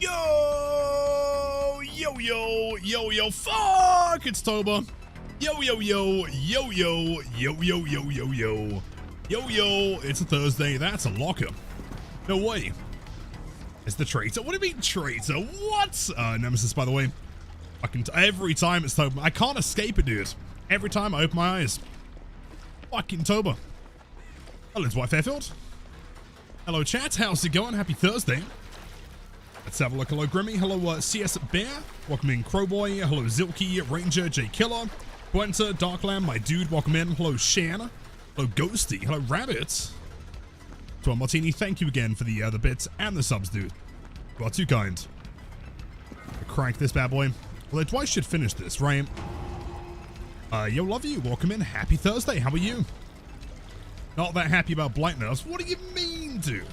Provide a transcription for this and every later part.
Yo, fuck, it's Toba. Yo, it's a Thursday. That's a locker. No way. It's the traitor. What do you mean traitor? What? Nemesis, by the way. Fucking every time it's Toba. I can't escape it, dude. Every time I open my eyes. Fucking Toba. Hello, Dwight Fairfield. Hello, chat. How's it going? Happy Thursday. Let's have a look. Hello, Grimmy. Hello, CS Bear. Welcome in, Crowboy. Hello, Zilky, Ranger, J Killer, Puenta, Darkland, my dude. Welcome in. Hello, Shan. Hello, Ghosty. Hello, Rabbit. To Martini, thank you again for the bits and the subs, dude. You are too kind. Crank this bad boy. Well, Dwight should finish this, right? Yo, love you. Welcome in. Happy Thursday. How are you? Not that happy about Blight nerfs. What do you mean, dude?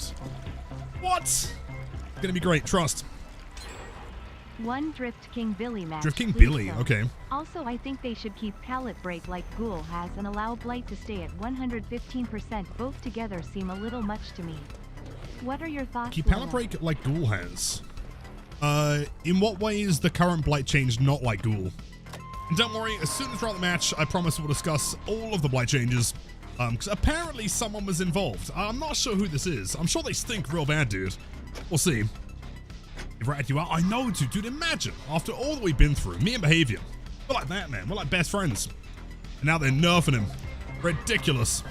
What? It's gonna be great. Trust. One Drift King Billy match. Drift King Billy. Okay. Also, I think they should keep pallet break like Ghoul has and allow Blight to stay at 115%. Both together seem a little much to me. What are your thoughts? Keep pallet break like Ghoul has. In what way is the current Blight change not like Ghoul? And don't worry, as soon as we're out the match, I promise we'll discuss all of the Blight changes. Because apparently someone was involved. I'm not sure who this is. I'm sure they stink real bad, dude. We'll see. They've ratted you out. I know, dude. Imagine, after all that we've been through, me and Behavior, we're like that, man. We're like best friends. And now they're nerfing him. Ridiculous.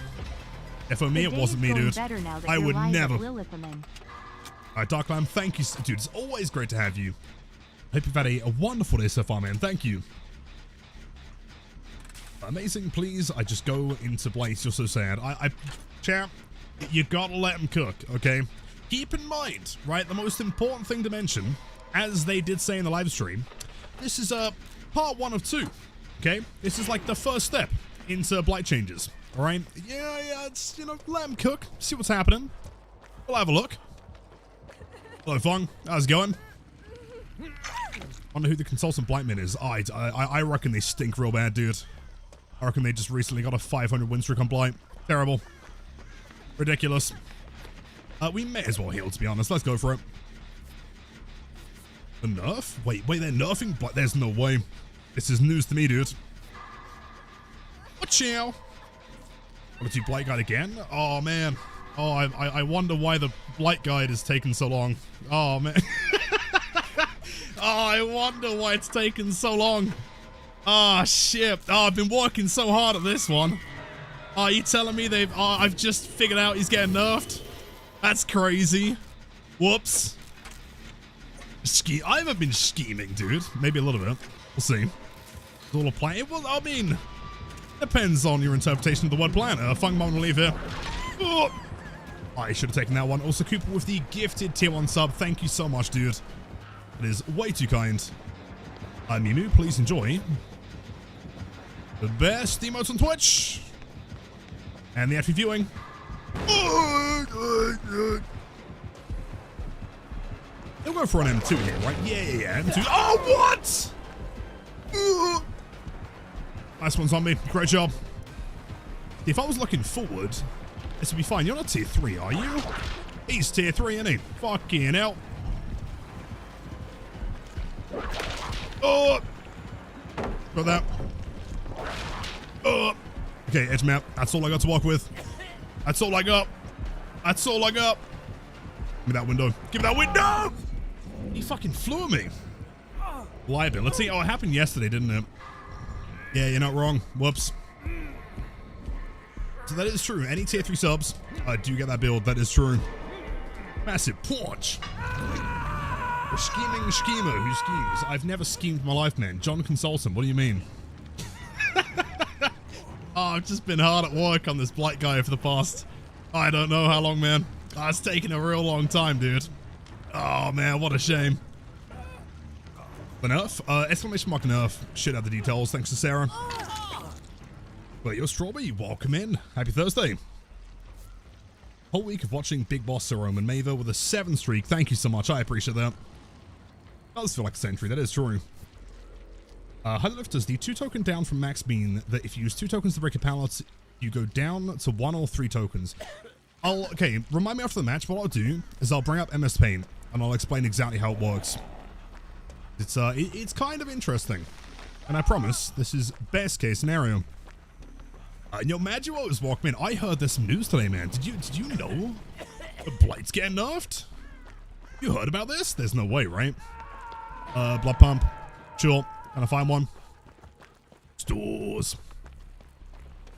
If for me, it wasn't me, dude. I would never. Alright, Darkland, thank you. Dude, it's always great to have you. Hope you've had a wonderful day so far, man. Thank you. Amazing, please. I just go into Blight. You're so sad. Champ, you gotta let him cook, okay? Keep in mind, right, the most important thing to mention, as they did say in the live stream, this is part 1 of 2, okay? This is like the first step into Blight changes, all right? Yeah, it's, you know, let him cook, see what's happening. We'll have a look. Hello, Fong. How's it going? I wonder who the consultant Blightman is. I reckon they stink real bad, dude. I reckon they just recently got a 500 win streak on Blight. Terrible. Ridiculous. We may as well heal, to be honest. Let's go for it. A nerf? Wait, they're nerfing Blight? There's no way. This is news to me, dude. Watch out. Want to do Blight Guide again? Oh, man. Oh, I wonder why the Blight Guide is taking so long. Oh, man. Oh, I wonder why it's taking so long. Oh, shit. Oh, I've been working so hard at this one. Oh, are you telling me I've just figured out he's getting nerfed? That's crazy. Whoops. I haven't been scheming, dude. Maybe a little bit. We'll see. It's all a plan. Well, I mean, depends on your interpretation of the word plan. Fun moment to leave here. Oh, I should have taken that one. Also, Cooper with the gifted tier 1 sub. Thank you so much, dude. It is way too kind. Mimu, please enjoy the best emotes on Twitch and the active viewing. They'll go for an M2 here, right? Yeah, M2. Oh, what? Nice one, zombie. Great job. If I was looking forward, this would be fine. You're not tier 3, are you? He's tier 3, isn't he? Fucking hell. Oh! Got that. Oh! Okay, edge map. That's all I got to work with. That's all I got. That's all I got. Give me that window. Give me that window! He fucking flew at me. Liability. Oh, it happened yesterday, didn't it? Yeah, you're not wrong. Whoops. So that is true. Any tier 3 subs, do get that build. That is true. Massive punch. The scheming schemer who schemes. I've never schemed in my life, man. John Consultant, what do you mean? Oh, I've just been hard at work on this Blight guy for the past, I don't know how long, man. Oh, it's taken a real long time, dude. Oh, man, what a shame. The nerf? Exclamation mark nerf. Shit out the details. Thanks to Sarah. But yo, Strawberry, welcome in. Happy Thursday. Whole week of watching Big Boss Sir Roman Maver with a 7 streak. Thank you so much. I appreciate that. Does feel like a century. That is true. Highlift does the 2 token down from max mean that if you use 2 tokens to break a pallet, you go down to 1 or 3 tokens. Okay, remind me after the match. What I'll do is I'll bring up MS Paint. and I'll explain exactly how it works. It's kind of interesting, and I promise this is best case scenario. Yo, Maduo is walking in. I heard there's some news today, man. Did you know the Blight's getting nerfed? You heard about this? There's no way, right? Blood pump. Sure. Can I find one? Stores.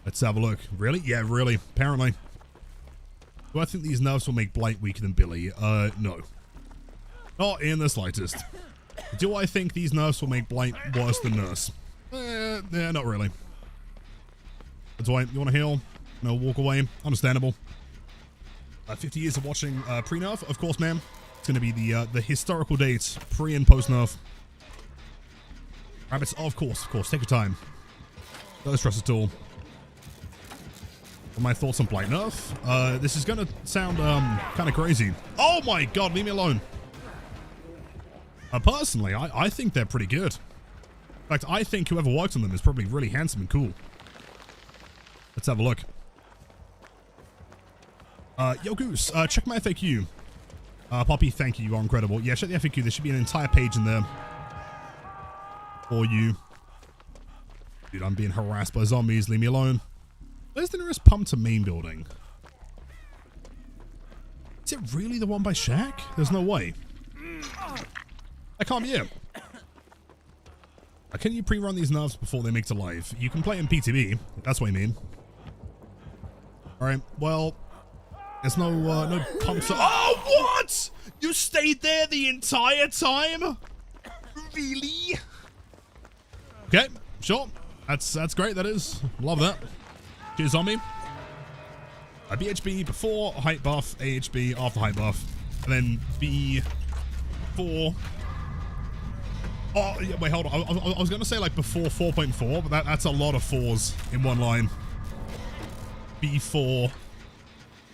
Let's have a look. Really? Yeah, really. Apparently. Do I think these nerfs will make Blight weaker than Billy? No. Not in the slightest. Do I think these nerfs will make Blight worse than Nurse? Yeah, not really. That's why you want to heal? No, walk away. Understandable. 50 years of watching pre-nerf, of course, man. It's going to be the historical dates, pre and post nerf. Rabbits, of course. Take your time. Don't stress at all. What are my thoughts on Blight nerf? This is going to sound kind of crazy. Oh my god, leave me alone. Personally, I think they're pretty good. In fact, I think whoever worked on them is probably really handsome and cool. Let's have a look. Yo, Goose, check my FAQ. Poppy, thank you. You are incredible. Yeah, check the FAQ. There should be an entire page in there for you. Dude, I'm being harassed by zombies. Leave me alone. Where's the nearest pump to main building? Is it really the one by Shack? There's no way. That can't be it. Can you pre-run these nerfs before they make to live? You can play in PTB. That's what I mean. Alright, well, there's no pumps. Oh, what? You stayed there the entire time? Really? Okay, sure. That's great, that is. Love that. Cheers, zombie. BHB before height buff, AHB after height buff, and then B4. Oh, yeah, wait, hold on. I was going to say like before 4.4, but that's a lot of 4s in one line. B4,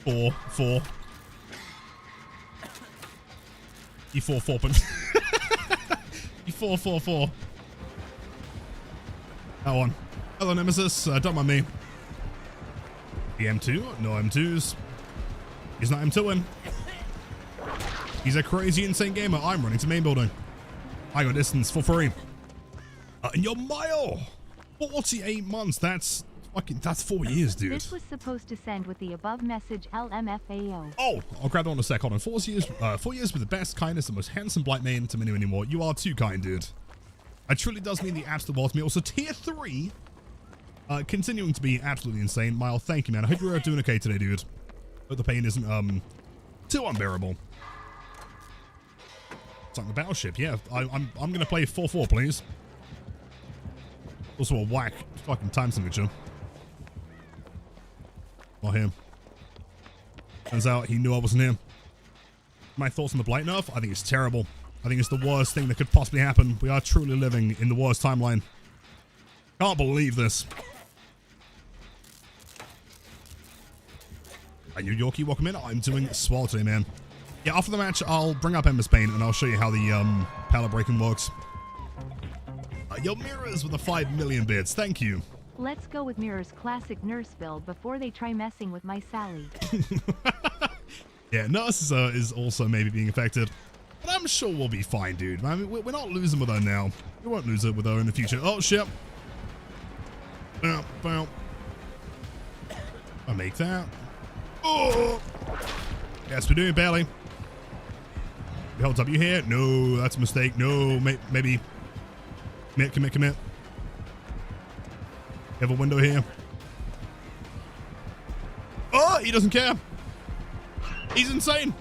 4, 4. E4, 4. E4, 4, 4. That one. Hello, Nemesis. Don't mind me. The M2? No M2s. He's not M2ing. He's a crazy, insane gamer. I'm running to main building. I got distance for free. And your mile! 48 months. That's 4 years, dude. This was supposed to send with the above message LMFAO. Oh, I'll grab that one in a sec. Hold on. 4 years with the best, kindness, the most handsome Blight main to many anymore. You are too kind, dude. It truly does mean the absolute world to me. Also, tier 3. Continuing to be absolutely insane. Mile, thank you, man. I hope you're doing okay today, dude. Hope the pain isn't too unbearable. It's like the battleship, yeah. I'm gonna play 4-4, please. Also a whack fucking time signature. Not him. Turns out he knew I wasn't here. My thoughts on the Blight nerf? I think it's terrible. I think it's the worst thing that could possibly happen. We are truly living in the worst timeline. Can't believe this. Hey, New Yorkie, welcome in. I'm doing swell today, man. Yeah, after the match, I'll bring up Ember's Pain and I'll show you how the pallet breaking works. Yo, Mirrors with the 5 million bits. Thank you. Let's go with Mirror's classic nurse build before they try messing with my Sally. Yeah, Nurse is also maybe being affected. But I'm sure we'll be fine, dude. I mean, we're not losing with her now. We won't lose it with her in the future. Oh, shit. Bow. I'll make that. Oh! Yes, we're doing it barely. Hold up, you here? No, that's a mistake. No, maybe. Commit. You have a window here. Oh, he doesn't care. He's insane.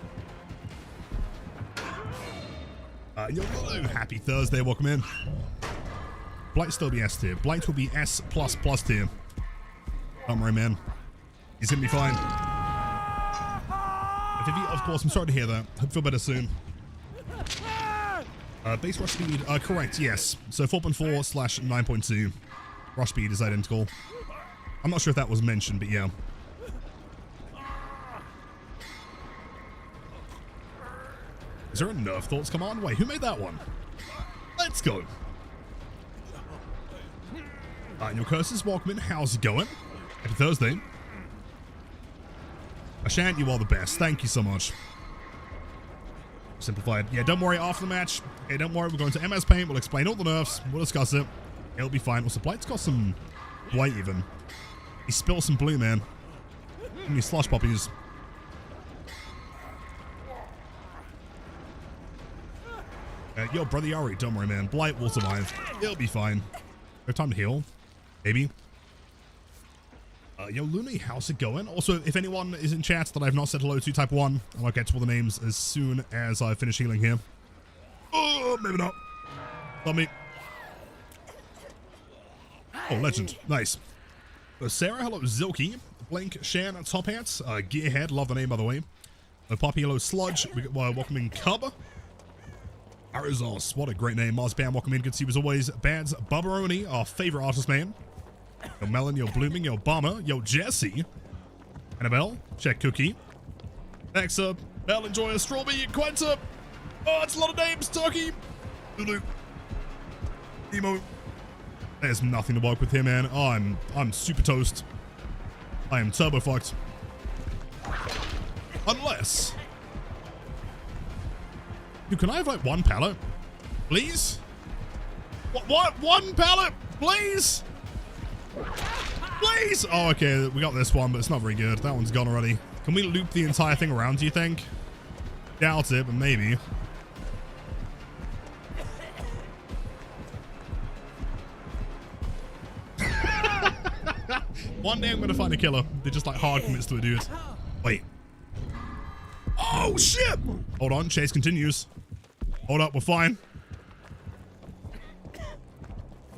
Yo, happy Thursday. Welcome in. Blight still be S tier. Blight will be S++ tier. Don't worry, man. He's gonna be fine. Of course, I'm sorry to hear that. Hope you feel better soon. Base rush speed, correct, yes. So 4.4/9.2. Rush speed is identical. I'm not sure if that was mentioned, but yeah. Is there a Nerf Thoughts command? Wait, who made that one? Let's go. Your curses, welcome in. How's it going? Happy Thursday. Ashant, you are the best. Thank you so much. simplified. Yeah, don't worry, after the match, okay, don't worry, we're going to MS Paint, we'll explain all the nerfs, we'll discuss it. It'll be fine. Also, Blight's got some Blight even. He spilled some blue, man. Give me slush poppies. Yo, brother Yari, don't worry, man. Blight will survive. It'll be fine. No time to heal. Maybe. Yo, Looney, how's it going? Also, if anyone is in chat that I've not said hello to, type 1. I'll get to all the names as soon as I finish healing here. Oh, maybe not. Love me. Oh, legend. Nice. Sarah, hello, Zilky. Blink, Shan, Top Hats. Gearhead, love the name, by the way. Poppy, hello, Sludge. We got welcoming Cub. Arizos, what a great name. Mars Bam, welcome in. Good to see you as always. Bads, Barbaroni, our favorite artist, man. Yo, Melon, yo, Blooming, yo, Bomber, yo, Jesse. Annabelle, check Cookie. Nexa, Bell, Enjoyer, Strawberry, Quenta. Oh, it's a lot of names. Turkey. Lulu. Emo. There's nothing to work with here, man. Oh, I'm super toast. I am turbo fucked. Unless... Dude, can I have like one pallet? Please? What? One pallet? Please? Please? Oh, okay. We got this one, but it's not very good. That one's gone already. Can we loop the entire thing around, do you think? Doubt it, but maybe. One day I'm going to find a killer that just like hard commits to a dude. Wait. Oh, shit! Hold on. Chase continues. Hold up. We're fine.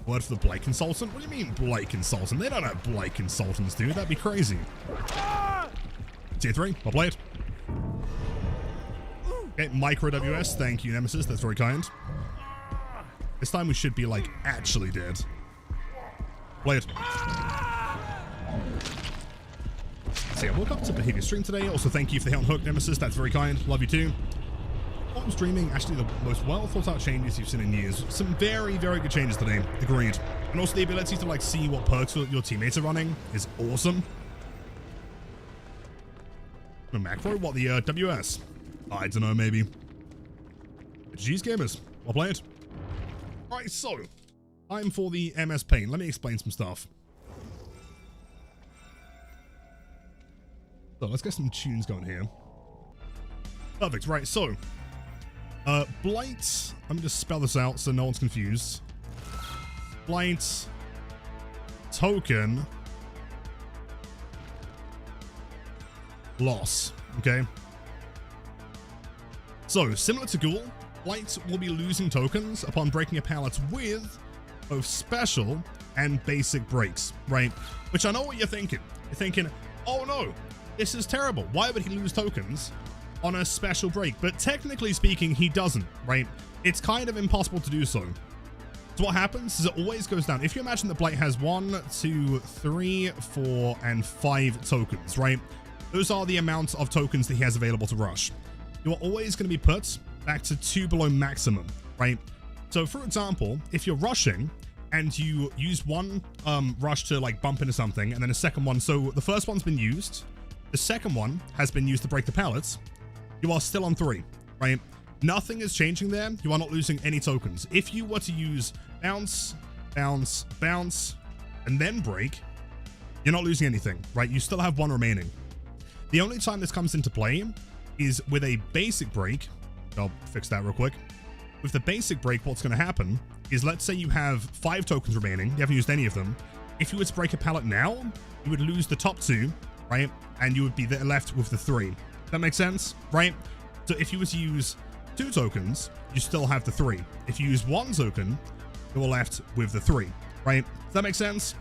Word for the Blight consultant? What do you mean Blight consultant? They don't have Blight consultants, dude. That'd be crazy. Tier 3. I'll play it. Okay, Micro WS. Thank you, Nemesis. That's very kind. This time we should be like actually dead. Play it. So yeah, welcome to Behavior Stream today. Also, thank you for the hit on hook, Nemesis. That's very kind. Love you too. I'm streaming actually the most well thought out changes you've seen in years. Some very, very good changes today. Agreed. And also the ability to like see what perks your teammates are running is awesome. The macro? What, the WS? I don't know, maybe. GG's gamers. I'll play it. Alright, so time for the MS Paint. Let me explain some stuff. So let's get some tunes going here. Perfect, right, so Blight, let me just spell this out so no one's confused. Blight token loss, okay? So, similar to Ghoul, Blight will be losing tokens upon breaking a pallet with both special and basic breaks, right? Which I know what you're thinking. You're thinking, oh no, this is terrible. Why would he lose tokens on a special break? But technically speaking, he doesn't, right? It's kind of impossible to do so. So what happens is it always goes down. If you imagine that Blight has 1, 2, 3, 4, and 5 tokens, right? Those are the amounts of tokens that he has available to rush. You are always going to be put back to 2 below maximum, right? So for example, if you're rushing and you use one rush to like bump into something and then a second one, so the first one's been used, the second one has been used to break the pallets, you are still on 3, right? Nothing is changing there. You are not losing any tokens. If you were to use bounce, bounce, bounce, and then break, you're not losing anything, right? You still have 1 remaining. The only time this comes into play is with a basic break. I'll fix that real quick. With the basic break, what's going to happen is, let's say you have 5 tokens remaining. You haven't used any of them. If you were to break a pallet now, you would lose the top 2, right? And you would be left with the 3. That makes sense, right? So if you were to use 2 tokens, you still have the 3. If you use 1 token, you're left with the 3, right? Does that make sense?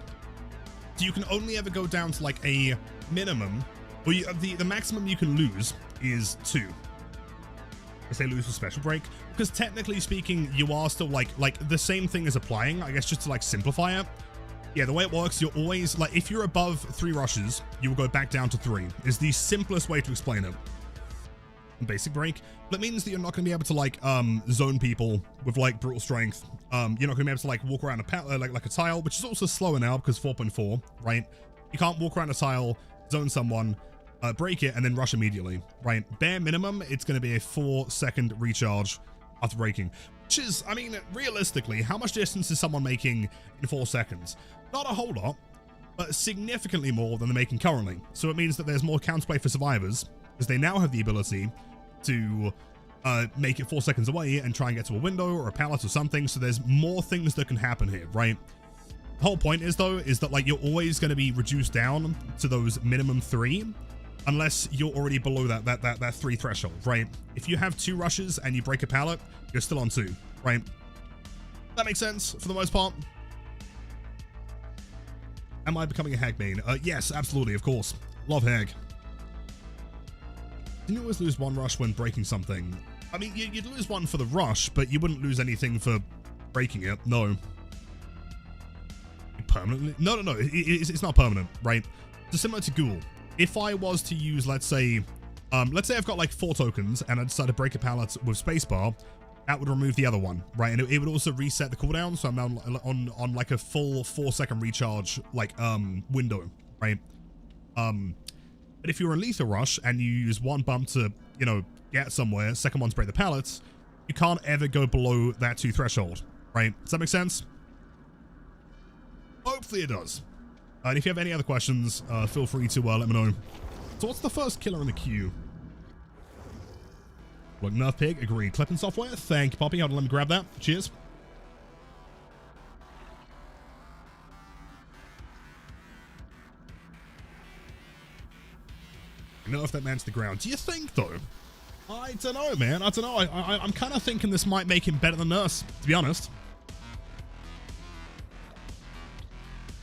So you can only ever go down to like a minimum, or the maximum you can lose is 2. I say lose for special break, because technically speaking, you are still like the same thing is applying, I guess, just to like simplify it. Yeah, the way it works, you're always like, if you're above 3 rushes, you will go back down to 3, is the simplest way to explain it. Basic break. That means that you're not going to be able to like zone people with like brutal strength. You're not going to be able to like walk around like a tile, which is also slower now because 4.4, right? You can't walk around a tile, zone someone, break it, and then rush immediately, right? Bare minimum, it's going to be a 4-second recharge after breaking, which is, I mean, realistically, how much distance is someone making in 4 seconds? Not a whole lot, but significantly more than they're making currently. So it means that there's more counterplay for survivors, because they now have the ability to make it 4 seconds away and try and get to a window or a pallet or something. So there's more things that can happen here, right? The whole point is, though, is that like you're always going to be reduced down to those minimum 3, unless you're already below that 3 threshold, right? If you have 2 rushes and you break a pallet, you're still on 2, right? That makes sense for the most part. Am I becoming a hag main? Yes, absolutely, of course. Love hag. Didn't you always lose 1 rush when breaking something? I mean, you'd lose 1 for the rush, but you wouldn't lose anything for breaking it. No. Permanently? No, it's not permanent, right? So similar to Ghoul. If I was to use, let's say I've got like 4 tokens and I decide to break a pallet with spacebar, that would remove the other one, right? And it would also reset the cooldown, so I'm now on like a full 4-second recharge, like, window, right? But if you're in lethal rush and you use 1 bump to, you know, get somewhere, second one to break the pallets, you can't ever go below that 2 threshold, right? Does that make sense? Hopefully it does. And if you have any other questions, feel free to let me know. So what's the first killer in the queue? Look, Nerf Pig, agreed. Clipping software, thank you, Poppy. Hold on, let me grab that. Cheers. Nerf that man to the ground. Do you think, though? I don't know, man. I don't know. I'm kind of thinking this might make him better than Nurse, to be honest.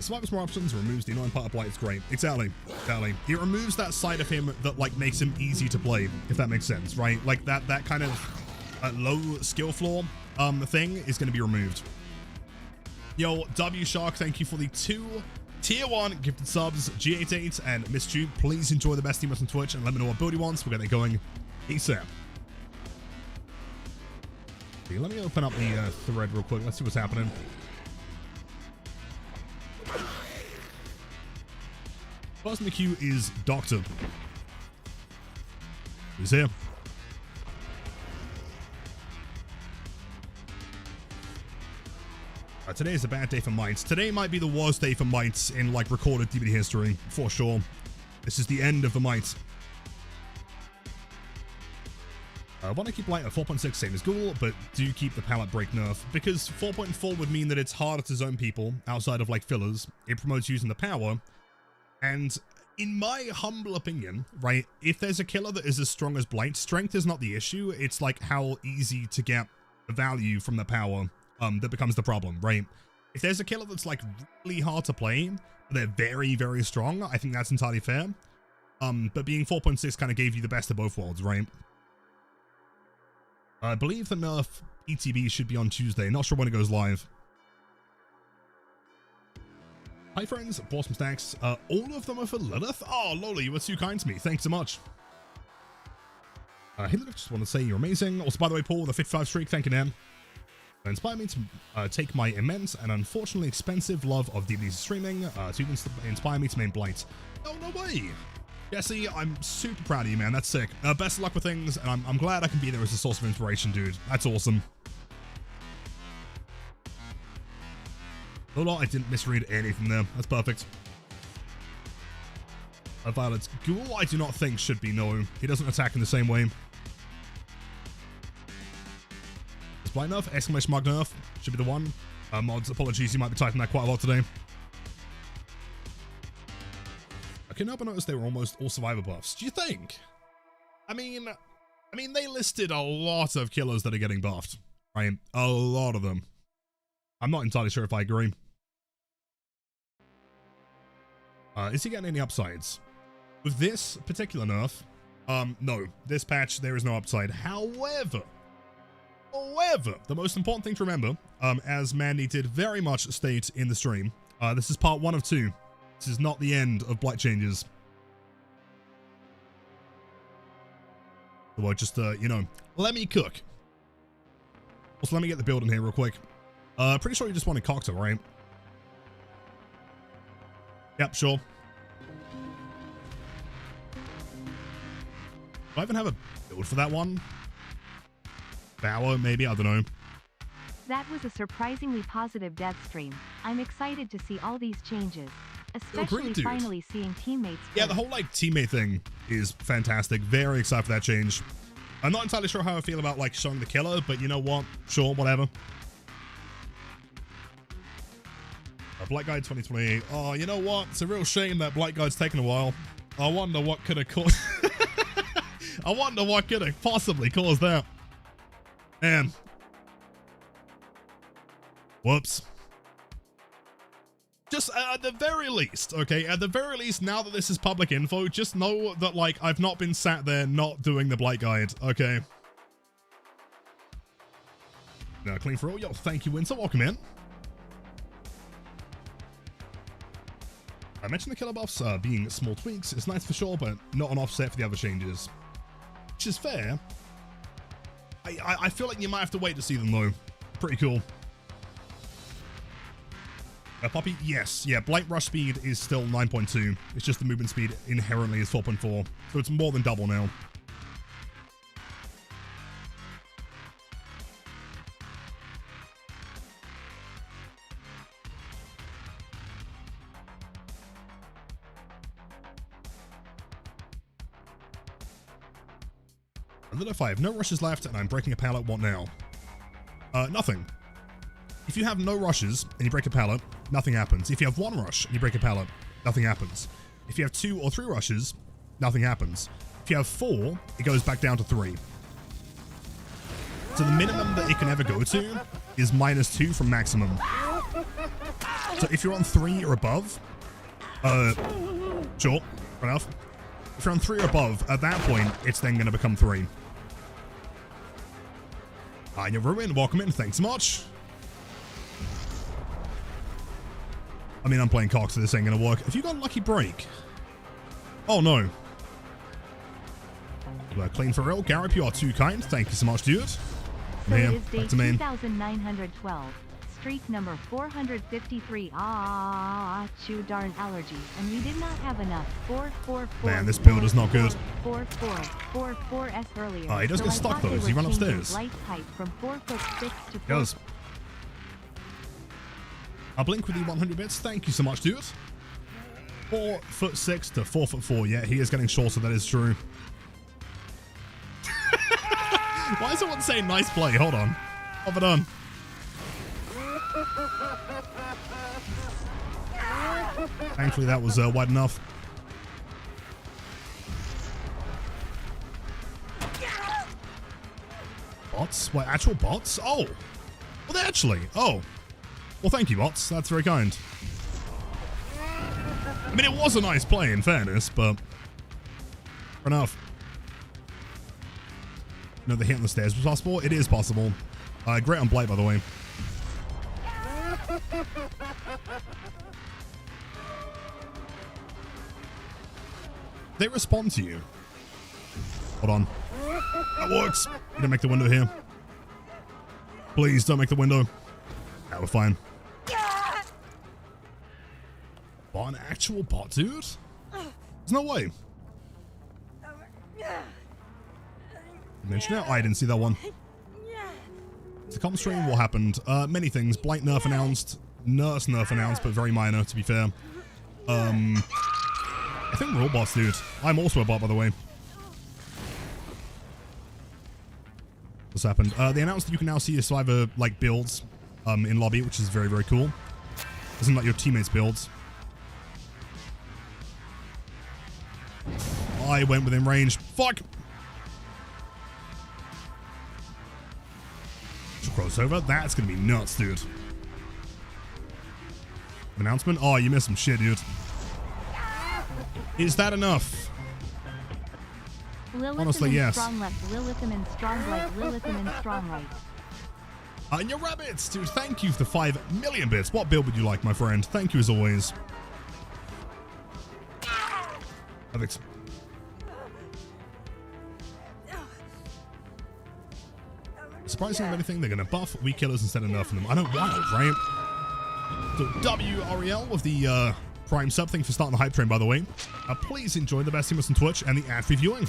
Survivors more options, removes the annoying part of Blight. It's great. Exactly. It removes that side of him that like makes him easy to play, if that makes sense, right? Like that kind of low skill floor thing is going to be removed. Yo, W Shark, thank you for the 2 tier 1 gifted subs. G88 and Miss Tube, please enjoy the best teammates on Twitch and let me know what build you want. We'll get that going ASAP. Okay, let me open up the thread real quick. Let's see what's happening. First in the queue is Doctor. He's here. Today is a bad day for mites. Today might be the worst day for mites in like recorded DVD history, for sure. This is the end of the mites. I want to keep Blight at 4.6, same as Ghoul, but do keep the pallet break nerf, because 4.4 would mean that it's harder to zone people outside of like fillers. It promotes using the power. And in my humble opinion, right, if there's a killer that is as strong as Blight, strength is not the issue. It's like how easy to get the value from the power that becomes the problem, right? If there's a killer that's like really hard to play, but they're very, very strong, I think that's entirely fair. But being 4.6 kind of gave you the best of both worlds, right? I believe the nerf ETB should be on Tuesday. Not sure when it goes live. Hi friends, bought some stacks. All of them are for Lilith? Oh, Lola, you were too kind to me. Thanks so much. Hey, just want to say you're amazing. Also, by the way, Paul, the 55 streak, thank you, man. Inspired me to take my immense and unfortunately expensive love of DVD's streaming to inspire me to main Blight. Oh, no way. Jesse, I'm super proud of you, man. That's sick. Best of luck with things, and I'm glad I can be there as a source of inspiration, dude. That's awesome. Lola, I didn't misread anything there. That's perfect. Violet's Ghoul, I do not think should be no. He doesn't attack in the same way. Is Blight nerf? Exclamation mark nerf. Should be the one. Mods, apologies, you might be typing that quite a lot today. Okay, now I noticed they were almost all survivor buffs. Do you think? I mean, they listed a lot of killers that are getting buffed, right? A lot of them. I'm not entirely sure if I agree. Is he getting any upsides? With this particular nerf, no. This patch, there is no upside. However, the most important thing to remember, as Mandy did very much state in the stream, this is part 1 of 2. This is not the end of Blight changes. So just, you know, let me cook. Also, let me get the build in here real quick. Pretty sure you just wanted cocktail, right? Yep, sure. I even have a build for that one? Bower, maybe? I don't know. That was a surprisingly positive death stream. I'm excited to see all these changes, especially dude. finally seeing teammates. Yeah, the whole like teammate thing is fantastic. Very excited for that change. I'm not entirely sure how I feel about like showing the killer, but you know what? Sure, whatever. Blight Guide 2028. Oh, you know what? It's a real shame that Blight Guide's taken a while. I wonder what could have caused. I wonder what could have possibly caused that. Man. Whoops. Just at the very least, okay? At the very least, now that this is public info, just know that, like, I've not been sat there not doing the Blight Guide, okay? Now, clean for all. Yo, thank you, Winter. Welcome in. I mentioned the killer buffs being small tweaks. It's nice for sure, but not an offset for the other changes. Which is fair. I feel like you might have to wait to see them, though. Pretty cool. Poppy, yes. Yeah, Blight rush speed is still 9.2. It's just the movement speed inherently is 4.4. So it's more than double now. Little 5, no rushes left, and I'm breaking a pallet. What now? Nothing. If you have no rushes and you break a pallet, nothing happens. If you have one rush and you break a pallet, nothing happens. If you have 2 or 3 rushes, nothing happens. If you have 4, it goes back down to 3. So the minimum that it can ever go to is -2 from maximum. So if you're on 3 or above, sure, fair enough. If you're on 3 or above, at that point, it's then going to become 3. Hi, you're Ruin. Welcome in. Thanks so much. I mean, I'm playing Cox, so this ain't going to work. Have you got a lucky break? Oh, no. Clean for real. Garrett, you are too kind. Thank you so much, dude. So Man, it is day back to main. 2912. Streak number 453. Ah, chew darn allergies. And we did not have enough. 444. Man, this build is not good. 4444s earlier. Oh, he does so get I stuck thought though. they Does he were run changing upstairs? Blight height from 4'6" to 4. He does. I'll blink with the 100 bits. Thank you so much, dude. 4'6" to 4'4". Yeah, he is getting shorter. That is true. Why is someone saying nice play? Hold on. Have it done. Thankfully, that was wide enough. Bots? What, actual bots? Oh. Well, they actually. Oh. Well, thank you, bots. That's very kind. I mean, it was a nice play, in fairness, but fair enough. No, the hit on the stairs was possible. It is possible. Great on Blight, by the way. They respond to you. Hold on. That works. You don't make the window here. Please don't make the window. Yeah, we're fine. Bot, an actual bot, dude? There's no way. Mention it? Oh, I didn't see that one. The comm stream, what happened? Many things. Blight nerf announced. Nurse nerf announced, but very minor, to be fair. I think we're all bots, dude. I'm also a bot, by the way. What's happened? They announced that you can now see your survivor, like, builds in lobby, which is very, very cool. Isn't like your teammates' builds. I went within range. Fuck! Crossover? That's gonna be nuts, dude. Announcement? Oh, you missed some shit, dude. Is that enough? Honestly, yes. Strong left, Lilithim strong right, Lilithim strong right. And your rabbits, dude, thank you for the 5 million bits. What build would you like, my friend? Thank you as always. Perfect. Surprisingly, if anything, they're going to buff weak killers instead of nerfing them. I know, wild, right? So, WREL with the Prime sub. Thank you for starting the hype train, by the way. Please enjoy the best teamers on Twitch and the ad-free viewing.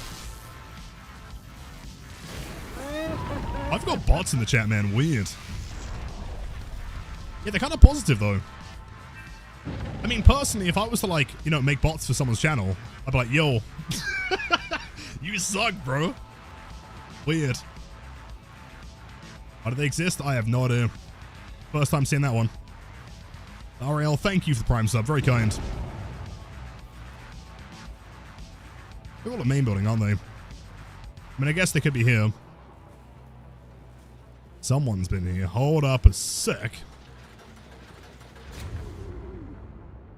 bots in the chat, man. Weird. Yeah, they're kind of positive, though. I mean, personally, if I was to, like, you know, make bots for someone's channel, I'd be like, yo, you suck, bro. Weird. Why do they exist? I have no idea. First time seeing that one. Ariel, thank you for the Prime sub. Very kind. They're all at main building, aren't they? I mean, I guess they could be here. Someone's been here. Hold up a sec.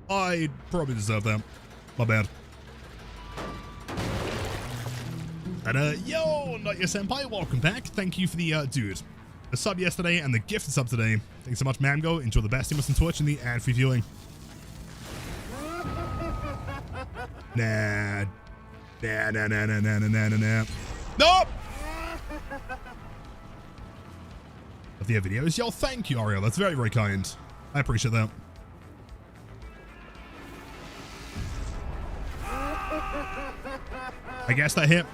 I probably deserve that. My bad. And, yo, not your senpai, welcome back. Thank you for the, dude, the sub yesterday and the gifted sub today. Thanks so much, Mamgo. Enjoy the best streamers on Twitch and the ad-free viewing. Nah. Nah. Nope! Of the videos. Yo, thank you, Ariel. That's very, very kind. I appreciate that. I guess that hit.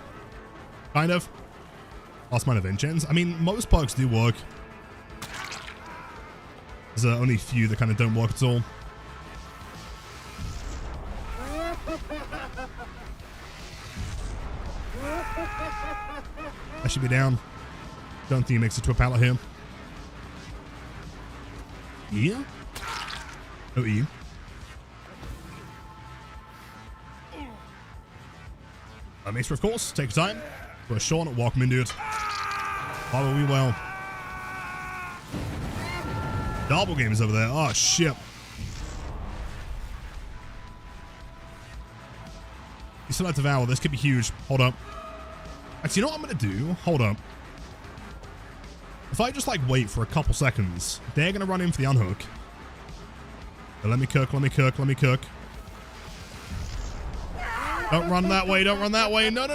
Kind of. Last mine of Vincennes. I mean, most perks do work. There's only a few that kind of don't work at all. I should be down. Don't think he makes it to a pallet here. Yeah? Oh, E. Maester, of course. Take your time. We're Sean. Welcome in, dude. Follow we well. Double game is over there. Oh, shit. You still have to Devour. This could be huge. Hold up. Actually, you know what I'm going to do? Hold up. If I just, like, wait for a couple seconds, they're going to run in for the unhook. So let me cook. Don't run that way. Don't run that way. No.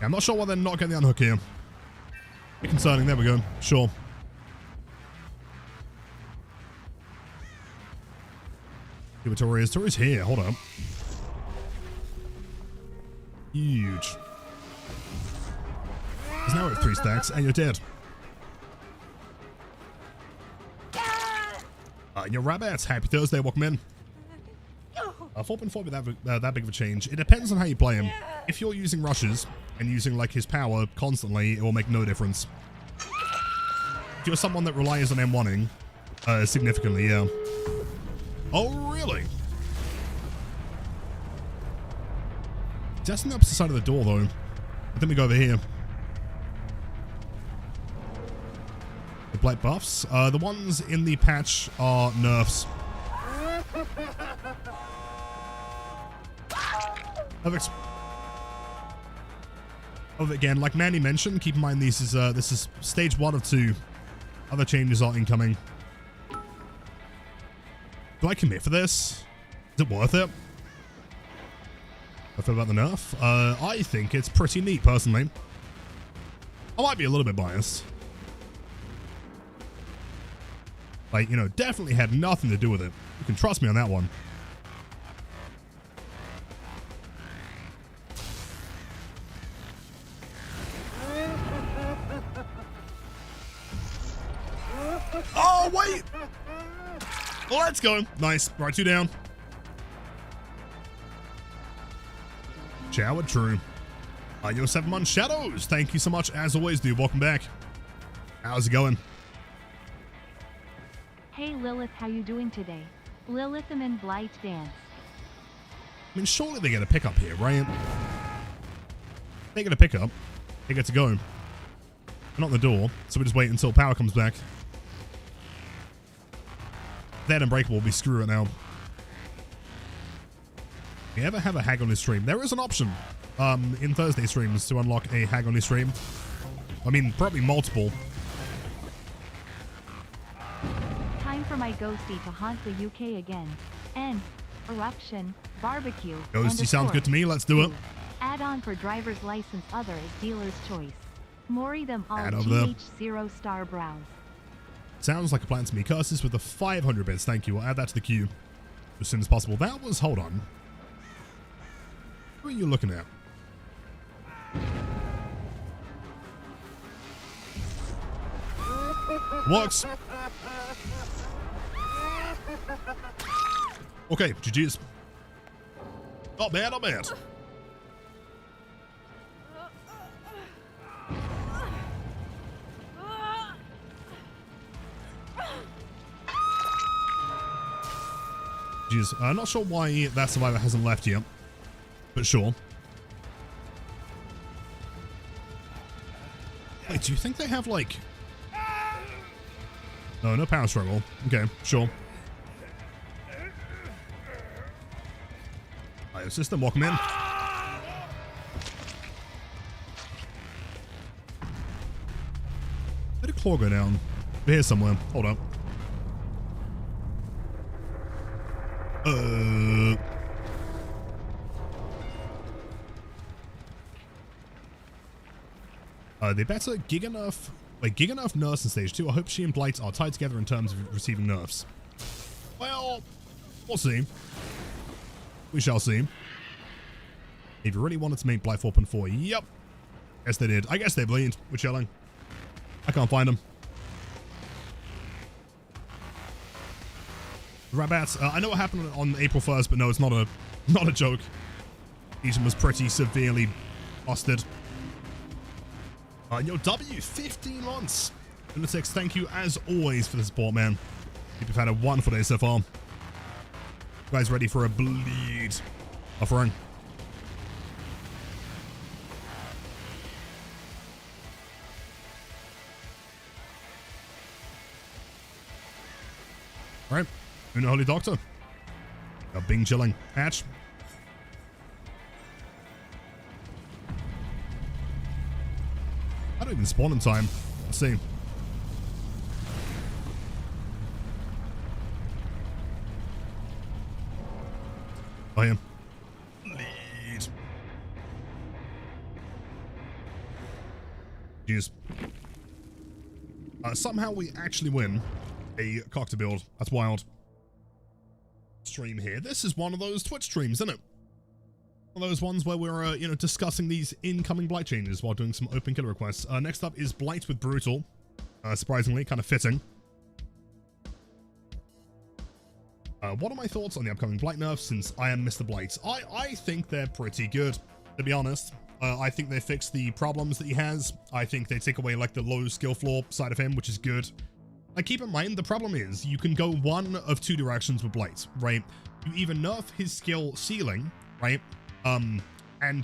Yeah, I'm not sure why they're not getting the unhook here. Bit concerning. There we go. Sure. See what Tori is. Tori's here. Hold up. Huge. He's now at 3 stacks, and you're dead. Your rabbits, happy Thursday, welcome in. 4.4 with that big of a change. It depends on how you play him. If you're using rushes and using like his power constantly, it will make no difference. If you're someone that relies on M1ing significantly, yeah. Oh, really? Just on the opposite side of the door, though. Let me go over here. The Blight buffs. The ones in the patch are nerfs. Again, like Manny mentioned, keep in mind this is stage 1 of 2. Other changes are incoming. Do I commit for this? Is it worth it? I feel about the nerf. I think it's pretty neat, personally. I might be a little bit biased. Like, you know, definitely had nothing to do with it. You can trust me on that one. Oh, wait! Oh, let's go. Nice. Right, 2 down. Chow, true. Yo, 7 months shadows. Thank you so much. As always, dude. Welcome back. How's it going? Hey Lilith, how you doing today? Lilith and Blight dance. I mean, surely they get a pickup here, right? They get a pickup. They get to go. They're not on the door, so we just wait until power comes back. That Unbreakable will be screw right now. If you ever have a hag on his stream, there is an option in Thursday streams to unlock a hag on his stream. I mean, probably multiple. Time for my ghosty to haunt the UK again. And eruption, barbecue. Ghosty sounds good to me. Let's do it. Add-on for driver's license. Other is dealer's choice. Mori them all. GH0 star browse. Sounds like a plan to me. Curses with the 500 bits. Thank you. I'll add that to the queue as soon as possible. That was, hold on. Who are you looking at? Works. Okay, GG's. Not bad, not bad. Jeez, I'm not sure why that survivor hasn't left yet, but sure. Wait, do you think they have, like... No, no power struggle. Okay, sure. Alright, system, welcome in. Where did claw go down? Here somewhere. Hold up. They better gig enough. Wait, gig enough nerfs in stage 2. I hope she and Blight are tied together in terms of receiving nerfs. Well, we'll see. We shall see. If you really wanted to make Blight 4.4, yep. Yes, they did. I guess they bleed. We're chilling. I can't find them. Rabats, I know what happened on April 1st, but no, it's not a joke. Egypt was pretty severely busted. Yo, W, 15 months. Lunatics, thank you as always for the support, man. Hope you've had a wonderful day so far. You guys ready for a bleed offering? All right, Una Holy Doctor. Bing chilling. Hatch. I don't even spawn in time. Let's see. I am. Lead. Jeez. Somehow we actually win a cocktail build. That's wild. Stream here. This is one of those Twitch streams, isn't it? One of those ones where we're, you know, discussing these incoming Blight changes while doing some open killer requests. Next up is Blight with Brutal. Surprisingly, kind of fitting. What are my thoughts on the upcoming Blight nerfs since I am Mr. Blight? I think they're pretty good, to be honest. I think they fix the problems that he has. I think they take away, like, the low skill floor side of him, which is good. Like, keep in mind, the problem is you can go one of two directions with Blight, right? You either nerf his skill ceiling, right? And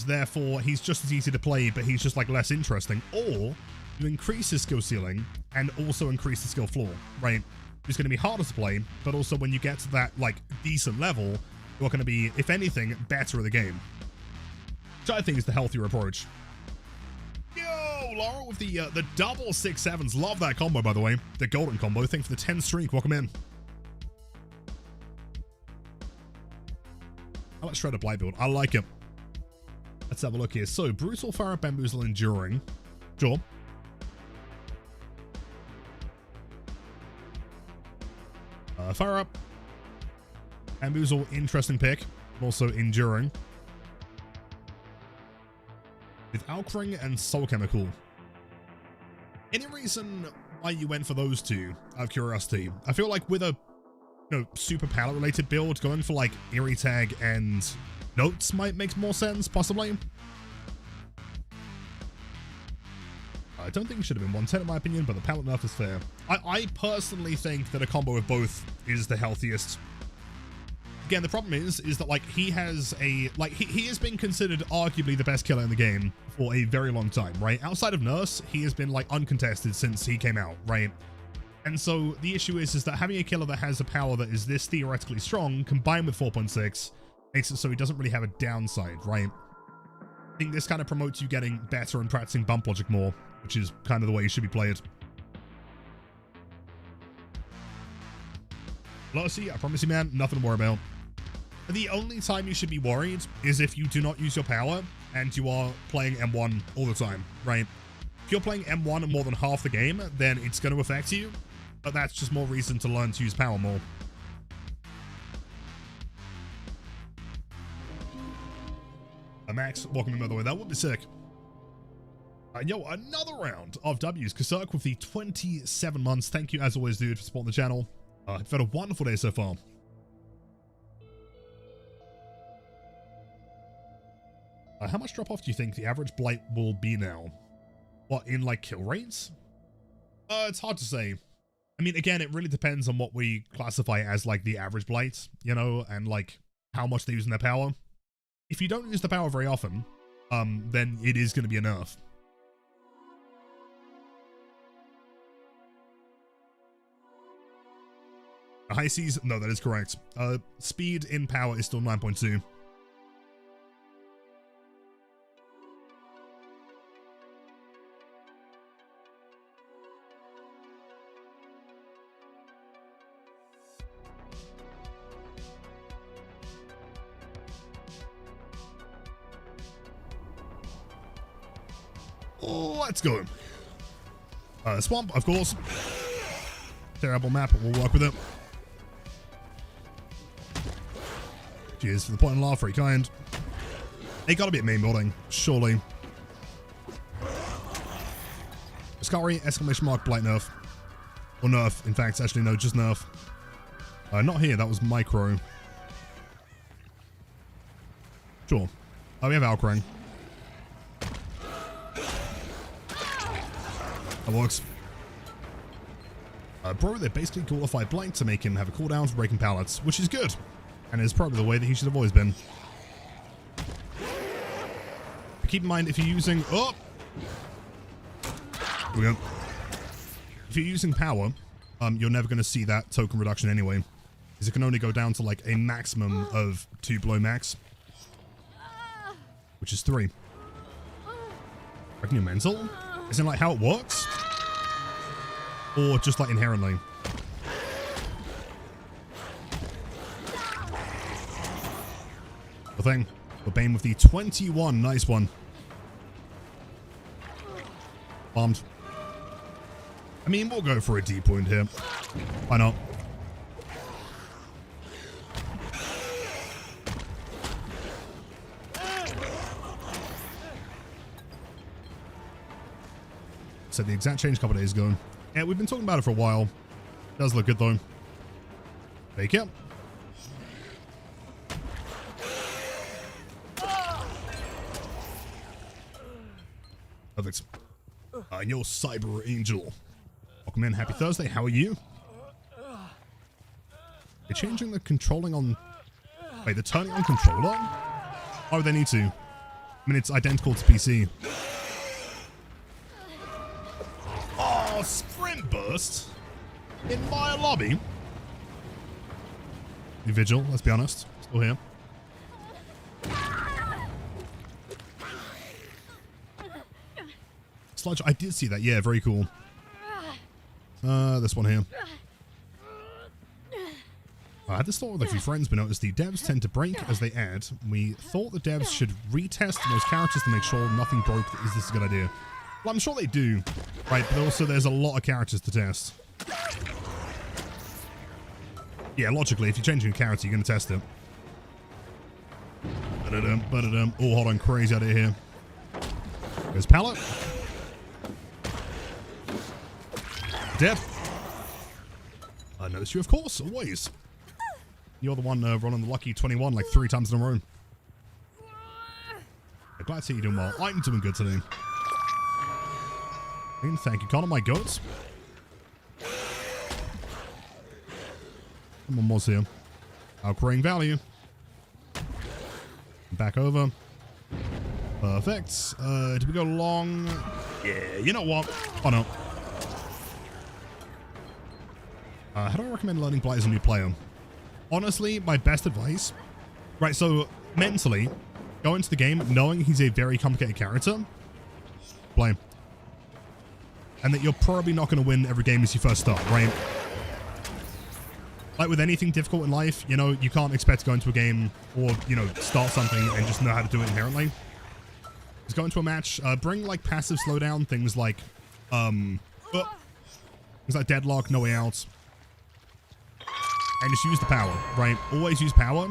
therefore he's just as easy to play, but he's just like less interesting. Or you increase his skill ceiling and also increase the skill floor, right? It's going to be harder to play, but also when you get to that like decent level, you're going to be, if anything, better at the game. Which I think is the healthier approach. Yo, Laura with the double 6-7s. Love that combo, by the way. The golden combo. Thanks for the 10 streak. Welcome in. I like Shredder Blight build. I like it. Let's have a look here. So, Brutal, Fire Up, Bamboozle, Enduring. Sure. Fire Up. Bamboozle, interesting pick. Also Enduring. With Alchring and Soul Chemical. Any reason why you went for those two, out of curiosity? I feel like with a super palette related build, going for like Eerie Tag and Notes might make more sense, possibly. I don't think it should have been 110 in my opinion, but the palette nerf is fair. I personally think that a combo of both is the healthiest. Again, the problem is that like he has a, like he has been considered arguably the best killer in the game for a very long time, right? Outside of Nurse, he has been like uncontested since he came out, right? And so the issue is that having a killer that has a power that is this theoretically strong combined with 4.6 makes it so he doesn't really have a downside, right? I think this kind of promotes you getting better and practicing bump logic more, which is kind of the way it should be played. Lucy, I promise you, man, nothing to worry about. The only time you should be worried is if you do not use your power and you are playing M1 all the time, right? If you're playing M1 more than half the game, then it's going to affect you, but that's just more reason to learn to use power more. Max, welcome in, by the way. That would be sick. Yo, another round of W's. Kasurk with the 27 months. Thank you, as always, dude, for supporting the channel. I've had a wonderful day so far. How much drop-off do you think the average Blight will be now? What, in, like, kill rates? It's hard to say. I mean, again, it really depends on what we classify as, like, the average Blight, you know, and, like, how much they're using their power. If you don't use the power very often, then it is going to be a nerf. High seas? No, that is correct. Speed in power is still 9.2. Let's go. Swamp, of course. Terrible map, but we'll work with it. Cheers for the point and laugh, very kind. They gotta be at main building, surely. Scary, exclamation mark, Blight nerf. Or nerf, in fact, actually no, just nerf. Not here, that was micro. Sure. Oh, we have Alcrang. That works. Bro, they basically qualified Blight to make him have a cooldown for breaking pallets, which is good. And is probably the way that he should have always been. But keep in mind, if you're using... Oh! Here we go. If you're using power, you're never going to see that token reduction anyway. Because it can only go down to like a maximum of 2 below max. Which is 3. Reckon you're mental? Isn't like how it works? Or just like inherently? The thing. We're Bane with the 21. Nice one. Bombed. I mean, we'll go for a D point here. Why not? Said the exact change a couple of days ago. Yeah, we've been talking about it for a while. Does look good though. Fake it. Perfect. Yo, Cyber Angel. Welcome in. Happy Thursday. How are you? They're changing the controlling on... Wait, they're turning on controller? Oh, they need to. I mean, it's identical to PC. Oh, sprint burst? In my lobby? Vigil, let's be honest. Still here. Sludge, I did see that. Yeah, very cool. This one here. I had this thought with a few friends, but noticed the devs tend to break as they add. We thought the devs should retest those characters to make sure nothing broke. Is this a good idea? Well, I'm sure they do, right? But also there's a lot of characters to test. Yeah, logically, if you're changing a character, you're going to test it. Oh, hold on, crazy idea here. There's Pallet. Dead. I noticed you, of course, always. You're the one rolling the lucky 21 like 3 times in a row. I'm glad to see you doing well. I'm doing good today. Thank you, Connor, my goats. Someone was here. Outgrowing value. Back over. Perfect. Did we go long? Yeah, you know what? Oh no. How do I recommend learning Blight as a new player? Honestly, my best advice. Right, so mentally, go into the game knowing he's a very complicated character. Play. And that you're probably not going to win every game as you first start, right? Like with anything difficult in life, you know, you can't expect to go into a game or, you know, start something and just know how to do it inherently. Just go into a match, bring like passive slowdown, things like deadlock, no way out. And just use the power, right? Always use power.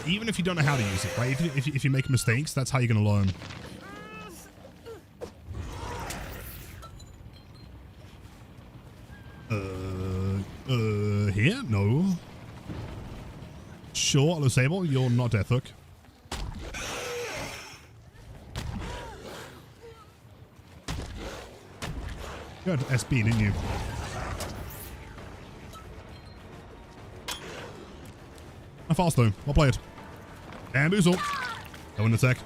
Even if you don't know how to use it, right? If you make mistakes, that's how you're going to learn. Here? No. Sure, hello Sable, you're not Death Hook. You had SB, didn't you? How fast though? I'll play it. Bamboozle. Go in attack.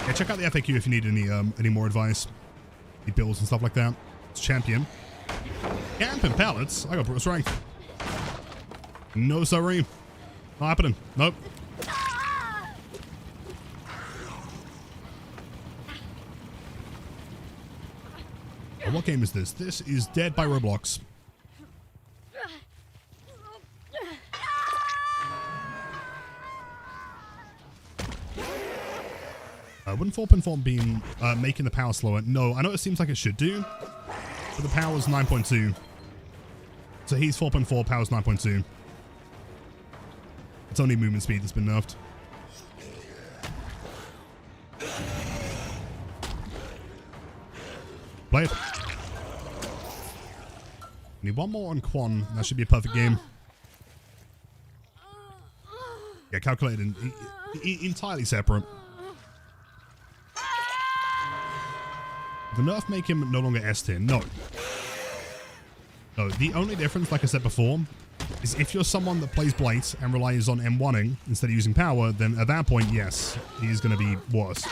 Yeah, check out the FAQ if you need any more advice. Any builds and stuff like that. It's champion. Camp and pallets. I got brute strength. No sorry. Not happening. Nope. Oh, what game is this? This is Dead by Roblox. Wouldn't 4.4 be making the power slower? No, I know it seems like it should do, but the power is 9.2. So he's 4.4, power's 9.2. It's only movement speed that's been nerfed. Play it. Need one more on Quan. That should be a perfect game. Yeah, calculated entirely separate. The nerf make him no longer S tier? No. No, the only difference, like I said before, is if you're someone that plays Blight and relies on M1ing instead of using power, then at that point, yes, he's going to be worse.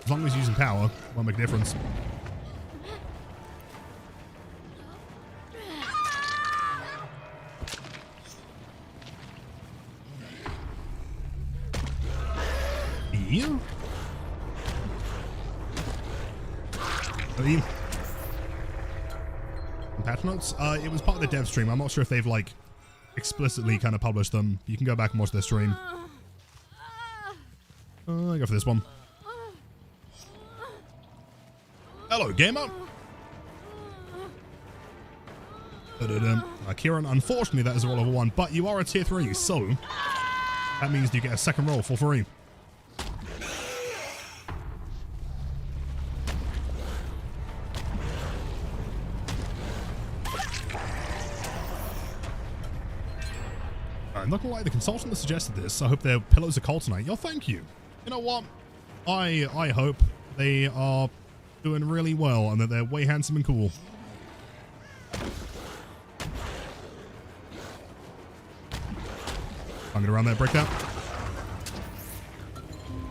As long as using power, won't make a difference. Yeah. Patch notes? It was part of the dev stream. I'm not sure if they've like explicitly kind of published them. You can go back and watch their stream. I go for this one. Hello, gamer. Kieran, unfortunately that is a roll of a 1, but you are a tier 3, so that means you get a second roll for free. I'm not gonna lie, the consultant that suggested this, I hope their pillows are cold tonight. Yo, thank you. You know what? I hope they are doing really well and that they're way handsome and cool. I'm gonna around there, break that.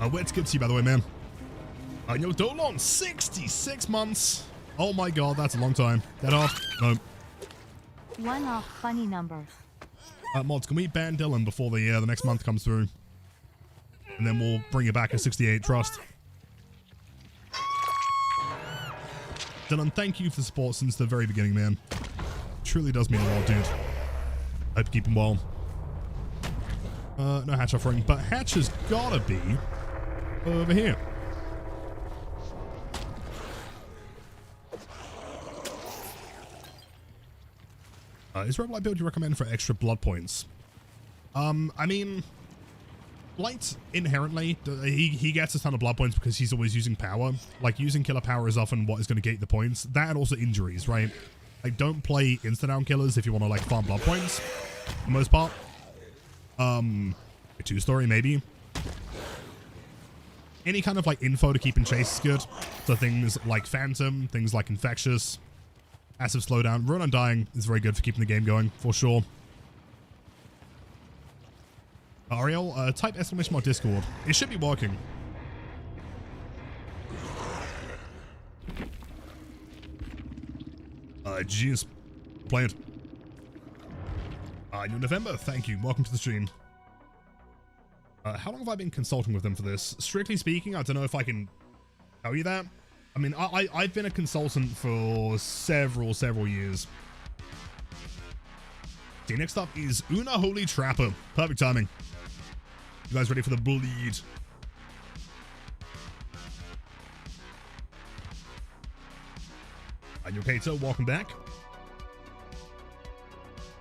Where to skip to you, by the way, man? Yo, Dolon, 66 months. Oh my god, that's a long time. Dead off. No. One off funny number. Mods, can we ban Dylan before the next month comes through? And then we'll bring it back at 68 trust. Dylan, thank you for the support since the very beginning, man. Truly does mean a lot, dude. Hope you keep him well. No hatch offering, but hatch has gotta be over here. Is roguelike build you recommend for extra blood points? I mean, Blight inherently, he gets a ton of blood points because he's always using power. Like, using killer power is often what is going to get the points. That and also injuries, right? Like, don't play insta-down killers if you want to, like, farm blood points, for the most part. A 2-story, maybe. Any kind of, like, info to keep in chase is good. So things like Phantom, things like Infectious, Passive slowdown. Run Undying is very good for keeping the game going, for sure. Ariel, type exclamation mark Discord. It should be working. Jeez. Play it. New November, thank you. Welcome to the stream. How long have I been consulting with them for this? Strictly speaking, I don't know if I can tell you that. I mean, I've been a consultant for several years. Okay, next up is Una Holy Trapper. Perfect timing. You guys ready for the bleed? And Yokato, welcome back.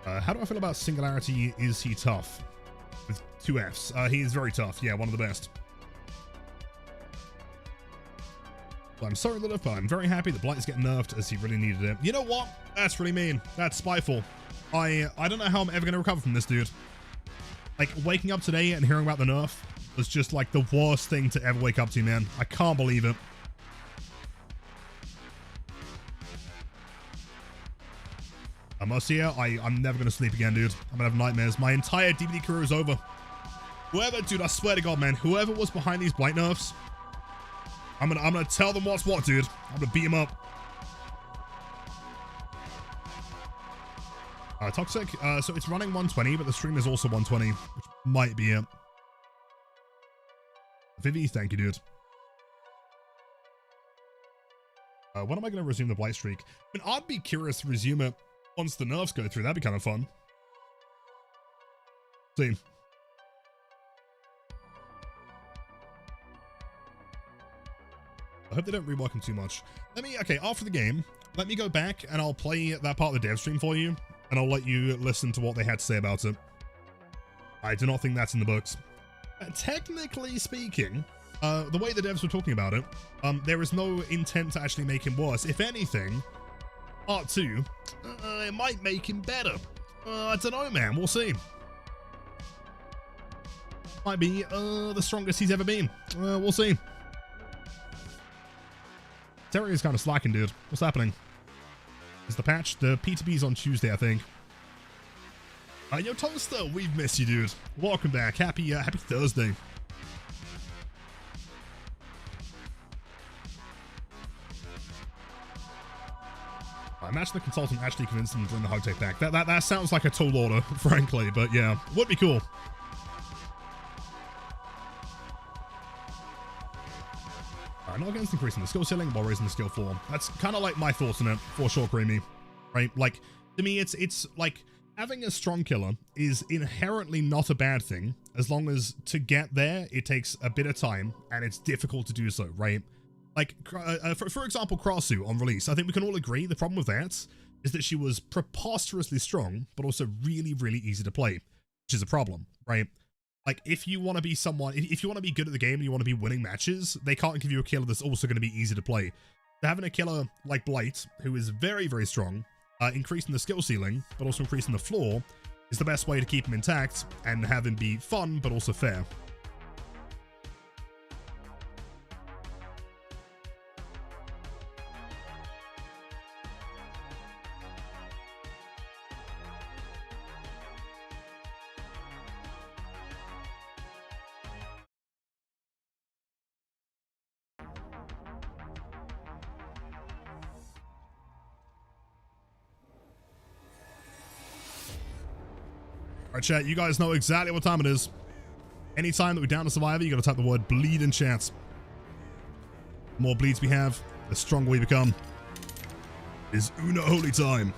How do I feel about Singularity? Is he tough? With 2 Fs. He is very tough. Yeah, one of the best. Well, I'm sorry, Lilith, but I'm very happy that Blight is getting nerfed as he really needed it. You know what? That's really mean. That's spiteful. I don't know how I'm ever going to recover from this, dude. Like, waking up today and hearing about the nerf was just like the worst thing to ever wake up to, man. I can't believe it. Marcia, I'm never going to sleep again, dude. I'm going to have nightmares. My entire DBD career is over. Whoever, dude, I swear to God, man, whoever was behind these Blight nerfs, I'm gonna tell them what's what, dude. I'm gonna beat them up. Toxic. So it's running 120, but the stream is also 120, which might be it. Vivi, thank you, dude. When am I gonna resume the Blight streak? I mean, I'd be curious to resume it once the nerfs go through. That'd be kind of fun. See. I hope they don't rework them too much. Okay, after the game, let me go back and I'll play that part of the dev stream for you, and I'll let you listen to what they had to say about it. I do not think that's in the books. Technically speaking, the way the devs were talking about it, there is no intent to actually make him worse. If anything, Part 2, it might make him better. I don't know, man. We'll see. Might be the strongest he's ever been. We'll see. Terry is kind of slacking, dude. What's happening? Is the patch? The P2B's on Tuesday, I think. Yo, Toaster, we've missed you, dude. Welcome back. Happy Thursday. I imagine the consultant actually convinced him to bring the hog take back. That sounds like a tall order, frankly, but yeah, would be cool. Not against increasing the skill ceiling while raising the skill floor. That's kind of like my thoughts on it, for sure, Creamy. Right? Like, to me, it's like having a strong killer is inherently not a bad thing, as long as to get there, it takes a bit of time, and it's difficult to do so, right? Like, for example, Krasu on release, I think we can all agree the problem with that is that she was preposterously strong, but also really, really easy to play, which is a problem, right? Like, if you want to be someone, if you want to be good at the game and you want to be winning matches, they can't give you a killer that's also going to be easy to play. So having a killer like Blight, who is very, very strong, increasing the skill ceiling, but also increasing the floor, is the best way to keep him intact and have him be fun, but also fair. Alright, chat, you guys know exactly what time it is. Anytime that we're down to Survivor, you gotta type the word bleed in chat. The more bleeds we have, the stronger we become. It is Una Holy time.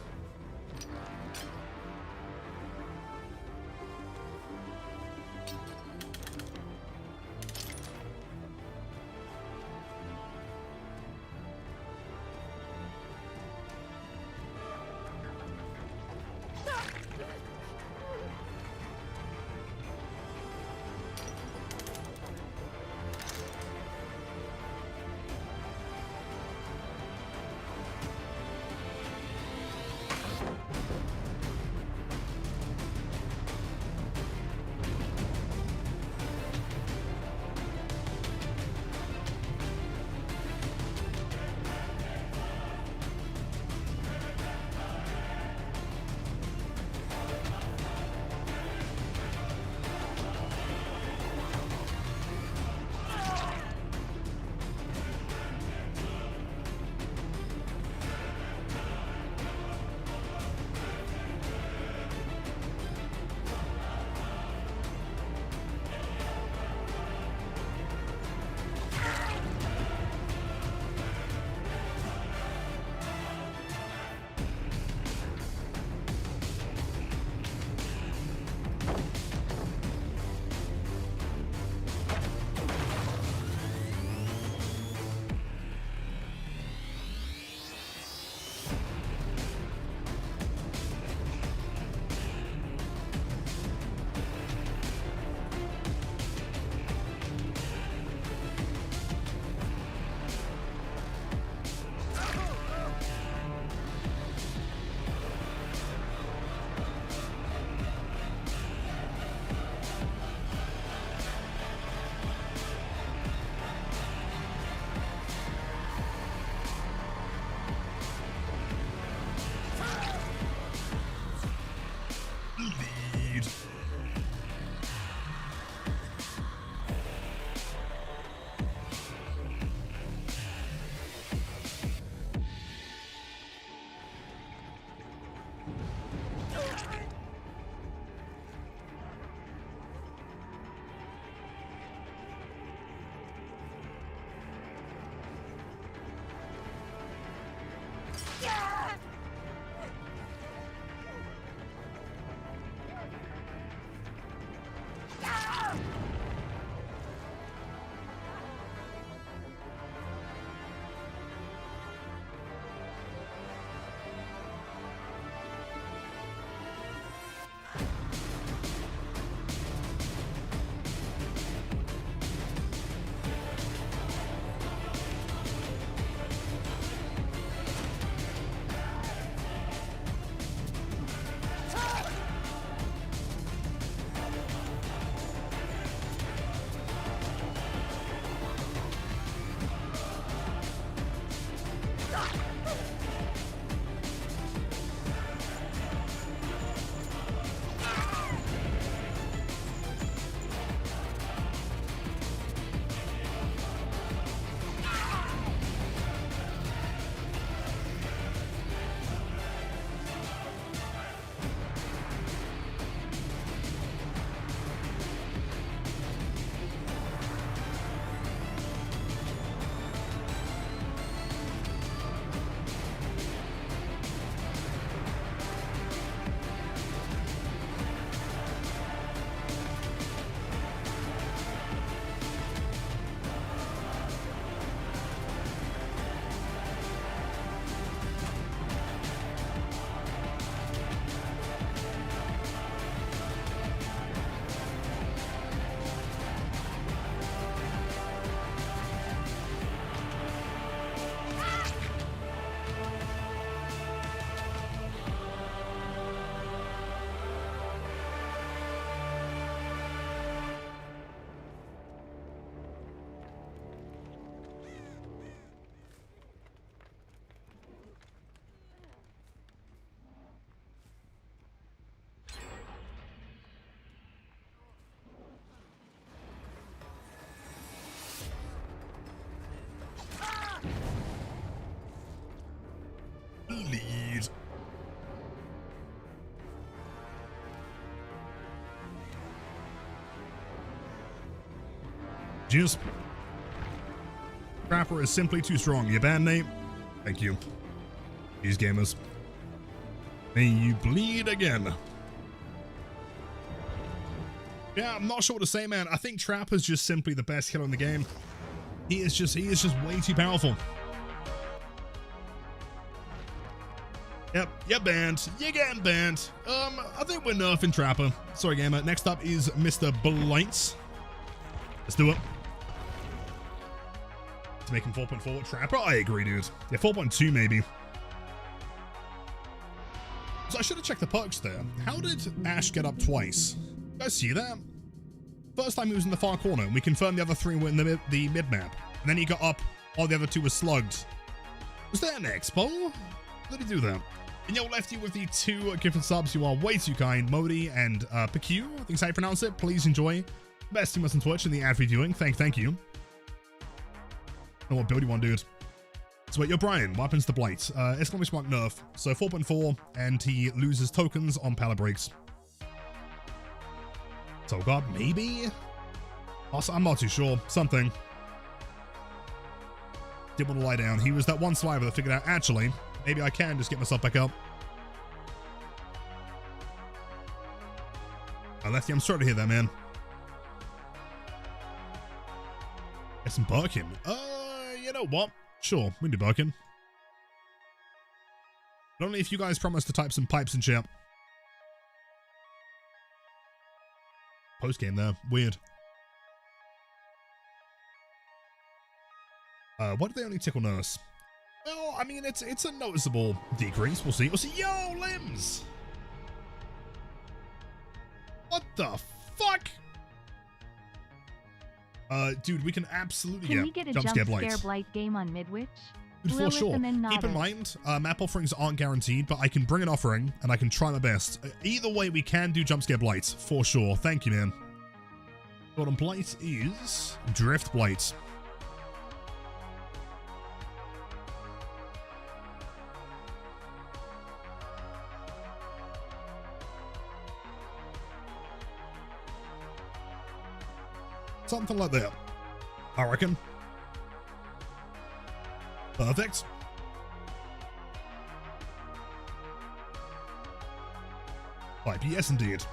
Jeez. Trapper is simply too strong. Your band name? Thank you. These gamers. May you bleed again. Yeah, I'm not sure what to say, man. I think Trapper's just simply the best killer in the game. He is just way too powerful. Yep, you're banned. You're getting banned. I think we're nerfing Trapper. Sorry, gamer. Next up is Mr. Blight. Let's do it. To make him 4.4 Trapper? I agree, dude. Yeah, 4.2 maybe. So I should have checked the perks there. How did Ash get up twice? You guys see that? First time he was in the far corner, and we confirmed the other 3 were in the mid-map. And then he got up, while the other 2 were slugged. Was that an expo? How did he do that? And yo, Lefty with the 2 gifted subs, you are way too kind. Modi and PQ, I think is how you pronounce it. Please enjoy. Best teamers on Twitch and the ad reviewing. Thank you. Oh, what build you want, dude? So wait, you're Brian. What happens to Blight? Exclamation mark nerf. So 4.4, and he loses tokens on pallet breaks. So God, maybe? Also, I'm not too sure. Something. Didn't want to lie down. He was that one survivor that figured out, actually, maybe I can just get myself back up. Lefty, I'm sorry to hear that, man. Get some Birkin. You know what? Sure, we can do Birkin. But only if you guys promise to type some pipes and shit. Post game there. Weird. Why do they only tickle nurse? Well, I mean, it's a noticeable decrease. We'll see. We'll see. Yo, limbs! What the fuck? Dude, we can absolutely get a jump scare Blight game on Midwich? Dude, for sure. Keep in mind, map offerings aren't guaranteed, but I can bring an offering and I can try my best. Either way, we can do jump scare Blight for sure. Thank you, man. Golden Blight is Drift Blight. Something like that, I reckon. Perfect. Right, yes indeed.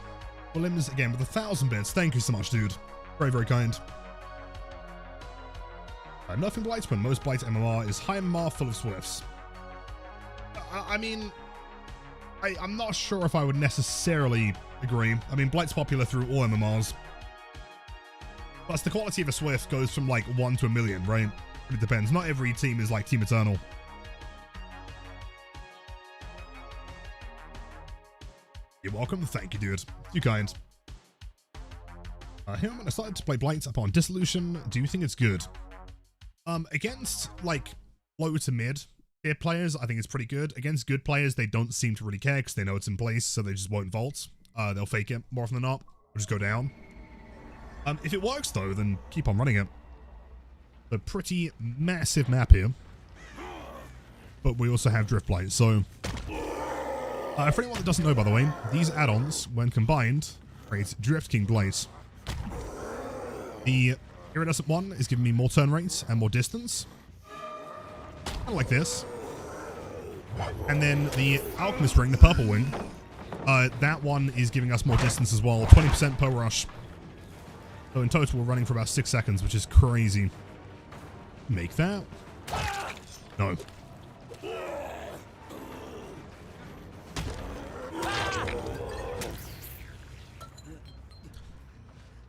Williams again with 1,000 bits. Thank you so much, dude. Very, very kind. Nothing Blights when most Blight MMR is high MMR full of Swifts. I mean, I'm not sure if I would necessarily agree. I mean, Blight's popular through all MMRs. Plus, the quality of a Swift goes from like 1 to a million, right? It depends. Not every team is like Team Eternal. You're welcome. Thank you, dude. You kind. Here I'm decided to play Blight upon Dissolution. Do you think it's good? Against like low to mid tier players, I think it's pretty good. Against good players, they don't seem to really care because they know it's in place, so they just won't vault. They'll fake it more often than not. Or just go down. If it works though, then keep on running it. A pretty massive map here. But we also have Drift Blight, so... for anyone that doesn't know, by the way, these add-ons, when combined, create Drift King Blight. The Iridescent one is giving me more turn rates and more distance. Kind of like this. And then the Alchemist Ring, the purple wing, that one is giving us more distance as well, 20% per rush. So in total, we're running for about 6 seconds, which is crazy. Make that. No.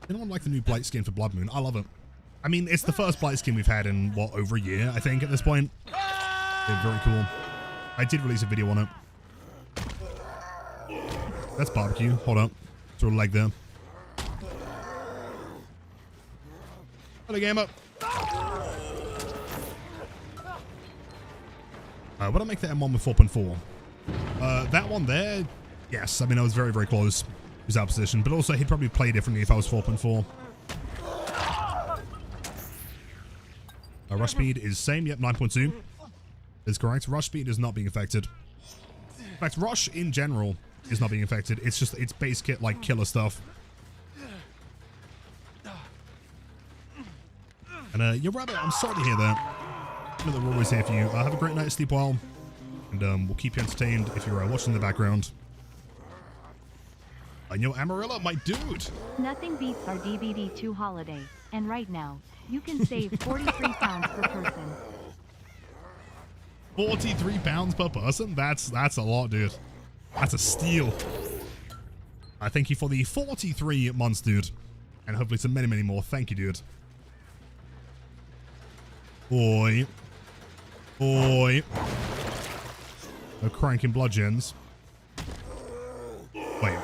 Anyone like the new Blight skin for Blood Moon? I love it. I mean, it's the first Blight skin we've had in, what, over a year, I think, at this point. They're very cool. I did release a video on it. That's barbecue. Hold up. Throw a leg there. Hello, gamer. Would I make the M1 with 4.4? That one there, yes. I mean, I was very, very close. He was out of position, but also he'd probably play differently if I was 4.4. Rush speed is same. Yep, 9.2 is correct. Rush speed is not being affected. In fact, rush in general is not being affected. It's just, it's base kit like killer stuff. And yeah, Rabbit, I'm sorry to hear that. I know that we're always here for you. Have a great night, sleep well, and we'll keep you entertained if you're watching in the background. And yo, Amarilla, my dude. Nothing beats our DVD 2 holiday, and right now, you can save 43 pounds per person. 43 pounds per person? That's a lot, dude. That's a steal. I thank you for the 43 months, dude. And hopefully some many, many more. Thank you, dude. Oi. Oi. No cranking bludgeons. Wait.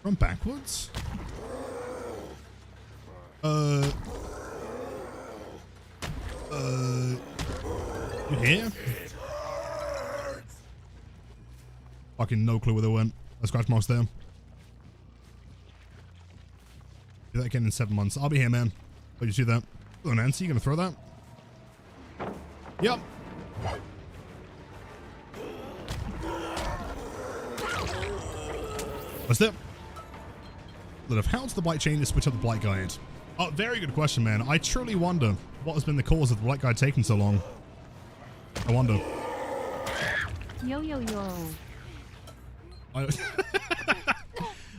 Run backwards? You here? Fucking no clue where they went. A scratch marks there. Do that again in 7 months. I'll be here, man. Oh, you see that? Oh, Nancy, you gonna throw that? Yep. What's that? How does the Blight change to switch up the Blight guide? Oh, very good question, man. I truly wonder what has been the cause of the Blight guide taking so long. I wonder. Yo, yo, yo.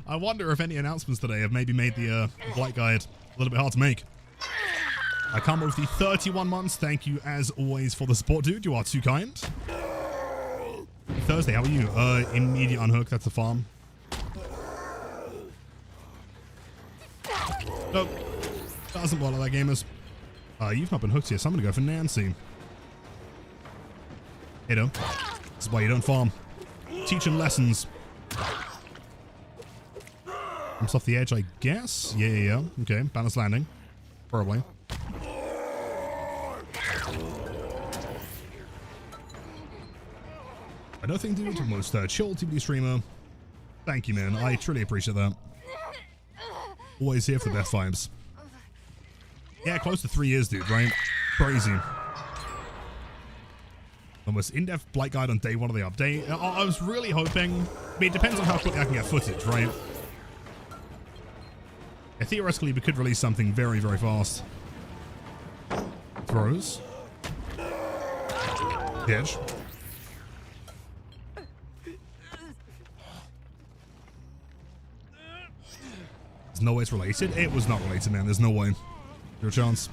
I wonder if any announcements today have maybe made the Blight guide a little bit hard to make. I come with the 31 months. Thank you, as always, for the support, dude. You are too kind. Thursday, how are you? Immediate unhook. That's the farm. Nope. Doesn't bother that, gamers. You've not been hooked yet, so I'm gonna go for Nancy. Hey, no. This is why you don't farm. Teaching lessons. I'm off the edge, I guess. Yeah. Okay, balanced landing. Probably. I don't think, dude, most chill TV streamer. Thank you, man. I truly appreciate that. Always here for the best vibes. Yeah, close to 3 years, dude, right? Crazy. Almost in-depth Blight guide on day 1 of the update. I was really hoping... I mean, it depends on how quickly I can get footage, right? Yeah, theoretically, we could release something very, very fast. Throws. Edge. There's no way it's related. It was not related, man. There's no way. Your chance.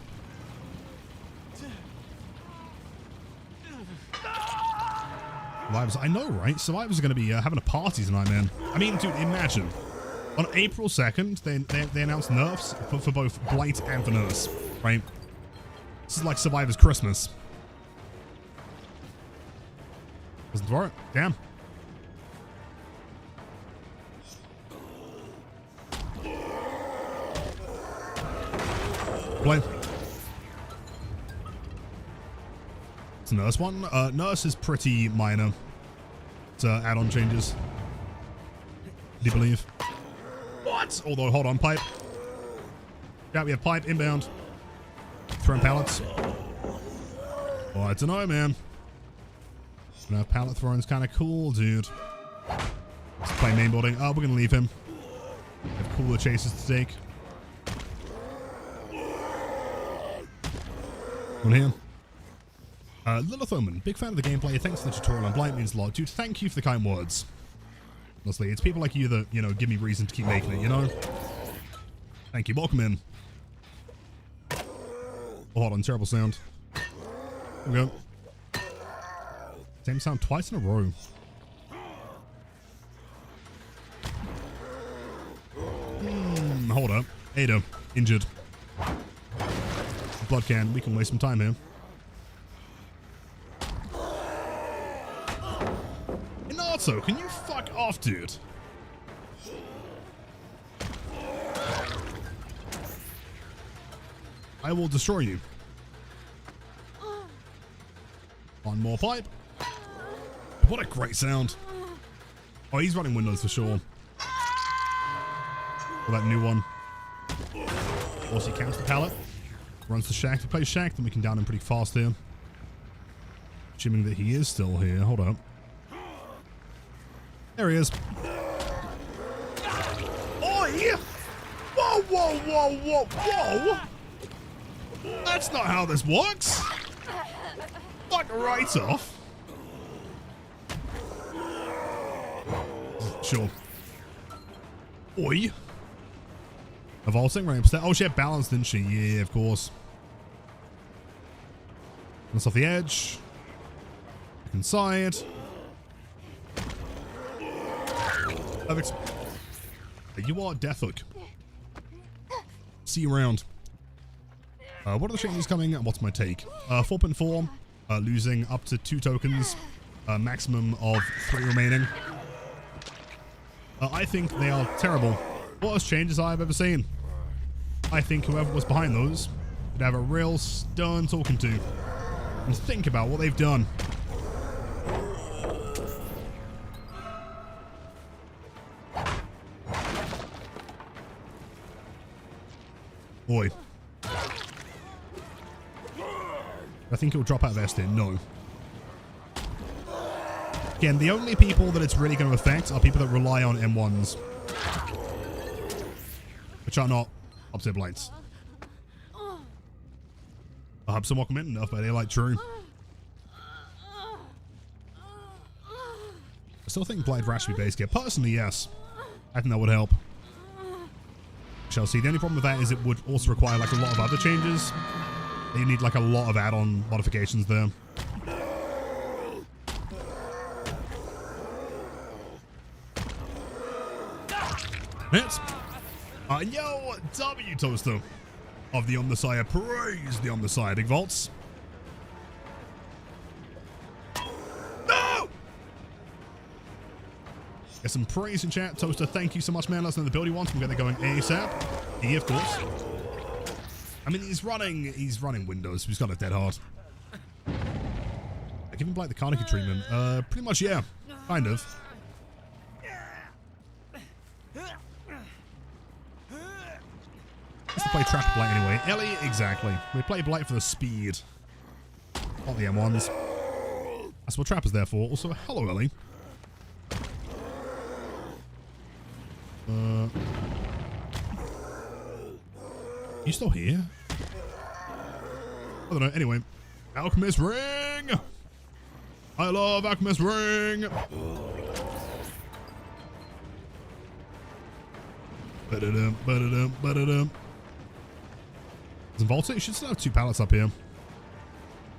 Survivors. I know, right? Survivors are going to be having a party tonight, man. I mean, dude, imagine. On April 2nd, they announced nerfs for both Blight and for Nurse, right? This is like Survivor's Christmas. Wasn't for it. Damn. Blight. It's a Nurse one. Nurse is pretty minor. It's add-on changes. Do you believe? What? Although, hold on, pipe. Yeah, we have pipe inbound. Throwing pallets. Oh, I don't know, man. Pallet throwing's kind of cool, dude. Let's play main building. Oh, we're gonna leave him. We have cooler chases to take. One here. Lilith Omen, big fan of the gameplay. Thanks for the tutorial on Blight, means a lot. Dude, thank you for the kind words. Honestly, it's people like you that, you know, give me reason to keep making it, you know? Thank you. Welcome in. Oh, hold on. Terrible sound. Here we go. Same sound twice in a row. Hold up. Ada, injured. Blood can. We can waste some time here. Inato, can you fuck off, dude? I will destroy you. One more pipe. What a great sound. Oh, he's running windows for sure. Or that new one. Also, he counts the pallet. Runs to Shack. If he plays Shack, then we can down him pretty fast here. Assuming that he is still here. Hold up. There he is. Oh, yeah. Whoa, whoa, whoa, whoa, whoa. That's not how this works. Fuck right off. Sure. Oi. A vaulting right upstairs. Oh, she had balance, didn't she? Yeah, of course. That's off the edge. Back inside. Perfect. You are Deathhook. See you around. What are the changes coming? What's my take? 4.4. Losing up to 2 tokens. Maximum of 3 remaining. I think they are terrible. Worst changes I've ever seen. I think whoever was behind those would have a real stern talking to. And think about what they've done. Boy. I think he'll drop out of Estin. No. Again, the only people that it's really going to affect are people that rely on M1s. Which are not opposite Blights. I hope some welcome in enough, but they like true. I still think Blight Rash should be base gear. Personally, yes. I think that would help. Shall see. The only problem with that is it would also require like a lot of other changes. You need like a lot of add-on modifications there. Hits. Yo, W Toaster of the Omnissiah. Praise the Omnissiah. Big vaults. No! Get some praise in chat. Toaster, thank you so much, man. Let us know the build you want. We'll get that going ASAP. E, of course. I mean, he's running Windows. He's got a dead heart. I give him Blight the Carnegie treatment. Pretty much, yeah. Kind of. Let's play Trap Blight anyway. Ellie, exactly. We play Blight for the speed. Not the M1s. That's what Trap is there for. Also, hello, Ellie. You still here? I don't know. Anyway, Alchemist Ring. I love Alchemist Ring. Ba-da-dum, ba-da-dum, ba-da-dum. There's a Volta. You should still have 2 pallets up here.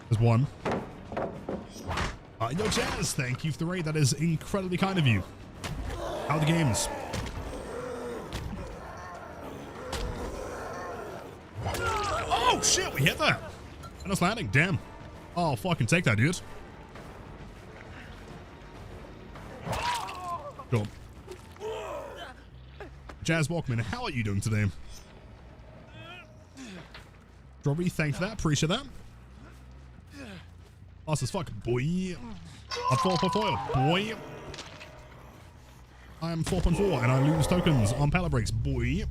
There's 1. Yo, Jazz, thank you for the raid. That is incredibly kind of you. How are the games? Oh, shit, we hit that. And it's landing, damn. Oh, fucking take that, dude. Cool. Jazz Walkman, how are you doing today? Strawberry, thanks for that. Appreciate that. Fast as fuck, boy. I'm 4.4, boy. I'm 4.4 and I lose tokens on pallet breaks, boy.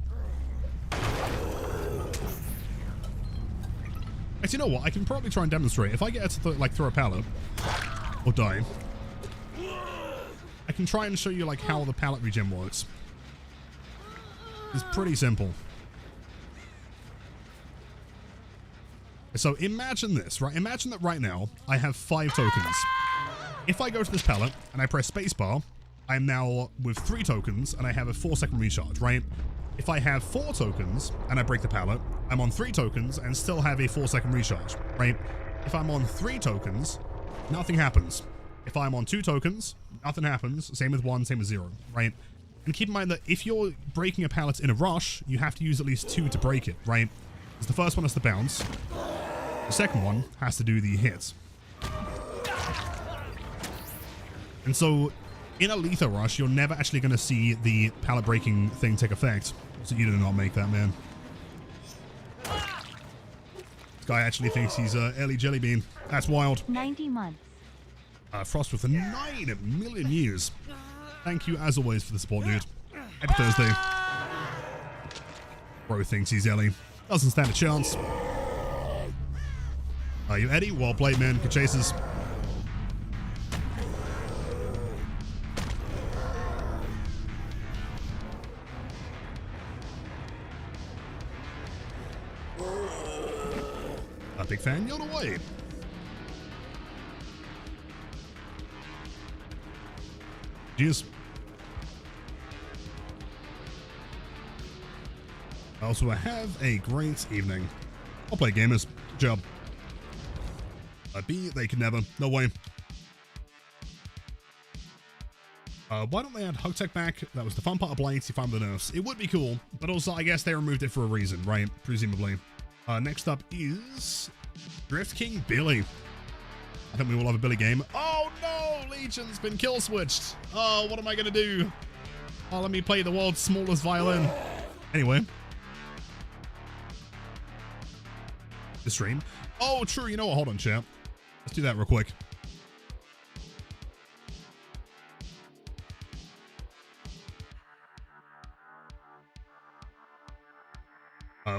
Actually, you know what? I can probably try and demonstrate. If I get to like throw a pallet or die, I can try and show you like how the pallet regen works. It's pretty simple. So imagine this, right? Imagine that right now I have 5 tokens. If I go to this pallet and I press spacebar, I'm now with 3 tokens and I have a 4-second recharge, right? If I have 4 tokens and I break the pallet, I'm on 3 tokens and still have a 4-second recharge, right? If I'm on 3 tokens, nothing happens. If I'm on 2 tokens, nothing happens. Same with 1, same with 0, right? And keep in mind that if you're breaking a pallet in a rush, you have to use at least 2 to break it, right? Because the first one has to bounce. The second one has to do the hits. And so in a lethal rush, you're never actually going to see the pallet breaking thing take effect. So you do not make that, man. This guy actually thinks he's Ellie Jellybean. That's wild. 90 months. Frost with 9 million years. Thank you as always for the support, dude. Happy Thursday. Bro thinks he's Ellie. Doesn't stand a chance. Are you Eddie? Well played, man. Good chases. big fan. Yawn away. Cheers. Also, have a great evening. I'll play gamers. Good job. B, they can never. No way. Why don't they add Hug Tech back? That was the fun part of Blight. You found the nerfs. It would be cool, but also I guess they removed it for a reason, right? Presumably. Next up is Drift King Billy. I think we will have a Billy game. Oh no! Legion's been kill switched. Oh, what am I gonna do? Oh, let me play the world's smallest violin. Anyway. The stream. Oh, true. You know what? Hold on, chat. Let's do that real quick.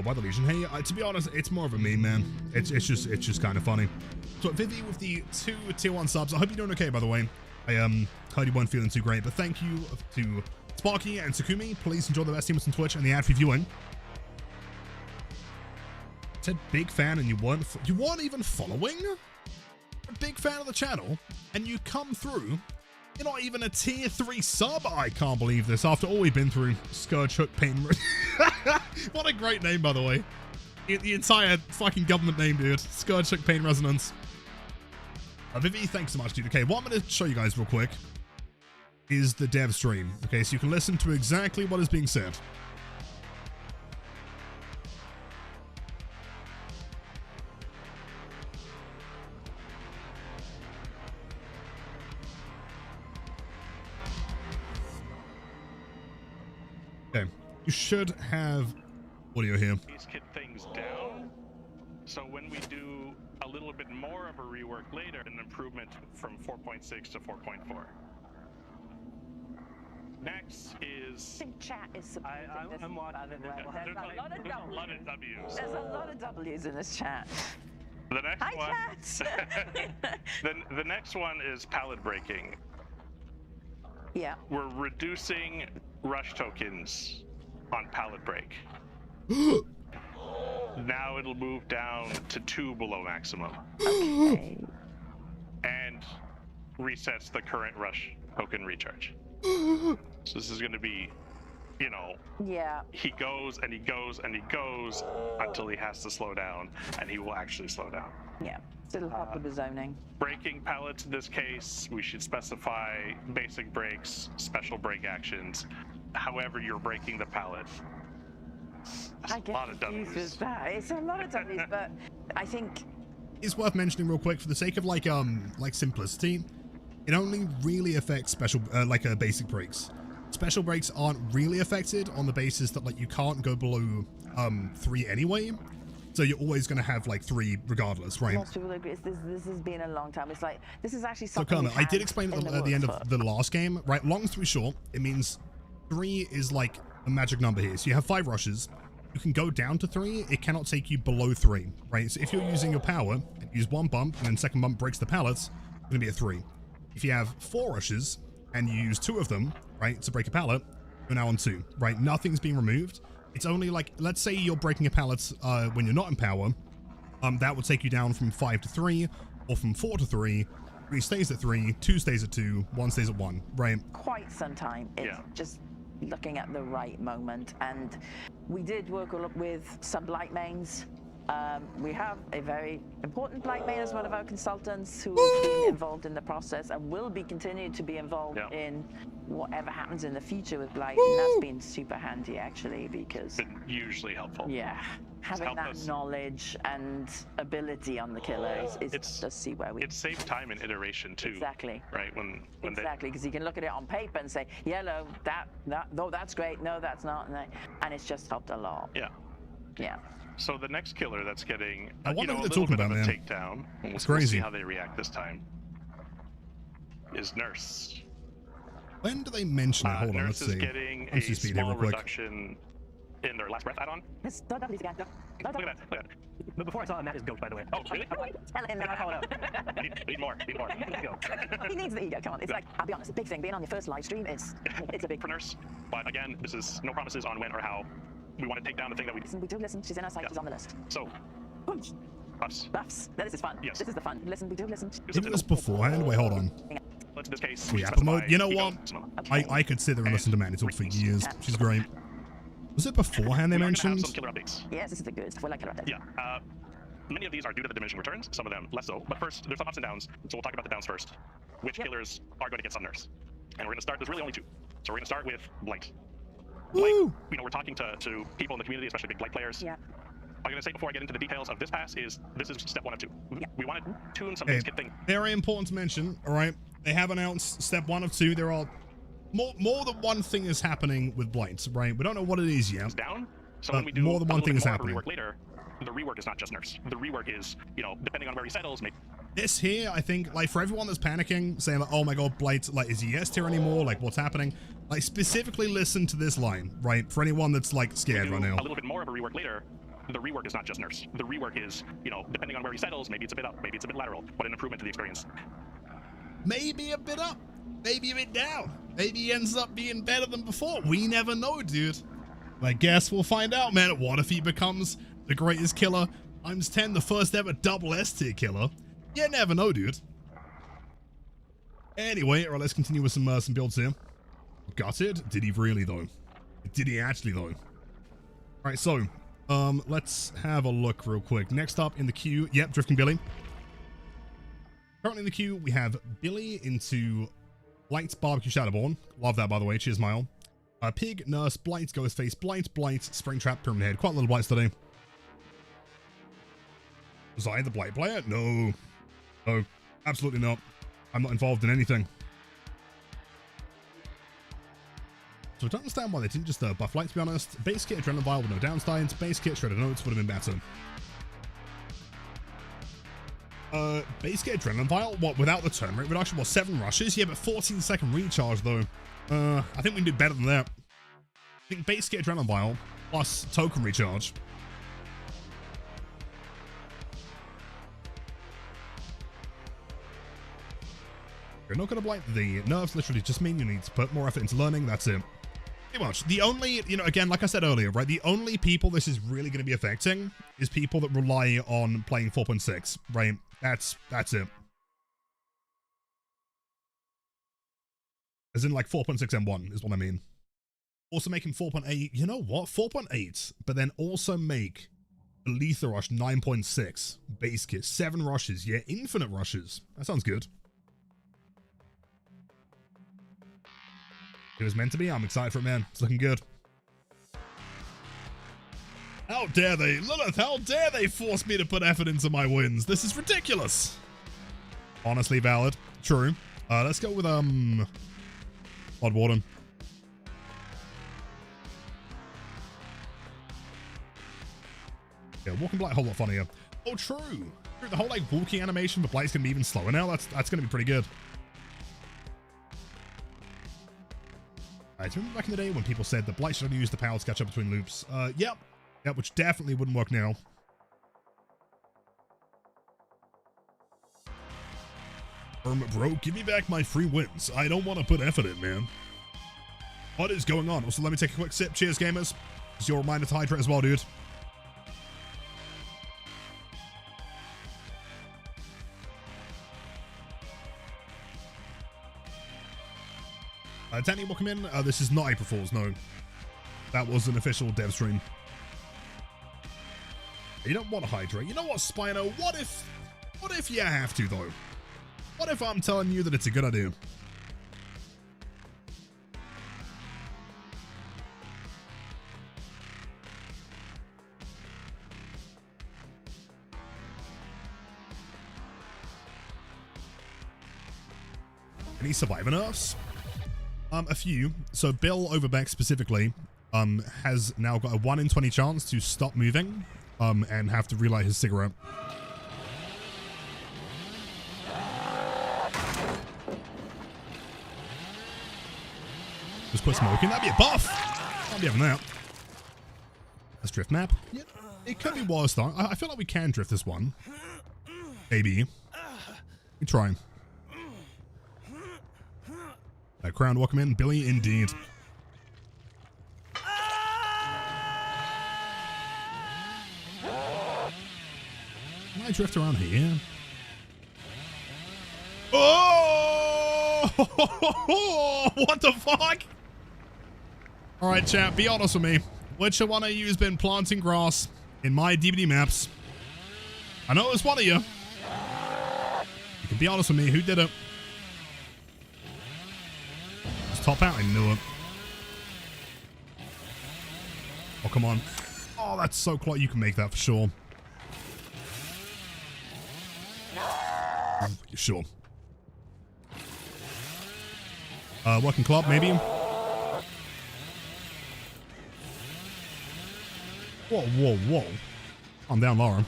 Why the Legion? Hey, to be honest, it's more of a meme, man. It's just kind of funny. So Vivi with the 2 tier 1 subs. I hope you're doing okay, by the way. I heard you weren't feeling too great, but thank you to Sparky and Sakumi. Please enjoy the best teamers on Twitch and the ad-free viewing. Said big fan, and you weren't even following. A big fan of the channel, and you come through. You're not even a tier 3 sub. I can't believe this. After all we've been through, Scourge Hook Pain. What a great name, by the way. The entire fucking government name, dude. Scourge Hook Pain Resonance. Vivi, thanks so much, dude. Okay, what I'm going to show you guys real quick is the dev stream. Okay, so you can listen to exactly what is being said. Okay, you should have audio here. These kit things down, so when we do a little bit more of a rework later, an improvement from 4.6 to 4.4. Next is... I think chat is supporting this. I'm watching. There's a lot of W's. There's a lot of W's in this chat. The next Hi, one. chat. the next one is pallet breaking. Yeah. We're reducing rush tokens on pallet break. Now it'll move down to 2 below maximum. Okay. And resets the current rush token recharge. So this is going to be, you know, Yeah. he goes and he goes and he goes until he has to slow down, and he will actually slow down. Yeah. Still help with the zoning. Breaking pallets in this case, we should specify basic breaks, special break actions, however you're breaking the pallet. That's I a lot of get confused W's. with that. It's a lot of W's, but I think It's worth mentioning real quick for the sake of like simplicity. It only really affects special basic breaks. Special breaks aren't really affected on the basis that like you can't go below 3 anyway. So you're always going to have like 3 regardless, right? most people agree. This has been a long time. It's like this is actually So something. Kermit, I did explain at the end of the last game, right? Long story short, it means 3 is like a magic number here. So you have 5 rushes. You can go down to 3. It cannot take you below 3, right? So if you're using your power and use 1 bump and then second bump breaks the pallets, it's going to be a 3. If you have 4 rushes and you use 2 of them, right, to break a pallet, you're now on 2, right? Nothing's being removed. It's only like, let's say you're breaking a pallet when you're not in power. That would take you down from 5 to 3, or from 4 to 3. 3 stays at 3, 2 stays at 2, 1 stays at 1, right? Quite some time. It's just looking at the right moment, and we did work with some Blight mains. We have a very important Blight main as one of our consultants who has been involved in the process and will be continued to be involved in whatever happens in the future with Blight. And that's been super handy actually, because Been usually helpful. yeah, having that knowledge and ability on the killer is just see where we. It saved time and iteration too. Exactly. Right when Exactly, because you can look at it on paper and say, yellow, no, that's great, no, that's not, and it's just helped a lot. Yeah. Yeah. So the next killer that's getting I wonder a what they're little talking bit about, of a man. takedown, and It's we'll crazy. see how they react this time, is Nurse. When do they mention it? Hold on, Nurse let's is see. getting Let's a see speed here small real quick. reduction in their last breath add-on. It's the W's again. Look at that, look at that. But before I saw Matt is goat, by the way. Oh, really? Tell him I call it out. need more, need more. Let's go. He needs the ego, come on. It's like, I'll be honest, the big thing, being on your first live stream it's a big For Nurse, but again, this is no promises on when or how. We want to take down the thing that we... listen, we do listen, she's in our sight, Yeah. she's on the list. So, Buffs. Buffs. This is fun. Yes. This is the fun. Listen, we do listen. Did this beforehand? Wait, hold on. In this case, Yeah, mode. You know what? I could sit there and listen to Manitalk for years. She's great. Was it beforehand they mentioned? Some killer updates. Yes, this is the good stuff. We like killer updates. Yeah. Many of these are due to the diminishing returns, some of them less so. But first, there's some ups and downs, so we'll talk about the downs first. Which killers are going to get some nerfs? And we're going to start, there's really only two. So we're going to start with Blight. Woo! We're talking to people in the community, especially big Blight players. Yeah. I'm going to say before I get into the details of this pass is, this is step 1 of 2. Yeah. We want to tune some base kit thing. Very important to mention, all right? They have announced step 1 of 2. There are more than one thing is happening with Blight, right? We don't know what it is yet. It's down. So when we do more than one thing is happening. Rework later, the rework is not just nerfs. The rework is, depending on where he settles, maybe. This here, I think, like, for everyone that's panicking, saying, like, oh my god, Blight, like, is he S tier anymore? Like, what's happening? Like, specifically listen to this line, right? For anyone that's, like, scared right now. A little bit more of a rework later. The rework is not just nerfs. The rework is, depending on where he settles, maybe it's a bit up, maybe it's a bit lateral, but an improvement to the experience. Maybe a bit up, maybe a bit down. Maybe he ends up being better than before. We never know, dude. I guess we'll find out, man. What if he becomes the greatest killer times 10, the first ever double S tier killer? You never know, dude. Anyway, all right, let's continue with some builds here. Got it? Did he really, though? Did he actually, though? All right, so let's have a look real quick. Next up in the queue, yep, Drifting Billy. Currently in the queue, we have Billy into Blight's Barbecue Shadowborn. Love that, by the way. Cheers, Mile. Pig, Nurse, Blight, Ghostface, Blight, Springtrap, Pyramid Head. Quite a little Blights today. Was I the Blight player? No. No, absolutely not. I'm not involved in anything. So I don't understand why they didn't just buff Light, to be honest. Base kit, Adrenaline Vial with no downsides. Base kit, Shredded Notes would have been better. Base kit, Adrenaline Vial? What, without the turn rate reduction? What, 7 rushes? Yeah, but 14-second recharge, though. I think we can do better than that. I think base kit, Adrenaline Vial plus token recharge. You're not going to Blight the nerfs, literally just mean you need to put more effort into learning. That's it. Pretty much. The only, again, like I said earlier, right, the only people this is really going to be affecting is people that rely on playing 4.6, right? That's it. As in, like, 4.6 M1 is what I mean. Also making 4.8, you know what? 4.8, but then also make Letha Rush 9.6, base kit, 7 rushes, yeah, infinite rushes. That sounds good. It was meant to be. I'm excited for it, man. It's looking good. How dare they? Lilith, how dare they force me to put effort into my wins? This is ridiculous. Honestly valid. True. Let's go with, Blood Warden. Yeah, Walking Blight a whole lot funnier. Oh, true. The whole, like, walking animation for Blight's gonna be even slower now. That's gonna be pretty good. I remember back in the day when people said that Blight should only use the power to catch up between loops. Yep, which definitely wouldn't work now. Bro, give me back my free wins. I don't want to put effort in, man. What is going on? Also, let me take a quick sip. Cheers, gamers. It's your reminder to hydrate as well, dude. Danny, welcome in. This is not April Fool's, no. That was an official dev stream. You don't want to hydrate. You know what, Spino? What if you have to, though? What if I'm telling you that it's a good idea? Any survivor nerfs? A few. So Bill Overbeck specifically has now got a 1 in 20 chance to stop moving and have to relight his cigarette. Just quit smoking. That'd be a buff. I'll be having that. Let's drift map. Yeah, it could be worse though. I feel like we can drift this one. Maybe. We try. Crown, welcome in. Billy, indeed. I drift around here? Oh! What the fuck? All right, chat, be honest with me. Which one of you has been planting grass in my DVD maps? I know it was one of you. You can be honest with me. Who did it? Just top out. I knew it. Oh, come on. Oh, that's so close. You can make that for sure. Sure. Working club, maybe. Whoa, whoa, whoa. Calm down, Laura.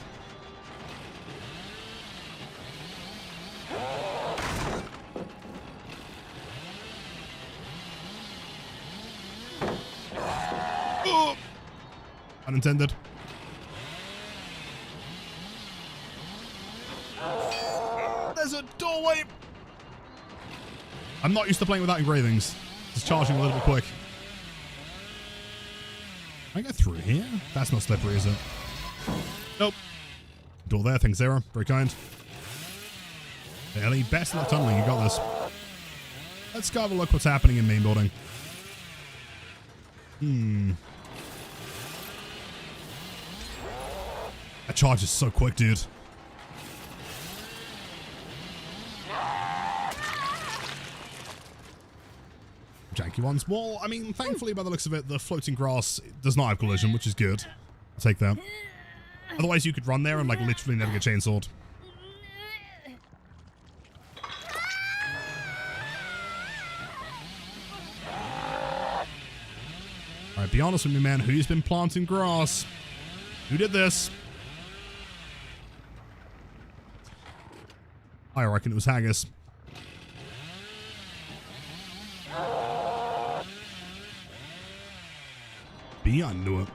Oh. Unintended. There's a doorway. I'm not used to playing without engravings. Just charging a little bit quick. Can I get through here? That's not slippery, is it? Nope. Door there, thanks, Sarah. Very kind. Hey, Ellie, best of luck tunneling. You got this. Let's go have a look what's happening in main building. That charge is so quick, dude. Janky ones. Well, I mean, thankfully, by the looks of it, the floating grass does not have collision, which is good. I'll take that. Otherwise, you could run there and, like, literally never get chainsawed. Alright, be honest with me, man. Who's been planting grass? Who did this? I reckon it was Haggis. I knew it.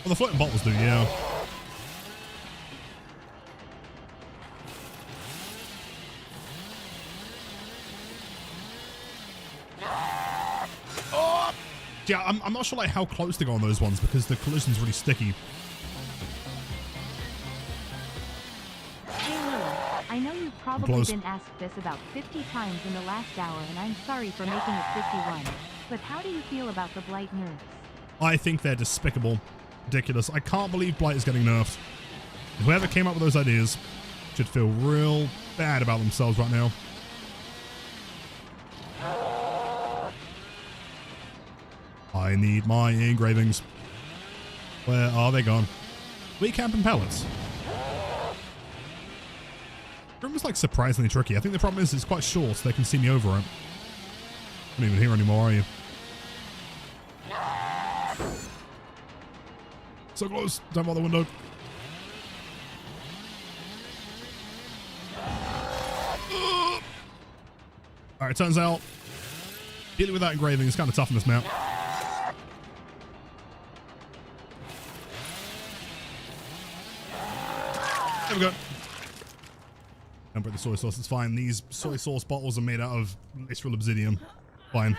Well, the floating bottles do, yeah. Oh! Yeah, I'm not sure like how close to go on those ones because the collision's really sticky. I know you've probably been asked this about 50 times in the last hour, and I'm sorry for making it 51. But how do you feel about the Blight nerfs? I think they're despicable. Ridiculous. I can't believe Blight is getting nerfed. Whoever came up with those ideas should feel real bad about themselves right now. I need my engravings. Where are they gone? We camping pellets. Room is like surprisingly tricky. I think the problem is it's quite short, so they can see me over it. I'm not even here anymore, are you? So close. Don't bother the window. Alright, turns out dealing with that engraving is kind of tough on this map. There we go. Don't break the soy sauce, it's fine. These soy sauce bottles are made out of literal obsidian. Fine.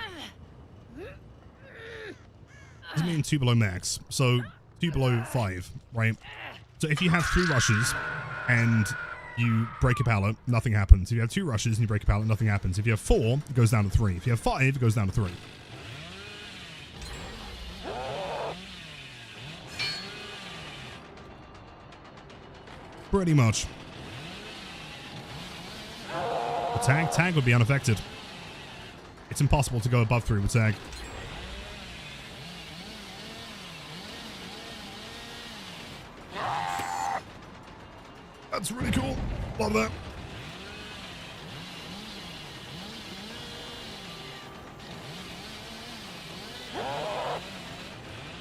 Doesn't mean 2 below max. So 2 below 5, right? So if you have 3 rushes and you break a pallet, nothing happens. If you have 2 rushes and you break a pallet, nothing happens. If you have 4, it goes down to 3. If you have 5, it goes down to 3. Pretty much. The tag would be unaffected. It's impossible to go above 3 with tag. That's really cool. Love that.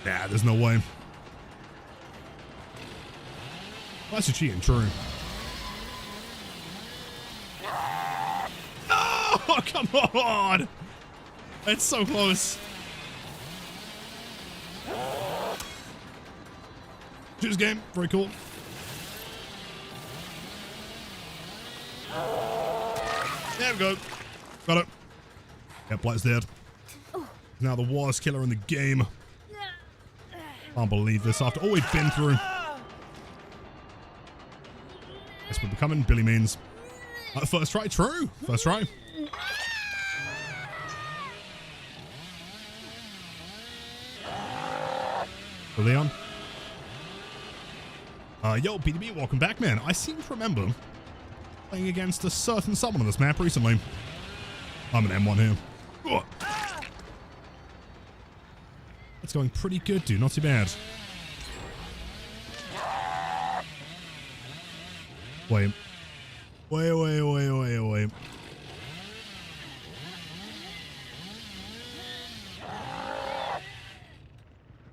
Nah, there's no way. Well, that's a cheating, true. Oh, come on! It's so close. Choose game. Very cool. There we go. Got it. Yeah, Blight's dead. Now the worst killer in the game. Can't believe this after all we've been through. Guess we're becoming Billy Means. First try, true. First try. For Leon. Yo, PDB, welcome back, man. I seem to remember playing against a certain someone on this map recently. I'm an M1 here. Ugh. It's going pretty good, dude. Not too bad. Wait. Wait.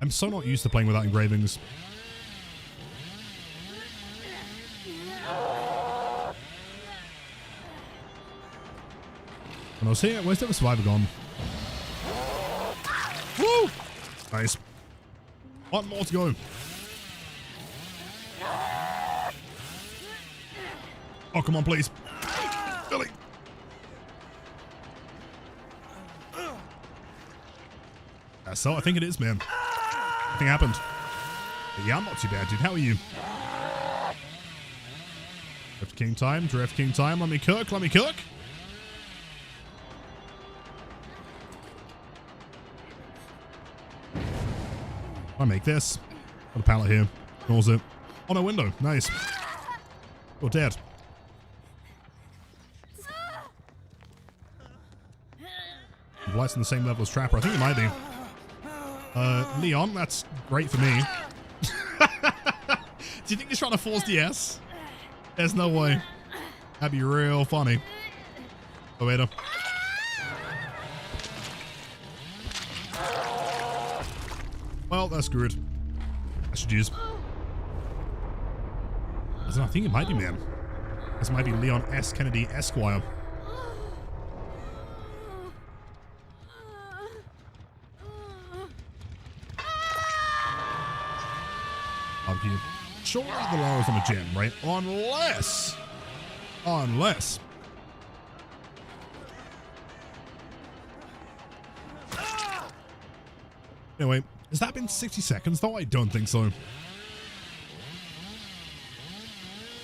I'm so not used to playing without engravings. When I was here, where's the other survivor gone? Woo! Nice. One more to go. Oh, come on, please. Billy. So I think it is, man. Nothing happened. But yeah, I'm not too bad, dude. How are you? Drift King time. Drift King time. Let me cook. Let me cook. I make this. Got a pallet here. Pause it. Oh, no window. Nice. You're dead. Blight's on the same level as Trapper. I think it might be. Leon, that's great for me. Do you think he's trying to force the S? There's no way. That'd be real funny. Oh, wait up. Well, that's good. I should use. I think it might be, man. This might be Leon S. Kennedy Esquire. Barbecue. Surely the Lara's on a gem, right? Unless. Anyway, has that been 60 seconds though? I don't think so. Do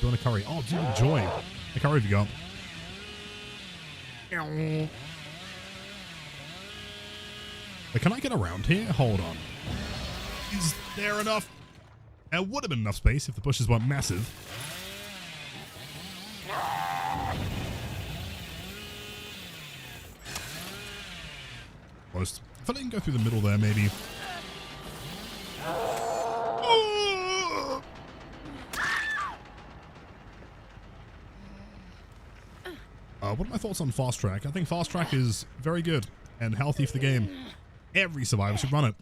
you want a curry? Oh, do you enjoy? A curry have you got? Wait, can I get around here? Hold on. Is there enough? There would have been enough space if the bushes weren't massive. Close. If I didn't go through the middle there, maybe. What are my thoughts on Fast Track? I think Fast Track is very good and healthy for the game. Every survivor should run it.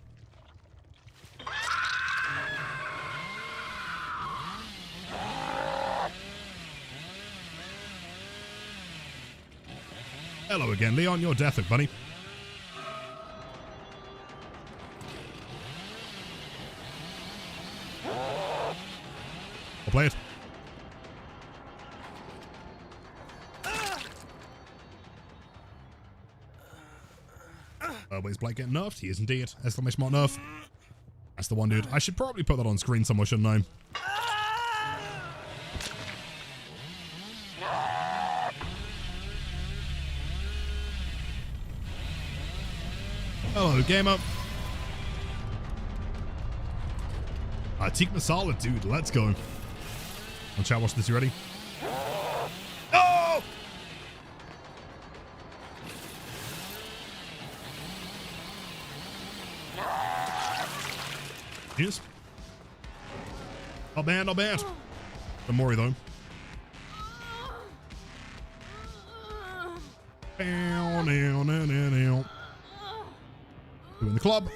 Hello again, Leon. You're deathly, buddy. I'll play it. Is Blight getting nerfed? He is indeed. Exclamation mark nerf. That's the one, dude. I should probably put that on screen somewhere, shouldn't I? Hello, gamer. Teak Masala, dude. Let's go. On chat, watch this. You ready? Oh! Yes. Not bad, not bad. Don't worry, though. Doing the club.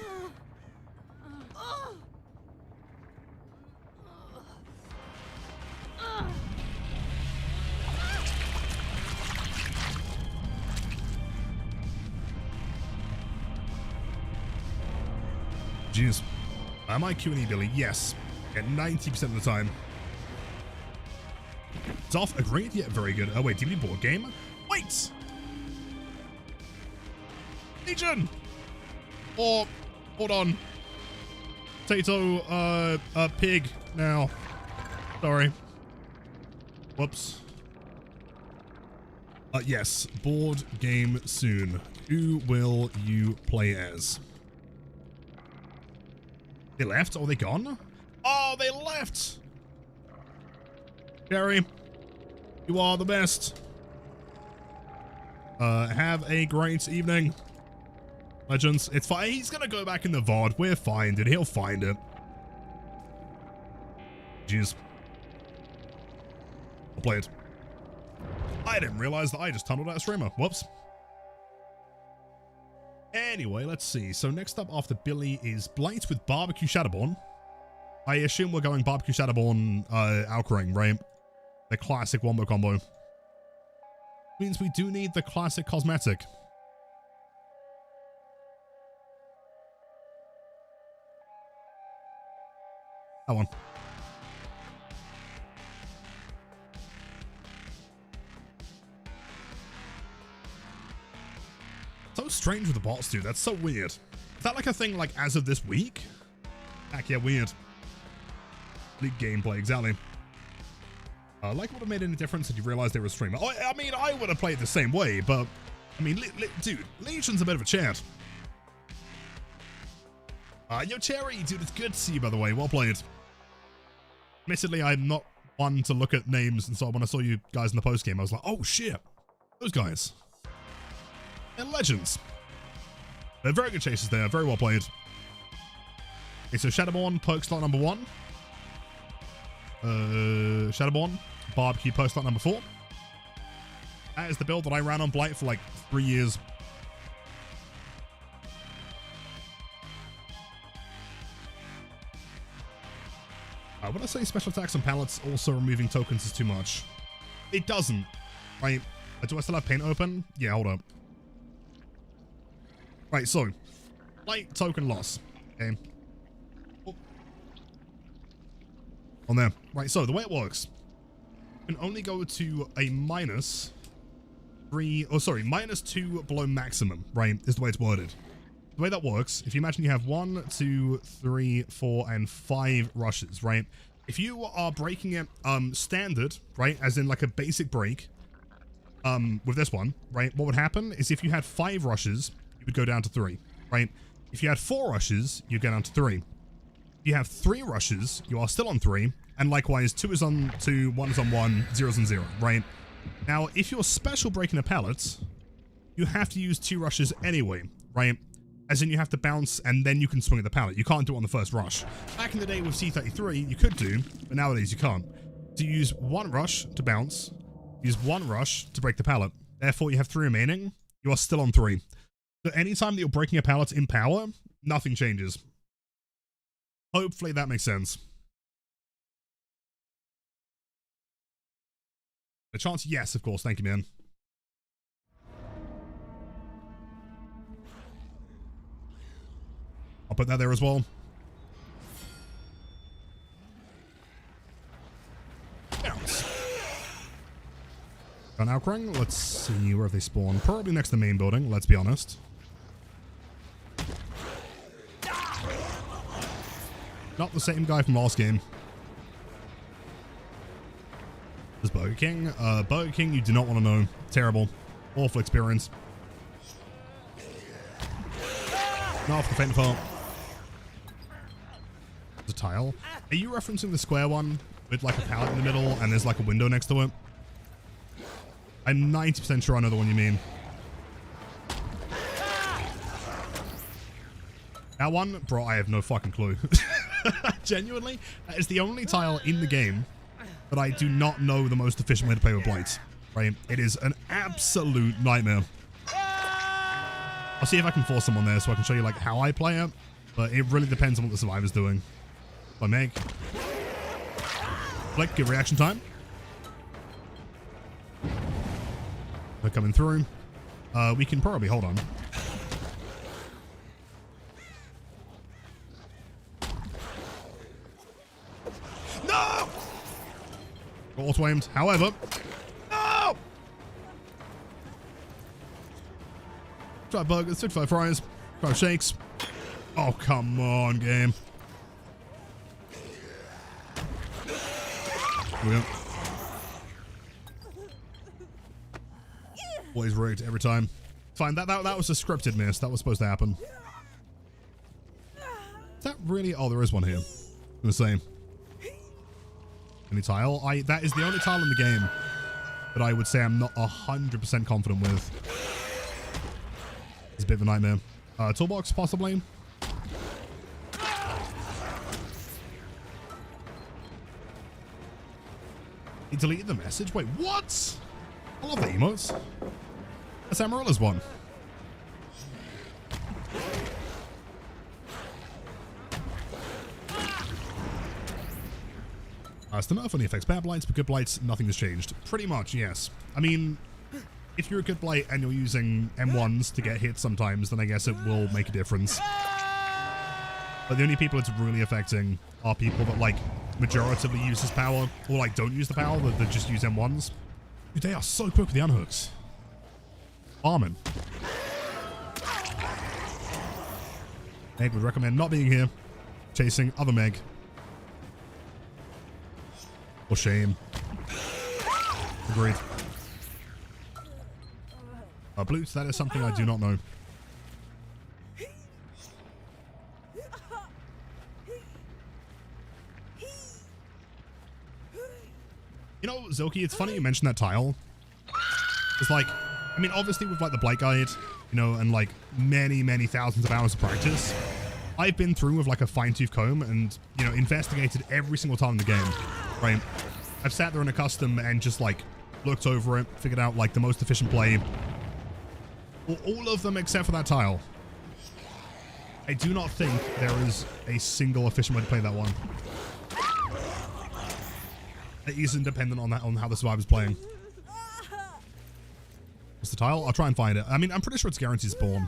Jeez. Am I Q&E, Billy? Yes. At 90% of the time. It's off. Agreed. Yeah, very good. Oh, wait. DVD board game? Wait! Legion! Or, hold on. Potato, pig now. Sorry. Whoops. Yes, board game soon. Who will you play as? They left? Oh, they gone? Oh, they left! Gary, you are the best. Have a great evening. Legends, it's fine. He's gonna go back in the VOD. We're fine, dude. He'll find it. Jeez. I'll play it. I didn't realize that I just tunneled out a streamer. Whoops. Anyway, let's see. So next up after Billy is Blight with Barbecue Shadowborn. I assume we're going Barbecue Shadowborn, Alcring, right? The classic wombo combo. Means we do need the classic cosmetic. That one. So strange with the bots, dude. That's so weird. Is that like a thing like as of this week? Heck yeah, weird. League gameplay, exactly. Like would have made any difference if you realized they were a streamer. Oh, I mean, I would have played the same way, but I mean, dude, Legion's a bit of a chat. Yo, Cherry, dude, it's good to see you, by the way. Well played. Admittedly, I'm not one to look at names, and so when I saw you guys in the post game, I was like, oh shit, those guys. They're legends. They're very good chases there. Very well played. Okay, so Shadowborn, perk slot number 1. Shadowborn, Barbecue, perk slot number 4. That is the build that I ran on Blight for like 3 years. When I say special attacks on pallets, also removing tokens is too much. It doesn't, right? Do I still have paint open? Yeah, hold up. Right, so, Blight token loss. Okay. Oh. On there. Right, so the way it works, you can only go to a -3, -2 below maximum, right? Is the way it's worded. The way that works, if you imagine you have 1, 2, 3, 4, and 5 rushes, right? If you are breaking it standard, right, as in like a basic break, with this one, right, what would happen is if you had 5 rushes, you would go down to 3, right? If you had 4 rushes, you go down to 3. If you have 3 rushes, you are still on 3, and likewise 2 is on 2, 1 is on 1, 0 is on 0, right? Now, if you're special breaking a pallet, you have to use 2 rushes anyway, right? As in you have to bounce and then you can swing at the pallet. You can't do it on the first rush. Back in the day with C33, you could do, but nowadays you can't. So you use 1 rush to bounce, use 1 rush to break the pallet. Therefore, you have 3 remaining. You are still on 3. So anytime that you're breaking a pallet in power, nothing changes. Hopefully that makes sense. The chance, yes, of course. Thank you, man. I'll put that there as well. Bounce. On Alcring, let's see where they spawn. Probably next to the main building, let's be honest. Not the same guy from last game. There's Burger King. Burger King, you do not want to know. Terrible. Awful experience. Not off the faint fault. There's a tile. Are you referencing the square one with like a pallet in the middle and there's like a window next to it? I'm 90% sure I know the one you mean. That one? Bro, I have no fucking clue. Genuinely, that is the only tile in the game that I do not know the most efficient way to play with Blight. Right? It is an absolute nightmare. I'll see if I can force someone there so I can show you like how I play it, but it really depends on what the survivor's doing. If I make flick, good reaction time. They're coming through. We can probably hold on. No! Auto-aimed. However, no! Try burgers, 55 fries, try shakes. Oh, come on, game. Here we go. Always rigged every time. Fine, that was a scripted miss. That was supposed to happen. Is that really? Oh, there is one here. I'm gonna say. Any tile? That is the only tile in the game that I would say I'm not 100% confident with. It's a bit of a nightmare. Toolbox, possibly. He deleted the message? Wait, what? I love the emotes. That's Amarella's one. It's the nerf only affects bad blights, but good blights, nothing has changed. Pretty much, yes. I mean, if you're a good blight and you're using M1s to get hit sometimes, then I guess it will make a difference. But the only people it's really affecting are people that, like, majoritively use this power, or, like, don't use the power, that just use M1s. Dude, they are so quick with the unhooks. Farming. Meg would recommend not being here, chasing other Meg. Or shame. Agreed. Blutes, that is something I do not know. You know, Zilky, it's funny you mentioned that tile. It's like, I mean, obviously with like the Blight Guide, you know, and like many, many thousands of hours of practice, I've been through with like a fine-tooth comb and, you know, investigated every single tile in the game, right? I've sat there in a custom and just like looked over it, figured out like the most efficient play. All of them except for that tile. I do not think there is a single efficient way to play that one. It isn't dependent on that, on how the survivor's playing. What's the tile? I'll try and find it. I mean, I'm pretty sure it's guaranteed spawn.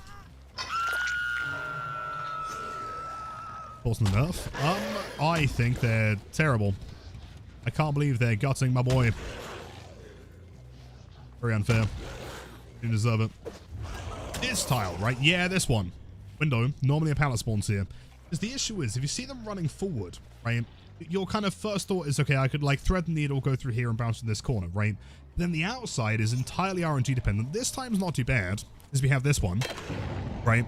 Forcing the nerf? I think they're terrible. I can't believe they're gutting my boy. Very unfair. You deserve it. This tile, right? Yeah, this one. Window. Normally a pallet spawns here. Because the issue is, if you see them running forward, right? Your kind of first thought is, okay, I could like thread the needle, go through here and bounce to this corner, right? Then the outside is entirely RNG dependent. This time's not too bad, because we have this one, right?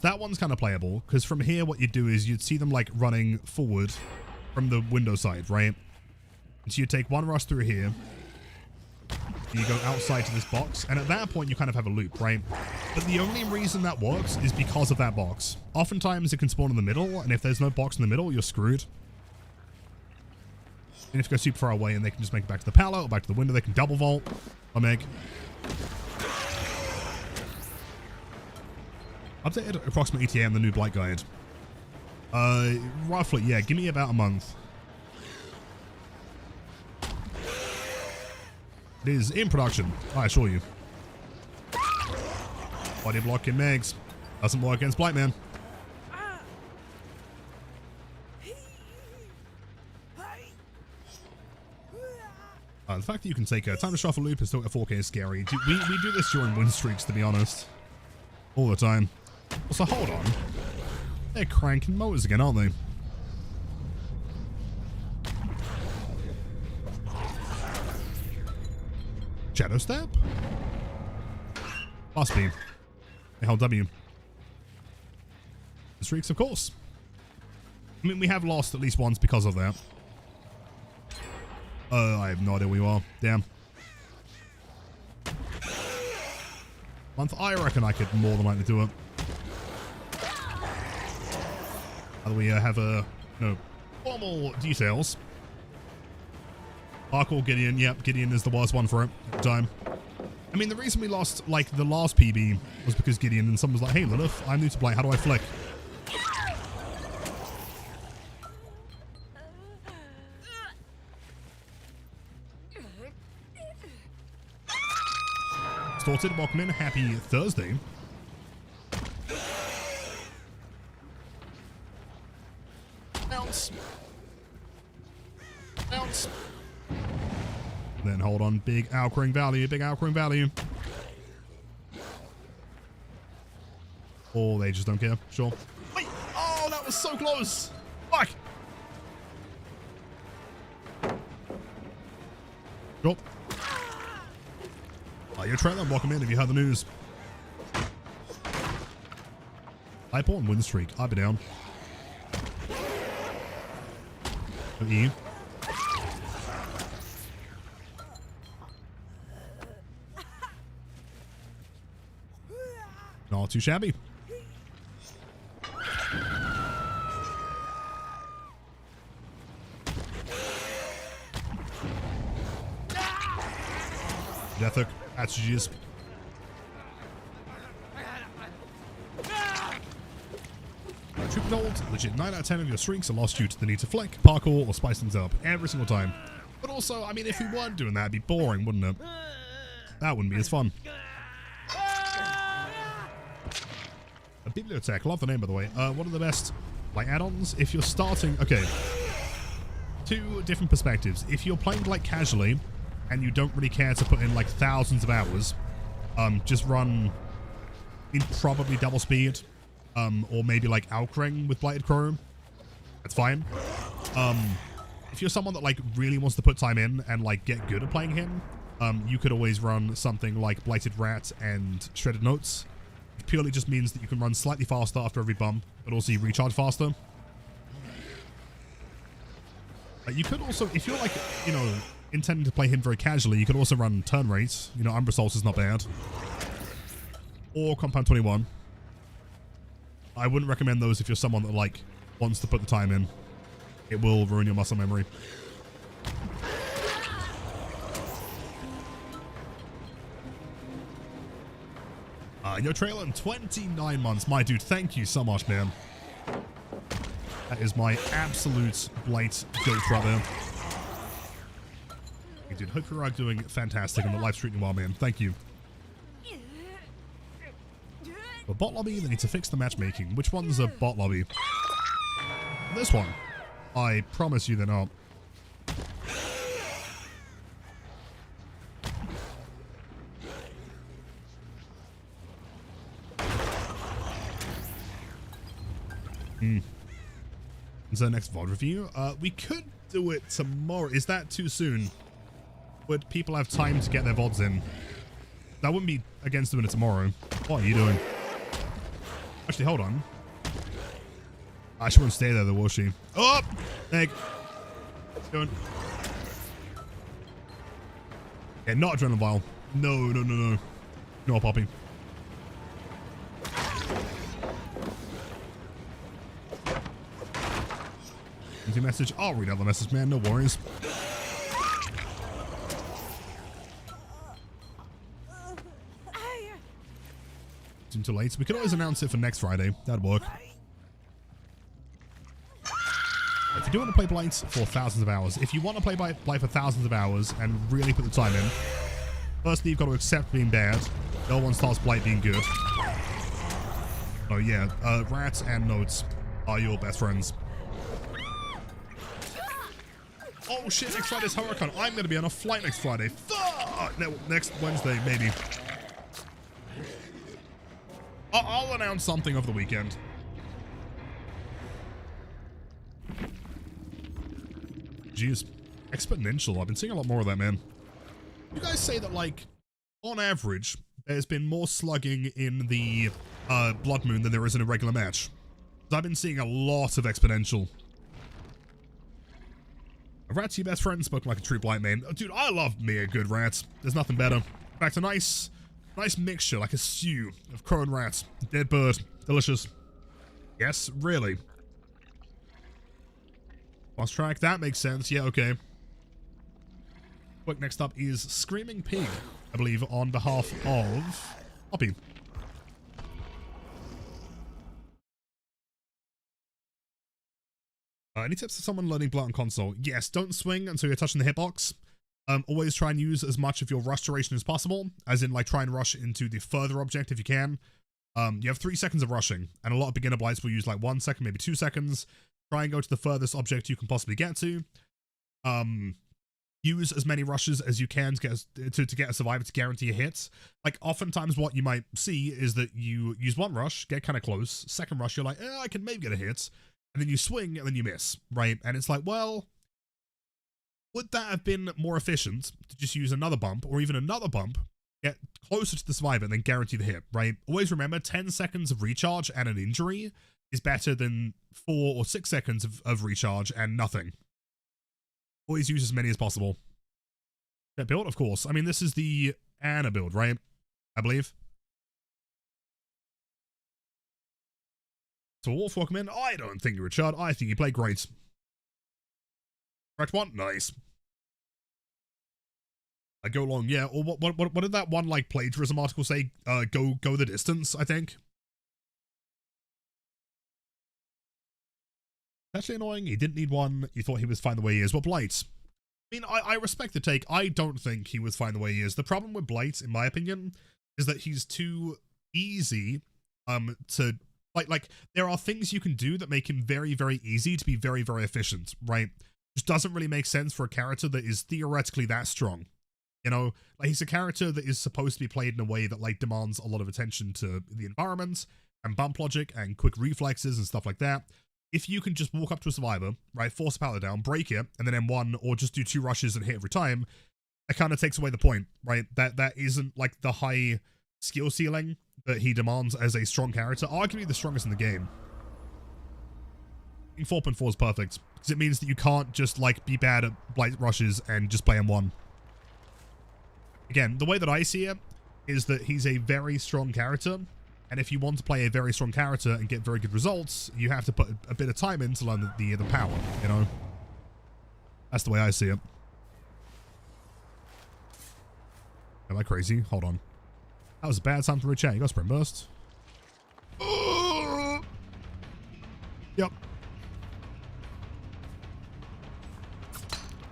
That one's kind of playable, because from here what you'd do is you'd see them like running forward from the window side, right? And so you take one rush through here, you go outside to this box, and at that point you kind of have a loop, right? But the only reason that works is because of that box. Oftentimes it can spawn in the middle, and if there's no box in the middle, you're screwed. And if you go super far away and they can just make it back to the pallet or back to the window, they can double vault. Or Meg. Updated approximate ETA on the new Blight Guide. Roughly, yeah, give me about a month. It is in production, I assure you. Body block in Megs. Doesn't work against Blight Man. The fact that you can take a time to shuffle loop and still get 4K is scary. We do this during win streaks, to be honest. All the time. Also, hold on. They're cranking motors again, aren't they? Shadow Step? Must be. LW. The streaks, of course. I mean, we have lost at least once because of that. I have no idea where you are. Damn. Month, I reckon I could more than likely do it. How do we have formal details? Parkour Gideon. Yep, Gideon is the worst one for it at the time. I mean, the reason we lost, like, the last PB was because Gideon and someone was like, hey, Lilith, I'm new to Blight. How do I flick? Sorted, welcome in. Happy Thursday. Bounce. Bounce. Then hold on. Big outcropping value. Big outcropping value. Or they just don't care. Sure. Wait. Oh, that was so close. Fuck. Drop. Your trailer, welcome in if you heard the news. Hyper and win streak. I'll be down. E. Not too shabby. Death hook. That's GG's. Triple gold, legit 9 out of 10 of your streaks are lost due to the need to flick, parkour, or spice things up every single time. But also, I mean, if we weren't doing that, it'd be boring, wouldn't it? That wouldn't be as fun. A bibliotech, love the name by the way. One of the best, like, add-ons, if you're starting, okay. Two different perspectives. If you're playing, like, casually, and you don't really care to put in, like, thousands of hours, just run in probably double speed. Or maybe like Alkring with Blighted Crow. That's fine. If you're someone that like really wants to put time in and like get good at playing him, you could always run something like Blighted Rat and Shredded Notes. It purely just means that you can run slightly faster after every bump, but also you recharge faster. You could also, if you're like, you know, intending to play him very casually, you could also run Turn Rate. You know, Umbra Souls is not bad. Or Compound 21. I wouldn't recommend those if you're someone that, like, wants to put the time in. It will ruin your muscle memory. Your trailer in 29 months. My dude, thank you so much, man. That is my absolute Blight goat right there. Hey, dude, hope you're doing fantastic on the live streaming while, man. Thank you. A bot lobby, they need to fix the matchmaking. Which one's a bot lobby? This one. I promise you they're not. Is there next VOD review? We could do it tomorrow. Is that too soon? Would people have time to get their VODs in? That wouldn't be against doing it tomorrow. What are you doing? Actually, hold on. She won't stay there, though, will she? Oh! Egg. What's going? Yeah, not Adrenaline Vial. No, no, no, no. No popping. Empty message. I'll read out the message, man. No worries. Too late. We could always announce it for next Friday. That'd work. If you do want to play Blight for thousands of hours, if you want to play Blight for thousands of hours and really put the time in, firstly you've got to accept being bad. No one starts Blight being good. Oh yeah, Rats and Notes are your best friends. Oh shit, next Friday's Hurricane. I'm going to be on a flight next Friday. Fuck! No, next Wednesday, maybe. I'll announce something over the weekend. Jeez. Exponential. I've been seeing a lot more of that, man. You guys say that, like, on average, there's been more slugging in the Blood Moon than there is in a regular match. I've been seeing a lot of Exponential. A Rat's your best friend, spoken like a true Blight main. Oh, dude, I love me a good Rat. There's nothing better. In fact, a nice mixture, like a stew of crow and rat. Dead bird. Delicious. Yes, really. Boss track, that makes sense. Yeah, okay. Quick, next up is Screaming Pig, I believe, on behalf of Poppy. Any tips for someone learning Blight on console? Yes, don't swing until you're touching the hitbox. Always try and use as much of your rush duration as possible, as in like try and rush into the further object if you can. You have 3 seconds of rushing, and a lot of beginner Blights will use like 1 second, maybe 2 seconds. Try and go to the furthest object you can possibly get to. Use as many rushes as you can to get a survivor to guarantee a hit. Like oftentimes what you might see is that you use 1 rush, get kind of close. Second rush, you're like, I can maybe get a hit. And then you swing and then you miss, right? And it's like, well, would that have been more efficient to just use another bump or even another bump get closer to the survivor and then guarantee the hit, right? Always remember 10 seconds of recharge and an injury is better than 4 or 6 seconds of recharge and nothing. Always use as many as possible. That build, of course. I mean, this is the Anna build, right? I believe. So Wolf, welcome in. I don't think you're a chud. I think you play great. Correct one? Nice. I go long, yeah. Or what did that one like plagiarism article say? Go the distance, I think. Actually annoying. He didn't need one. You thought he was fine the way he is. Well, Blight. I mean, I respect the take. I don't think he was fine the way he is. The problem with Blight, in my opinion, is that he's too easy to like there are things you can do that make him very, very easy to be very, very efficient, right? Just doesn't really make sense for a character that is theoretically that strong. You know, like he's a character that is supposed to be played in a way that like demands a lot of attention to the environment and bump logic and quick reflexes and stuff like that. If you can just walk up to a survivor, right, force a pallet down, break it, and then M1 or just do 2 rushes and hit every time, it kind of takes away the point, right? That isn't like the high skill ceiling that he demands as a strong character, arguably the strongest in the game. 4.4 is perfect, because it means that you can't just like be bad at Blight rushes and just play M1. Again, the way that I see it is that he's a very strong character, and if you want to play a very strong character and get very good results, you have to put a bit of time in to learn the power, you know? That's the way I see it. Am I crazy? Hold on. That was a bad time for a chat. You got sprint burst? Yep.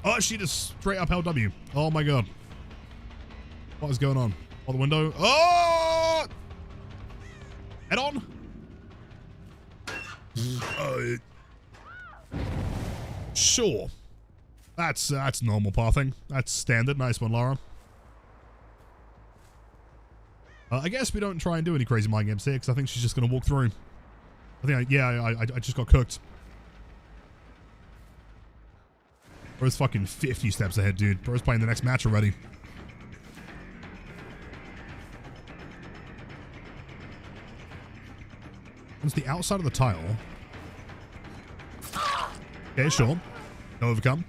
Oh, she just straight up LW. Oh my god. What is going on? On the window. Oh! Head on. Sure. That's normal pathing. That's standard. Nice one, Lara. I guess we don't try and do any crazy mind games here, because I think she's just going to walk through. I think, I just got cooked. Bro's fucking 50 steps ahead, dude. Bro's playing the next match already. It's the outside of the tile. Okay, sure. No overcome.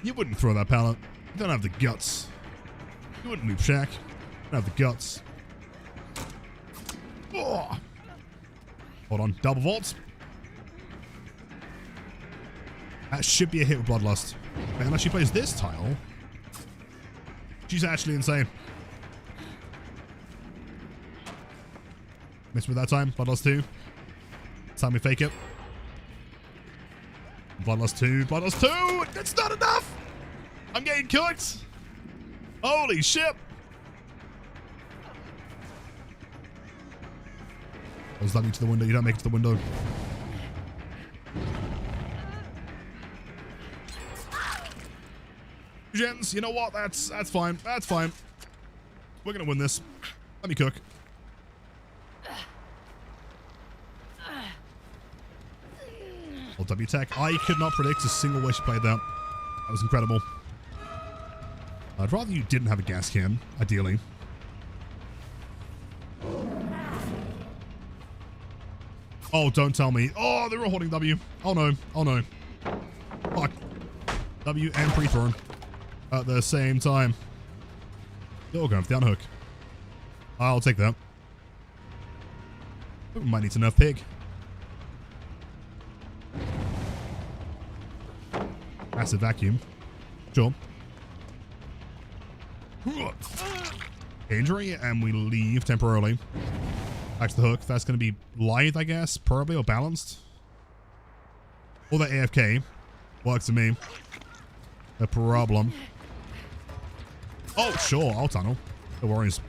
You wouldn't throw that pallet. You don't have the guts. You wouldn't loop shack. You don't have the guts. Oh. Hold on. Double vaults. That should be a hit with Bloodlust. Man, unless she plays this tile, she's actually insane. Missed with that time. Bloodlust 2. Time we fake it. Bloodlust 2. Bloodlust 2! That's not enough! I'm getting cooked! Holy shit! I was lucky to the window. You don't make it to the window. Gens, you know what? That's fine. That's fine. We're gonna win this. Let me cook. Old W tech. I could not predict a single way she played that. That was incredible. I'd rather you didn't have a gas can, ideally. Oh, don't tell me. Oh, they're all holding W. Oh no. Oh no. Fuck. W and pre-throw at the same time. They're all going for the unhook. I'll take that. We might need to nerf pig. Massive vacuum. Sure. Injury, and we leave temporarily. Back to the hook. That's going to be lithe, I guess. Probably, or balanced. Or the AFK. Works to me. No problem. Oh, sure. I'll tunnel. No worries.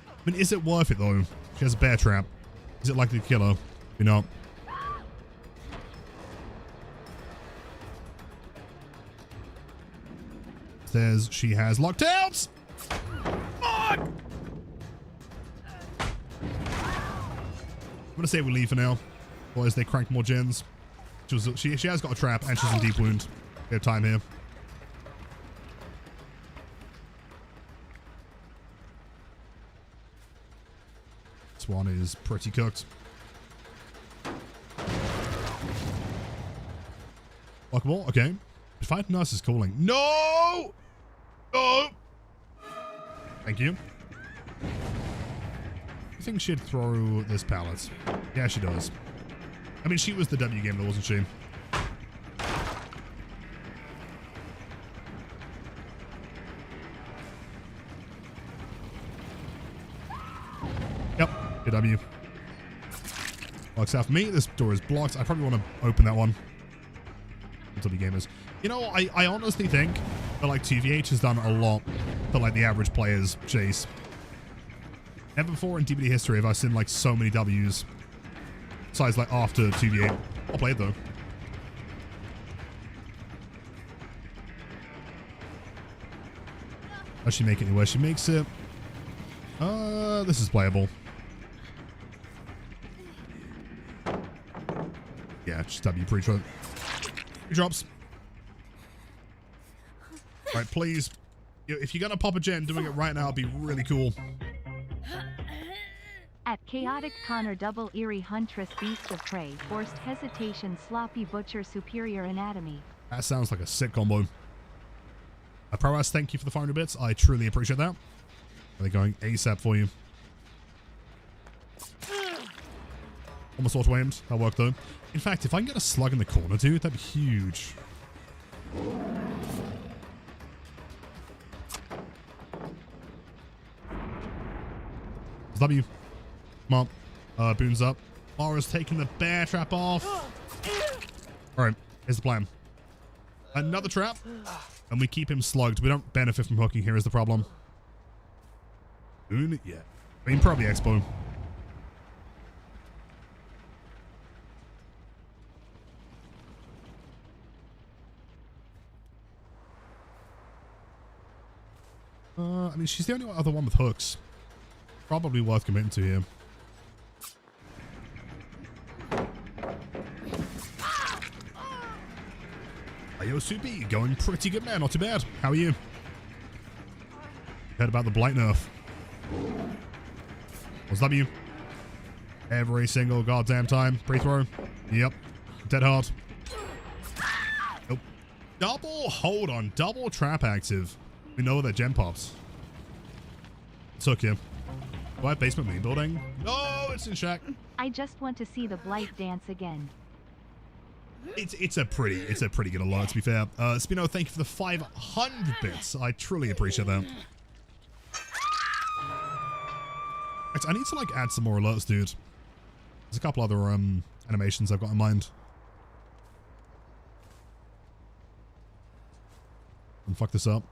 I mean, is it worth it, though? She has a bear trap. Is it likely to kill her? You know. Says she has locked out. Fuck! going to say we leave for now. Otherwise they crank more gens. She has got a trap and she's in deep wound. We have time here. This one is pretty cooked. Lockable, okay. Fight nurse is calling. No! No! Thank you. I think she'd throw this pallet. Yeah, she does. I mean, she was the W game, though, wasn't she? Yep, good W. Works out for me. This door is blocked. I probably want to open that one. W gamers. You know, I honestly think that, like, TVH has done a lot for, like, the average player's chase. Never before in DBD history have I seen, like, so many W's. Besides, like, after 2v8. I'll play it, though. Does she make it anywhere? She makes it. This is playable. Yeah, just W pre-drop. Pre-drops. Alright, please. If you're gonna pop a gen, doing it right now would be really cool. At Chaotic Connor Double Eerie Huntress Beast of Prey Forced Hesitation Sloppy Butcher Superior Anatomy. That sounds like a sick combo. Prowess, thank you for the 500 bits. I truly appreciate that. They're going ASAP for you. Almost auto-aimed. That'll work though. In fact, if I can get a slug in the corner, dude, that'd be huge. W. Come on. Boons up. Mara's taking the bear trap off. Alright, here's the plan. Another trap. And we keep him slugged. We don't benefit from hooking here is the problem. Boon? Yeah. I mean, probably Expo. I mean, she's the only other one with hooks. Probably worth committing to here. Yo, Soupy, going pretty good, man. Not too bad. How are you? Heard about the Blight nerf. What's W? Every single goddamn time. Pre-throw. Yep. Dead hard. Nope. Double, hold on. Double trap active. We know that gen pops. Took you. What? Basement main building? No, it's in shack. I just want to see the Blight dance again. It's a pretty good alert, to be fair. Spino, thank you for the 500 bits. I truly appreciate that. I need to like add some more alerts, dude. There's a couple other animations I've got in mind. And fuck this up.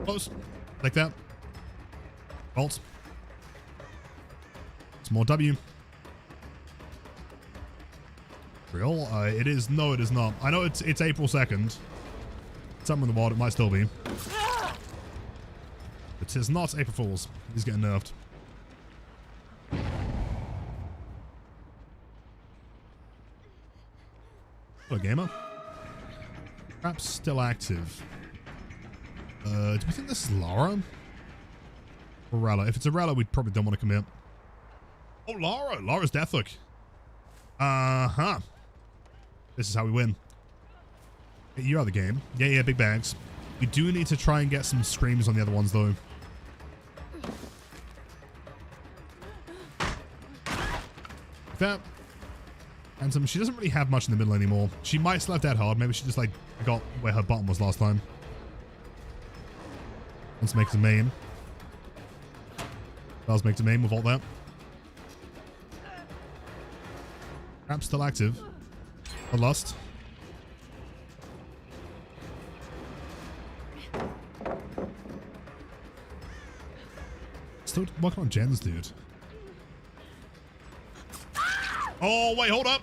Close. Like that. Alt. It's more W. Real? It is. No, it is not. I know it's April 2nd. Somewhere in the world it might still be. It is not April Fool's. He's getting nerfed. Hello, gamer. Perhaps still active. Do we think this is Lara? Or Rella? If it's a Rella, we probably don't want to commit. Oh, Lara! Lara's Deathhook. Uh-huh. This is how we win. You are the game. Yeah, big bags. We do need to try and get some screams on the other ones, though. Like that. And she doesn't really have much in the middle anymore. She might slap that hard. Maybe she just, like, got where her bottom was last time. Let's make the main. Let's make the main with all that. Trap's still active. A lust. Still working on gens, dude. Oh, wait, hold up.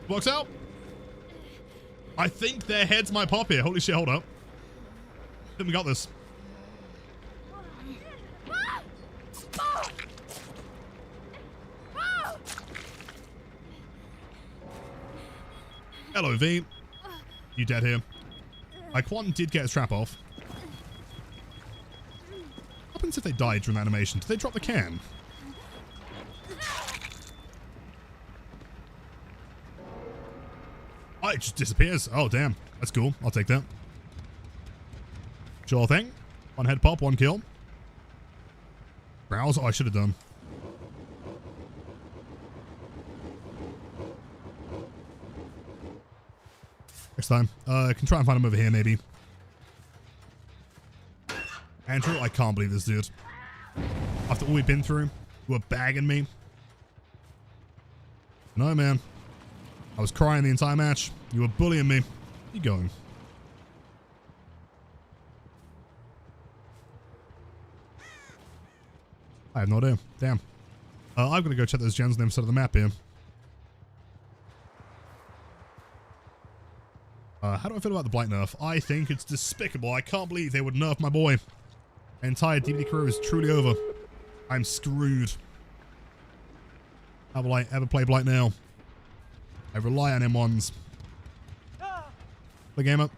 Works out. I think their heads might pop here. Holy shit, hold up. I think we got this. Hello, V. You dead here. Quan did get his trap off. What happens if they died during the animation? Did they drop the can? Oh, it just disappears. Oh, damn. That's cool. I'll take that. Sure thing. One head pop, one kill. Browse. Oh, I should have done. Next time. I can try and find him over here, maybe. Andrew, I can't believe this dude. After all we've been through, you were bagging me. No, man. I was crying the entire match. You were bullying me. Where are you going? I have no idea. Damn. I'm gonna go check those gens on the other side of the map here. How do I feel about the Blight nerf? I think it's despicable. I can't believe they would nerf my boy. My entire DVD career is truly over. I'm screwed. How will I ever play Blight now? I rely on M1s. The game up.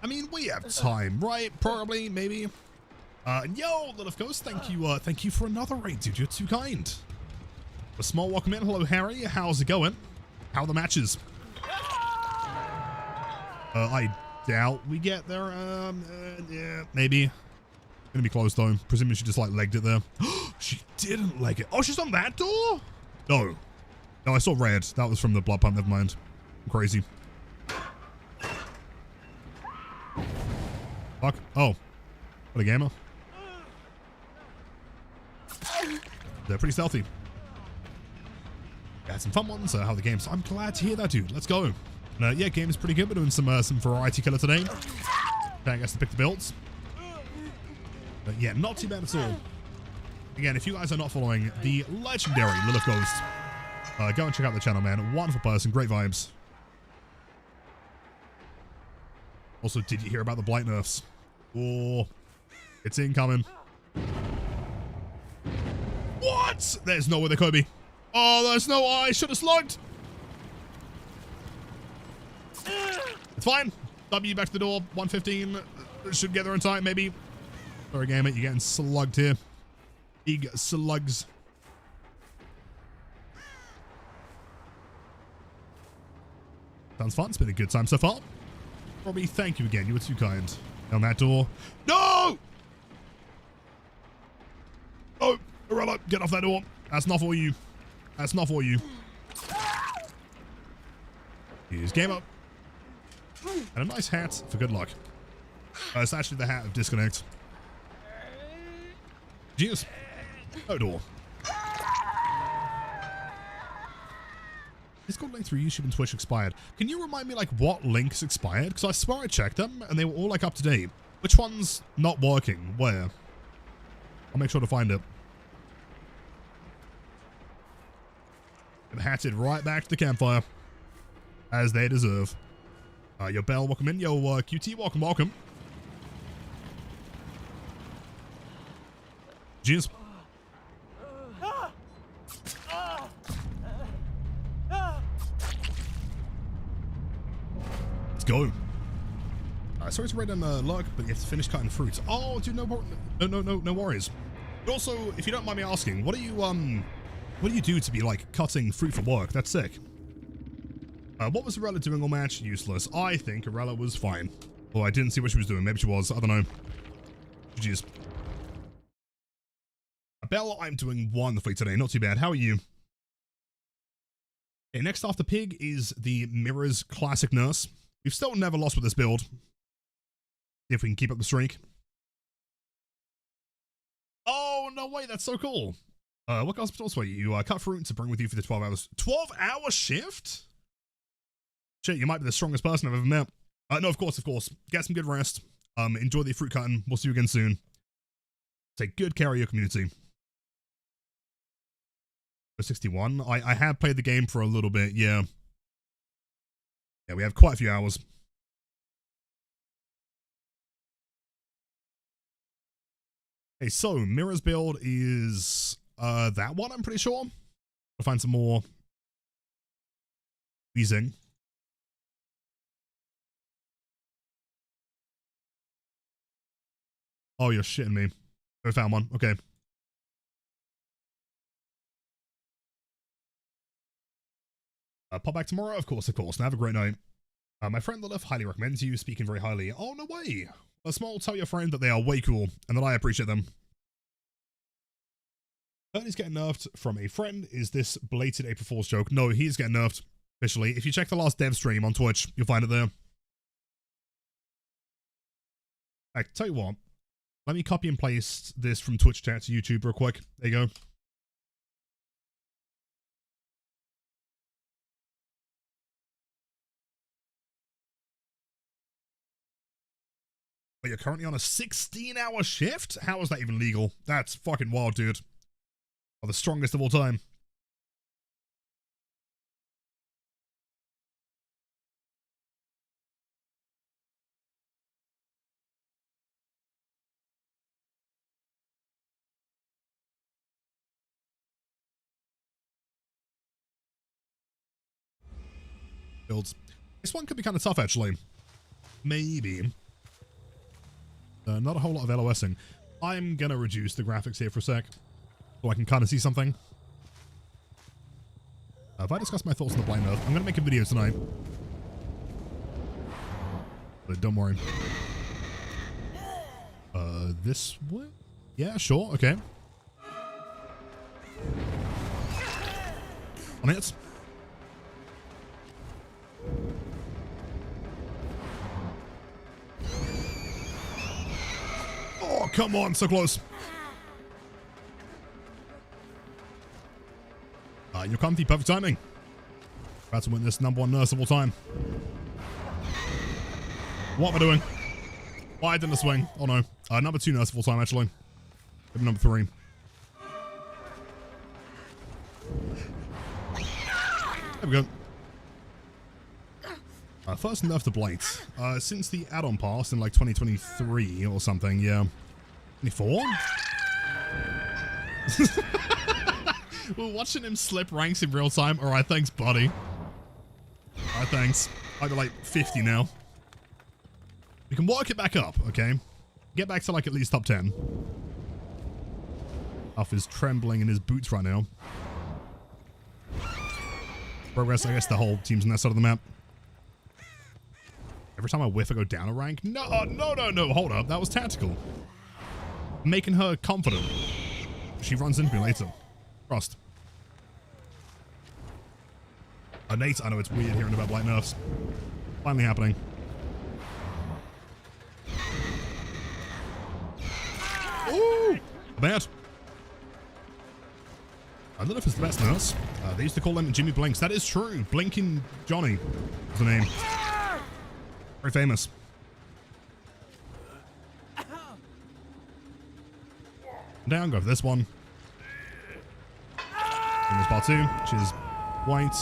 I mean, we have time, right? Probably, maybe. Yo, Little Ghost, thank you for another raid, dude. You're too kind. A small welcome in. Hello, Harry. How's it going? How are the matches? I doubt we get there. Yeah, maybe. Gonna be close though. Presumably she just like legged it there. She didn't leg it. Oh, she's on that door? No. No, I saw red. That was from the blood pump. Never mind. I'm crazy. Fuck. Oh. What a gamer. They're pretty stealthy. Had some fun ones. How the games. I'm glad to hear that, dude. Let's go. Yeah, game is pretty good. We're doing some variety killer today. I guess to pick the builds. But yeah, not too bad at all. Again, if you guys are not following the legendary Lilith Ghost, go and check out the channel, man. Wonderful person, great vibes. Also, did you hear about the Blight nerfs? Oh, it's incoming. What? There's no way there could be. Oh, there's no way. I should have slugged. It's fine. W back to the door. 115. Should get there in time, maybe. Sorry, gamer. You're getting slugged here. Big slugs. Sounds fun. It's been a good time so far. Robbie, thank you again. You were too kind. On that door. No! Oh, Arella, get off that door. That's not for you. That's not for you. Here's game up. And a nice hat for good luck. It's actually the hat of disconnect. Jeez. No door. Discord link through YouTube and Twitch expired. Can you remind me like what links expired? Because I swear I checked them and they were all like up to date. Which one's not working? Where? I'll make sure to find it. And hatted right back to the campfire. As they deserve. Yo, Bell, welcome in. Yo, QT, welcome, welcome. Jeez. Let's go. Sorry to raid on luck, but you have to finish cutting fruits. Oh, dude, no worries. But also, if you don't mind me asking, what do you do to be like cutting fruit for work? That's sick. What was Arella doing all match? Useless. I think Arella was fine. Oh, I didn't see what she was doing. Maybe she was. I don't know. Jeez. Bella, I'm doing wonderfully today. Not too bad. How are you? Okay, next after Pig is the Mirror's Classic Nurse. We've still never lost with this build. See if we can keep up the streak. Oh, no way. That's so cool. What else were you? Cut fruit to bring with you for the 12 hours. 12-hour shift? Shit, you might be the strongest person I've ever met. No, of course. Get some good rest. Enjoy the fruit cutting. We'll see you again soon. Take good care of your community. 61. I have played the game for a little bit, yeah. Yeah, we have quite a few hours. Okay, so Mirror's build is that one, I'm pretty sure. I'll find some more wheezing. Oh, you're shitting me. I found one. Okay. Pop back tomorrow? Of course, of course. And have a great night. My friend Lilith highly recommends you, speaking very highly. Oh, no way. A small, tell your friend that they are way cool and that I appreciate them. Bernie's getting nerfed from a friend. Is this belated April Fool's joke? No, he's getting nerfed officially. If you check the last dev stream on Twitch, you'll find it there. I tell you what. Let me copy and paste this from Twitch chat to YouTube real quick. There you go. But you're currently on a 16-hour shift? How is that even legal? That's fucking wild, dude. Oh, the strongest of all time. Builds. This one could be kind of tough, actually. Maybe. Not a whole lot of LOSing. I'm gonna reduce the graphics here for a sec, so I can kind of see something. If I discuss my thoughts on the Blight nerf, I'm gonna make a video tonight. But don't worry. This way? Yeah, sure, okay. On it. Oh, come on, so close. You're comfy, perfect timing. About to win this #1 nurse of all time. What am I doing? Why didn't I swing? Oh no. #2 nurse of all time, actually. Maybe #3. There we go. First nerf to Blight. Since the add-on passed in like 2023 or something, yeah. 24? We're watching him slip ranks in real time. Alright, thanks, buddy. Alright, thanks. I'd be like 50 now. We can work it back up, okay? Get back to like at least top 10. Huff is trembling in his boots right now. Progress, I guess the whole team's on that side of the map. Every time I whiff, I go down a rank? No, no, no, no, hold up. That was tactical. Making her confident. She runs into me later. Trust. Nate, I know it's weird hearing about Blight nerfs. Finally happening. Ooh! Bad. I don't know if it's the best nurse. They used to call him Jimmy Blinks. That is true. Blinking Johnny was the name. Very famous. Down, go for this one. In this part 2, which is white.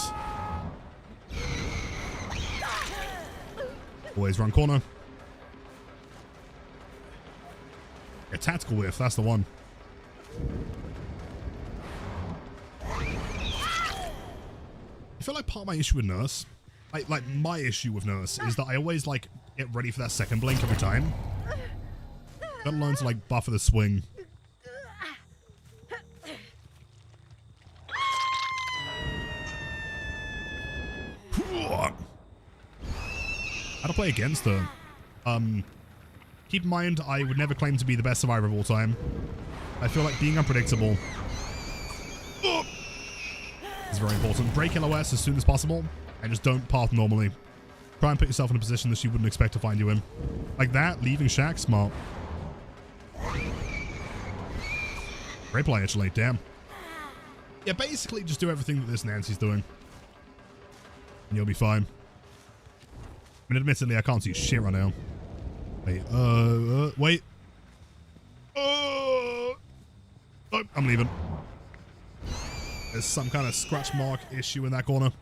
Always run corner. A tactical whiff, that's the one. I feel like part of my issue with Nurse, like my issue with Nurse, is that I always like get ready for that second blink every time. Gotta learn to like buffer the swing. How to play against her. Keep in mind, I would never claim to be the best survivor of all time. I feel like being unpredictable is very important. Break LOS as soon as possible, and just don't path normally. Try and put yourself in a position that she wouldn't expect to find you in. Like that, leaving Shack, smart. Great play, actually, damn. Yeah, basically just do everything that this Nancy's doing. And you'll be fine. I mean, admittedly, I can't see shit right now. Wait, wait. Oh, I'm leaving. There's some kind of scratch mark issue in that corner.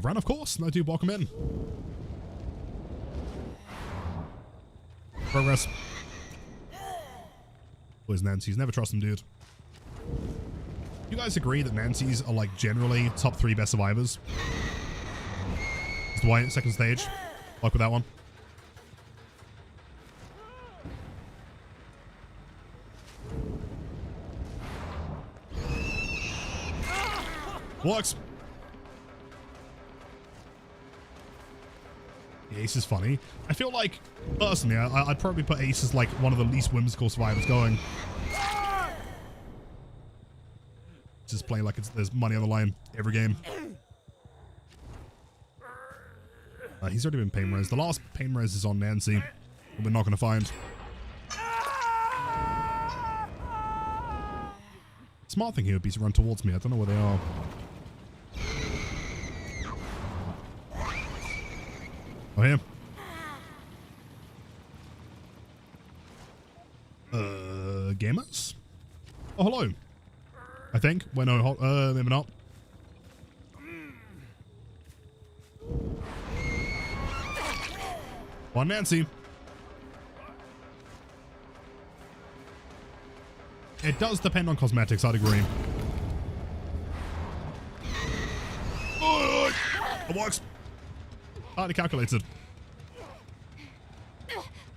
Ran, of course. No, do block him in. Progress. Where's Nancy's? Never trust them, dude. You guys agree that Nancy's are like generally top 3 best survivors? It's Dwight, second stage. Luck with that one. Works. The Ace is funny. I feel like, personally, I'd probably put Ace as like one of the least whimsical survivors going. Just playing like there's money on the line every game. He's already been pain res. The last pain res is on Nancy, that we're not going to find. Smart thing here would be to run towards me. I don't know where they are. Oh, here. Gamers? Oh, hello. I think. Well, no, maybe not. One Nancy. It does depend on cosmetics, I'd agree. Oh, it works. Highly calculated.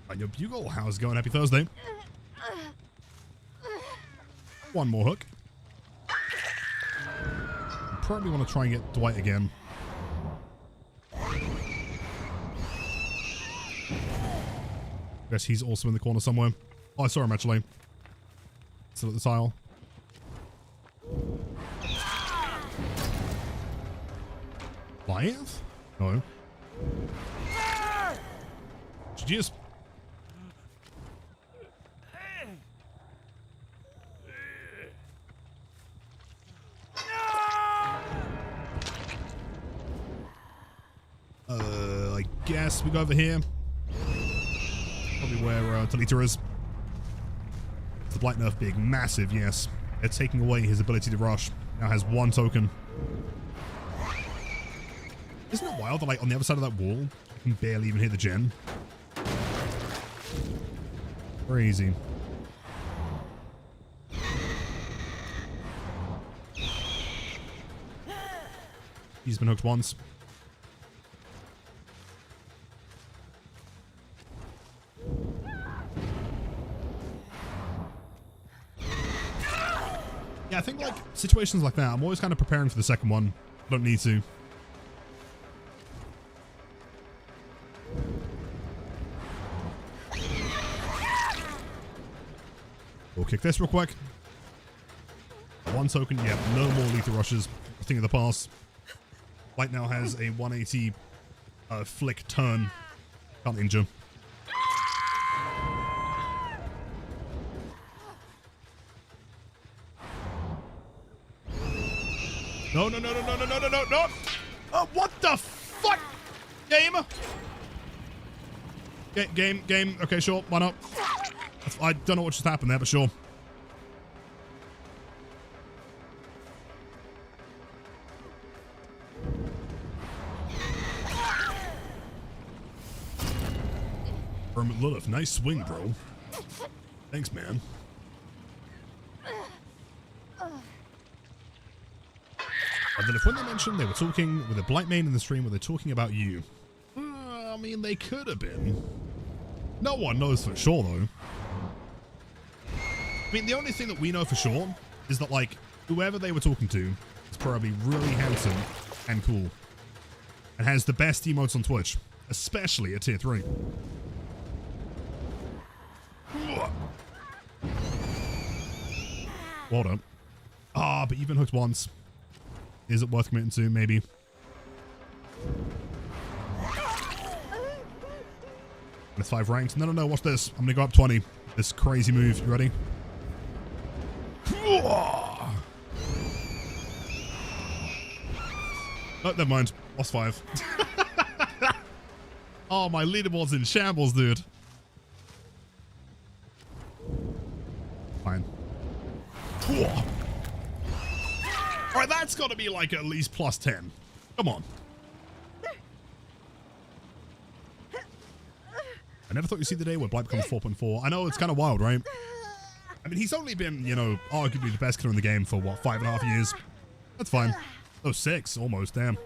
And your bugle, how's it going? Happy Thursday. One more hook. Probably want to try and get Dwight again. Guess he's also in the corner somewhere. Oh, I saw him actually. Still at the tile. Blight? No. GG's. I guess we go over here. Probably where Talita is. The Blight nerf big, massive, yes. They're taking away his ability to rush. Now has 1 token. Isn't it wild that like on the other side of that wall, you can barely even hit the gen? Crazy. He's been hooked once. Yeah, I think like situations like that, I'm always kind of preparing for the second one. I don't need to. We'll kick this real quick. 1 token, yeah, no more lethal rushes. Thing of the past. Blight now has a 180 flick turn. Can't injure. No, no, no, no, no, no, no, no, no, no! Oh, what the fuck? Game? Game. Okay, sure, why not? I don't know what just happened there, but sure. Hermit Lilith, nice swing, bro. Thanks, man. And then if when they mentioned they were talking with a Blight main in the stream, were they talking about you? I mean, they could have been. No one knows for sure, though. I mean, the only thing that we know for sure is that, like, whoever they were talking to is probably really handsome and cool. And has the best emotes on Twitch, especially at tier 3. Well done. Ah, but you've been hooked once. Is it worth committing to? Maybe. It's 5 ranked. No, no, no. Watch this. I'm gonna go up 20. This crazy move. You ready? Oh, never mind. Lost 5. Oh, my leaderboard's in shambles, dude. Fine. Alright, that's got to be like at least plus 10. Come on. I never thought you'd see the day where Blight becomes 4.4. I know, it's kind of wild, right? I mean, he's only been, you know, arguably the best killer in the game for, what, 5.5 years? That's fine. Oh, 6, almost, damn.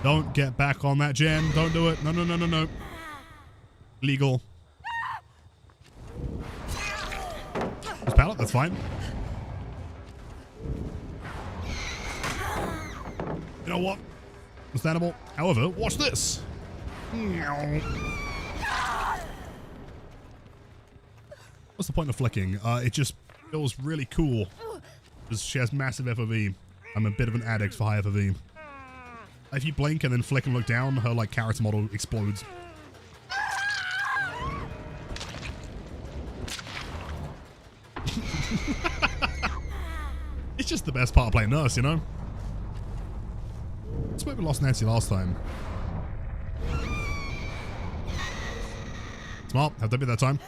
Don't get back on that, Jen. Don't do it. No, no, no, no, no. Illegal. Just pallet, that's fine. You know what? Understandable. However, watch this. What's the point of flicking? It just feels really cool. Because she has massive FOV. I'm a bit of an addict for high FOV. If you blink and then flick and look down, her like character model explodes. It's just the best part of playing Nurse, you know? That's why we lost Nancy last time. Smart, have W that time.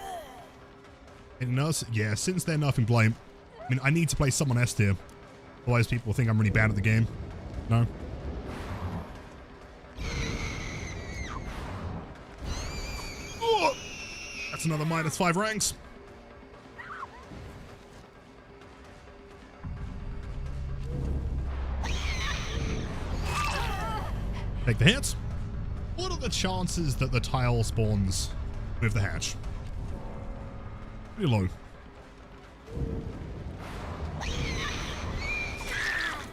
In Nurse, yeah, since they're nerfing Blight, I mean, I need to play someone S tier. Otherwise people think I'm really bad at the game. No? Oh, that's another -5 ranks. Take the hits. What are the chances that the tile spawns with the hatch? Pretty low.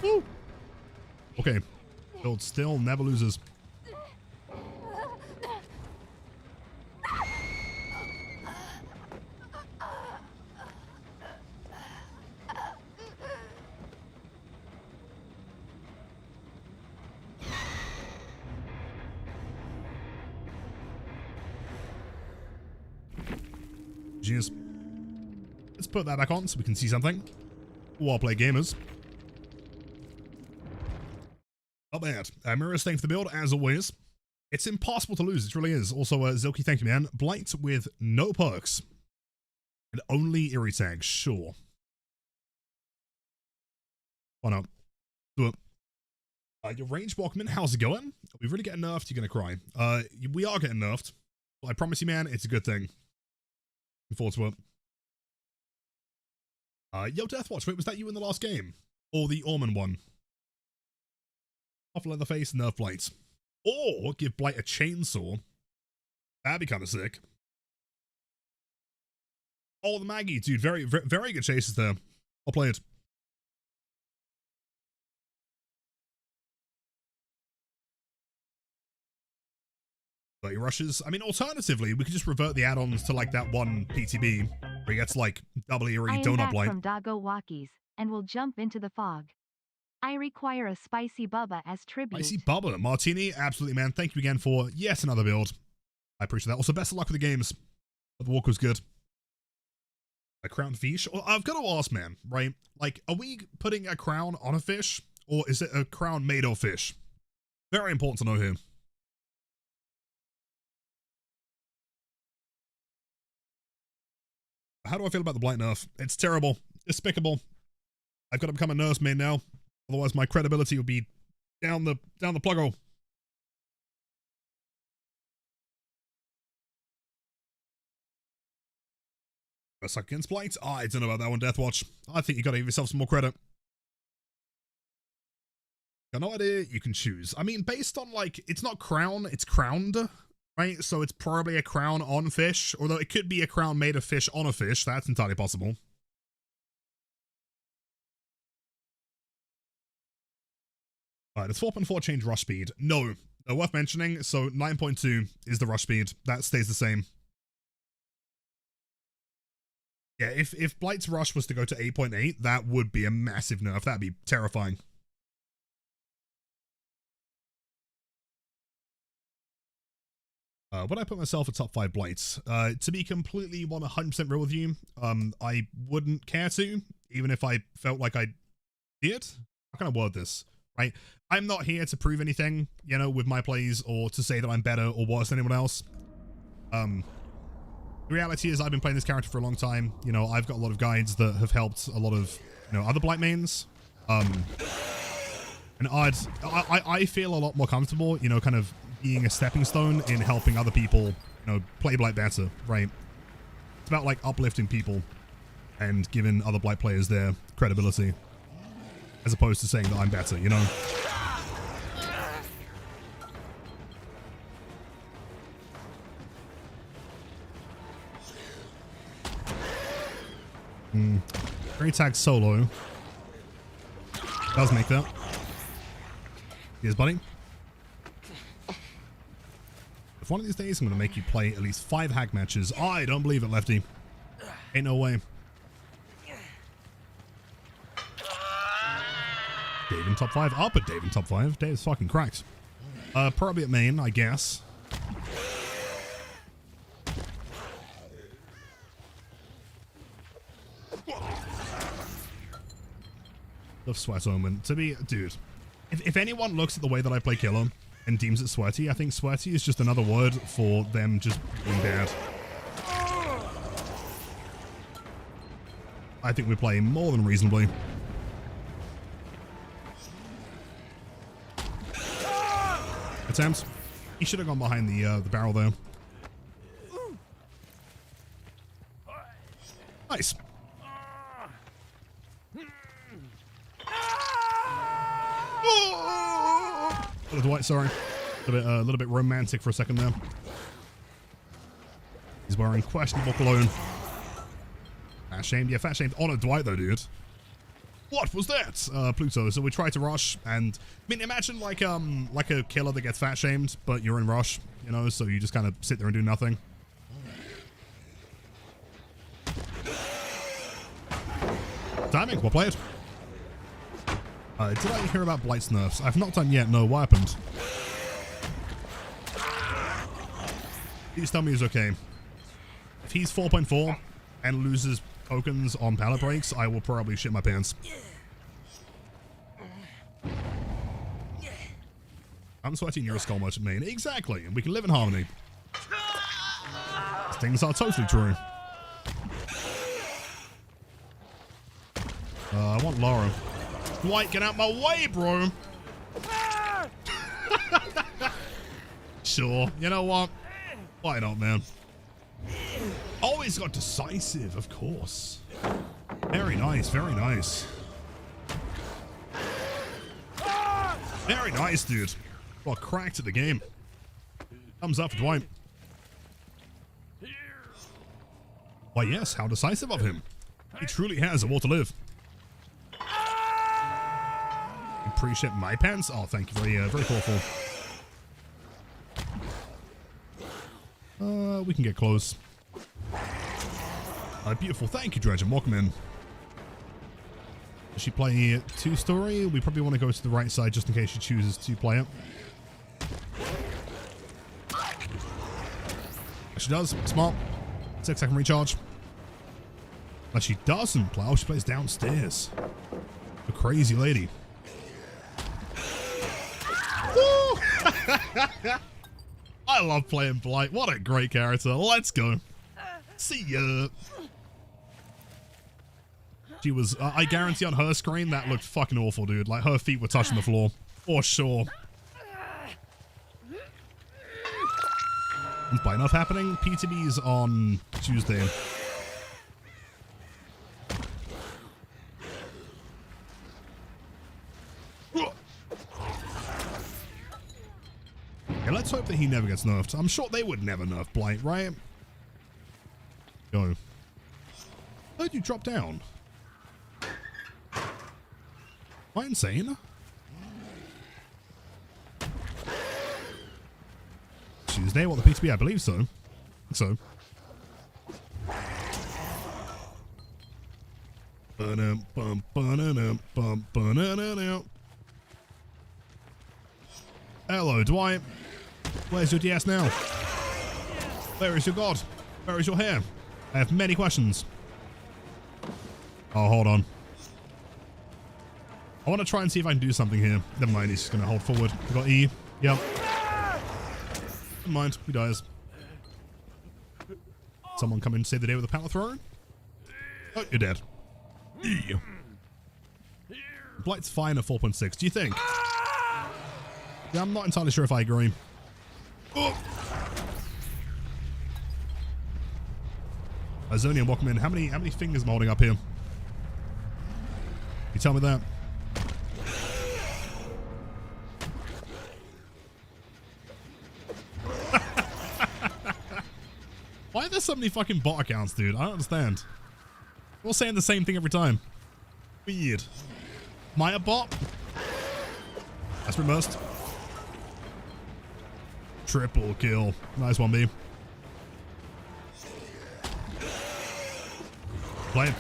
Woo. Okay. Build still, never loses. Genius. Let's put that back on so we can see something. While play gamers. Not bad. Mirror staying for the build, as always. It's impossible to lose, it really is. Also, Zilky, thank you, man. Blight with no perks. And only Eerie tags, sure. Why not? Do it. Your range Walkman, how's it going? Are we really getting nerfed? You're gonna cry. We are getting nerfed. But I promise you, man, it's a good thing. Looking forward to it. Yo, Deathwatch, wait, was that you in the last game? Or the Orman one? Off Leatherface, nerf Blight. Or give Blight a chainsaw. That'd be kind of sick. Oh, the Maggie, dude. Very, very, very good chases there. I'll play it. But he rushes. I mean, alternatively, we could just revert the add-ons to like that one PTB where he gets like double Eerie donut Blight. From Doggo Walkies, and we'll jump into the fog. I require a spicy bubba as tribute. Spicy bubba. Martini, absolutely, man. Thank you again for yet another build. I appreciate that. Also, best of luck with the games. But the walk was good. A crowned fish? Well, I've got to ask, man, right? Like, are we putting a crown on a fish? Or is it a crown made of fish? Very important to know here. How do I feel about the Blight nerf? It's terrible. Despicable. I've got to become a nurse main now. Otherwise, my credibility will be down the plug hole. A suck against Blight? Oh, I don't know about that one, Deathwatch. I think you got to give yourself some more credit. Got no idea. You can choose. I mean, based on like, it's not crown, it's crowned, right? So it's probably a crown on fish, although it could be a crown made of fish on a fish. That's entirely possible. Does 4.4 change rush speed? No. Worth mentioning, so 9.2 is the rush speed. That stays the same. Yeah, if Blight's rush was to go to 8.8, that would be a massive nerf. That'd be terrifying. Would I put myself a top 5 Blights? To be completely 100% real with you, I wouldn't care to, even if I felt like I did. How can I word this? Right? I'm not here to prove anything, you know, with my plays or to say that I'm better or worse than anyone else. The reality is I've been playing this character for a long time. You know, I've got a lot of guides that have helped a lot of, you know, other Blight mains. And I feel a lot more comfortable, you know, kind of being a stepping stone in helping other people, you know, play Blight better, right? It's about, like, uplifting people and giving other Blight players their credibility, as opposed to saying that I'm better, you know? Great tag solo. Does make that. Here's buddy. If one of these days I'm going to make you play at least 5 hack matches, I don't believe it, Lefty. Ain't no way. Dave in top 5. I'll put Dave in top 5. Dave's fucking cracked. Probably at main, I guess. Love Sweat Omen. To be, dude, if anyone looks at the way that I play Killer and deems it sweaty, I think sweaty is just another word for them just being bad. I think we play more than reasonably. Attempts. He should have gone behind the barrel there. Nice. Dwight, sorry. A little bit romantic for a second there. He's wearing questionable cologne. Fat shamed. Yeah, fat shamed on a Dwight though, dude. What was that? Pluto. So we tried to rush, and I mean, imagine like a killer that gets fat shamed, but you're in rush, you know, so you just kind of sit there and do nothing. Timing, we'll play it. Did I hear about Blight's nerfs? I've not done yet. No, what happened? Please tell me he's okay. If he's 4.4 and loses tokens on pallet breaks, I will probably shit my pants. I'm sweating your skull merchant main. Exactly, and we can live in harmony. These things are totally true. I want Laura. Dwight, get out my way, bro. Sure. You know what? Why not, man? Always got decisive, of course. Very nice, very nice. Very nice, dude. Well, cracked at the game. Thumbs up for Dwight. Why, yes, how decisive of him. He truly has a will to live. Appreciate my pants. Oh, thank you. Very thoughtful. We can get close. Beautiful. Thank you, Dredge, and welcome in. Does she play 2-story? We probably want to go to the right side just in case she chooses to play it. She does. Smart. 6-second recharge. But she doesn't play. Oh, she plays downstairs. A crazy lady. I love playing Blight. What a great character. Let's go. See ya. She was, I guarantee on her screen that looked fucking awful, dude. Like her feet were touching the floor. For sure. Is Blight enough happening? PTB's on Tuesday. Okay, let's hope that he never gets nerfed. I'm sure they would never nerf Blight, right? Go. How'd you drop down? Am I insane? Tuesday, what, the PTB? I believe so. So. Hello, Dwight. Where's your DS now? Where is your god? Where is your hair? I have many questions. Oh, hold on. I want to try and see if I can do something here. Never mind, he's just going to hold forward. We got E. Yep. Never mind, he dies. Someone come in and save the day with a pallet thrower? Oh, you're dead. E. Blight's fine at 4.6. Do you think? Yeah, I'm not entirely sure if I agree. Oh. Zonian, welcome in. How many fingers am I holding up here? You tell me that. Why are there so many fucking bot accounts, dude? I don't understand. We're all saying the same thing every time. Weird. Am I a bot? That's reversed. Triple kill. Nice one, B. Blight.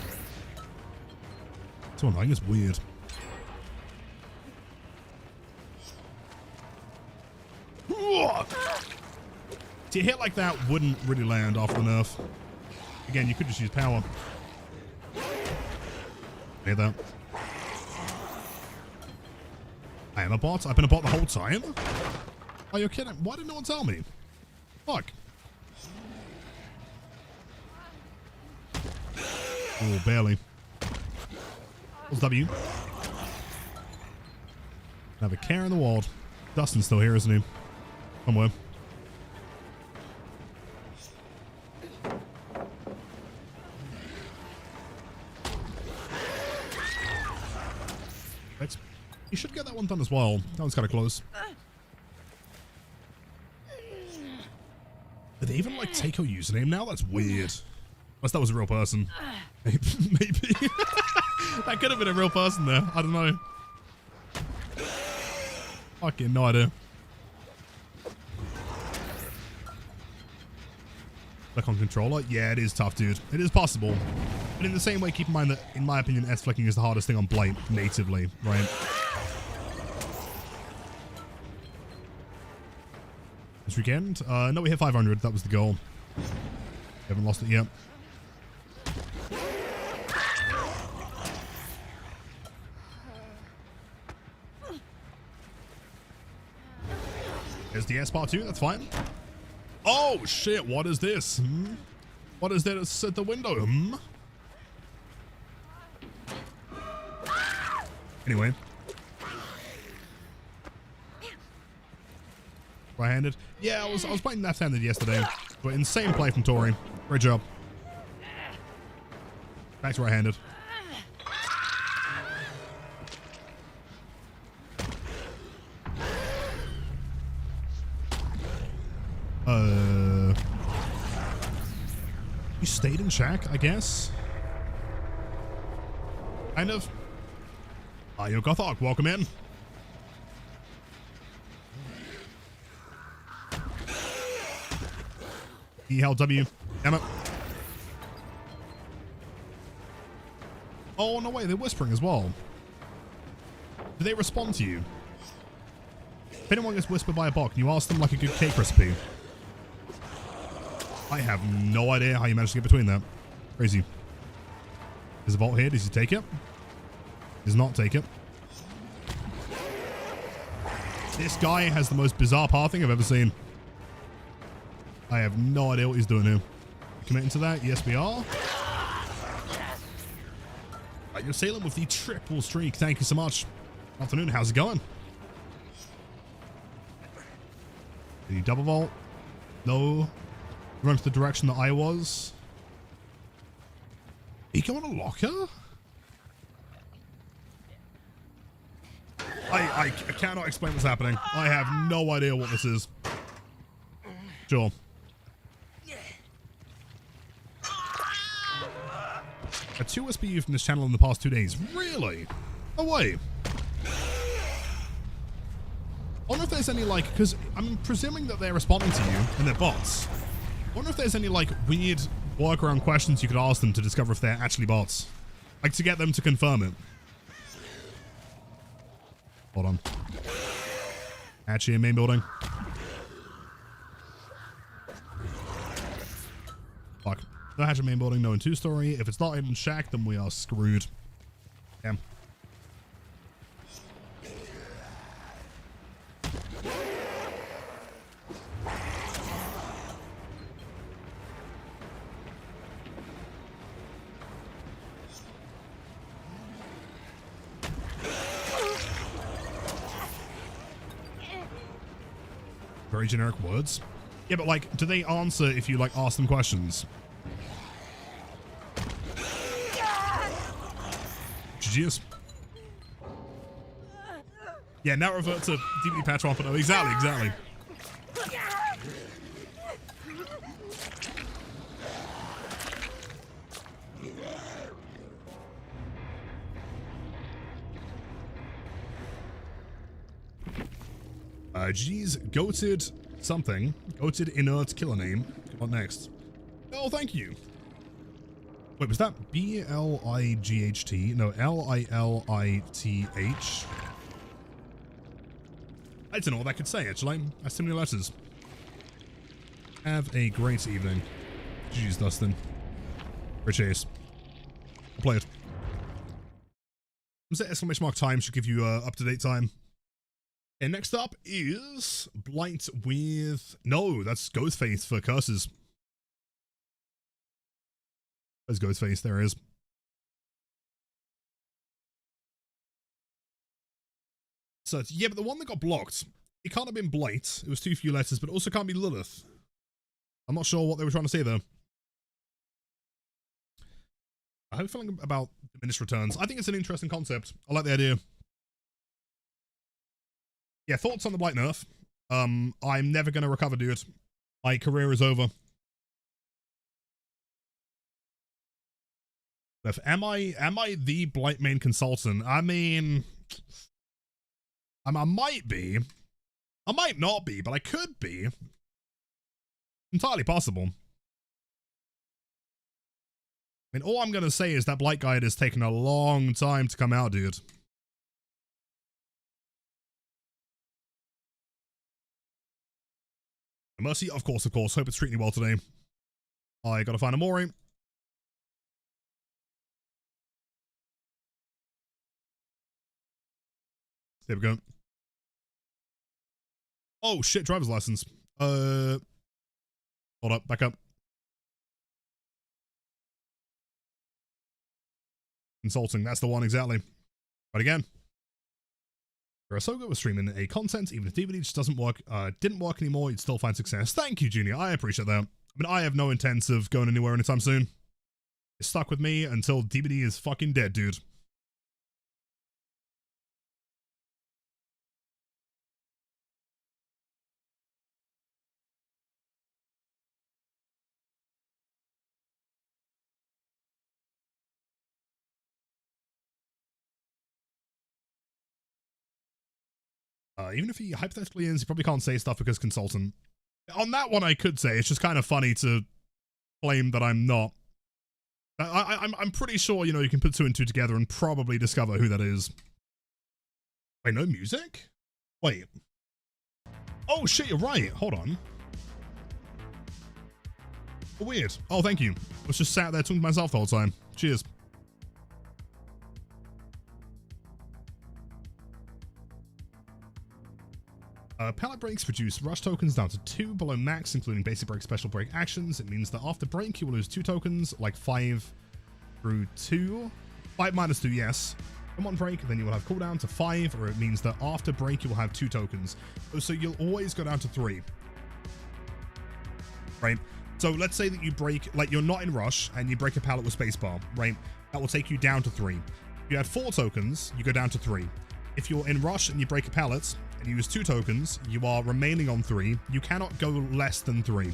So annoying, it's weird. See, a hit like that wouldn't really land off the nerf. Again, you could just use power. Hear that? I am a bot? I've been a bot the whole time? Are you kidding? Why did no one tell me? Fuck. Oh, barely. What's W? Have a care in the world. Dustin's still here, isn't he? Somewhere. You should get that one done as well. That one's kind of close. Did they even like take her username now? That's weird. Unless that was a real person. Maybe. That could have been a real person there. I don't know. Fucking no idea. Click on controller? Yeah, it is tough, dude. It is possible. But in the same way, keep in mind that, in my opinion, S-flicking is the hardest thing on Blight natively, right? This weekend? No, we hit 500. That was the goal. We haven't lost it yet. There's the S part 2. That's fine. Oh, shit. What is this? Hmm? What is this at the window? Hmm? Anyway. Right-handed? Yeah, I was playing left-handed yesterday. But insane play from Tori. Great job. Back to right-handed. You stayed in shack, I guess? Kind of. Yo, Gothok, welcome in. ELW. Damn it. Oh, no way, they're whispering as well. Do they respond to you? If anyone gets whispered by a bot, can you ask them like a good cake recipe? I have no idea how you managed to get between that. Crazy. There's a vault here. Does he take it? Does not take it. This guy has the most bizarre pathing I've ever seen. I have no idea what he's doing here. Committing to that? Yes, we are. Right, you're sailing with the triple streak. Thank you so much. Afternoon. How's it going? Did he double vault? No. Run to the direction that I was. He go on a locker? I cannot explain what's happening. I have no idea what this is. Sure. A 2 SPU from this channel in the past 2 days. Really? No way. I wonder if there's any, like, because I'm presuming that they're responding to you and they're bots. I wonder if there's any, like, weird workaround questions you could ask them to discover if they're actually bots. Like, to get them to confirm it. Hold on. Actually, in main building. Fuck. No hatch in main building, no in 2-story. If it's not in shack, then we are screwed. Damn. Very generic words. Yeah, but like, do they answer if you like ask them questions? GG's. Yeah, now revert to DVD patch 1.0. Exactly, exactly. Geez, goated something. Goated inert killer name. What next? Oh, thank you. Wait, was that B-L-I-G-H-T? No, L-I-L-I-T-H. I don't know what that could say, actually. That's too many letters. Have a great evening. Jeez, Dustin. For chase. Play it. Exclamation mark time should give you up-to-date time. And next up is Blight with... No, that's Ghostface for curses. There's Ghostface, there it is. So, yeah, but the one that got blocked, it can't have been Blight. It was too few letters, but it also can't be Lilith. I'm not sure what they were trying to say there. I have a feeling about diminished returns. I think it's an interesting concept. I like the idea. Yeah, thoughts on the Blight nerf? I'm never going to recover, dude. My career is over. Am I the Blight main consultant? I mean, I might be. I might not be, but I could be. Entirely possible. I mean, all I'm going to say is that Blight Guide has taken a long time to come out, dude. Mercy, of course, of course. Hope it's treating you well today. I gotta find a Mori. There we go. Oh, shit, driver's license. Hold up, back up. Consulting, that's the one, exactly. Right again. You're so good with streaming a content, even if DVD just doesn't work, didn't work anymore, you'd still find success. Thank you, Junior. I appreciate that. I mean, I have no intent of going anywhere anytime soon. It's stuck with me until DVD is fucking dead, dude. Even if he hypothetically is, he probably can't say stuff because consultant. On that one, I could say it's just kind of funny to claim that I'm not. I'm pretty sure, you know, you can put two and two together and probably discover who that is. Wait, no music? Wait. Oh shit, you're right. Hold on. Oh, weird. Oh, thank you. I was just sat there talking to myself the whole time. Cheers. Pallet breaks reduce rush tokens down to 2 below max, including basic break, special break actions. It means that after break, you will lose 2 tokens, like 5 through 2. 5 minus 2, yes. Come on break, then you will have cooldown to 5, or it means that after break, you will have 2 tokens. So you'll always go down to 3. Right? So let's say that you break, like you're not in rush, and you break a pallet with spacebar, right? That will take you down to 3. If you had 4 tokens, you go down to 3. If you're in rush and you break a pallet, and you use 2 tokens, you are remaining on 3. You cannot go less than 3.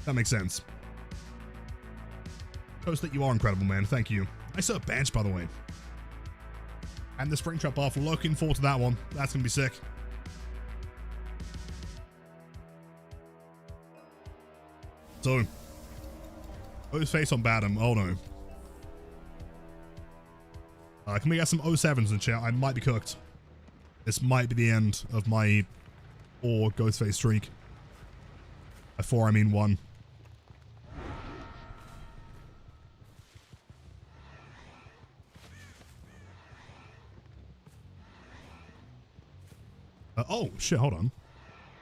That makes sense. Post that you are incredible, man. Thank you. I saw a bench, by the way. And the Springtrap buff. Looking forward to that one. That's going to be sick. So, who's face on Badham? Oh no. Can we get some 07s in chat? I might be cooked. This might be the end of my 4 Ghostface streak. By 4, I mean 1. Oh, shit, hold on.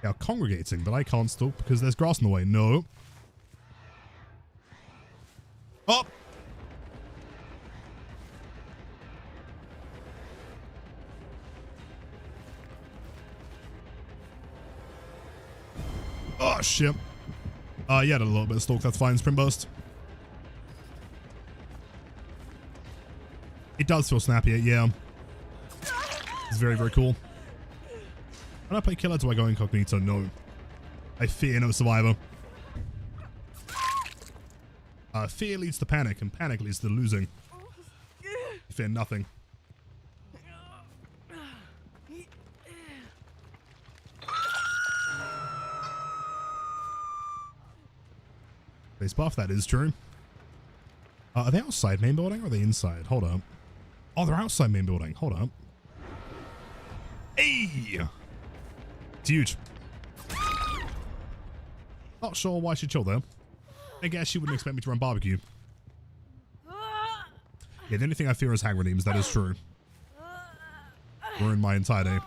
They are congregating, but I can't stop because there's grass in the way. No. Oh! Oh, shit. Yeah, a little bit of stalk. That's fine. Sprint burst. It does feel snappier, yeah. It's very, very cool. When I play killer, do I go incognito? No. I fear no survivor. Fear leads to panic, and panic leads to losing. I fear nothing. Base buff, that is true. Are they outside main building or are they inside? Hold up. Oh, they're outside main building. Hold up. Hey! It's huge. Not sure why she chilled there. I guess she wouldn't expect me to run barbecue. Yeah, the only thing I fear is hag redeems. That is true. Ruined my entire day.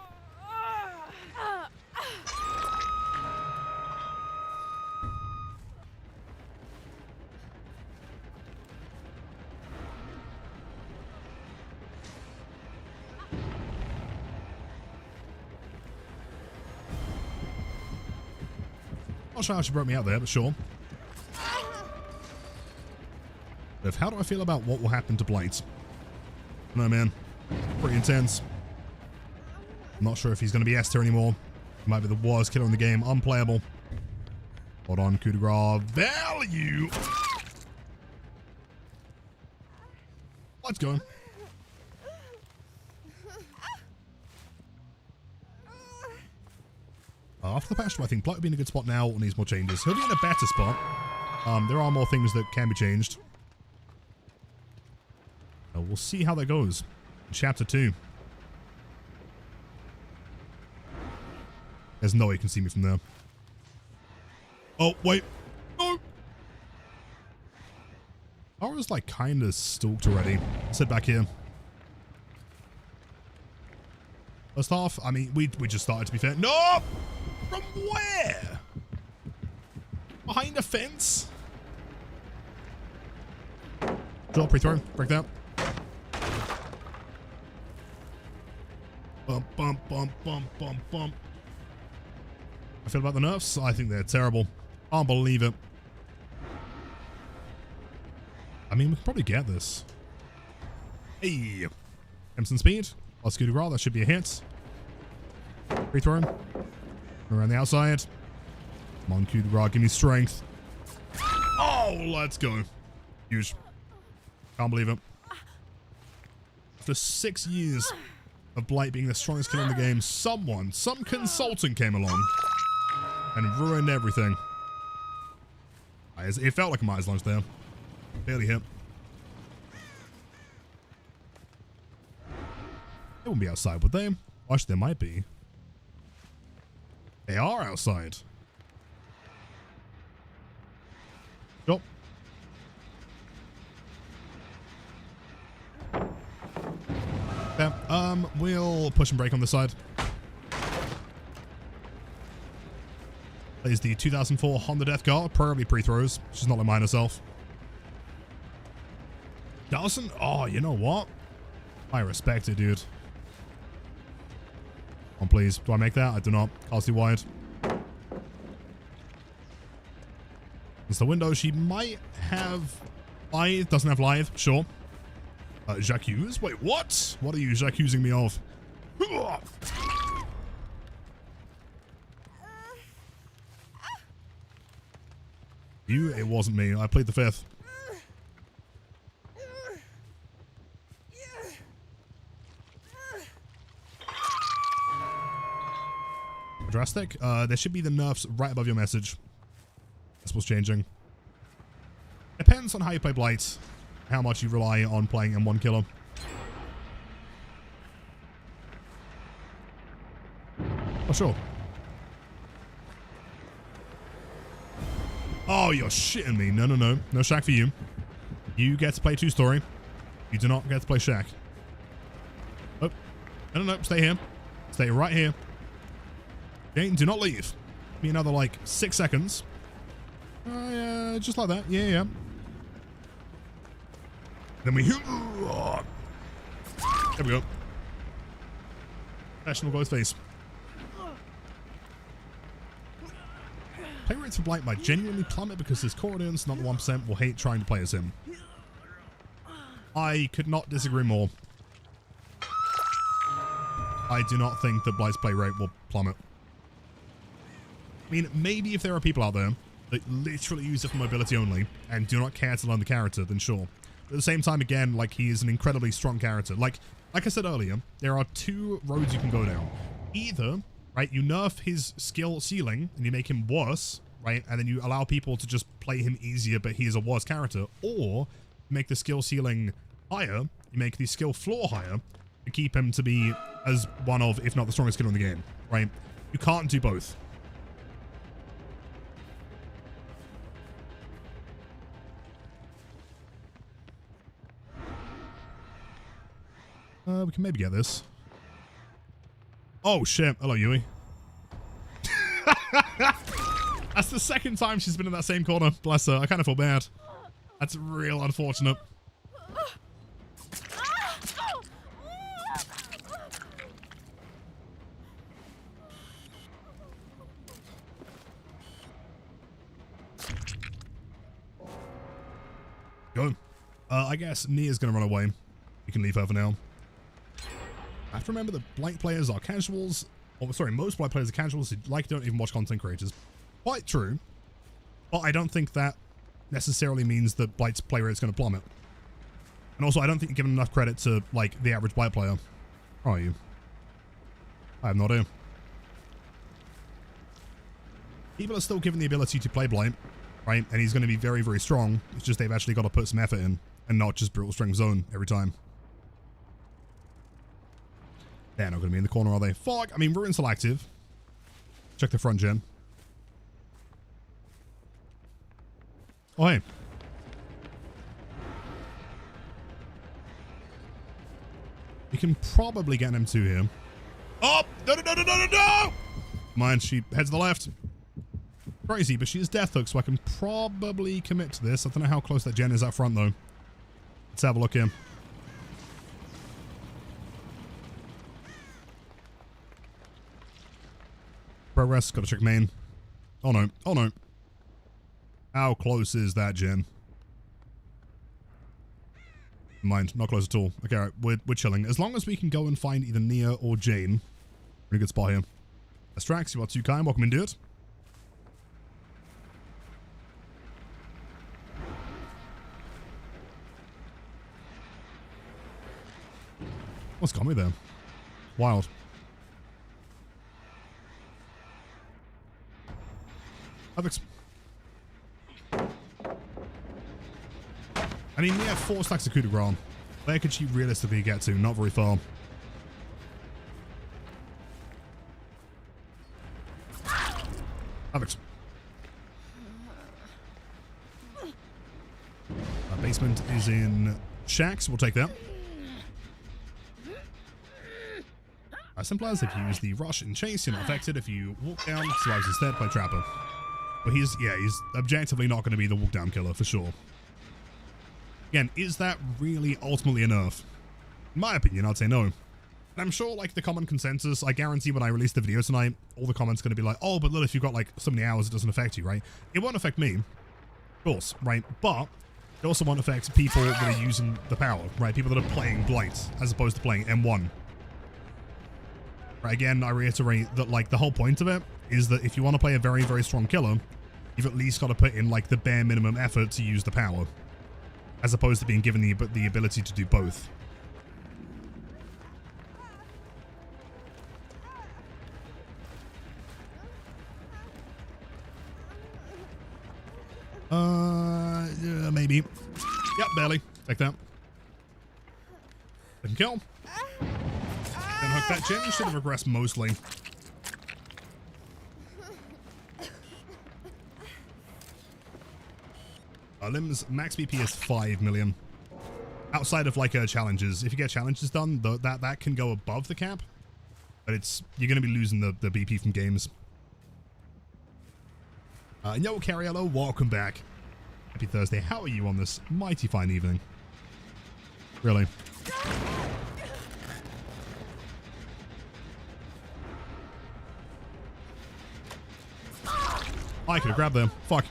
Not sure how she broke me out there, but sure. How do I feel about what will happen to Blight? I don't know, man. Pretty intense. I'm not sure if he's going to be S tier anymore. He might be the worst killer in the game. Unplayable. Hold on, coup de grace. Value! Let's go. After the patch, I think Blight will be in a good spot now or needs more changes. He'll be in a better spot. There are more things that can be changed. We'll see how that goes in Chapter 2. There's no way you can see me from there. Oh, wait. No! I was like kind of stalked already. Sit back here. First half, I mean, we just started, to be fair. No! From where? Behind a fence? Draw, pre-throw, break that. Bump, bump, bump, bump, bump, bump. I feel about the nerfs? I think they're terrible. Can't believe it. I mean, we can probably get this. Hey. Crimson speed. Plus coup de grace. That should be a hit. Free throw. Around the outside. Come on, coup de grace. Give me strength. Oh, let's go. Huge. Can't believe it. After 6 years of Blight being the strongest killer in the game, some consultant came along and ruined everything. It felt like a Myers lunch there. Barely hit. They wouldn't be outside, would they? Actually, they might be. They are outside. Yup. Yeah, we'll push and break on this side. Plays the 2004 Honda Death Car, probably pre-throws. She's not like mine herself. Dawson? Oh, you know what? I respect it, dude. Come on, please. Do I make that? I do not. Can't see wide. It's the window. She might have lithe. Doesn't have lithe. Sure. J'accuse? Wait, what? What are you accusing me of? You? It wasn't me. I played the fifth. Drastic? There should be the nerfs right above your message. That's what's changing. Depends on how you play Blight. How much you rely on playing M1 killer. Oh, sure. Oh, you're shitting me. No, no, no. No Shack for you. You get to play 2-story. You do not get to play Shack. Oh. No, no, no. Stay here. Stay right here. Okay, do not leave. Give me another, like, 6 seconds. Yeah, just like that. Yeah, yeah. Then we... There we go. Professional guy's face. Play rates for Blight might genuinely plummet because his core audience, not 1%, will hate trying to play as him. I could not disagree more. I do not think that Blight's play rate will plummet. I mean, maybe if there are people out there that literally use it for mobility only and do not care to learn the character, then sure. But at the same time, again, like, he is an incredibly strong character. Like I said earlier, there are two roads you can go down. Either, right, you nerf his skill ceiling and you make him worse, right, and then you allow people to just play him easier, but he is a worse character, or make the skill ceiling higher, you make the skill floor higher to keep him to be as one of, if not the strongest killer in the game, right? You can't do both. We can maybe get this. Oh shit, hello Yui. That's the second time she's been in that same corner, bless her. I kind of feel bad. That's real unfortunate. Go. I guess Nia's gonna run away. You can leave her for now. I have to remember that Blight players are casuals. Oh, sorry, most Blight players are casuals who don't even watch content creators. Quite true. But I don't think that necessarily means that Blight's play rate is going to plummet. And also, I don't think you're giving enough credit to, like, the average Blight player. How are you? I have no idea. People are still given the ability to play Blight, right? And he's going to be very, very strong. It's just they've actually got to put some effort in and not just brutal strength zone every time. They're not going to be in the corner, are they? Fuck! I mean, Ruin's still active. Check the front gen. Oh, hey. You can probably get an M2 here. Oh! No, no, no, no, no, no, no! Mind, she heads to the left. Crazy, but she is death hook, so I can probably commit to this. I don't know how close that gen is up front, though. Let's have a look here. Progress, gotta check main. Oh no, oh no. How close is that gen? Mind, not close at all. Okay, alright, we're chilling. As long as we can go and find either Nia or Jane. Pretty good spot here. Astrax, you are too kind. Welcome in, dude. What's got me there? Wild. Perfect. I mean, Nia 4 stacks of coup de grace. Where could she realistically get to? Not very far. Perfect. Our basement is in shacks. We'll take that. Simple as if you use the rush and chase, you're not affected. If you walk down, survives instead, play Trapper. But he's objectively not going to be the walk down killer for sure. Again, is that really ultimately a nerf? In my opinion, I'd say no. And I'm sure, like, the common consensus, I guarantee when I release the video tonight, all the comments are going to be like, oh, but Lilith, you've got, like, so many hours, it doesn't affect you, right? It won't affect me, of course, right? But it also won't affect people that are using the power, right? People that are playing Blight, as opposed to playing M1. Right, again, I reiterate that, like, the whole point of it is that if you want to play a very, very strong killer, you've at least got to put in, like, the bare minimum effort to use the power, as opposed to being given the ability to do both. Yeah, maybe. Yep, barely. Take that. Second kill. Then hook that gen. Should have regressed mostly. Lim's max BP is 5 million. Outside of like challenges, if you get challenges done, that can go above the cap, but you're going to be losing the BP from games. Yo, Cariello, welcome back. Happy Thursday. How are you on this mighty fine evening? Really? I could have grabbed them. Fuck.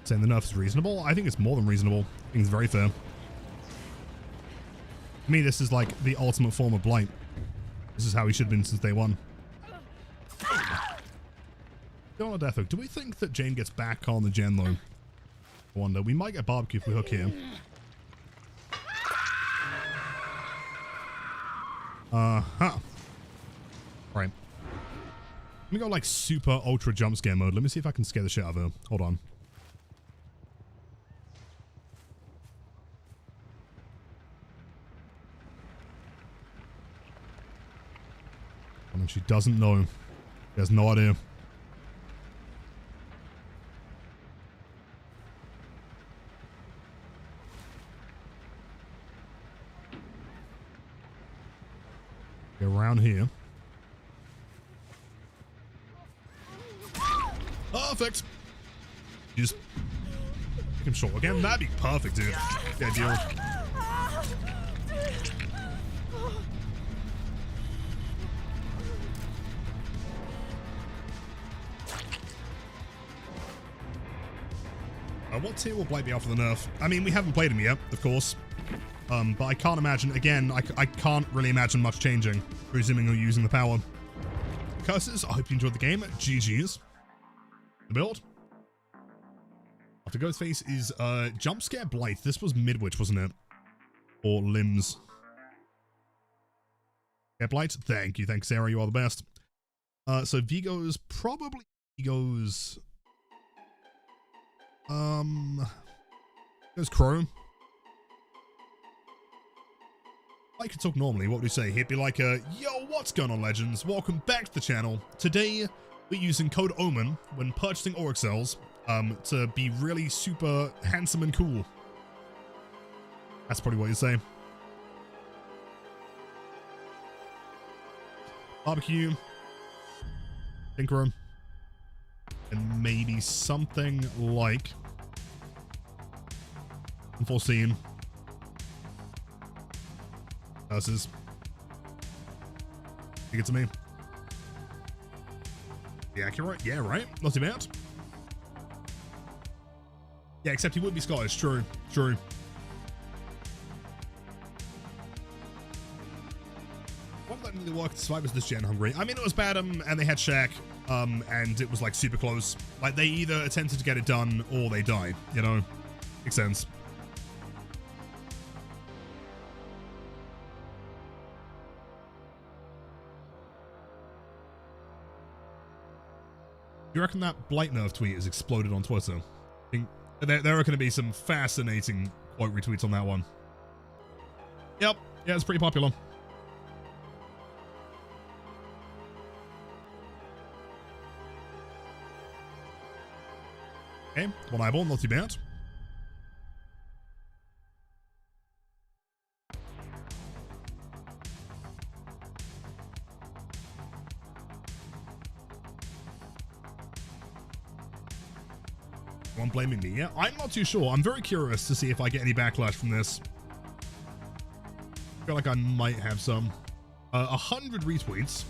Saying the nerf is reasonable? I think it's more than reasonable. I think it's very fair. To me, this is like the ultimate form of Blight. This is how he should have been since day one. Still on a death hook. Do we think that Jane gets back on the gen though? I wonder. We might get barbecue if we hook here. Uh-huh. Right. Let me go like super ultra jump scare mode. Let me see if I can scare the shit out of her. Hold on. And she doesn't know. She has no idea. Get around here. Perfect. You just make him short again. That'd be perfect, dude. Yeah, deal. What tier will Blight be after the nerf? I mean, we haven't played him yet, of course. But I can't imagine, again, I can't really imagine much changing, presuming you're using the power. Curses, I hope you enjoyed the game. GG's. The build. After Ghostface is Jump Scare Blight. This was Midwich, wasn't it? Or Limbs. Yeah, Blight, thank you. Thanks, Sarah, you are the best. So Vigo's probably Vigo's... There's Crow. I could talk normally, what would you say? He'd be like, yo, what's going on, legends? Welcome back to the channel. Today, we're using code OMEN when purchasing Auric cells, to be really super handsome and cool. That's probably what you'd say. Barbecue. Tinkerer. And maybe something like Unforeseen. Curses. Think it to me. The accurate? Yeah, right? Not too bad. Yeah, except he would be Scottish. True. True. What did that really work to survive was this gen hungry? I mean, it was Badham and they had Shaq. And it was like super close. Like they either attempted to get it done or they died, you know? Makes sense. Do you reckon that Blight nerf tweet has exploded on Twitter? I think there are going to be some fascinating quote retweets on that one. Yep. Yeah, it's pretty popular. Okay, one eyeball, not too bad. One blaming me, yeah? I'm not too sure. I'm very curious to see if I get any backlash from this. I feel like I might have some. 100 retweets.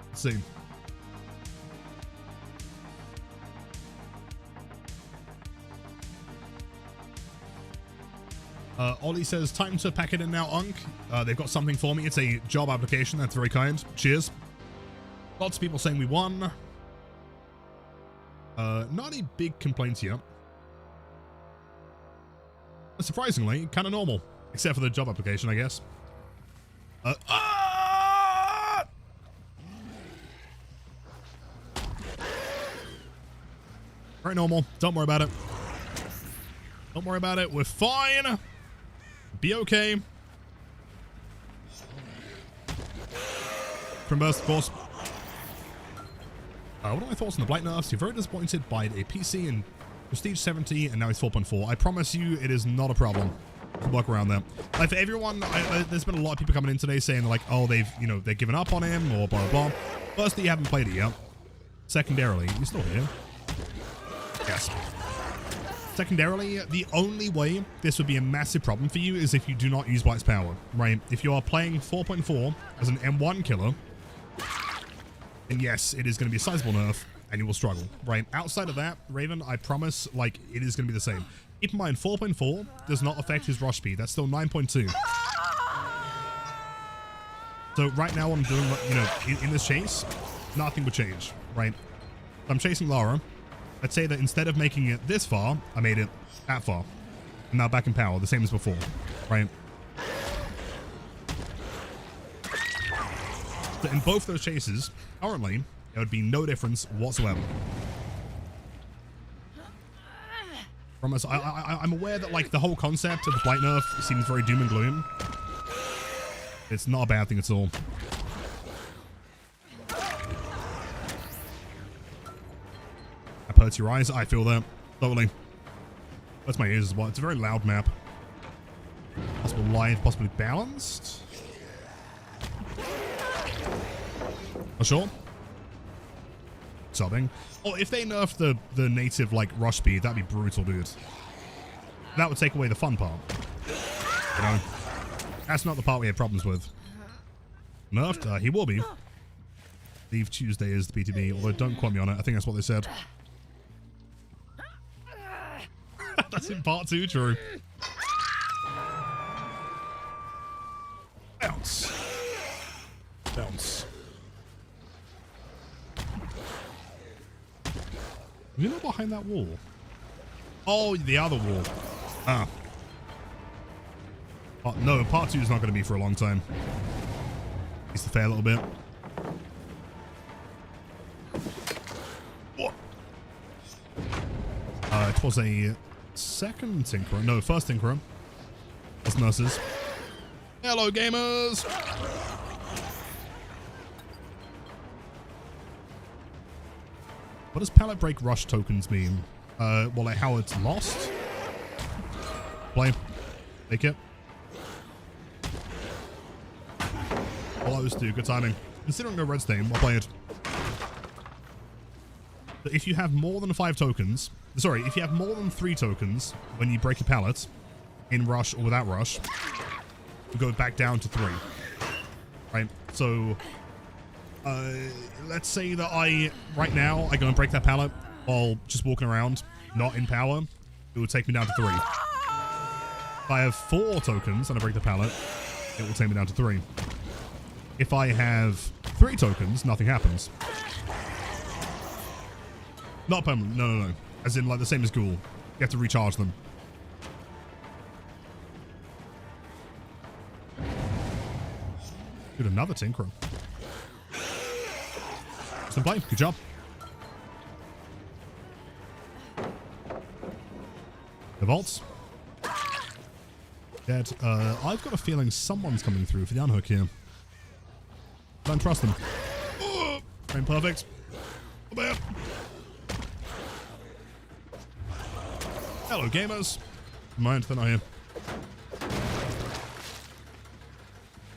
Let's see. Ollie says, time to pack it in now, Unk. They've got something for me. It's a job application. That's very kind. Cheers. Lots of people saying we won. Not any big complaints yet. Surprisingly, kind of normal. Except for the job application, I guess. Very normal. Don't worry about it. Don't worry about it. We're fine. Be okay. From burst, of course. What are my thoughts on the Blight nerfs? You're very disappointed by a PC in Prestige 70 and now he's 4.4. I promise you it is not a problem. We'll work around that. Like for everyone, there's been a lot of people coming in today saying like, oh, they've given up on him or blah, blah, blah. Firstly, you haven't played it yet. Secondarily, you're still here. Yes. Secondarily, the only way this would be a massive problem for you is if you do not use Blight's power, right? If you are playing 4.4 as an M1 killer, then yes, it is going to be a sizable nerf, and you will struggle, right? Outside of that, Raven, I promise, like, it is going to be the same. Keep in mind, 4.4 does not affect his rush speed. That's still 9.2. So right now I'm doing, you know, in this chase, nothing would change, right? I'm chasing Lara. Let's say that instead of making it this far, I made it that far. I'm now back in power, the same as before, right? So in both those chases, currently, there would be no difference whatsoever. Promise, I'm aware that, like, the whole concept of the Blight nerf seems very doom and gloom. It's not a bad thing at all. That hurts your eyes. I feel that. Totally. That's my ears as well. It's a very loud map. Possible live, possibly balanced. Not sure. Subbing. Oh, if they nerf the native, like, rush speed, that'd be brutal, dude. That would take away the fun part. You know? That's not the part we had problems with. Nerfed? He will be. Leave Tuesday is the PTB, although don't quote me on it. I think that's what they said. That's in part 2, true. Bounce. Bounce. You know behind that wall? Oh, the other wall. Ah. No, part 2 is not going to be for a long time. Needs to fail a little bit. What? It was a second Tinkerer. No, first Tinkerer. That's nurses. Hello, gamers! What does pallet break rush tokens mean? Well, like how it's lost? Play. Take it. Close to good timing. Considering no red stain, I'll play it. But if you have more than 5 tokens, sorry, if you have more than 3 tokens when you break a pallet, in rush or without rush, you go back down to 3. Right? So, let's say that right now, I go and break that pallet while just walking around, not in power, it would take me down to 3. If I have 4 tokens and I break the pallet, it will take me down to 3. If I have 3 tokens, nothing happens. Not permanent. No. As in, like, the same as Ghoul. You have to recharge them. Dude, another Tinkerer. Some play. Good job. The vaults. Dead. I've got a feeling someone's coming through for the unhook here. Don't trust them. Oh, frame perfect. Hello, gamers. Mind, they're not here.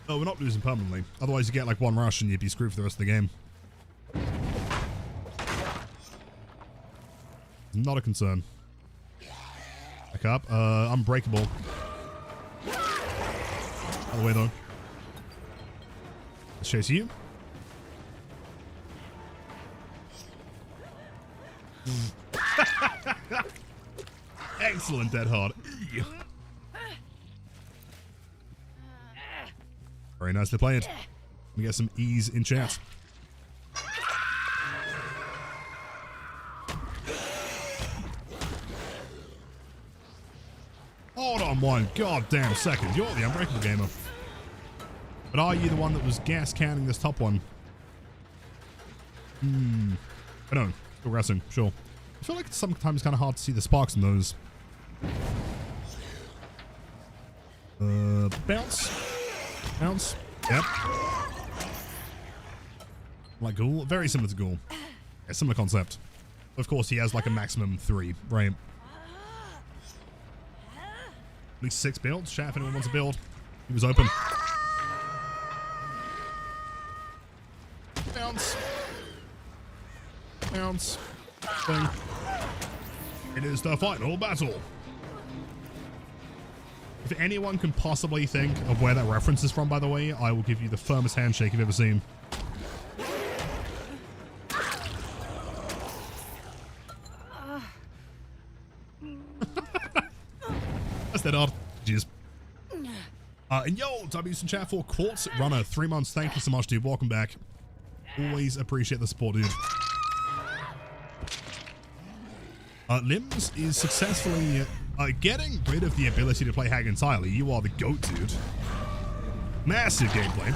Oh, we're not losing permanently. Otherwise, you get like 1 rush and you'd be screwed for the rest of the game. Not a concern. Back up. Unbreakable. Out of the way, though. Let's chase you. Excellent, Dead Hard. Very nicely played. We get some ease in chat. Hold on 1 goddamn second. You're the unbreakable gamer. But are you the one that was gas canning this top one? I don't know. Still guessing. Sure. I feel like it's sometimes kind of hard to see the sparks in those. Bounce. Bounce. Yep. Like Ghoul. Very similar to Ghoul. Yeah, similar concept. Of course, he has like a maximum 3, right? At least 6 builds. Chat, if anyone wants a build. He was open. Bounce. Bounce. Thing. It is the final battle. If anyone can possibly think of where that reference is from, by the way, I will give you the firmest handshake you've ever seen. That's that odd. Jeez. And yo, W's in chat for Quartz Runner, 3 months. Thank you so much, dude. Welcome back. Always appreciate the support, dude. Limbs is successfully getting rid of the ability to play Hag entirely. You are the GOAT, dude. Massive gameplay.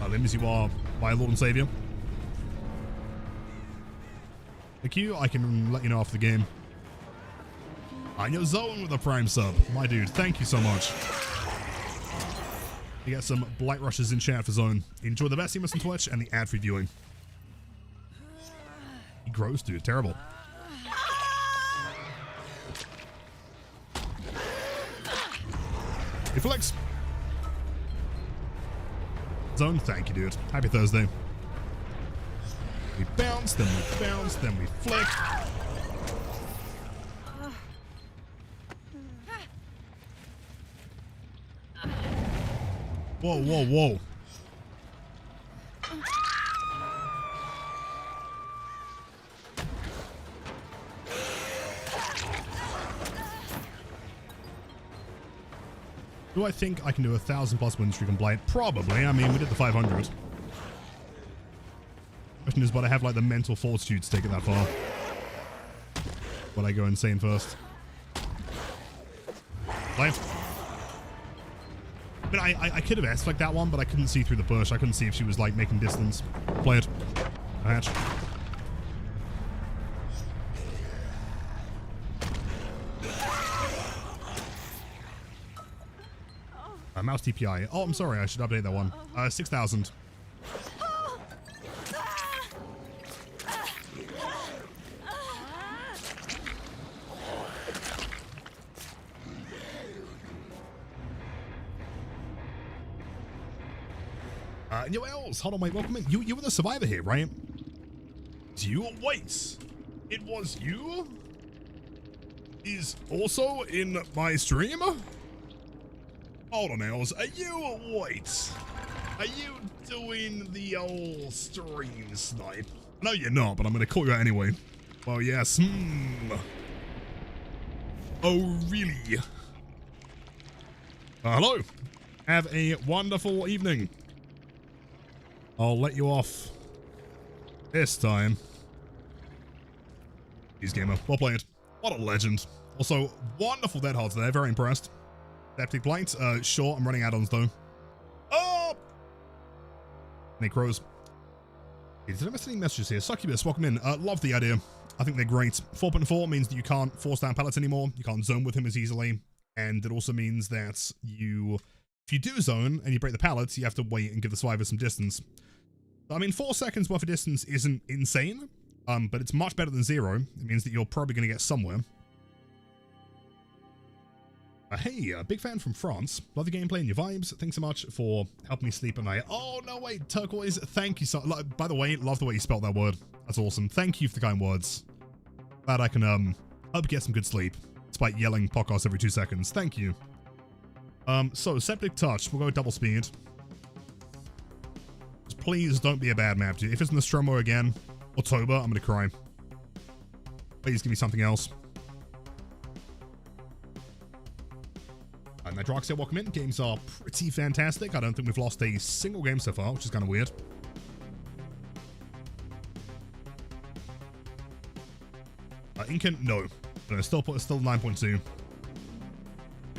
Limbs, you are my Lord and Savior. Thank you. I can let you know after the game. I know Zone with a Prime sub. My dude, thank you so much. You get some Blight rushes in chat for Zone. Enjoy the best emotes on Twitch and the ad-free viewing. He grows, dude. Terrible. He flicks. Zone, thank you, dude. Happy Thursday. We bounce, then we bounce, then we flick. Whoa, whoa, whoa. Do I think I can do 1,000+ win streak on Blight? Probably. I mean, we did the 500. Question is, but I have like the mental fortitude to take it that far. But I go insane first. Blight. I mean, I could have asked like that one, but I couldn't see through the bush. I couldn't see if she was like making distance. Play it. Hatch. Mouse DPI. Oh, I'm sorry. I should update that one. 6,000. Yo, else. Hold on, wait. Welcome in. You were the survivor here, right? You? Wait. It was you? Is also in my stream? Hold on, Els. Are you... Wait. Are you doing the old stream snipe? No, you're not, but I'm going to call you out anyway. Well, yes. Oh, really? Hello. Have a wonderful evening. I'll let you off this time. He's gamer. Well played. What a legend. Also, wonderful dead hearts there. Very impressed. Septic Blight. Sure, I'm running add-ons though. Oh! Necros. Did I miss any messages here? Succubus, welcome in. Love the idea. I think they're great. 4.4 means that you can't force down pallets anymore. You can't zone with him as easily. And it also means that if you do zone and you break the pallets, you have to wait and give the survivor some distance. I mean, 4 seconds worth of distance isn't insane, but it's much better than 0. It means that you're probably going to get somewhere. Hey, big fan from France. Love the gameplay and your vibes. Thanks so much for helping me sleep at night. Oh, no, wait, turquoise. Thank you so much. By the way, love the way you spelled that word. That's awesome. Thank you for the kind words. Glad I can hope you get some good sleep, despite yelling podcasts every 2 seconds. Thank you. So, Septic Touch. We'll go with double speed. Just please don't be a bad map, dude. If it's Nostromo again, or Toba, I'm gonna cry. Please give me something else. Nidroxia, welcome in. Games are pretty fantastic. I don't think we've lost a single game so far, which is kind of weird. Incan, no. Still 9.2. Dude,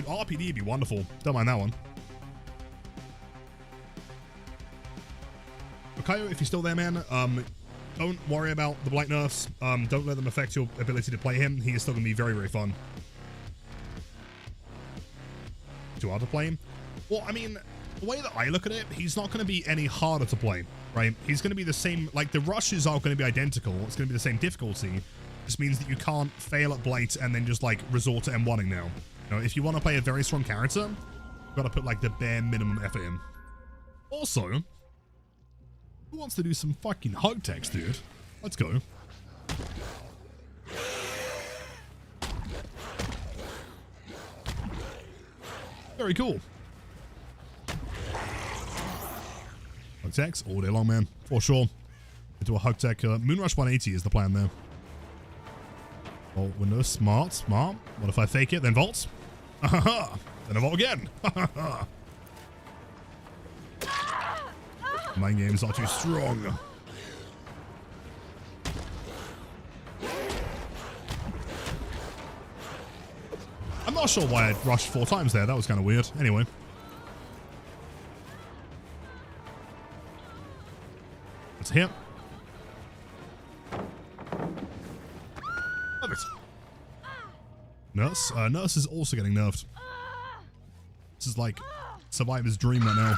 RPD would be wonderful. Don't mind that one. Okayo, if you're still there, man, don't worry about the Blight nerfs. Don't let them affect your ability to play him. He is still going to be very, very fun. Too hard to play him? Well, I mean, the way that I look at it, he's not going to be any harder to play, right? He's going to be the same, like the rushes are going to be identical. It's going to be the same difficulty. This means that you can't fail at Blight and then just like resort to M1ing now. You know, if you want to play a very strong character, you've got to put like the bare minimum effort in. Also, who wants to do some fucking hug text, dude? Let's go. Very cool. Hug techs all day long, man. For sure. Into a hug tech. Moonrush 180 is the plan there. Vault window. Smart. Smart. What if I fake it, then vault? Then I vault again. My games are too strong. I'm not sure why I rushed 4 times there. That was kind of weird. Anyway. It's here. Perfect. Nurse. Nurse is also getting nerfed. This is like Survivor's dream right now.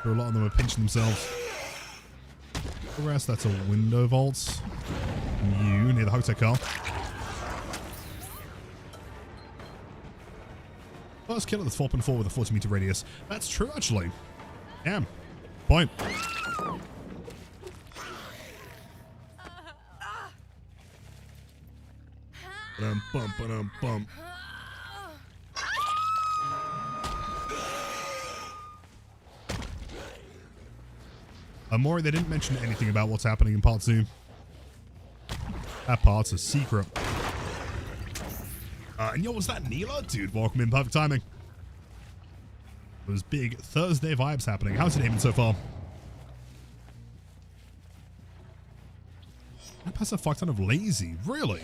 A lot of them are pinching themselves. The rest, that's a window vault. You near the hog tech car. First killer that's 4.4 with a 40-meter radius. That's true, actually. Damn. Point. Bump, bump. Maury, they didn't mention anything about what's happening in part 2. That part's a secret. And yo, was that Neela? Dude, welcome in. Perfect timing. Those big Thursday vibes happening. How's it aiming so far? That has a fuck ton of lazy. Really?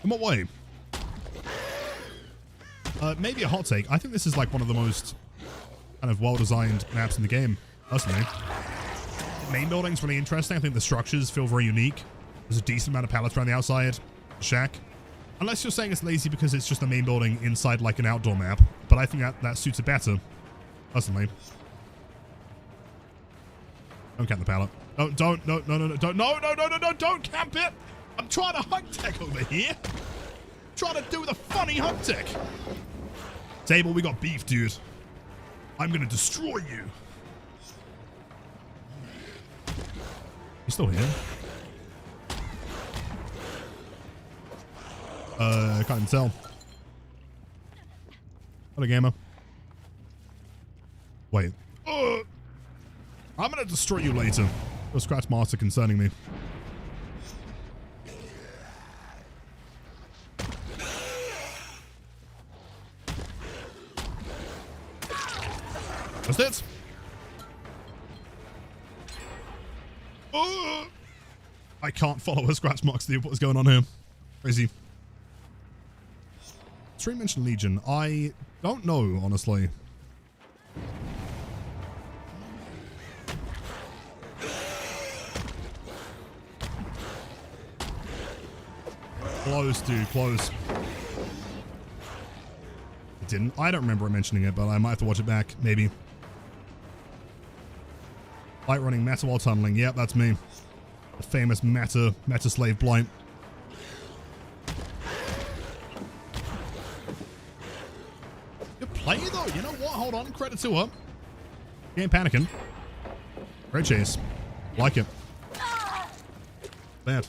In what way? Maybe a hot take. I think this is like one of the most kind of well-designed maps in the game, personally. The main building's really interesting. I think the structures feel very unique. There's a decent amount of pallets around the outside. The shack. Unless you're saying it's lazy because it's just a main building inside like an outdoor map. But I think that suits it better, personally. Don't camp the pallet. No, don't camp it! I'm trying to hug tech over here. Trying to do the funny hug tech. Table, we got beef, dude. I'm gonna destroy you. You still here? I can't even tell. What a gamer. Wait. I'm gonna destroy you later. No scratch master concerning me. That's it. I can't follow her scratch marks, dude. What is going on here? Crazy. Stream mentioned Legion. I don't know, honestly. Close, dude. Close. It didn't. I don't remember mentioning it, but I might have to watch it back. Maybe. Blight running Meta while tunneling. Yep, that's me. The famous Meta slave Blight. Good play, though. You know what? Hold on. Credit to her. She ain't panicking. Great chase. Like it. Bad.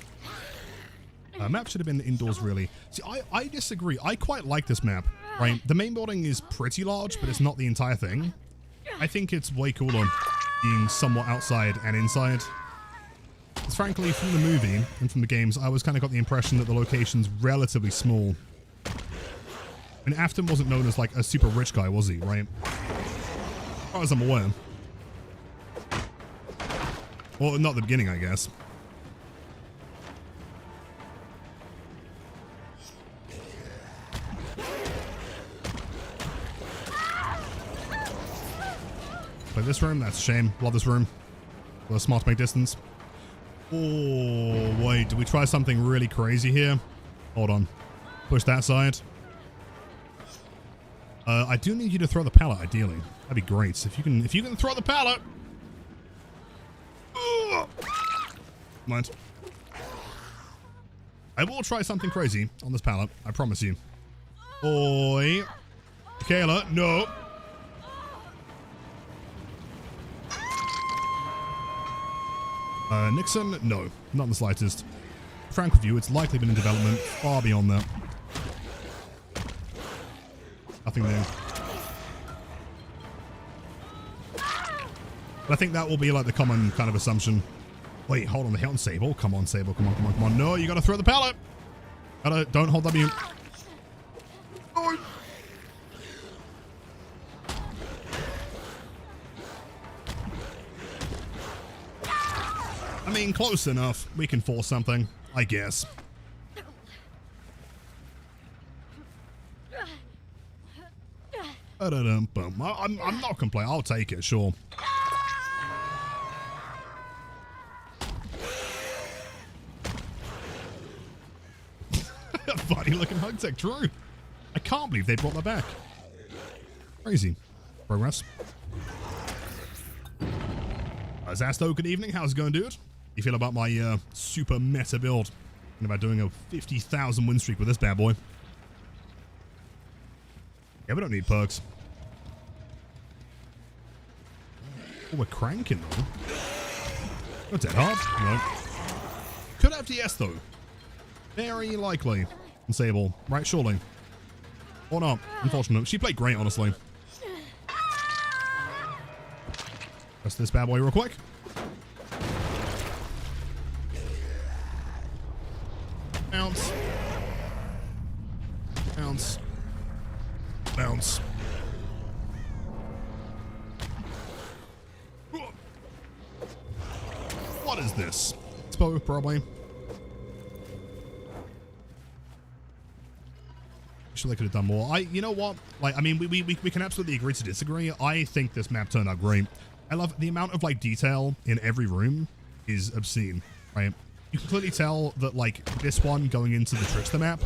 Map should have been indoors, really. See, I disagree. I quite like this map, right? The main building is pretty large, but it's not the entire thing. I think it's way cooler being somewhat outside and inside. Because frankly, from the movie and from the games, I was kind of got the impression that the location's relatively small. And Afton wasn't known as like a super rich guy, was he, right? As far as I'm aware. Well, not the beginning, I guess. Play this room, that's a shame. Love this room. Well, smart to make distance. Oh, wait, do we try something really crazy here? Hold on. Push that side. I do need you to throw the pallet, ideally. That'd be great. If you can throw the pallet. Mind. I will try something crazy on this pallet. I promise you. Oi. Kayla, no. Nixon, no, not in the slightest. Frank with you, it's likely been in development far beyond that. Nothing new. But I think that will be like the common kind of assumption. Wait, hold on. Hit on Sable. Come on, Sable. Come on, come on, come on. No, you gotta throw the pallet. Don't hold W. Oh. I mean, close enough. We can force something, I guess. I'm not complaining. I'll take it, sure. Funny looking hug tech, true. I can't believe they brought that back. Crazy. Progress. Zasto, good evening. How's it going, dude? You feel about my super meta build? And about doing a 50,000 win streak with this bad boy. Yeah, we don't need perks. Oh, we're cranking though. Not that hard. No. Could have DS though. Very likely. And Sable, right? Surely. Or not. Unfortunately. She played great, honestly. Press this bad boy real quick. Bounce. Bounce. Bounce. What is this? Expo, probably. Sure, they could have done more. You know what? Like, I mean, we can absolutely agree to disagree. I think this map turned out great. I love the amount of like detail in every room is obscene, right? You can clearly tell that like this one going into the Trickster map,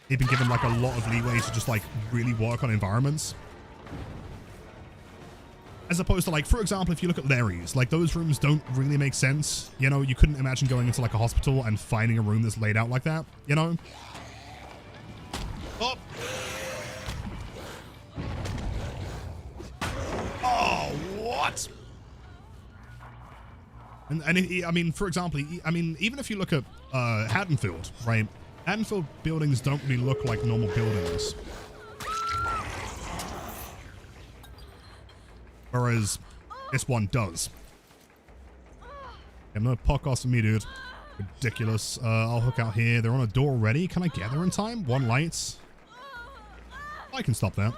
they've been given like a lot of leeway to just like really work on environments. As opposed to like, for example, if you look at Larry's, like those rooms don't really make sense. You know, you couldn't imagine going into like a hospital and finding a room that's laid out like that, you know? Oh. Oh, what? And I mean, for example, I mean, even if you look at Haddonfield, right? Haddonfield buildings don't really look like normal buildings. Whereas this one does. Yeah, no podcast for me, dude. Ridiculous. I'll hook out here. They're on a door already. Can I get there in time? One light. I can stop that.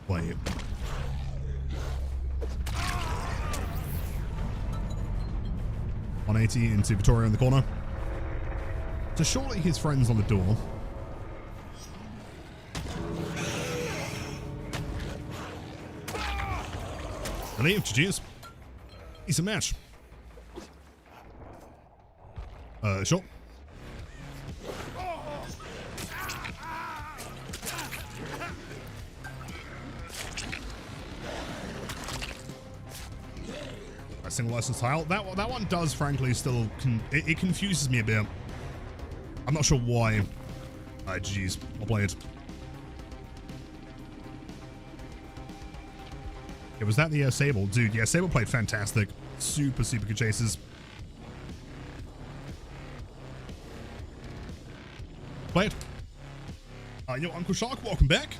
Wait. $180 into Victoria in the corner. So surely his friend's on the door. Relief, GG's. Decent match. Sure. A single license tile. That one does, frankly, still it confuses me a bit. I'm not sure why. GG's. I'll play it. Yeah, was that the Sable? Dude, yeah, Sable played fantastic. Super good chases. Play it. Yo, Uncle Shark, welcome back.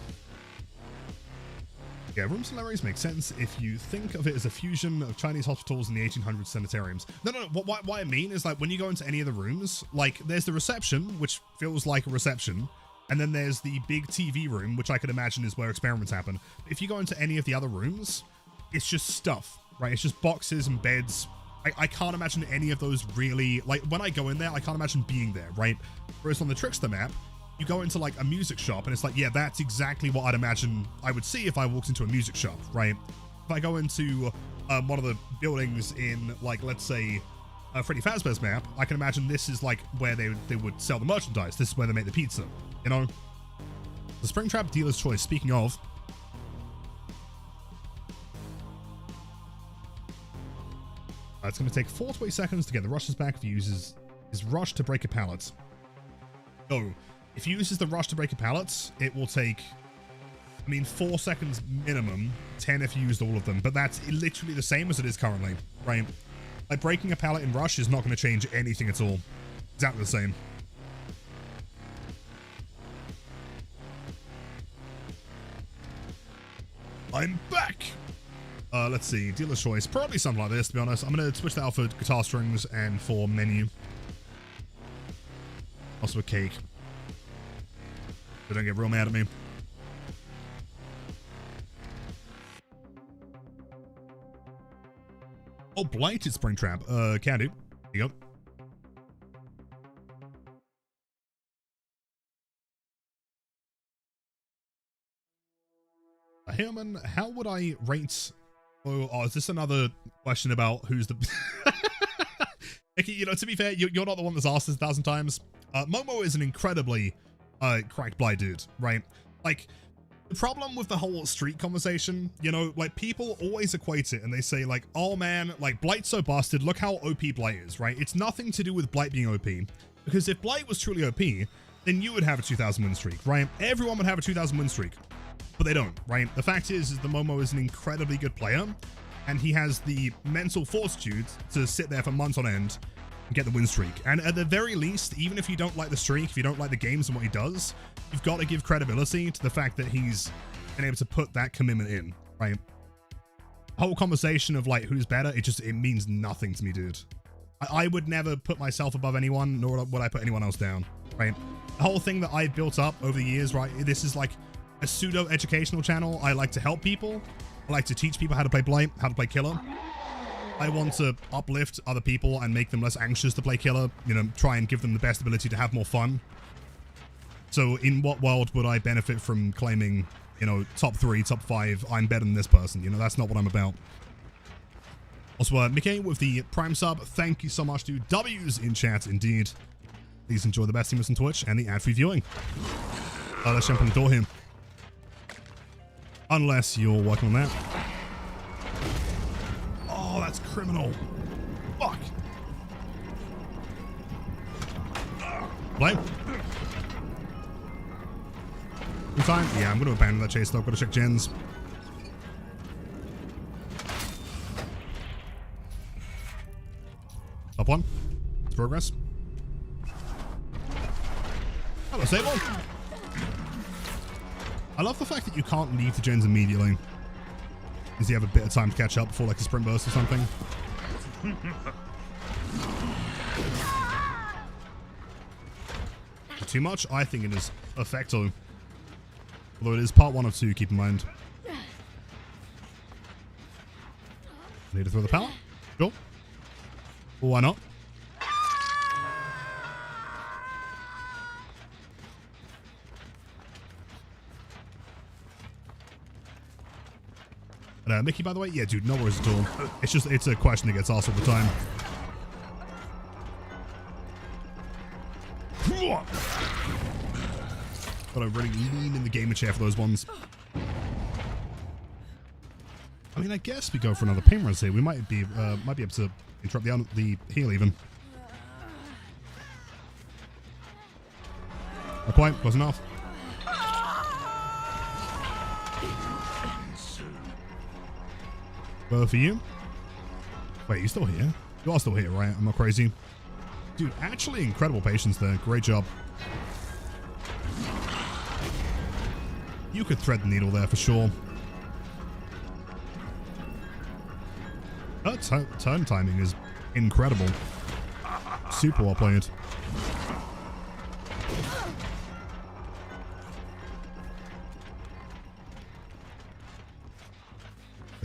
Yeah, room similarities make sense if you think of it as a fusion of Chinese hospitals and the 1800s sanitariums. No. What I mean is, like, when you go into any of the rooms, like, there's the reception, which feels like a reception. And then there's the big TV room, which I could imagine is where experiments happen. If you go into any of the other rooms, it's just stuff, right? It's just boxes and beds. I can't imagine any of those really, like, when I go in there, I can't imagine being there, right? Whereas on the Trickster map, you go into, like, a music shop, and it's like, yeah, that's exactly what I'd imagine I would see if I walked into a music shop, right? If I go into one of the buildings in, like, let's say, Freddy Fazbear's map, I can imagine this is, like, where they would sell the merchandise. This is where they make the pizza. You know, the Springtrap dealer's choice. Speaking of, it's going to take 4 to 8 seconds to get the rushes back if he uses his rush to break a pallet. So, if he uses the rush to break a pallet, it will take, I mean, 4 seconds minimum, 10 if you used all of them, but that's literally the same as it is currently, right? Like, breaking a pallet in rush is not going to change anything at all. Exactly the same. I'm back. Let's see, dealer's choice. Probably something like this, to be honest. I'm going to switch that out for guitar strings and for menu. Also a cake. So don't get real mad at me. Oh, Blight is Springtrap. Can do. Here you go. Herman, how would I rate... Oh, is this another question about who's the... You know, to be fair, you're not the one that's asked this 1,000 times. Momo is an incredibly cracked Blight dude, right? Like, the problem with the whole street conversation, you know, like, people always equate it and they say, like, oh man, like, Blight's so busted, look how OP Blight is, right? It's nothing to do with Blight being OP. Because if Blight was truly OP, then you would have a 2,000 win streak, right? Everyone would have a 2,000 win streak. But they don't, right? The fact is the Momo is an incredibly good player, and he has the mental fortitude to sit there for months on end and get the win streak. And at the very least, even if you don't like the streak, if you don't like the games and what he does, you've got to give credibility to the fact that he's been able to put that commitment in, right? The whole conversation of, like, who's better, it means nothing to me, dude. I would never put myself above anyone, nor would I put anyone else down, right? The whole thing that I've built up over the years, right? This is like a pseudo-educational channel. I like to help people. I like to teach people how to play Blight, how to play Killer. I want to uplift other people and make them less anxious to play Killer, you know, try and give them the best ability to have more fun. So in what world would I benefit from claiming, you know, top 3, top 5, I'm better than this person? You know, that's not what I'm about. Also, Mickey with the Prime sub, thank you so much to W's in chat, indeed. Please enjoy the best teamers on Twitch and the ad-free viewing. Let's jump on the door here. Unless you're working on that. Oh, that's criminal. Fuck. Blame. In time? Yeah, I'm going to abandon that chase though. I've got to check gens. Top one. It's progress. Hello, Sable. I love the fact that you can't leave the gens immediately. Because you have a bit of time to catch up before, like, a sprint burst or something. Too much? I think it is perfecto. Although it is part 1 of 2, keep in mind. Need to throw the power? Sure. Well, why not? Mickey, by the way, yeah, dude, no worries at all. It's a question that gets asked all the time. Gotta really lean in the gamer chair for those ones. I mean, I guess we go for another pain rush here. We might be able to interrupt the heal even. Not quite, close enough. Well, for you. Wait, you're still here? You are still here, right? I'm not crazy. Dude, actually incredible patience there. Great job. You could thread the needle there for sure. Her turn timing is incredible. Super well played.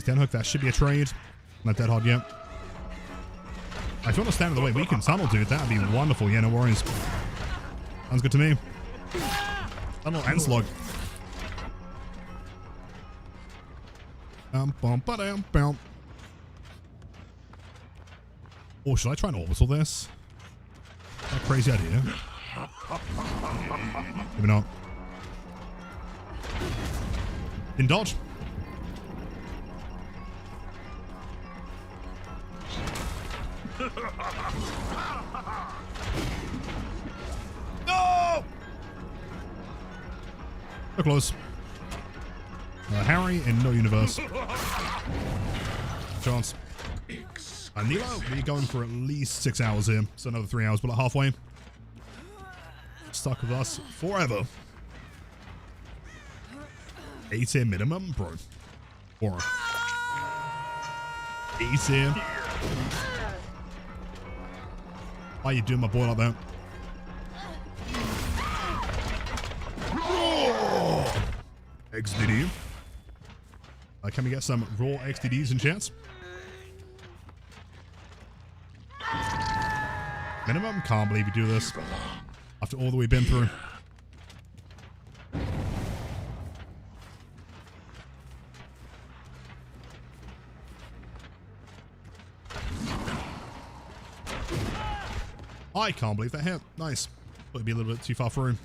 Down hook, that should be a trade. Not dead hard yet. If you want to stand in the way, we can tunnel, dude. That would be wonderful. Yeah, no worries. Sounds good to me. Tunnel and slug. Or should I try and orbital this? Is that a crazy idea? Maybe not. Didn't dodge. No! So close. Harry in no universe. Chance. Nilo, we're going for at least 6 hours here. So another 3 hours, but like halfway. Stuck with us forever. 8 tier minimum, bro. Aura. Easy. Why are you doing my boy like that? Oh! XDD. Can we get some raw XDDs in chance? Minimum? Can't believe you do this. After all that we've been through. I can't believe that hit. Nice. Would be a little bit too far through.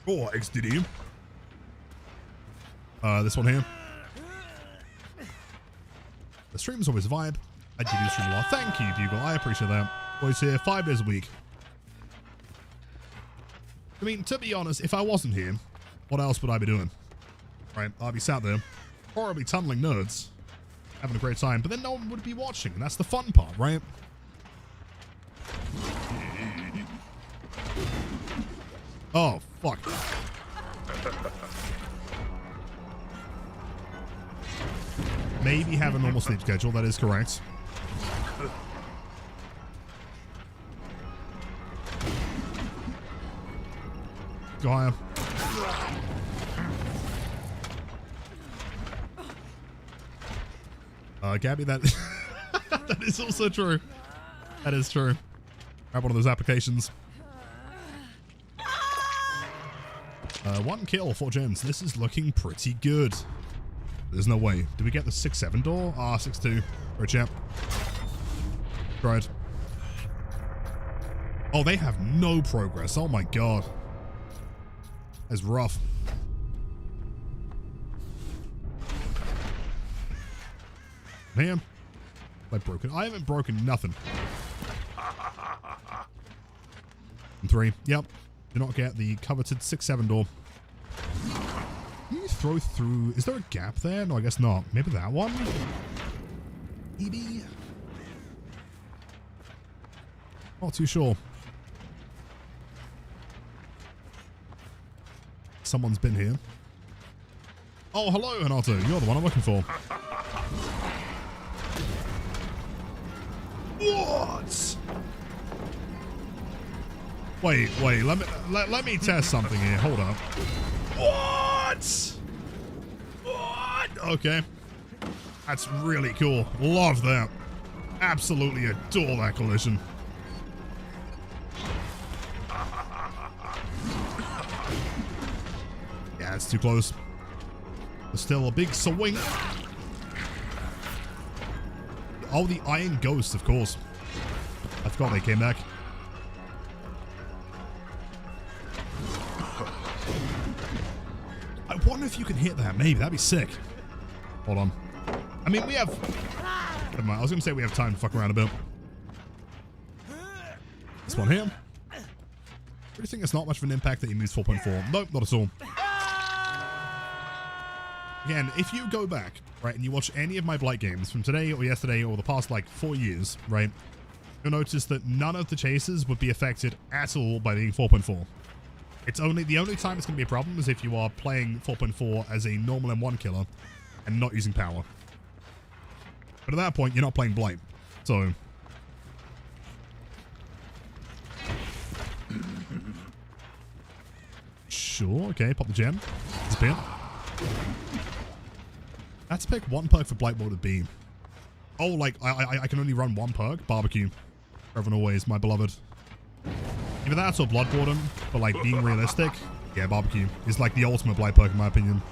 Oh, XDD. This one here. The stream's always a vibe. I do stream a lot. Thank you, Bugle. I appreciate that. Always here 5 days a week. I mean, to be honest, if I wasn't here, what else would I be doing? Right? I'd be sat there, horribly tunneling nerds, having a great time, but then no one would be watching, and that's the fun part, right? Oh, fuck. Maybe have a normal sleep schedule, that is correct. Go higher. Gabby, that that is also true. That is true. Grab one of those applications. 1 kill, 4 gems. This is looking pretty good. There's no way. Did we get the 6-7 door? Ah, 6-2. For a champ. Tried. Oh, they have no progress. Oh my god. That's rough. Man. I broken. I haven't broken nothing. 3. Yep. Do not get the coveted 6-7 door. Can you throw through? Is there a gap there? No, I guess not. Maybe that one? Maybe? Not too sure. Someone's been here. Oh, hello, Hanato. You're the one I'm looking for. What? Wait. Let me test something here. Hold up. What? Okay. That's really cool. Love that. Absolutely adore that collision. Yeah, it's too close. There's still a big swing. Oh, the Iron Ghost, of course. I forgot they came back. I wonder if you can hit that. Maybe. That'd be sick. Hold on. I mean, we have... Never mind. I was going to say we have time to fuck around a bit. This one here. Really think it's not much of an impact that he moves 4.4. Nope, not at all. Again, if you go back, right, and you watch any of my Blight games from today or yesterday or the past, like, 4 years, right, you'll notice that none of the chases would be affected at all by being 4.4. It's only, the only time it's going to be a problem is if you are playing 4.4 as a normal M1 killer and not using power. But at that point, you're not playing Blight. So... Sure, okay, pop the gem. Disappear. Let's pick one perk for Blight. What would it be? Oh, like, I can only run one perk? Barbecue. Forever and always, my beloved. Either that or Bloodborne, but like being realistic, yeah, barbecue is like the ultimate Blight perk in my opinion.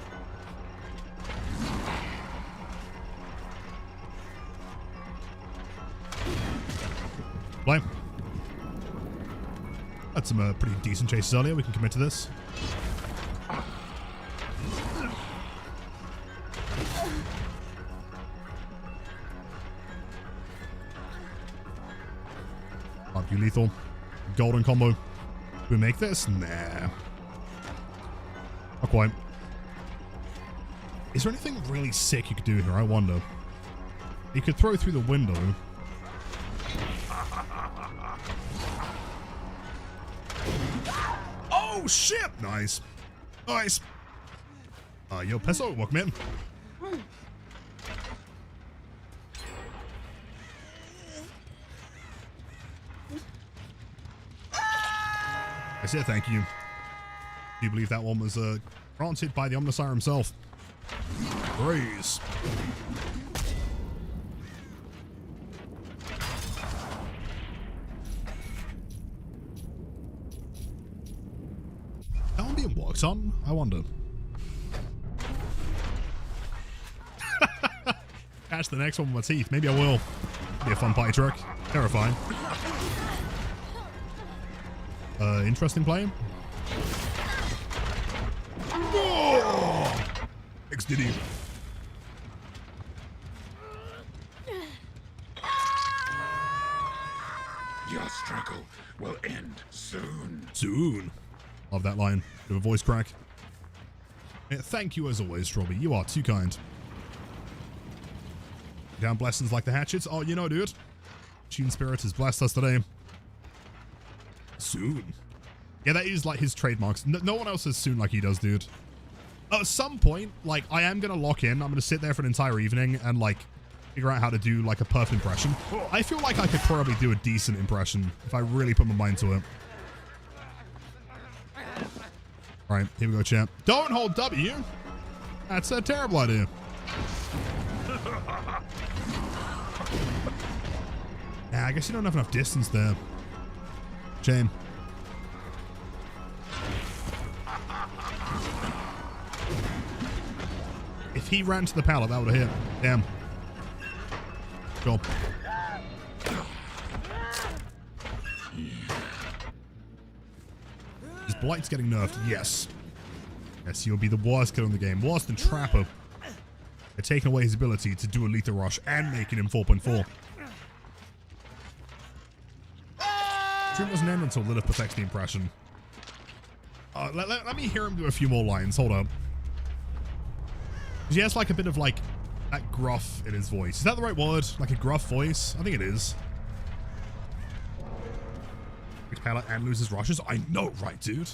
Blight. Had some pretty decent chases earlier. We can commit to this. Barbecue lethal. Golden combo. Do we make this? Nah. Not quite. Is there anything really sick you could do here? I wonder. You could throw through the window. Oh, shit! Nice. Nice. Yo, Peso, welcome in. I say thank you. Do you believe that one was granted by the Omnissiah himself? Praise. That one being worked on? I wonder. Catch the next one with my teeth. Maybe I will. Be a fun party trick. Terrifying. Interesting play. Oh! XDD. Your struggle will end soon. Soon. Love that line. Bit of a voice crack. Yeah, thank you as always, Strawby. You are too kind. Down blessings like the hatchets. Oh, you know, dude. Tune Spirit has blessed us today. Soon. Yeah, that is like his trademarks. No one else says soon like he does, dude. At some point, like, I am going to lock in. I'm going to sit there for an entire evening and, like, figure out how to do, like, a perfect impression. I feel like I could probably do a decent impression if I really put my mind to it. All right, here we go, champ. Don't hold W. That's a terrible idea. Yeah, I guess you don't have enough distance there. Shame. If he ran to the pallet, that would have hit. Damn. Cool. His Blight's getting nerfed. Yes. Yes, he'll be the worst killer in the game. Worse than Trapper. They're taking away his ability to do a lethal rush and making him 4.4. Stream doesn't end until Lilith perfects the impression. Let me hear him do a few more lines. Hold up. He has like a bit of like that gruff in his voice. Is that the right word? Like a gruff voice? I think it is. Which pallet and loses rushes? I know, right, dude?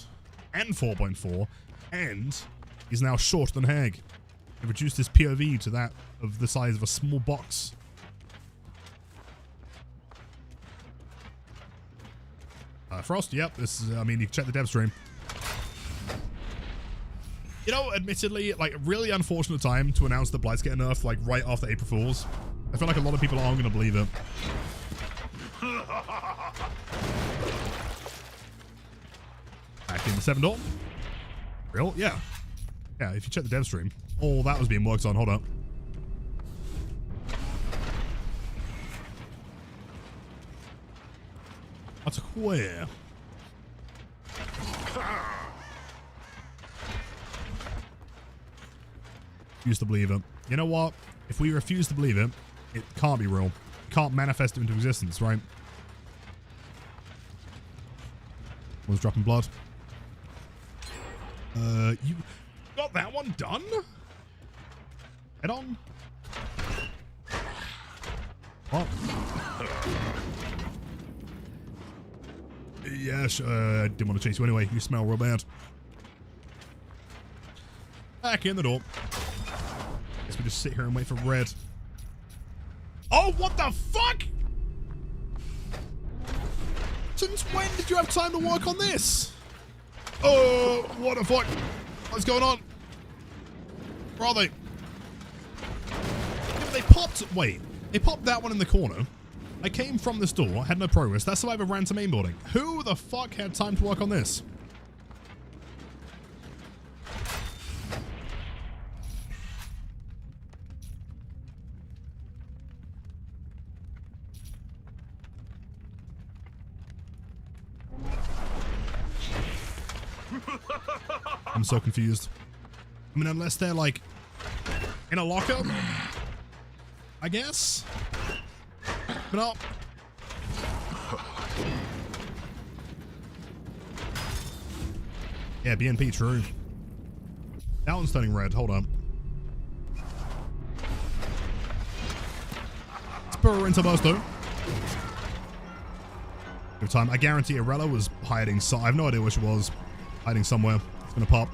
And 4.4. And he's now shorter than Hag. He reduced his POV to that of the size of a small box. Frost, yep. This is, I mean, you can check the dev stream. You know, admittedly, like, really unfortunate time to announce that Blight's getting nerfed, like, right after April Fools. I feel like a lot of people aren't going to believe it. Back in the 7 door. Real? Yeah. Yeah, if you check the dev stream. Oh, that was being worked on. Hold up. That's a queer. Refuse to believe it. You know what? If we refuse to believe it, it can't be real. It can't manifest it into existence, right? Was dropping blood. You got that one done? Head on. What? Yeah, I didn't want to chase you anyway. You smell real bad. Back in the door. Guess we just sit here and wait for red. Oh, what the fuck? Since when did you have time to work on this? Oh, what the fuck? What's going on? Where are they? Yeah, they popped. Wait, they popped that one in the corner. I came from this door, had no progress. That survivor ran to main building. Who the fuck had time to work on this? I'm so confused. I mean, unless they're like in a locker, I guess. But no. Yeah, BNP, true. That one's turning red. Hold on. Spur into Bursto. Good time. I guarantee Arella was hiding. So I have no idea where she was. Hiding somewhere. It's gonna pop.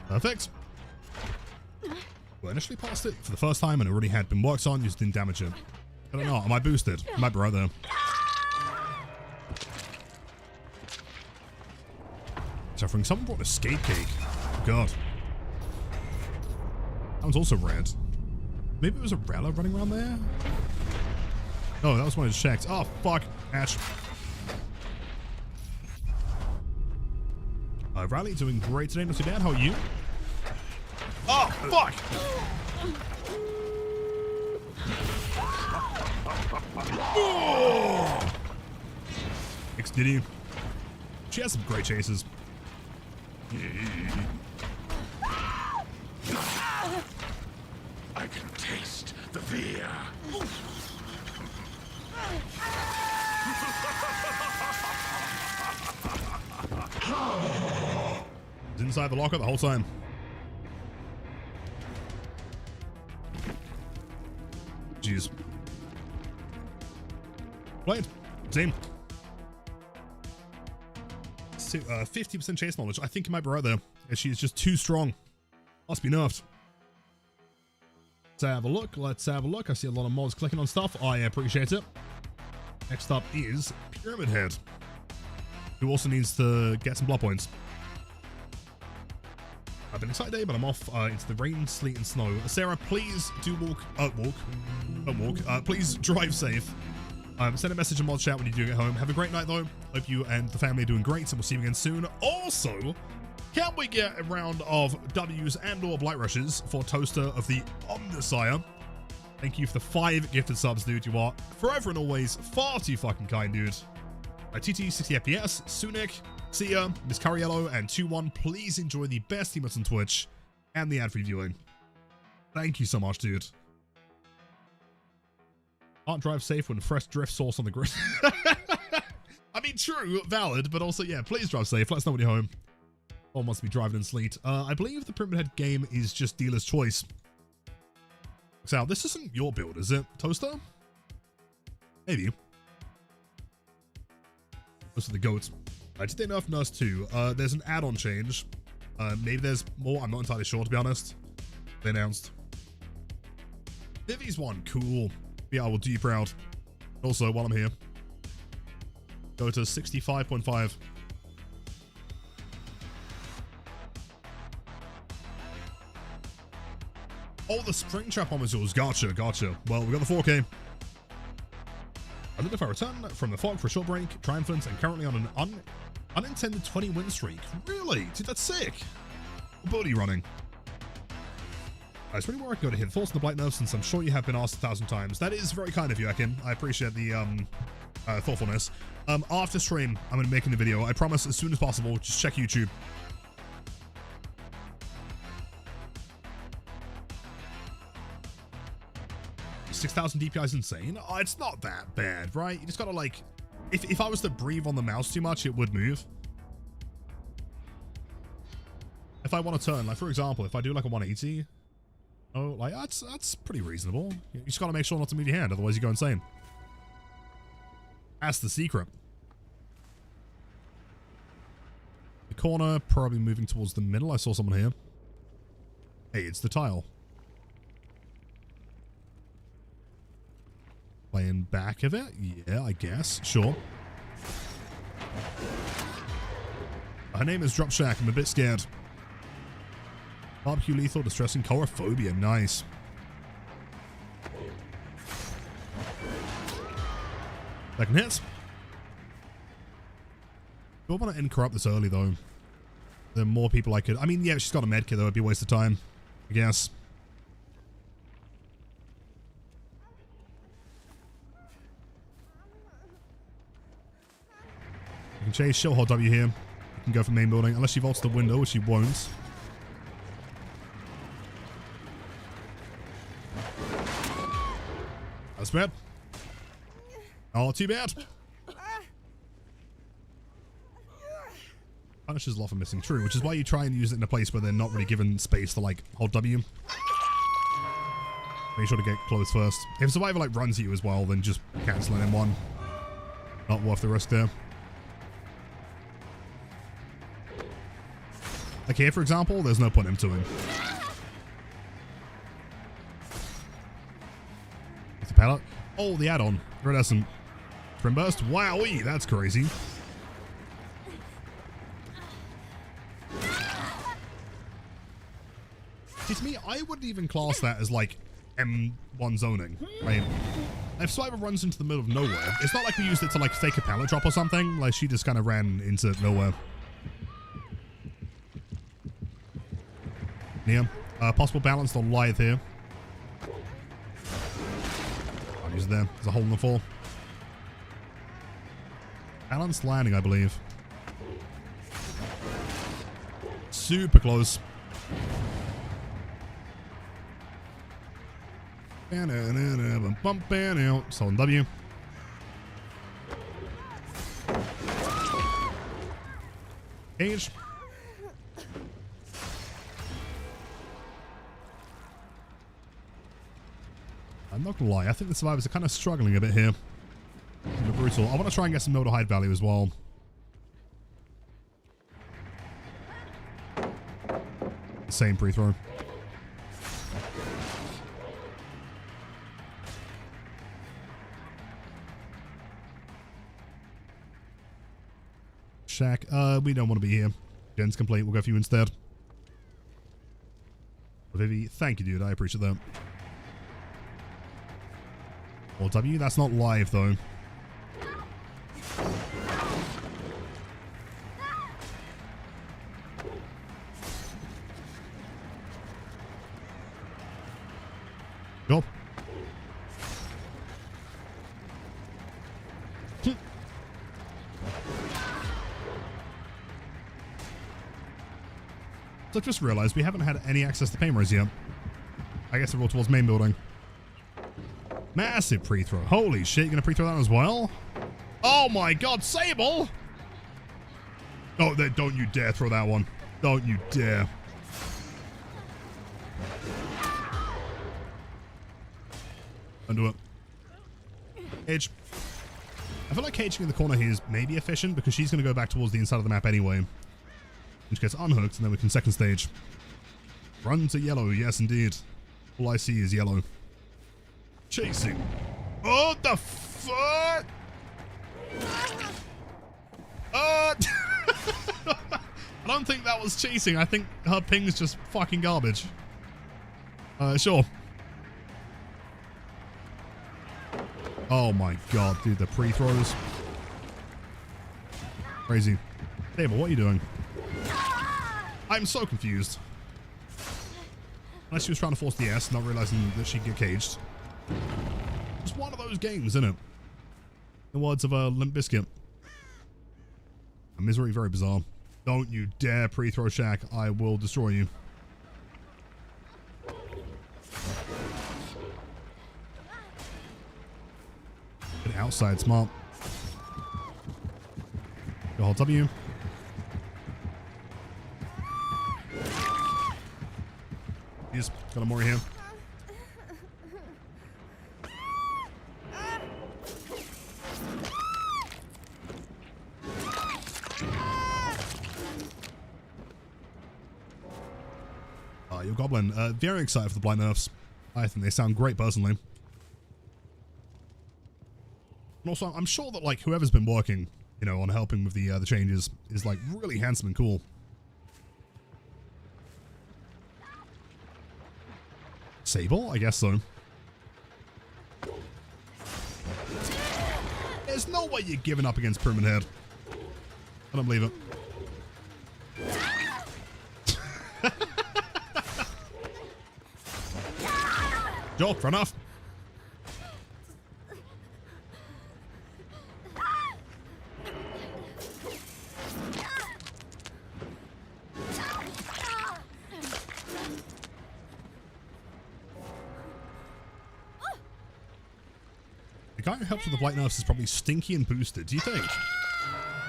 Perfect. Well, actually passed it for the first time and it already had been worked on, you just didn't damage it. I don't know, am I boosted? I might be right there. Suffering. Someone brought a skate cake. Oh, God. That one's also red. Maybe it was a Rella running around there? Oh, that was one I just checked. Oh, fuck. Ash. Riley, doing great today. Not too bad. How are you? Oh, fuck! Oh! Did he? She has some great chases. I can taste the fear. He's inside the locker the whole time. Jeez. Blight, same. 50% chase knowledge. I think it might be right there. She's just too strong. Must be nerfed. Let's have a look. Let's have a look. I see a lot of mods clicking on stuff. I appreciate it. Next up is Pyramid Head, who also needs to get some blood points. I've been excited today, but I'm off into the rain, sleet, and snow. Sarah, please do don't walk. Please drive safe. Send a message in mod chat when you do get home. Have a great night, though. Hope you and the family are doing great, and we'll see you again soon. Also, can we get a round of W's and/or Blight Rushes for Toaster of the Omnisire? Thank you for the 5 gifted subs, dude. You are forever and always far too fucking kind, dude. TT 60 FPS, Sunik, Sia, Miss Cariello, and 2-1. Please enjoy the best emotes on Twitch and the ad-free viewing. Thank you so much, dude. Can't drive safe when fresh drift sauce on the grid. I mean, true, valid, but also, yeah, please drive safe. Let us know when you're home. One wants to be driving in sleet. I believe the Pyramid Head game is just dealer's choice. So, this isn't your build, is it, Toaster? Maybe. Those are the goats. Did they nerf Nurse 2? There's an add-on change. Maybe there's more. I'm not entirely sure, to be honest. They announced. Vivi's one. Cool. Yeah, I will do you proud. Also, while I'm here, go to 65.5. Oh, the Springtrap modules. Gotcha, gotcha. Well, we got the 4K. I live if I return from the fog for a short break, triumphant, and currently on an unintended 20-win streak. Really? Dude, that's sick. What are you running? It's really where I can go to hit the force in the Blight nerfs, since I'm sure you have been asked 1,000 times. That is very kind of you, Akin. I appreciate the thoughtfulness. After stream, I'm going to be making the video. I promise, as soon as possible. Just check YouTube. $6,000 DPI is insane. Oh, it's not that bad, right? You just gotta, like, if I was to breathe on the mouse too much, it would move. If I want to turn, like, for example, if I do like a 180, oh, like, that's pretty reasonable. You just gotta make sure not to move your hand, otherwise you go insane. That's the secret. The corner, probably moving towards the middle. I saw someone here. Hey, it's the tile. Playing back of it? Yeah, I guess. Sure. Her name is Drop Shack. I'm a bit scared. Barbecue lethal, distressing, chorophobia. Nice. Second hit. Do I want to end corrupt this early, though? There are more people I could... I mean, yeah, she's got a medkit, though. It'd be a waste of time, I guess. You can chase, she'll hold W here. You can go for main building, unless she vaults the window, which she won't. That's bad. Oh, too bad. Punishes a lot for missing true, which is why you try and use it in a place where they're not really given space to, like, hold W. Make sure to get close first. If Survivor, like, runs at you as well, then just cancel it in one. Not worth the risk there. Like here, for example, there's no point in to him. pellet. Oh, the add-on. Iridescent Sprint Burst. Wowee, that's crazy. See, to me, I wouldn't even class that as like M1 zoning. Right? If Swiper runs into the middle of nowhere, it's not like we used it to like fake a pallet drop or something. Like she just kind of ran into nowhere. Yeah. Possible balance on Lithe here. I'll use it there. There's a hole in the floor. Balanced landing, I believe. Super close. So on W. Cage. I'm not gonna lie, I think the survivors are kind of struggling a bit here. Brutal. I want to try and get some motor hide value as well. Same pre-throw. Shack, we don't want to be here. Gen's complete, we'll go for you instead. Vivi, thank you, dude, I appreciate that. Well, W, that's not live, though. Go. So I just realized we haven't had any access to Paymers yet. I guess we'll roll towards main building. Massive pre-throw. Holy shit, you're gonna pre-throw that as well? Oh my god, Sable! Oh, don't you dare throw that one. Don't you dare. Undo it. Cage. I feel like caging in the corner here is maybe efficient because she's gonna go back towards the inside of the map anyway. Which gets unhooked and then we can second stage. Run to yellow, yes indeed. All I see is yellow. Chasing. Oh, the fuck? I don't think that was chasing. I think her ping's just fucking garbage. Sure. Oh my god, dude, the pre-throws. Crazy. Dave, what are you doing? I'm so confused. Unless she was trying to force the S, not realizing that she'd get caged. It's one of those games, isn't it? In the words of Limp Bizkit. A misery, very bizarre. Don't you dare pre-throw Shack. I will destroy you. Get outside, smart. Go hold W. He's got a more here. Your Goblin, very excited for the Blight nerfs. I think they sound great personally. And also, I'm sure that like whoever's been working, you know, on helping with the changes is like really handsome and cool. Sable? I guess so. There's no way you're giving up against Pyramid Head. I don't believe it. Joel, run off. The guy who helps with the Blight nerfs is probably stinky and boosted, do you think?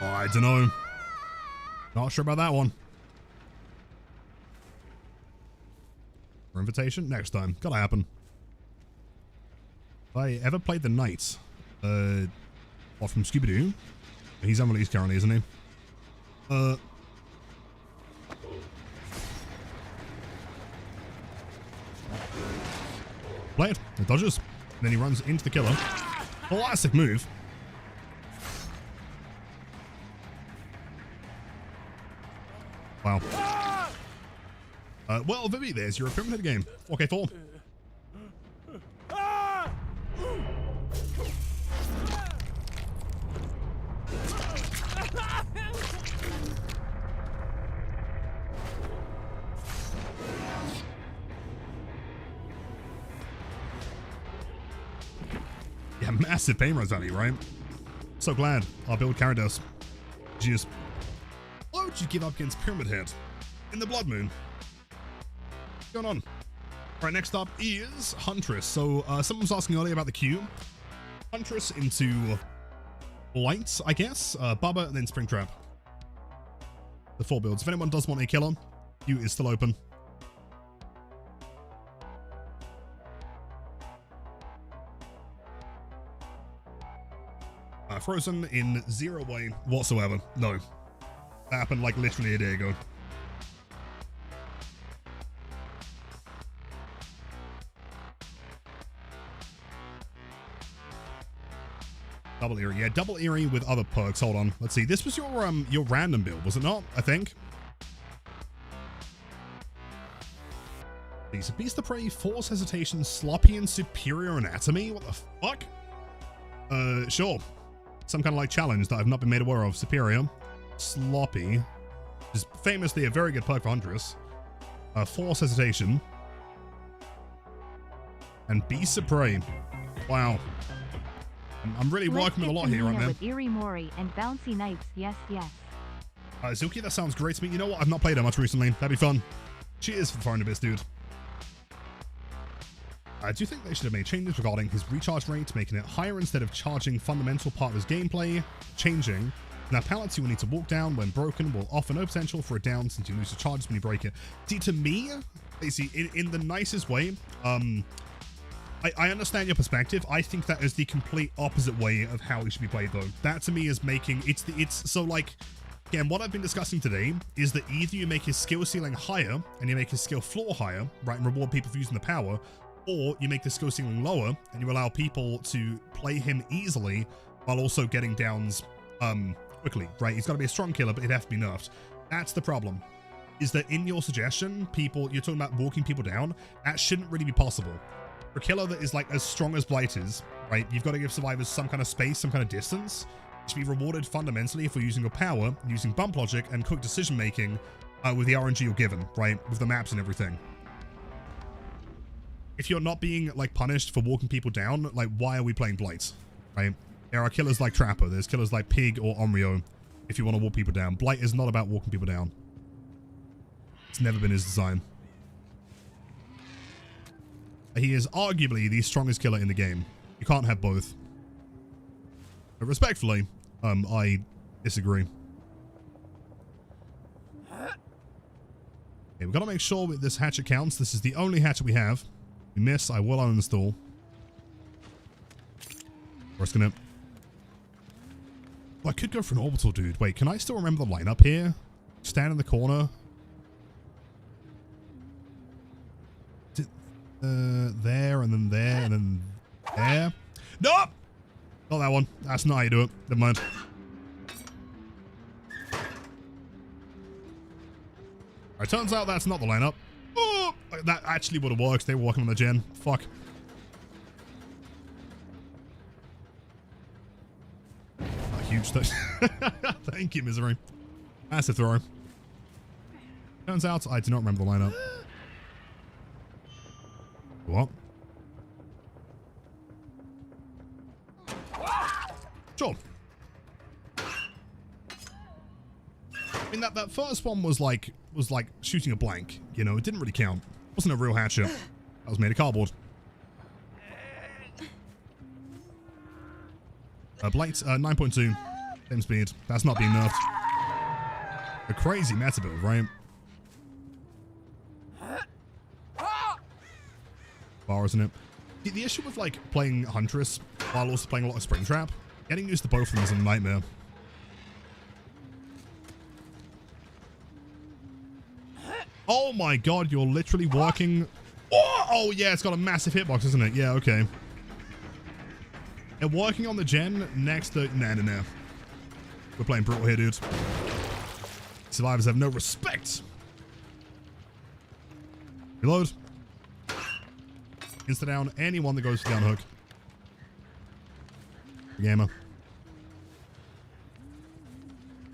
Oh, I don't know. Not sure about that one. For invitation? Next time. Gotta happen. Have I ever played the Knight? Or from Scooby-Doo? He's unreleased currently, isn't he? Blight. It dodges. Then he runs into the killer. Classic move. Wow. Well, Vivi, there's your Pyramid Head game. 4K4. Yeah, massive pain runs out of you, right? So glad our build carried us. Jeez. Why would you give up against Pyramid Head in the Blood Moon? What's going on? All right, next up is Huntress. So someone was asking earlier about the queue. Huntress into Blight, I guess. Bubba and then Springtrap. The 4 builds. If anyone does want a killer, queue is still open. Frozen in 0 way whatsoever. No. That happened like literally a day ago. Double Eerie. Yeah, Double Eerie with other perks. Hold on. Let's see. This was your random build, was it not? I think. So Beast of Prey, Force Hesitation, Sloppy, and Superior Anatomy? What the fuck? Sure. Some kind of like challenge that I've not been made aware of. Superior. Sloppy. Is famously a very good perk for Huntress. Force Hesitation. And Beast of Prey. Wow. I'm really working with a lot here right now. With Eerie Mori and Bouncy Knights, yes, yes. Zuki, that sounds great to me. You know what? I've not played that much recently. That'd be fun. Cheers for foreign bits, dude. I do think they should have made changes regarding his recharge rate, making it higher instead of charging fundamental part of his gameplay. Changing. Now, pallets you will need to walk down when broken will offer no potential for a down since you lose your charges when you break it. See, to me, basically, in the nicest way, I understand your perspective. I think that is the complete opposite way of how it should be played, though. That to me is making so like, again, what I've been discussing today is that either you make his skill ceiling higher and you make his skill floor higher, right, and reward people for using the power, or you make the skill ceiling lower and you allow people to play him easily while also getting downs quickly, right? He's got to be a strong killer, but he'd have to be nerfed. That's the problem. Is that in your suggestion, you're talking about walking people down, that shouldn't really be possible. For a killer that is like as strong as Blight is, right, you've got to give survivors some kind of space, some kind of distance. You should be rewarded fundamentally for using your power, using bump logic, and quick decision making with the RNG you're given, right, with the maps and everything. If you're not being like punished for walking people down, like why are we playing Blight, right? There are killers like Trapper, there's killers like Pig or Omrio if you want to walk people down. Blight is not about walking people down. It's never been his design. He is arguably the strongest killer in the game. You can't have both. But respectfully, I disagree. Okay, we've got to make sure that this hatchet counts. This is the only hatchet we have. If we miss, I will uninstall. Risking it. Well, I could go for an orbital, dude. Wait, can I still remember the lineup here? Stand in the corner. There, and then there, and then there. Nope! Not that one. That's not how you do it. Never mind. Alright, turns out that's not the lineup. Oh! That actually would have worked. They were working on the gen. Fuck. A huge thing. Thank you, Misery. Massive throw. Turns out I do not remember the lineup. What? Sure. I mean, that first one was like shooting a blank. You know, it didn't really count. It wasn't a real hatchet. That was made of cardboard. Blight, 9.2. Same speed. That's not being nerfed. A crazy meta build, right? Bar, isn't it? The issue with like playing Huntress while also playing a lot of Springtrap, getting used to both of them is a nightmare. Oh my god, you're literally working. Oh yeah, it's got a massive hitbox, isn't it? Yeah, okay. They're working on the gen next to... Nah. We're playing brutal here, dude. Survivors have no respect. Reload. Insta down anyone that goes to down hook. Gamer.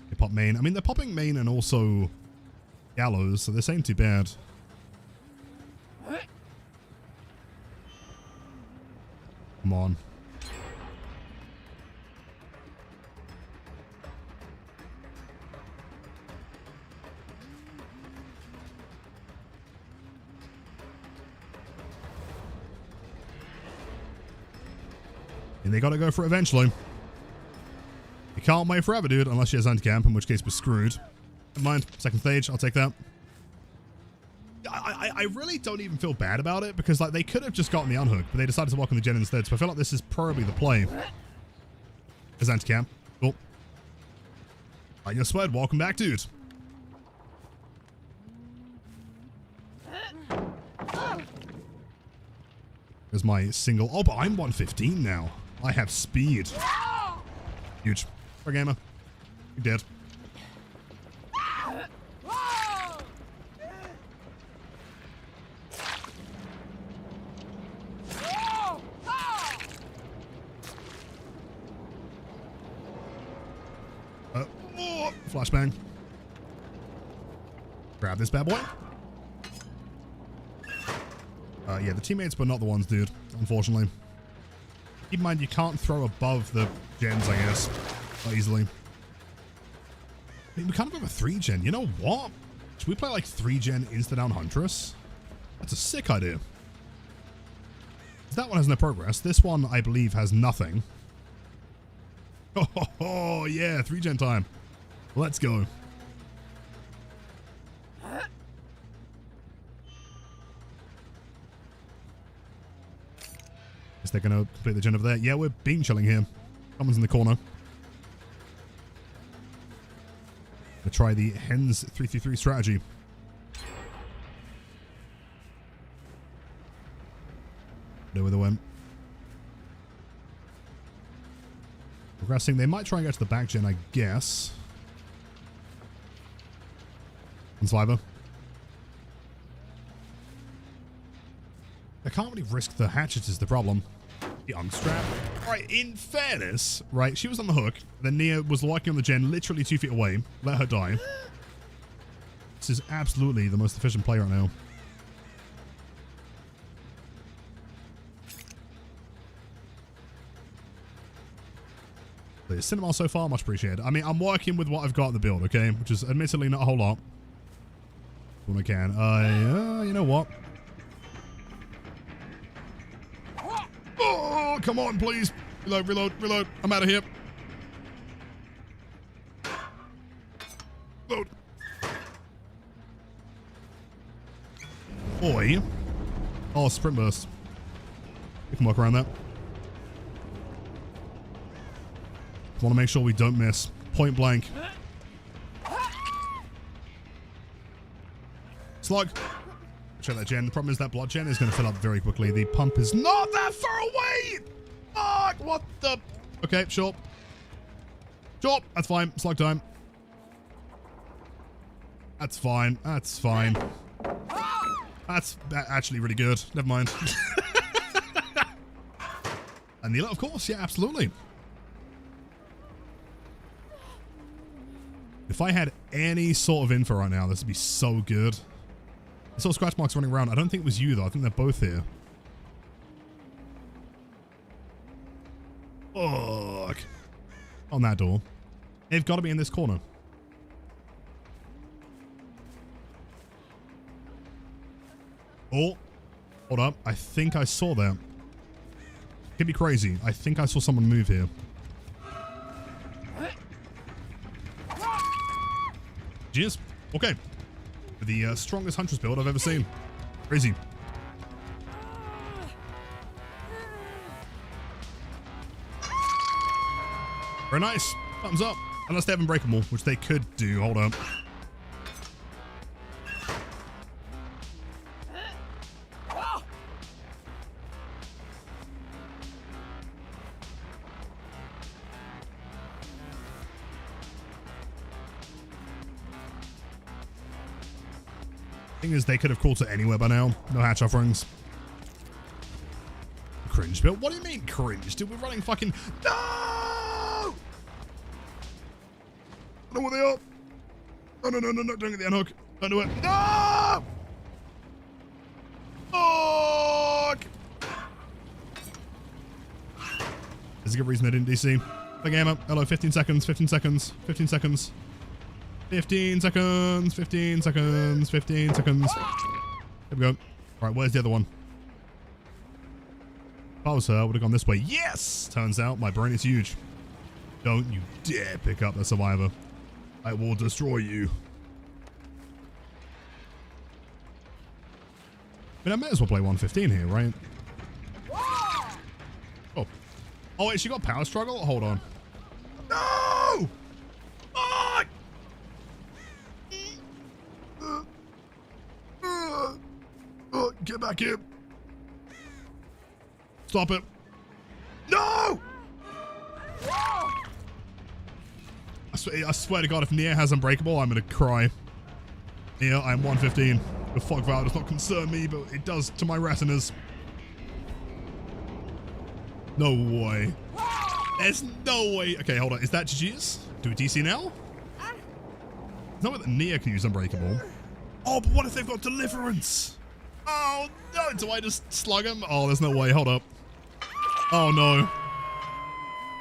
They pop main. I mean, they're popping main and also gallows, so this ain't too bad. Come on. And they gotta go for it eventually. You can't wait forever, dude, unless she has anti-camp, in which case we're screwed. Never mind. Second stage, I'll take that. I really don't even feel bad about it, because like they could have just gotten the unhook, but they decided to walk on the gen instead, so I feel like this is probably the play. There's anti-camp. Cool. Alright, you're spud. Welcome back, dude. There's my single. Oh, but I'm 115 now. I have speed. Huge. Poor gamer. You're dead. Flashbang. Grab this bad boy. Yeah, the teammates, but not the ones, dude. Unfortunately. Keep in mind, you can't throw above the gens, I guess. Not easily. I mean, we kind of have a 3-gen. You know what? Should we play like 3-gen insta-down Huntress? That's a sick idea. That one has no progress. This one, I believe, has nothing. Oh, yeah, 3-gen time. Let's go. Is they're going to complete the gen over there? Yeah, we're bean chilling here. Someone's in the corner. Gonna try the hens 3-3-3 strategy. Know where they went. Progressing. They might try and get to the back gen, I guess. And Sliver. I can't really risk the hatchet is the problem. The unstrap. Right, in fairness, right, she was on the hook. Then Nia was walking on the gen literally 2 feet away. Let her die. This is absolutely the most efficient play right now. The cinema so far, much appreciated. I mean, I'm working with what I've got in the build, okay? Which is admittedly not a whole lot. When I can. You know what? Oh, come on, please. Reload, reload, reload. I'm out of here. Load. Boy. Oh, sprint burst. We can work around that. Want to make sure we don't miss. Point blank. Slug. Check that gen. The problem is that blood gen is going to fill up very quickly. The pump is not that far away. Fuck. What the? Okay, sure. Sure. That's fine. Slug time. That's fine. That's fine. That's actually really good. Never mind. And Neela, of course. Yeah, absolutely. If I had any sort of info right now, this would be so good. I saw scratch marks running around. I don't think it was you, though. I think they're both here. Fuck. On that door. They've got to be in this corner. Oh. Hold up. I think I saw that. Could be crazy. I think I saw someone move here. Cheers. Okay. The strongest Huntress build I've ever seen. Crazy. Very nice. Thumbs up. Unless they have Unbreakable, which they could do. Hold up. Thing is, they could have caught it anywhere by now. No hatch offerings. Cringe build. What do you mean cringe? Dude, we're running fucking... No! I know where they are. No. Don't get the unhook. Don't do it. No! Fuck! There's a good reason I didn't DC. The game up. Hello, 15 seconds, 15 seconds, 15 seconds. 15 seconds, 15 seconds, 15 seconds. There we go. All right, where's the other one? If I was her, I would have gone this way. Yes! Turns out my brain is huge. Don't you dare pick up the survivor. I will destroy you. I mean, I may as well play 115 here, right? Oh. Oh, wait, she got power struggle? Hold on. No! Fuck! Get back here. Stop it. No! I swear to God, if Nia has Unbreakable, I'm going to cry. Nia, I'm 115. The fog valve does not concern me, but it does to my retinas. No way. There's no way. Okay, hold on. Is that GG's? Do we DC now? It's not that Nia can use Unbreakable. Oh, but what if they've got Deliverance? Oh, no. Do I just slug him? Oh, there's no way. Hold up. Oh, no.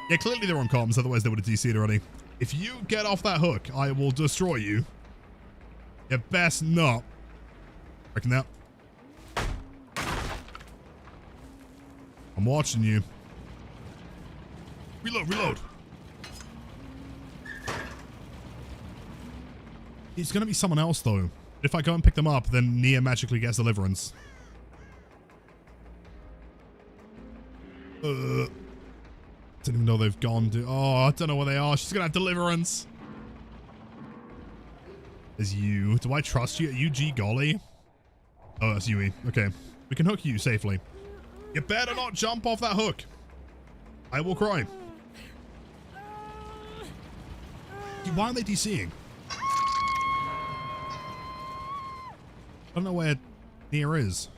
Yeah, clearly they're on comms. Otherwise, they would have DC'd already. If you get off that hook, I will destroy you. You best not. Reckon that. I'm watching you. Reload. It's going to be someone else, though. If I go and pick them up, then Nia magically gets Deliverance. Didn't even know they've gone. Oh, I don't know where they are. She's going to have Deliverance. There's you. Do I trust you? UG Golly? Oh, that's Yui. Okay. We can hook you safely. You better not jump off that hook. I will cry. Why are they DCing? I don't know where Nia is.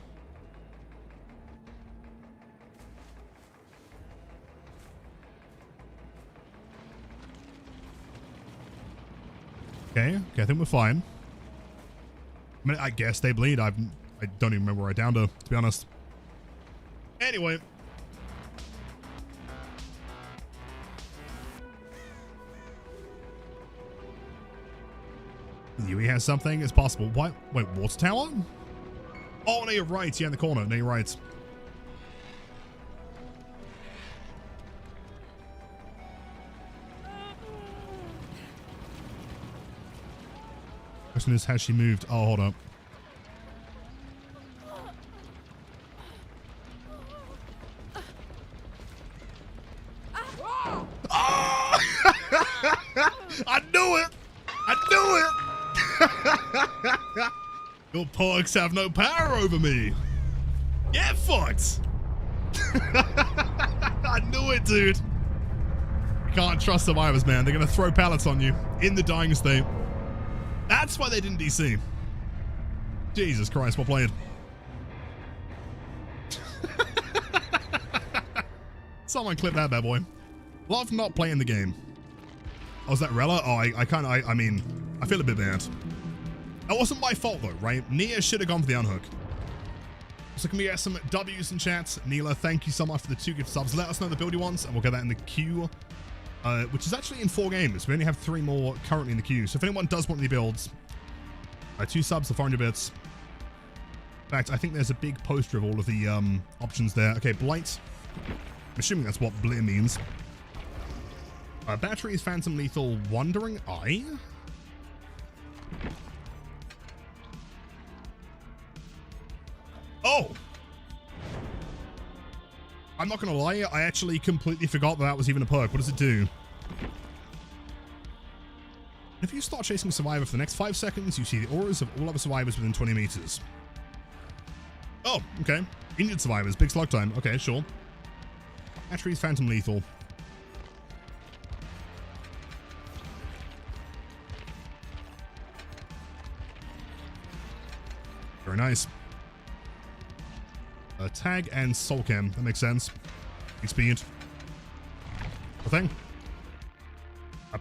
Okay, I think we're fine. I mean, I guess they bleed. I don't even remember where I downed her, to be honest. Anyway. Yui has something. It's possible. What? Wait, water tower? Oh, no, you're right. Yeah, in the corner. No, you're right. Question is, has she moved? Oh, hold up. Oh! I knew it! I knew it! Your perks have no power over me. Get fucked! I knew it, dude. You can't trust survivors, man. They're gonna throw pallets on you in the dying state. That's why they didn't DC. Jesus Christ, well played. Someone clip that bad boy. Love not playing the game. Oh, is that Rella? Oh, I mean, I feel a bit bad. That wasn't my fault though, right? Nia should have gone for the unhook. So can we get some W's in chat? Neela, thank you so much for the 2 gift subs. Let us know the build you want and we'll get that in the queue. Which is actually in 4 games. We only have 3 more currently in the queue. So if anyone does want any builds, 2 subs to 400 bits. In fact, I think there's a big poster of all of the options there. Okay, Blight. I'm assuming that's what Blight means. Batteries, Phantom Lethal, Wandering Eye. Oh! I'm not gonna lie, I actually completely forgot that was even a perk. What does it do? If you start chasing a survivor for the next 5 seconds, you see the auras of all other survivors within 20 meters. Oh, okay. Injured survivors, big slug time. Okay, sure. Batteries, Phantom Lethal. Very nice. Tag and soul cam. That makes sense. Big speed. The thing.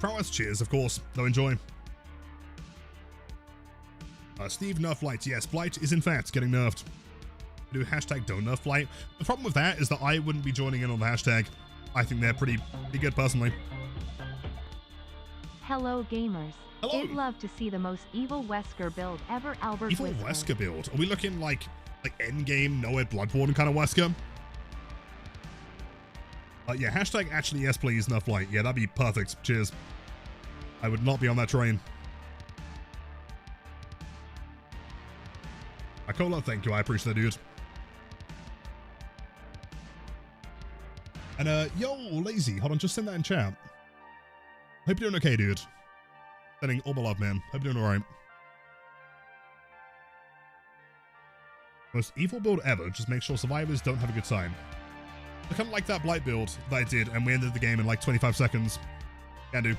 Prowess, cheers, of course. Though enjoy. Steve, nerf Blight. Yes, Blight is in fact getting nerfed. Do hashtag don't nerf Blight. The problem with that is that I wouldn't be joining in on the hashtag. I think they're pretty good personally. Hello gamers. Hello. I'd love to see the most evil Wesker build ever, Albert Evil Wesker. Wesker build. Are we looking like endgame, nowhere Bloodborne kind of Wesker? Yeah, hashtag actually yes please nerf Blight. Yeah, that'd be perfect. Cheers. I would not be on that train. Akola, thank you. I appreciate that, dude. And yo, Lazy, hold on, just send that in chat. Hope you're doing okay, dude. Sending all my love, man. Hope you're doing alright. Most evil build ever, just make sure survivors don't have a good time. I kind of like that Blight build that I did, and we ended the game in like 25 seconds. Can do.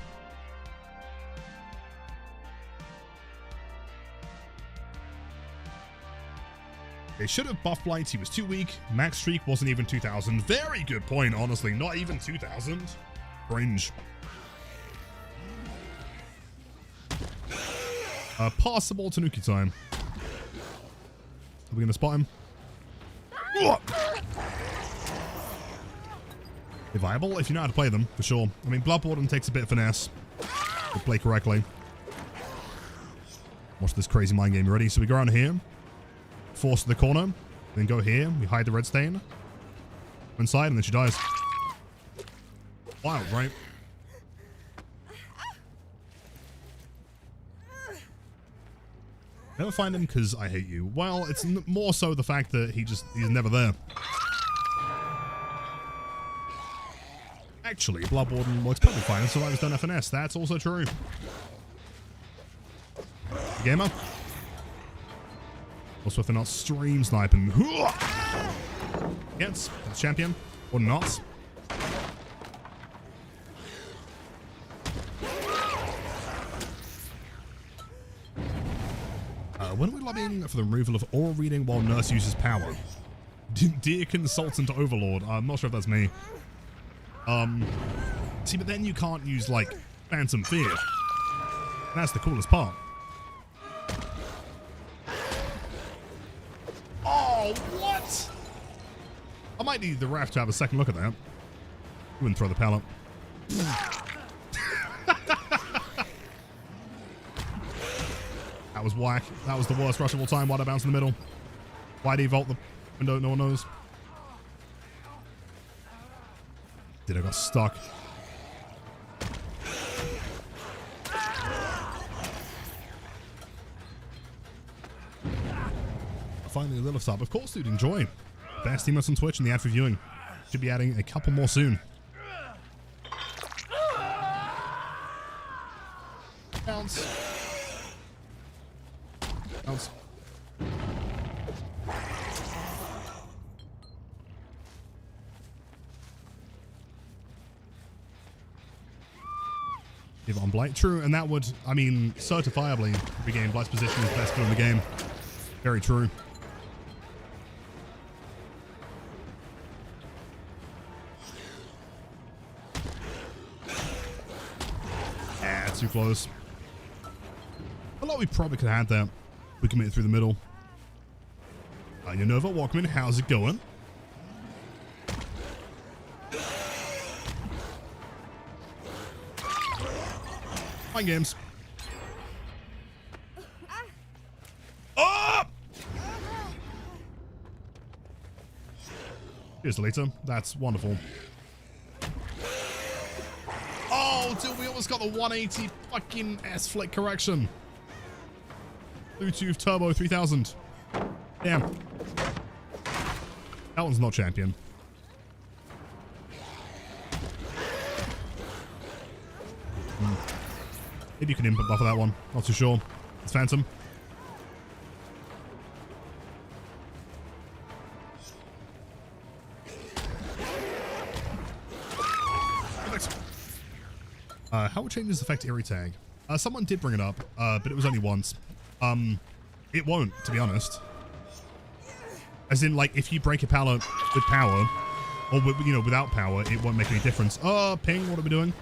They should have buffed Blight, he was too weak. Max streak wasn't even 2,000. Very good point, honestly. Not even 2,000. Cringe. Passable Tanuki time. Are we going to spot him? They're viable if you know how to play them, for sure. I mean, Bloodborne takes a bit of finesse to play correctly. Watch this crazy mind game. You ready? So we go around here. Force to the corner. Then go here. We hide the red stain. Inside, and then she dies. Wild, right? Never find him because I hate you. Well, it's more so the fact that he's never there. Actually, Bloodborne works perfectly fine and survivors don't have finesse. That's also true. Gamer. Also, if they're not stream sniping. Yes, that's champion. Or not. When are we lobbying for the removal of aura reading while nurse uses power? Dear Consultant Overlord. I'm not sure if that's me. See, but then you can't use, like, Phantom Fear. That's the coolest part. Oh, what? I might need the ref to have a second look at that. You wouldn't throw the pallet. That was whack. That was the worst rush of all time. Why'd I bounce in the middle? Why'd he vault the window? No one knows. Did I got stuck? Finally, a little sub. Of course, dude, enjoy. Best teammates on Twitch and the ad for viewing. Should be adding a couple more soon. Bounce. Bounce. Give it on Blight. True, and that would, I mean, certifiably regain Blight's position as best kill in the game. Very true. Yeah, too close. I thought we probably could have had that. We can make it through the middle. Nova, welcome in. How's it going? Fine games. Oh! Here's later. That's wonderful. Oh, dude, we almost got the 180 fucking S-flick correction. Bluetooth Turbo 3000. Damn. That one's not champion. Maybe you can input buffer that one. Not too sure. It's Phantom. How it changes affect Eerie Tag? Someone did bring it up, but it was only once. It won't, to be honest. As in, like, if you break a pallet with power, or, with, you know, without power, it won't make any difference. Oh, ping, what are we doing?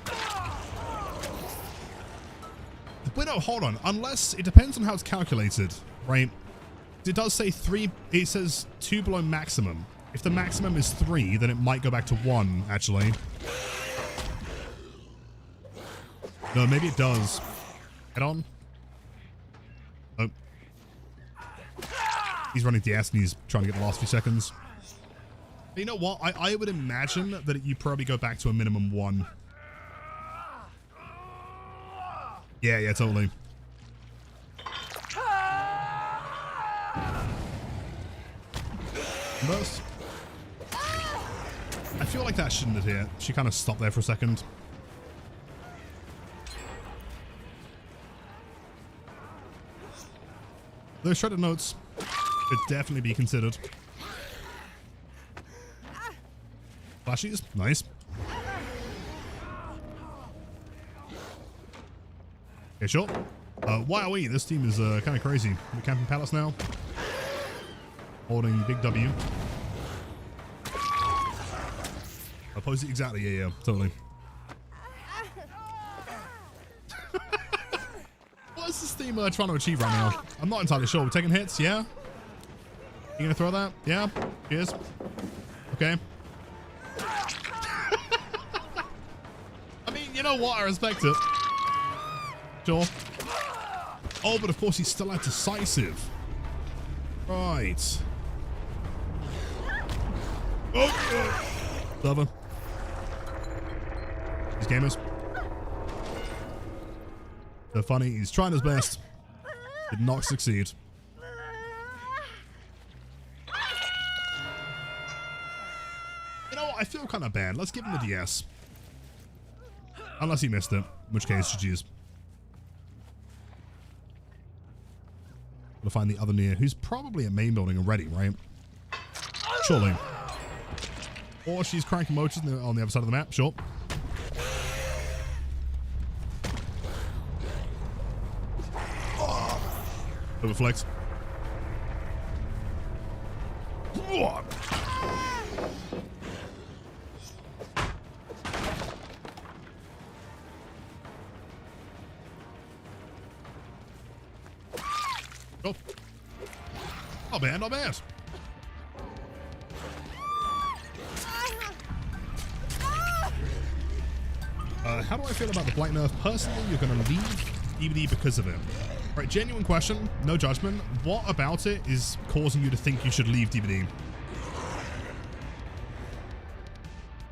Wait, no, hold on. Unless, it depends on how it's calculated, right? It does say 3, it says 2 below maximum. If the maximum is 3, then it might go back to 1, actually. No, maybe it does. Head on. Oh. He's running DS and he's trying to get the last few seconds. You know what? I would imagine that you probably go back to a minimum 1. Yeah, totally. Burst. I feel like that shouldn't have hit. She kind of stopped there for a second. Those shredded notes could definitely be considered. Flashies, nice. Okay, sure. Wowee, this team is kind of crazy. We're camping pallets now. Holding big W. Opposite, exactly, yeah, totally. What is this team trying to achieve right now? I'm not entirely sure. We're taking hits, yeah? You gonna throw that? Yeah? Cheers. Okay. I mean, you know what? I respect it. Sure. Oh, but of course he's still out decisive. Right. Oh! Server. These gamers. So funny, he's trying his best. Did not succeed. You know what? I feel kind of bad. Let's give him the DS. Unless he missed it. In which case, GG's. Gotta find the other Nier, who's probably at main building already, right? Surely. Or she's cranking motors on the other side of the map, sure. Overflex. Oh. Not bad, not bad. How do I feel about the Blight nerf? Personally, you're going to leave DVD because of it. Right, genuine question, no judgment. What about it is causing you to think you should leave DVD?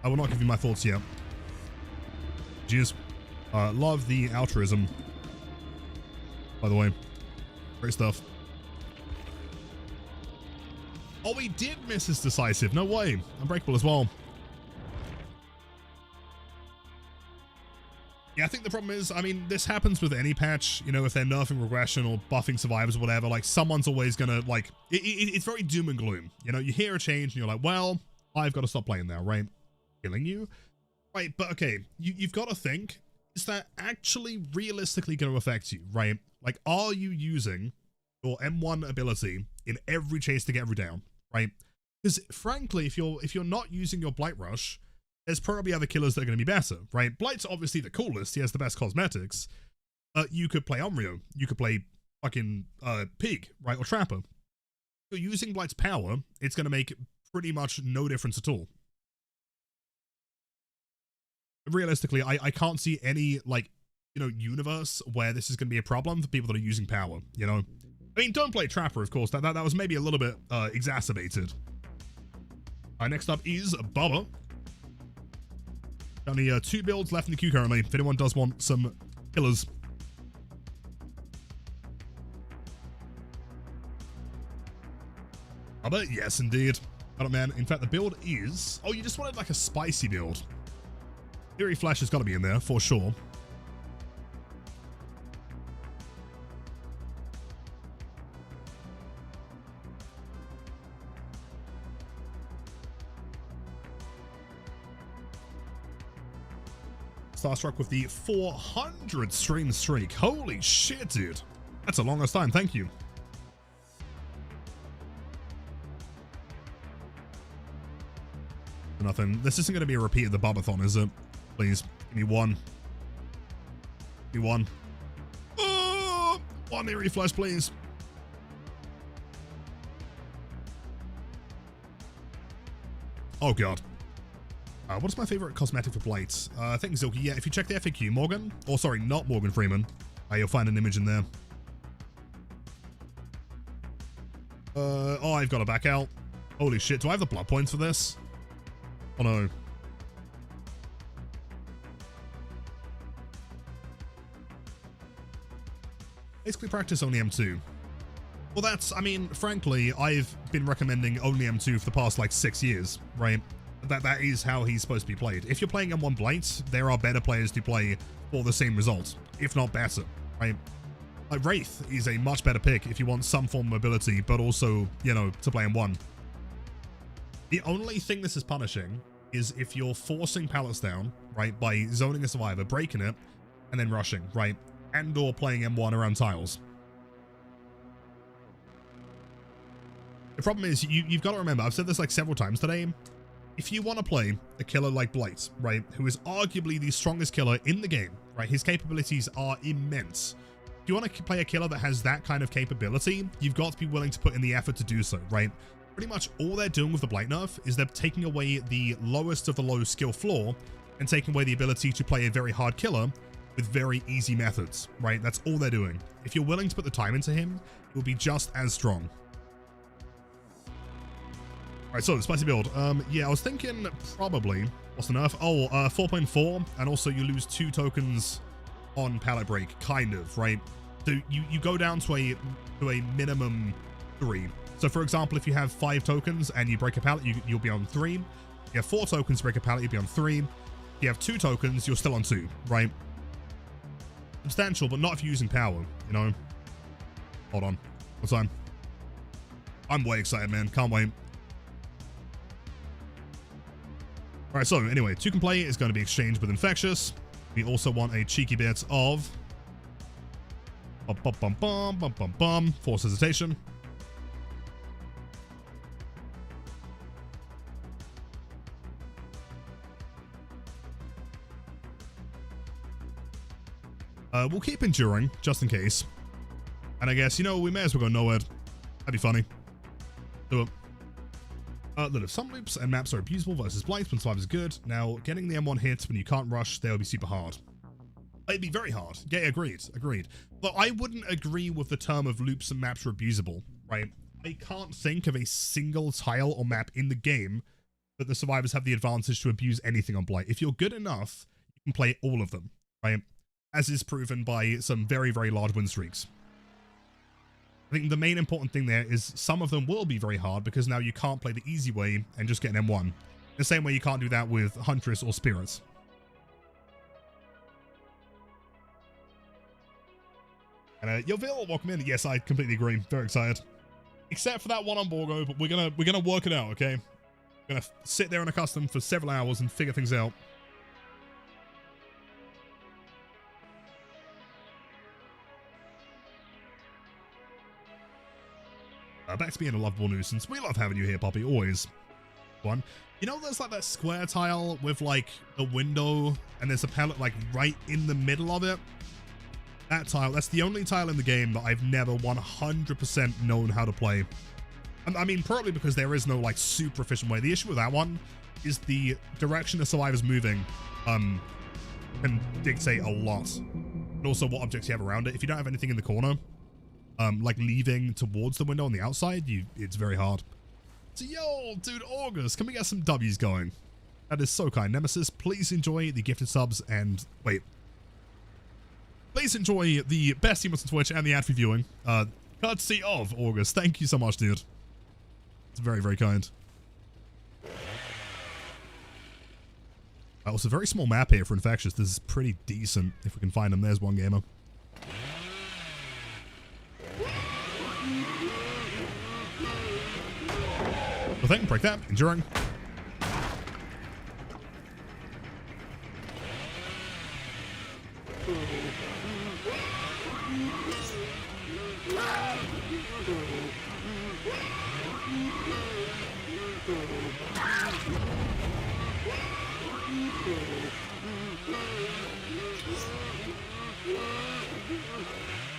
I will not give you my thoughts yet. Cheers. Love the altruism. By the way. Great stuff. Oh, he did miss his decisive. No way. Unbreakable as well. Yeah, I think the problem is, I mean, this happens with any patch, you know, if they're nerfing regression or buffing survivors or whatever, like, someone's always gonna, like, it's very doom and gloom. You know, you hear a change and you're like, well, I've got to stop playing now, right? Killing you? Right, but okay, you've got to think, is that actually realistically going to affect you, right? Like, are you using your M1 ability in every chase to get every down, right? Because frankly, if you're not using your Blight Rush, there's probably other killers that are going to be better, right? Blight's obviously the coolest. He has the best cosmetics. You could play Omrio. You could play fucking Pig, right? Or Trapper. If you're using Blight's power, it's going to make pretty much no difference at all. Realistically, I can't see any, like, you know, universe where this is going to be a problem for people that are using power, you know? I mean, don't play Trapper, of course. That was maybe a little bit exacerbated. All right, next up is Bubba. Only 2 builds left in the queue currently, if anyone does want some killers. Bubba, yes, indeed. Got it, man. In fact, the build is... Oh, you just wanted, like, a spicy build. Fury Flash has got to be in there, for sure. Starstruck with the 400 stream streak. Holy shit, dude. That's the longest time. Thank you. nothing. This isn't going to be a repeat of the Bubathon, is it? Please, give me one. Give me one. Oh, one eerie flash, please. Oh, God. What's my favorite cosmetic for Blight? I think Zilky. Yeah, if you check the FAQ, Morgan, or sorry, not Morgan Freeman, you'll find an image in there. Oh, I've got to back out. Holy shit, do I have the blood points for this? Oh, no. Basically practice only M2. Well, that's, I mean, frankly, I've been recommending only M2 for the past, like, 6 years, right? That is how he's supposed to be played. If you're playing M1 Blight, there are better players to play for the same result, if not better, right? Like, Wraith is a much better pick if you want some form of mobility, but also, you know, to play M1. The only thing this is punishing is if you're forcing pallets down, right, by zoning a survivor, breaking it, and then rushing, right? And or playing M1 around tiles. The problem is, you've got to remember, I've said this like several times today, if you want to play a killer like Blight, right, who is arguably the strongest killer in the game, right, his capabilities are immense. If you want to play a killer that has that kind of capability, you've got to be willing to put in the effort to do so, right? Pretty much all they're doing with the Blight nerf is they're taking away the lowest of the low skill floor and taking away the ability to play a very hard killer with very easy methods, right? That's all they're doing. If you're willing to put the time into him, he will be just as strong. Alright, so spicy build. Yeah, I was thinking probably, what's the nerf? Oh, 4.4, and also you lose 2 tokens on pallet break, kind of, right? So you go down to a minimum 3. So for example, if you have 5 tokens and you break a pallet, you'll be on 3. If you have 4 tokens to break a pallet, you'll be on 3. If you have 2 tokens, you're still on 2, right? Substantial, but not if you're using power, you know? Hold on. What time? I'm way excited, man. Can't wait. Alright, so anyway, 2 can play is going to be exchanged with Infectious. We also want a cheeky bit of Force Hesitation. We'll keep Enduring, just in case. And I guess, you know, we may as well go Nowhere. That'd be funny. Do it. That if some loops and maps are abusable versus Blight when survive is good. Now, getting the M1 hits when you can't rush, they'll be super hard. It'd be very hard. Yeah, agreed. But I wouldn't agree with the term of loops and maps are abusable, right? I can't think of a single tile or map in the game that the survivors have the advantage to abuse anything on Blight. If you're good enough, you can play all of them, right? As is proven by some very, very large win streaks. I think the main important thing there is some of them will be very hard because now you can't play the easy way and just get an M1. The same way you can't do that with Huntress or Spirits. And Yoville, welcome in. Yes, I completely agree. Very excited. Except for that one on Borgo, but we're gonna work it out, okay? We're gonna sit there in a custom for several hours and figure things out. Back to being a lovable nuisance. We love having you here, Poppy. Always. One. You know, there's like that square tile with like a window and there's a pallet like right in the middle of it. That tile, that's the only tile in the game that I've never 100% known how to play. I mean, probably because there is no like super efficient way. The issue with that one is the direction the survivor's moving can dictate a lot. And also what objects you have around it. If you don't have anything in the corner, like leaving towards the window on the outside, it's very hard. So yo, dude, August, can we get some W's going? That is so kind. Nemesis, please enjoy the gifted subs and wait. Please enjoy the best emotes on Twitch and the ad-free viewing. Courtesy of August. Thank you so much, dude. It's very, very kind. Also, very small map here for Infectious. This is pretty decent if we can find him. There's one gamer. Well, thing, break that. Enduring.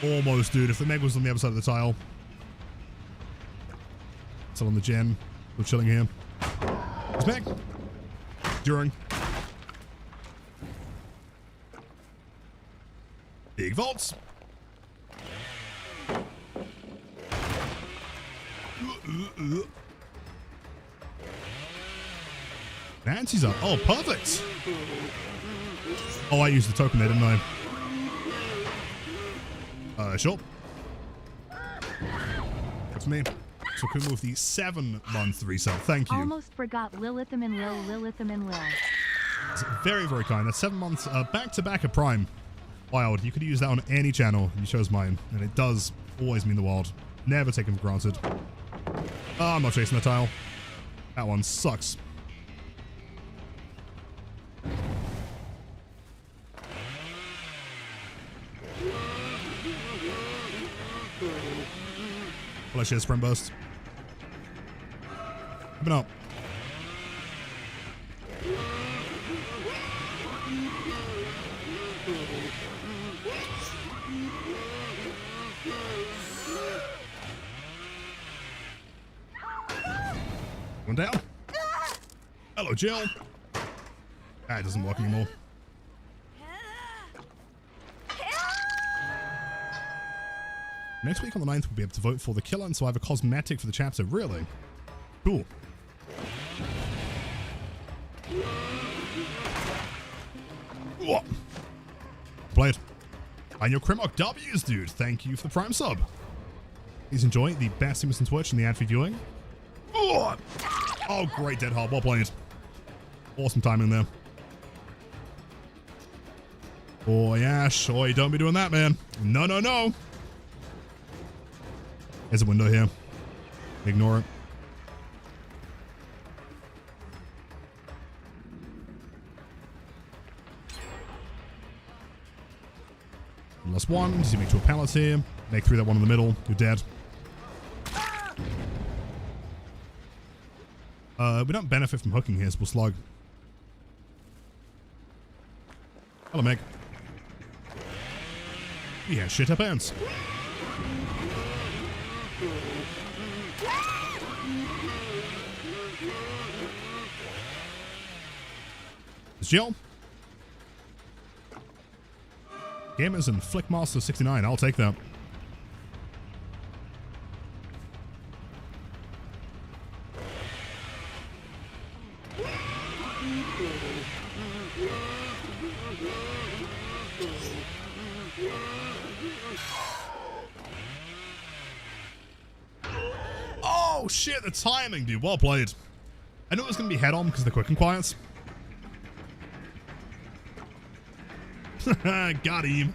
Almost, dude. If the Meg was on the other side of the tile. Still on the gen. We're chilling here. It's Meg. During. Big vaults. Nancy's up. Oh, perfect. Oh, I used the token there, didn't I? Sure. That's me. So we can move the 7-month reset. Thank you. Almost forgot Lilithum and Lil, Lilithum and Lil. It's very, very kind. That's 7 months back-to-back of Prime. Wild. You could use that on any channel. You chose mine. And it does always mean the world. Never taken for granted. Oh, I'm not chasing the tile. That one sucks. Flash his sprint burst. Open up. One down. Hello, Jill. Ah, it doesn't work anymore. Next week on the 9th, we'll be able to vote for the killer and survivor cosmetic for the chapter. Really? Cool. Whoa. Blight. And your Crimmock W's, dude. Thank you for the Prime sub. Please enjoy the best streamers on Twitch and the ad-free viewing. Oh, great, dead hard. Well played. Awesome timing there. Boy, Ash. Oi, don't be doing that, man. No, no, no. There's a window here. Ignore it. Last one. Just make 2 pallets here. Make 3 that one in the middle. You're dead. We don't benefit from hooking here, so we'll slug. Hello, Meg. Yeah, shit happens. It's Jill. Gamers and Flickmaster 69. I'll take that. Oh shit, the timing, dude. Well played. I knew it was going to be head on because they're quick and quiet. Got him.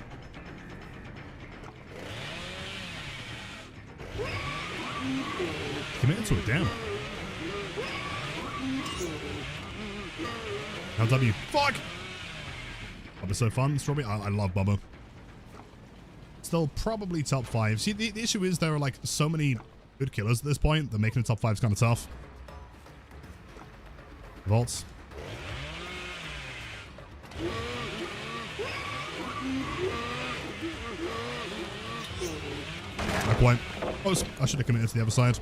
Committed to it, damn. Now W. Fuck! Bubba's so fun. Strawberry. I love Bubba. Still probably top 5. See, the issue is there are like so many good killers at this point that making the top 5 is kind of tough. Vaults. Not quite. I should have committed to the other side.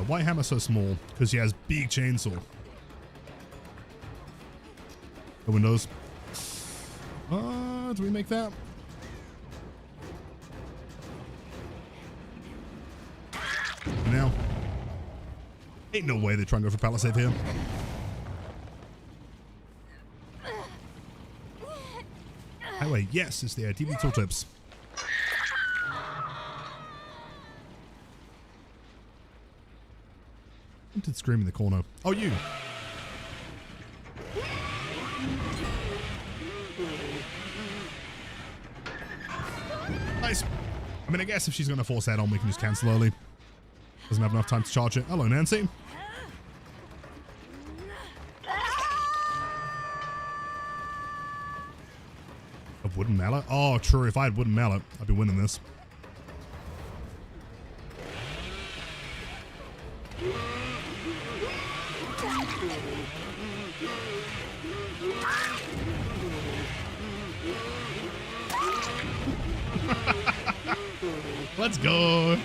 Why hammer so small? Because he has big chainsaw. The windows. Do we make that? Now. Ain't no way they try and go for palisade here. Highway, yes, it's the TV tooltips. Who did scream in the corner? Oh, you. Nice. I mean, I guess if she's going to force that on, we can just cancel early. Doesn't have enough time to charge it. Hello, Nancy. A wooden mallet? Oh, true. If I had wooden mallet, I'd be winning this. Let's go.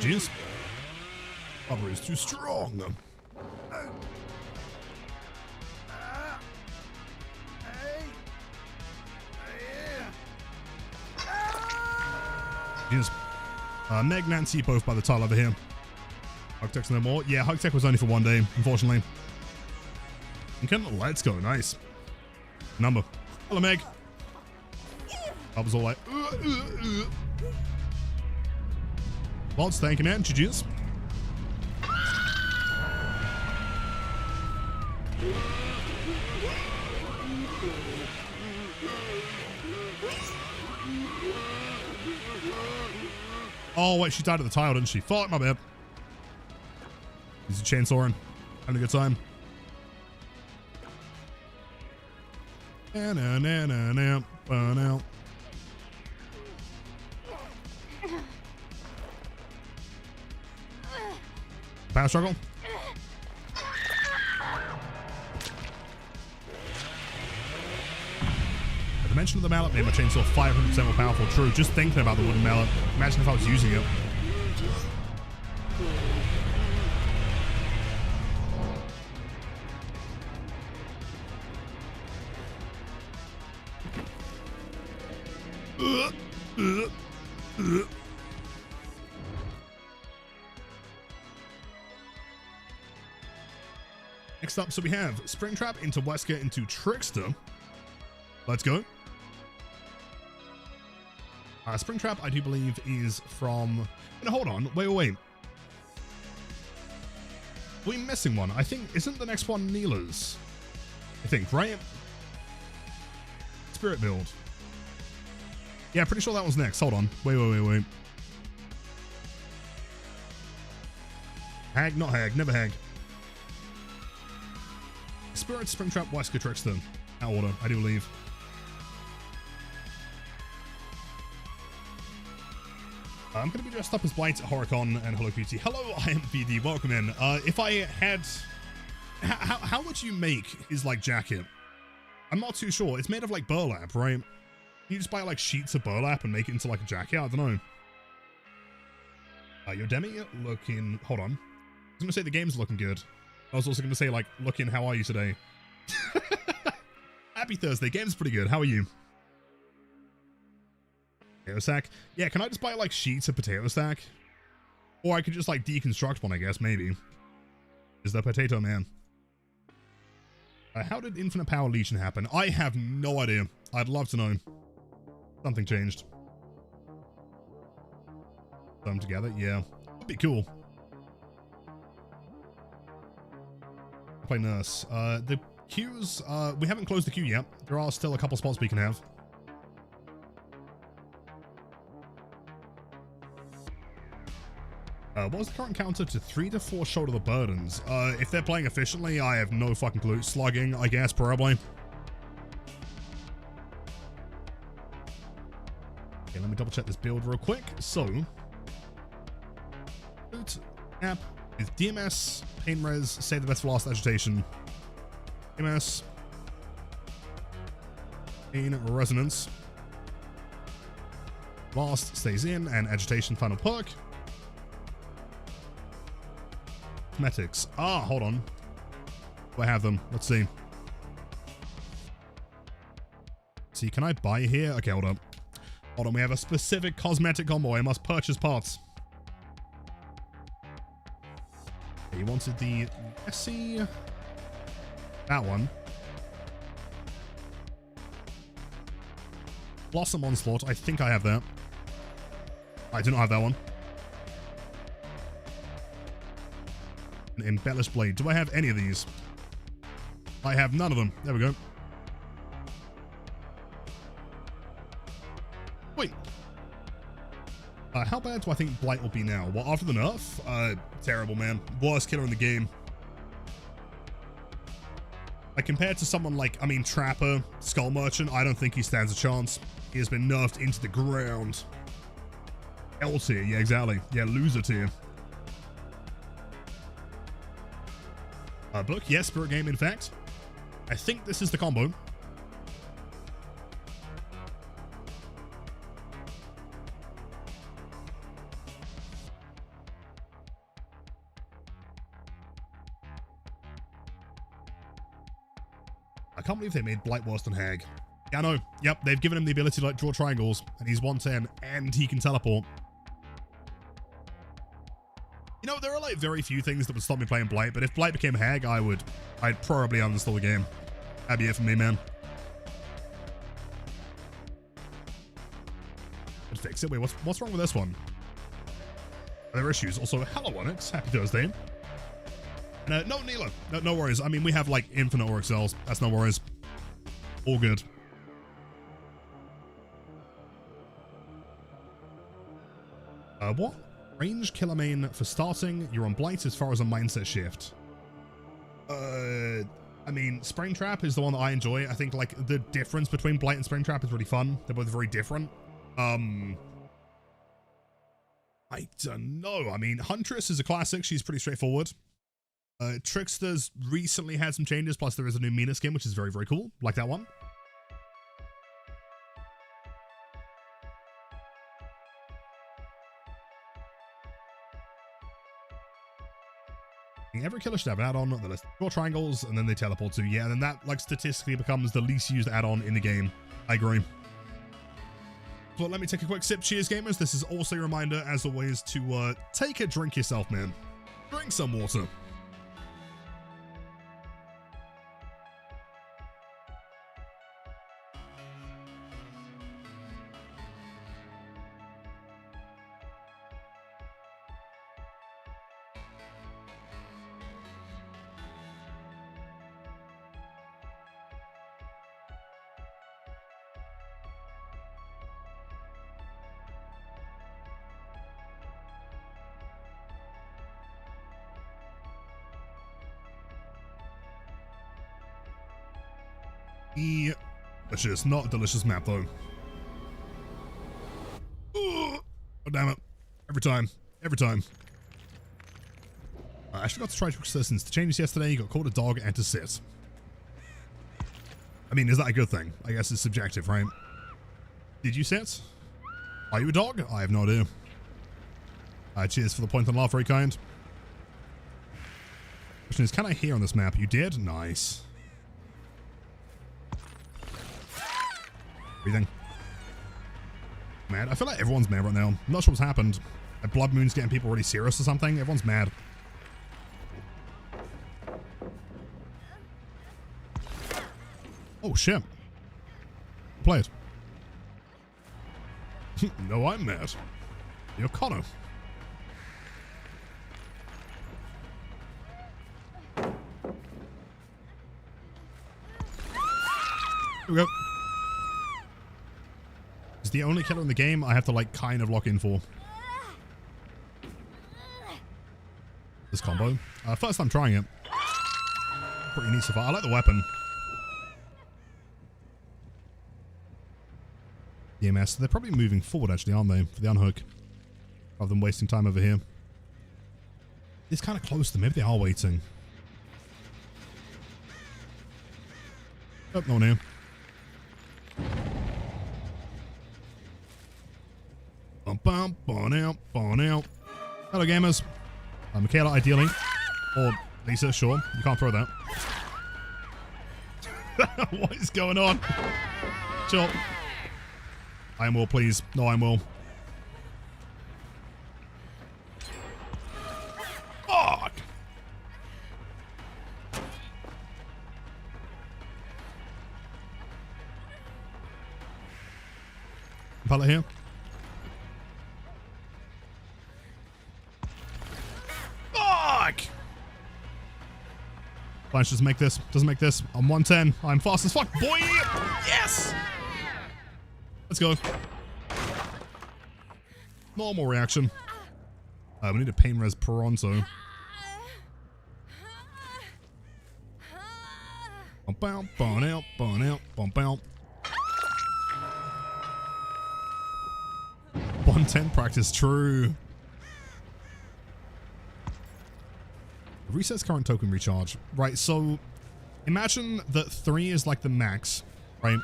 Jeez. Cover is too strong. Jeez. Meg, Nancy, both by the tile over here. Hugtech's no more. Yeah, Hugtech was only for one day, unfortunately. Okay, let's go. Nice. Number. Hello, Meg. I was all like, Lots, thank you, man. GG's. Oh, wait, she died at the tile, didn't she? Fuck, my bad. He's a chainsawing. Having a good time. Now. Power struggle. The dimension of the mallet made my chainsaw 500% more powerful. True, just thinking about the wooden mallet. Imagine if I was using it. Next up, so we have Springtrap into Wesker into Trickster. Let's go. Springtrap, I do believe, is from... No, hold on. Wait. We're missing one. I think... Isn't the next one Neela's? I think, right? Spirit build. Yeah, pretty sure that one's next. Hold on. Wait. Hag, not Hag. Never Hag. Spirit, Springtrap, Wesker, Trickster. That order, I do believe. I'm going to be dressed up as Blight, Horicon, and Hello Cutie. Hello, I am BD. Welcome in. If I had... How would you make his, like, jacket? I'm not too sure. It's made of, like, burlap, right? You just buy, like, sheets of burlap and make it into, like, a jacket? I don't know. Your Demi looking... Hold on. I was going to say the game's looking good. I was also going to say, like, looking, how are you today? Happy Thursday. Game's pretty good. How are you? Potato sack. Yeah, can I just buy, like, sheets of potato sack? Or I could just, like, deconstruct one, I guess, maybe. Is the potato man. How did Infinite Power Legion happen? I have no idea. I'd love to know. Something changed. Them together? Yeah. That'd be cool. Play nurse. The queues, we haven't closed the queue yet. There are still a couple spots we can have. What was the current counter to 3 to 4 shoulder the burdens? If they're playing efficiently, I have no fucking clue. Slugging, I guess, probably. Okay, let me double check this build real quick. So, boot app is DMS, Pain Res, Save the Best for Last, Agitation. DMS, Pain Resonance. Last stays in, and Agitation, final perk. Cosmetics. Ah, hold on. Do I have them? Let's see. See, can I buy here? Okay, hold on. Hold on, we have a specific cosmetic combo. I must purchase parts. Okay, you wanted the Nessie. That one. Blossom Onslaught. I think I have that. I do not have that one. An Embellished Blade. Do I have any of these? I have none of them. There we go. Wait. How bad do I think Blight will be now? Well, after the nerf, terrible, man. Worst killer in the game. Like, compared to someone like, I mean, Trapper, Skull Merchant, I don't think he stands a chance. He has been nerfed into the ground. L tier, yeah, exactly. Yeah, loser tier. Book, yes, Spirit Game, in fact. I think this is the combo. I can't believe they made Blight worse than Hag. Yeah, I know. Yep, they've given him the ability to like draw triangles, and he's 110, and he can teleport. You know, there are like very few things that would stop me playing Blight, but if Blight became Hag, I'd probably uninstall the game. That'd be it for me, man. I'd fix it. Wait, what's wrong with this one? There are issues. Also, hello, Onyx. Happy Thursday. And, no, Nilo. No worries. I mean, we have like infinite orc cells. That's no worries. All good. What? Range killer main for starting. You're on Blight as far as a mindset shift. I mean, Springtrap is the one that I enjoy. I think like the difference between Blight and Springtrap is really fun. They're both very different. I don't know. I mean, Huntress is a classic. She's pretty straightforward. Trickster's recently had some changes. Plus there is a new Mina skin, which is very, very cool. Like that one. Every killer should have an add-on that lets draw triangles and then they teleport to. Yeah, and then that like statistically becomes the least used add-on in the game. I agree. So let me take a quick sip. Cheers, gamers. This is also a reminder, as always, to take a drink yourself, man. Drink some water. Delicious. Not a delicious map, though. Oh, damn it. Every time. Every time. I actually got to try Twitch Assistance. To change this yesterday, you got called a dog and to sit. I mean, is that a good thing? I guess it's subjective, right? Did you sit? Are you a dog? I have no idea. Cheers for the point and laugh. Very kind. Question is, can I hear on this map? You did? Nice. Breathing. Mad. I feel like everyone's mad right now. I'm not sure what's happened. Like Blood Moon's getting people really serious or something. Everyone's mad. Oh shit. Play it. No, I'm mad. You're Connor. Here we go. It's the only killer in the game I have to like kind of lock in for. This combo. First time trying it. Pretty neat so far. I like the weapon. EMS. They're probably moving forward actually, aren't they? For the unhook. Rather than wasting time over here. It's kind of close to them. Maybe they are waiting. Oh, no one here. Hello, gamers. Michaela, ideally. Or Lisa, sure. You can't throw that. What is going on? Chill. Iron Will, please. No Iron Will. Fuck! Pallet here. Fuck! Blanche doesn't make this. Doesn't make this. I'm 110. I'm fast as fuck, boy! Yes! Let's go. Come Normal reaction. We need a pain res pronto. Bump out, burn out, burn out, bump out. 110 practice, true. Resets current token recharge. Right, so imagine that 3 is like the max, right?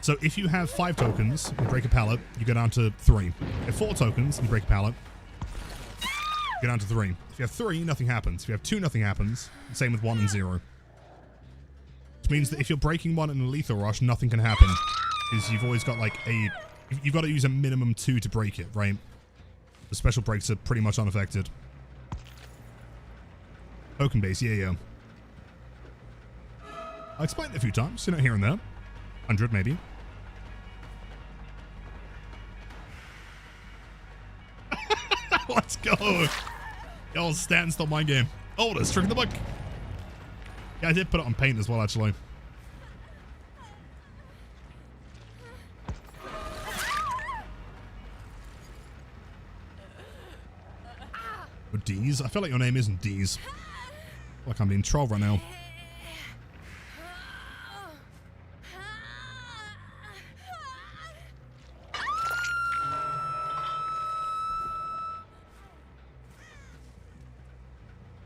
So if you have 5 tokens, you break a pallet, you go down to 3. If you have 4 tokens, you break a pallet, you go down to 3. If you have 3, nothing happens. If you have 2, nothing happens. Same with 1 and 0. Which means that if you're breaking 1 in a lethal rush, nothing can happen. Because you've always got like you've got to use a minimum 2 to break it, right? The special breaks are pretty much unaffected. Token base, yeah. I explained it a few times, you know, here and there. 100 maybe. Let's go. Y'all stand still my game. Oh, that's trick in the book. Yeah, I did put it on paint as well, actually. Oh, D's? I feel like your name isn't D's. I feel like I'm being trolled right now.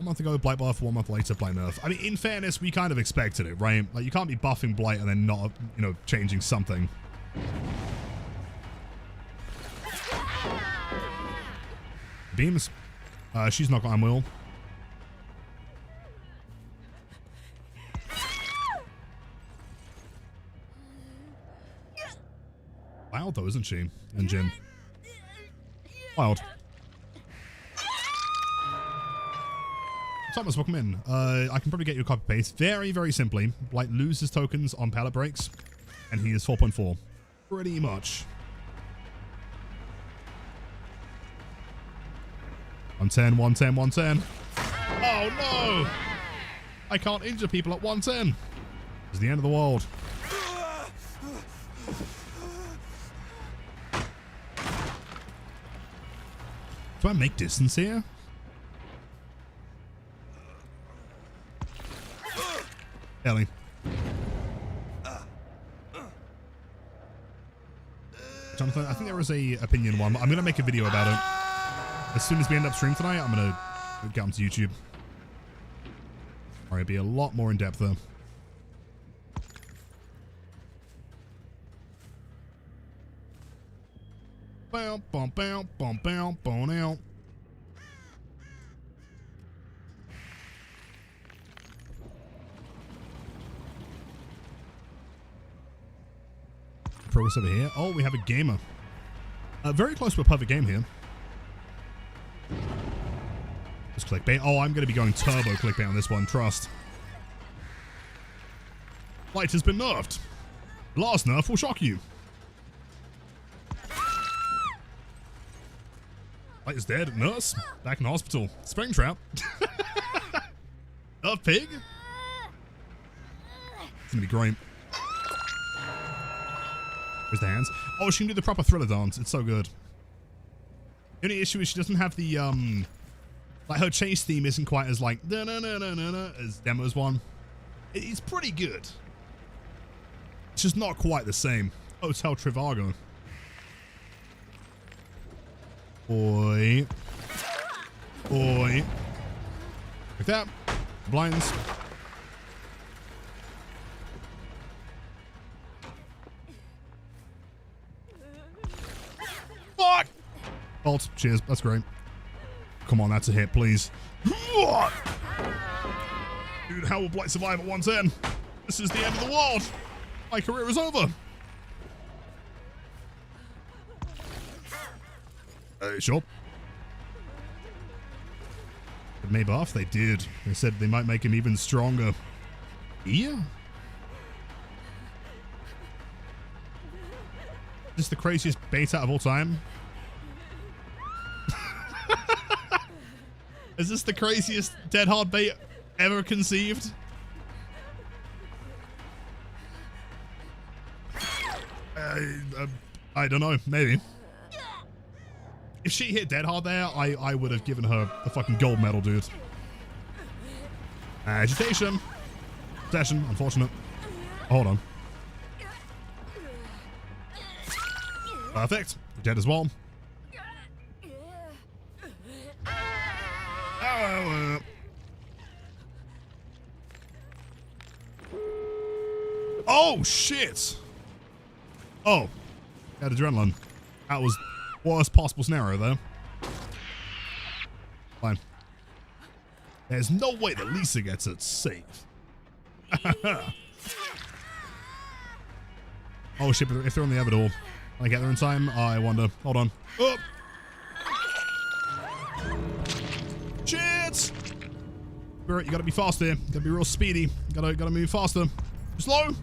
Month ago, Blight buff, 1 month later, Blight nerf. I mean, in fairness, we kind of expected it, right? Like, you can't be buffing Blight and then not, you know, changing something. Beams. She's not got arm wheel. Wild, though, isn't she? And Jim. Wild. Thomas, welcome in. I can probably get you a copy paste. Very, very simply. Blight loses tokens on pallet breaks, and he is 4.4. Pretty much. 110, 110, 110. Oh no! I can't injure people at 110. It's the end of the world. Do I make distance here? Ellie. Jonathan, I think there was a opinion one, but I'm going to make a video about it. As soon as we end up stream tonight, I'm going to get onto YouTube. Alright, be a lot more in depth though. Bow, bow, bow, bow, bow, bow, now. Progress over here. Oh, we have a gamer. Very close to a perfect game here. Just clickbait. Oh, I'm going to be going turbo clickbait on this one. Trust. Blight has been nerfed. Last nerf will shock you. Blight is dead. Nurse. Back in hospital. Springtrap. Nerf pig. It's going to be great. Where's the hands? Oh, she can do the proper Thriller dance. It's so good. The only issue is she doesn't have the, like her chase theme isn't quite as like, as Demo's one. It's pretty good. It's just not quite the same. Hotel Trivago. Oi. Oi. Like that. Blinds. Fuck! Bolt. Cheers. That's great. Come on, that's a hit, please. Dude, how will Blight survive at 110? This is the end of the world. My career is over. Sure. Did May buff? They did. They said they might make him even stronger. Yeah. This is the craziest bait out of all time. Is this the craziest dead hard bait ever conceived? I don't know. Maybe. If she hit dead hard there, I would have given her the fucking gold medal, dude. Agitation. Possession, unfortunate. Hold on. Perfect. Dead as well. Oh, shit. Oh. Had adrenaline. That was worst possible scenario, though. Fine. There's no way that Lisa gets it safe. Oh, shit. If they're on the other door, can I get there in time? I wonder. Hold on. Oh. Shit. Spirit, you gotta be faster. You gotta be real speedy. Gotta move faster. Slow.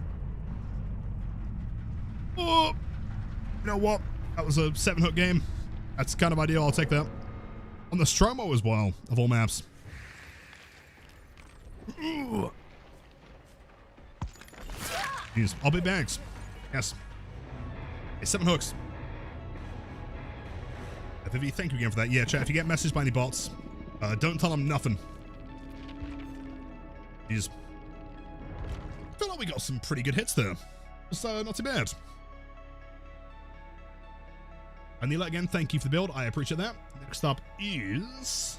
Oh. You know what? That was a 7-hook game. That's kind of ideal. I'll take that. On the Stromo as well, of all maps. Jeez. I'll be bags. Yes. Hey, 7 hooks. Vivi, thank you again for that. Yeah, chat, if you get messaged by any bots, don't tell them nothing. Jeez. I feel like we got some pretty good hits there. It's not too bad. Anila, again, thank you for the build. I appreciate that. Next up is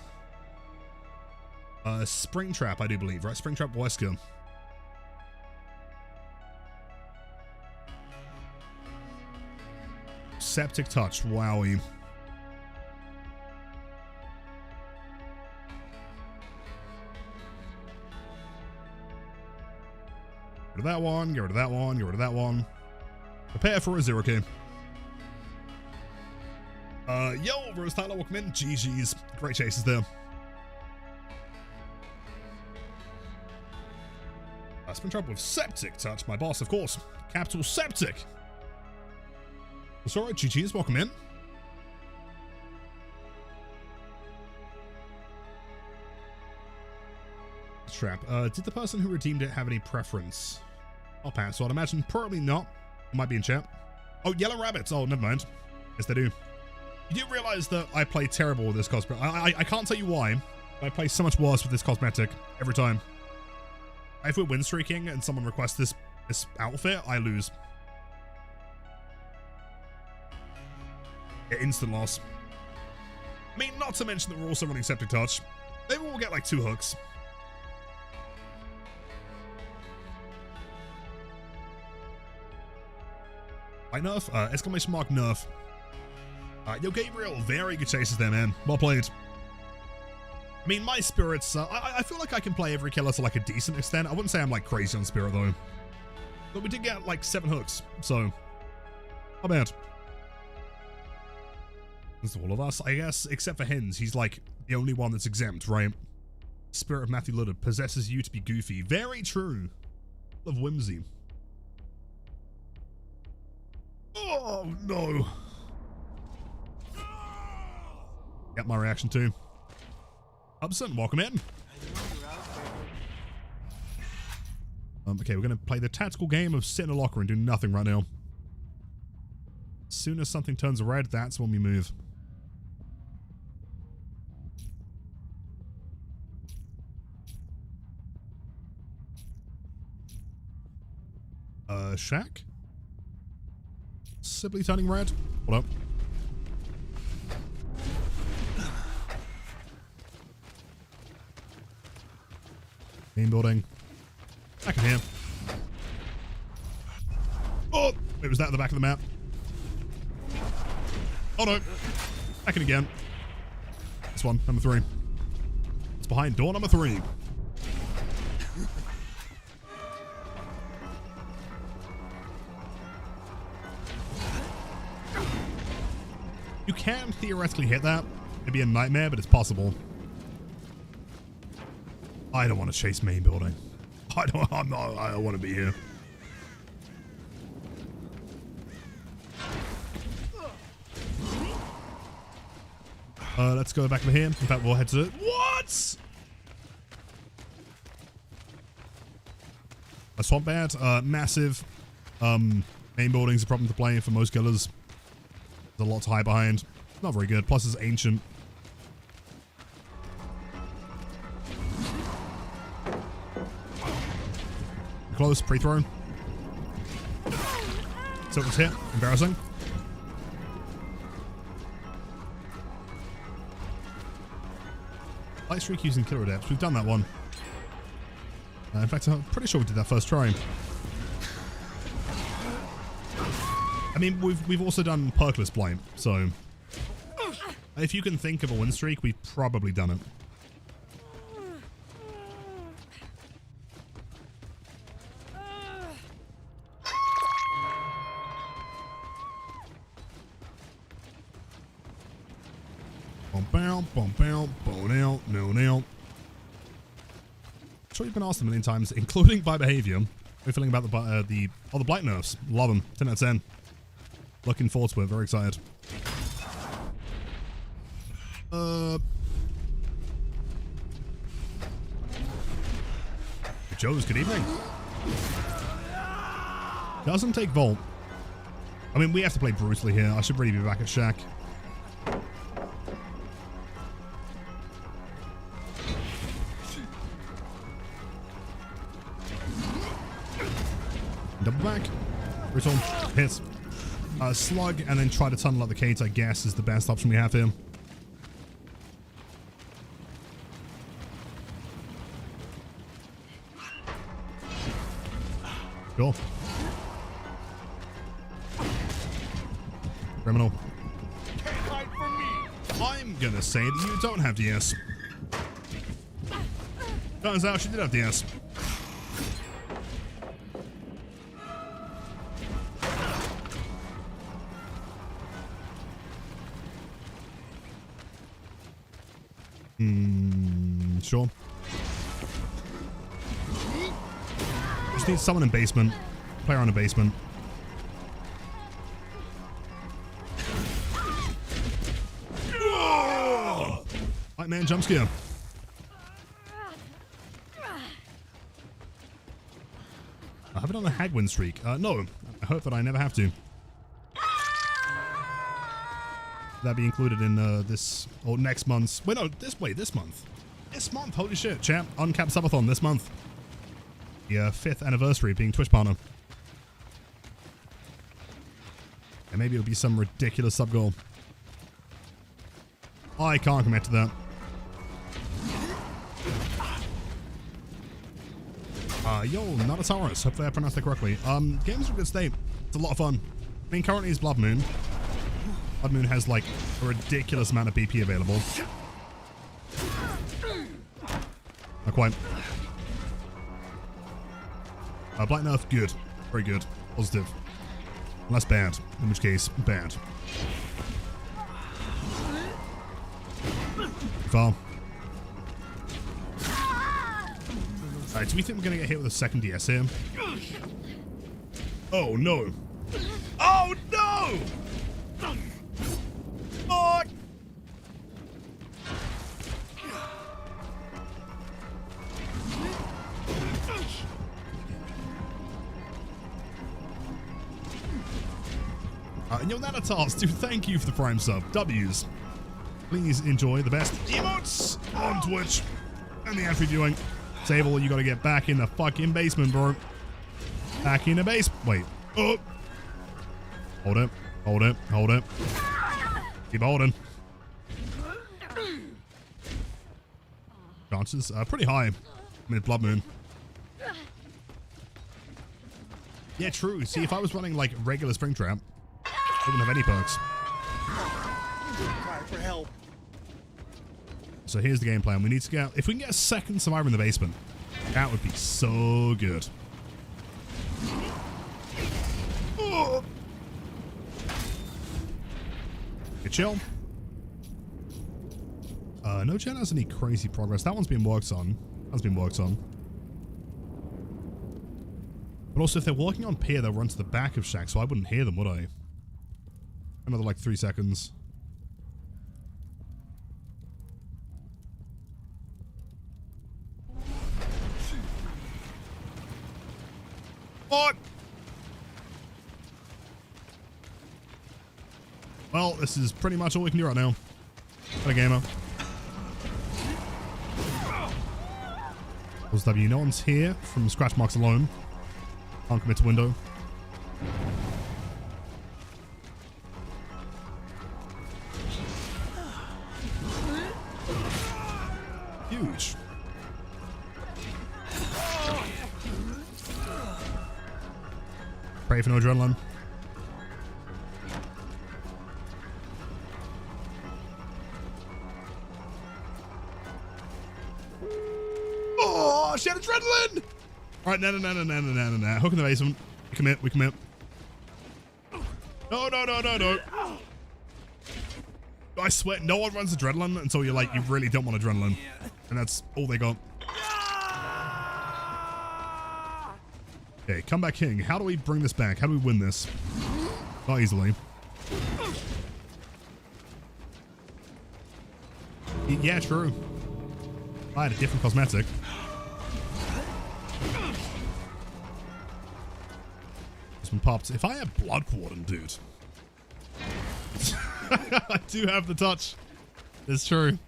Springtrap, I do believe, right? Springtrap Wesker. Septic Touch, wowie. Get rid of that one, get rid of that one, get rid of that one. Prepare for a 0K. Yo, Rose Tyler, welcome in. GG's. Great chases there. Springtrap with Septic Touch, my boss, of course. Capital Septic. It's alright, GG's, welcome in. Trap. Did the person who redeemed it have any preference? I'll pass, so I'd imagine probably not. Might be in chat. Oh, Yellow Rabbits. Oh, never mind. Yes, they do. You do realize that I play terrible with this cosmetic. I can't tell you why, but I play so much worse with this cosmetic every time. If we're win streaking and someone requests this outfit, I lose. Yeah, instant loss. I mean, not to mention that we're also running Septic Touch. Maybe we'll get like 2 hooks. I nerf, exclamation mark nerf. Yo, Gabriel, very good chases there, man. Well played. I mean, my spirits, I feel like I can play every killer to like a decent extent. I wouldn't say I'm like crazy on spirit though. But we did get like 7 hooks, so not bad. That's all of us, I guess, except for Hens. He's like the only one that's exempt, right? Spirit of Matthew Luddard possesses you to be goofy. Very true. Of whimsy. Oh, no. Get my reaction too. Hubson, welcome in. Okay, we're going to play the tactical game of sit in a locker and do nothing right now. As soon as something turns red, that's when we move. Shack? Sibley turning red? Hold up. Main building. Back in here. Oh! Wait, was that at the back of the map? Oh no! Back in again. This one, number 3. It's behind door number 3. You can theoretically hit that. It'd be a nightmare, but it's possible. I don't want to chase main building. I don't want to be here. Let's go back over here. In fact, we'll head to what? A swamp bat, massive. Main building's a problem to play for most killers. There's a lot to hide behind. Not very good. Plus, it's ancient. Close. Pre-throw. So it was hit. Embarrassing. Light streak using killer adepts. We've done that one. In fact, I'm pretty sure we did that first try. I mean, we've also done perkless Blight, so if you can think of a win streak, we've probably done it. No. Sure, you've been asked a million times, including by behavior. How are you feeling about the Blight nerfs? Love them. 10 out of 10. Looking forward to it. Very excited. Joe's, good evening. Doesn't take Volt. I mean, we have to play brutally here. I should really be back at Shack. Double back. Brutal. Hit. Slug, and then try to tunnel up the Kate, I guess, is the best option we have here. Cool. Criminal. Can't hide from me. I'm gonna say that you don't have DS. Turns out she did have DS. Sure. Just need someone in basement. Player on a basement. Right, man, jump scare. I have it on a hag win streak. No, I hope that I never have to. That be included in this or next month's. Wait, no, this month. This month, holy shit, champ. Uncapped subathon this month. The 5th anniversary of being Twitch partner. And maybe it'll be some ridiculous sub goal. I can't commit to that. Yo, not a Taurus. Hopefully I pronounced that correctly. Game's in a good state. It's a lot of fun. I mean, currently it's Blood Moon. Blood Moon has like a ridiculous amount of BP available. Not quite. Blight nerf, good. Very good. Positive. Less bad. In which case, bad. Far. Alright, do we think we're gonna get hit with a second DS here? Oh no! Oh no! Fuck! Nanatas, dude, thank you for the Prime sub. W's. Please enjoy the best emotes on Twitch and the ad-free viewing. Sable, you gotta get back in the fucking basement, bro. Back in the base. Wait. Oh. Hold it. Hold it. Hold it. Keep holding. Chances are pretty high. I mean, Blood Moon. Yeah, true. See, if I was running like regular Springtrap, I wouldn't have any perks. Cry for help. So here's the game plan. We need to get, if we can get a second survivor in the basement, that would be so good. Oh. Okay, chill. No chat has any crazy progress. That one's been worked on. That's been worked on. But also, if they're working on pier, they'll run to the back of Shack, so I wouldn't hear them, would I? Another like 3 seconds. What? Well, this is pretty much all we can do right now. What a gamer. W, no one's here from scratch marks alone. Can't commit to window. Huge. Pray for no adrenaline. Oh, she had adrenaline! Alright, no. Hook in the basement. We commit. No. I swear, no one runs adrenaline until you're like, you really don't want adrenaline. And that's all they got. Okay, comeback king. How do we bring this back? How do we win this? Not easily. Yeah, true. I had a different cosmetic. This one popped. If I had Blood Warden, dude. I do have the touch. It's true.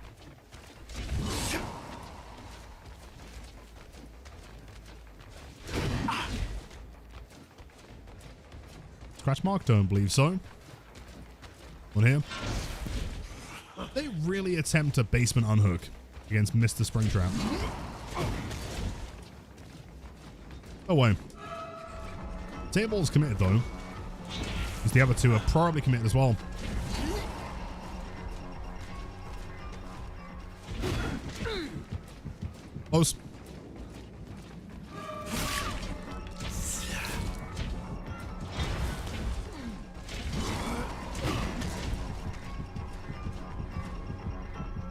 Scratch mark? Don't believe so. One here. They really attempt a basement unhook against Mr. Springtrap. Oh wait. Table's committed though. Because the other two are probably committed as well. Close.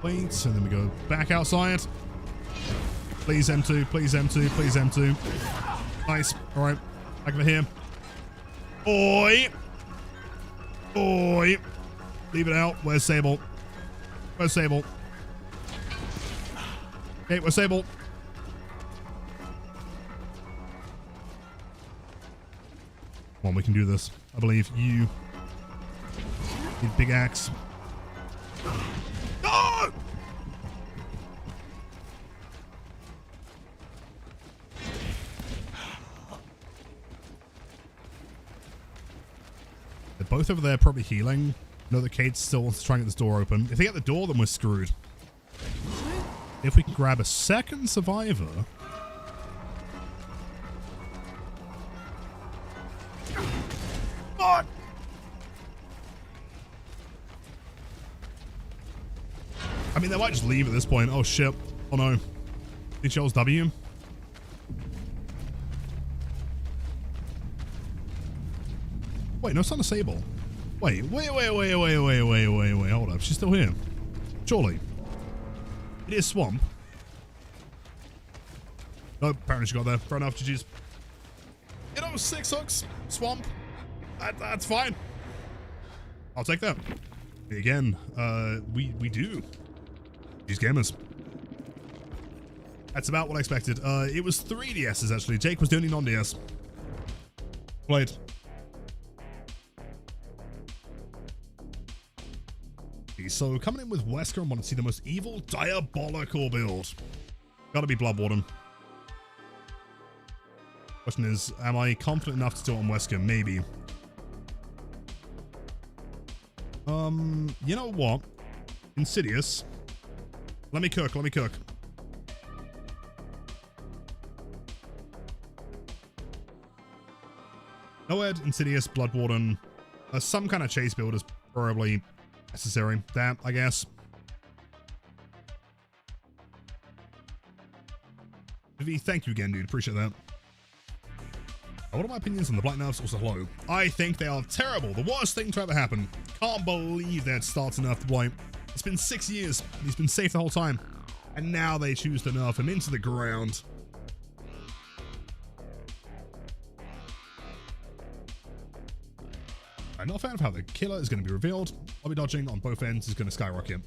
Wait, and then we go back outside. Please M2, please M2, please M2. Nice. Alright. Back over here. Oi! Oi! Leave it out. Where's Sable? Where's Sable? Okay, where's Sable? Come on, we can do this. I believe you need big axe. No! They're both over there probably healing. No, the Kate still wants to try and get this door open. If they get the door, then we're screwed. If we can grab a second survivor. God! I mean, they might just leave at this point. Oh, shit. Oh, no. He chose W. Wait, no, it's not a Sable. Wait. Hold up. She's still here. Surely. It is Swamp. Oh, apparently she got there. Fair enough, GG's. You know, 6 hooks. Swamp. That's fine. I'll take that. Again, we do. These gamers. That's about what I expected. It was 3 DSs actually. Jake was the only non-DS. Played. So coming in with Wesker, I want to see the most evil, diabolical build. Gotta be Blood Warden. Question is, am I confident enough to do it on Wesker? Maybe. You know what? Insidious. Let me cook. Nerfed, Insidious, Blood Warden. Some kind of chase build is probably necessary. That, I guess. Vivi, thank you again, dude. Appreciate that. What are my opinions on the Blight nerfs? Also, hello. I think they are terrible. The worst thing to ever happen. Can't believe that starts nerf the Blight. It's been 6 years. He's been safe the whole time. And now they choose to nerf him into the ground. I'm not a fan of how the killer is going to be revealed. Lobby dodging on both ends is going to skyrocket.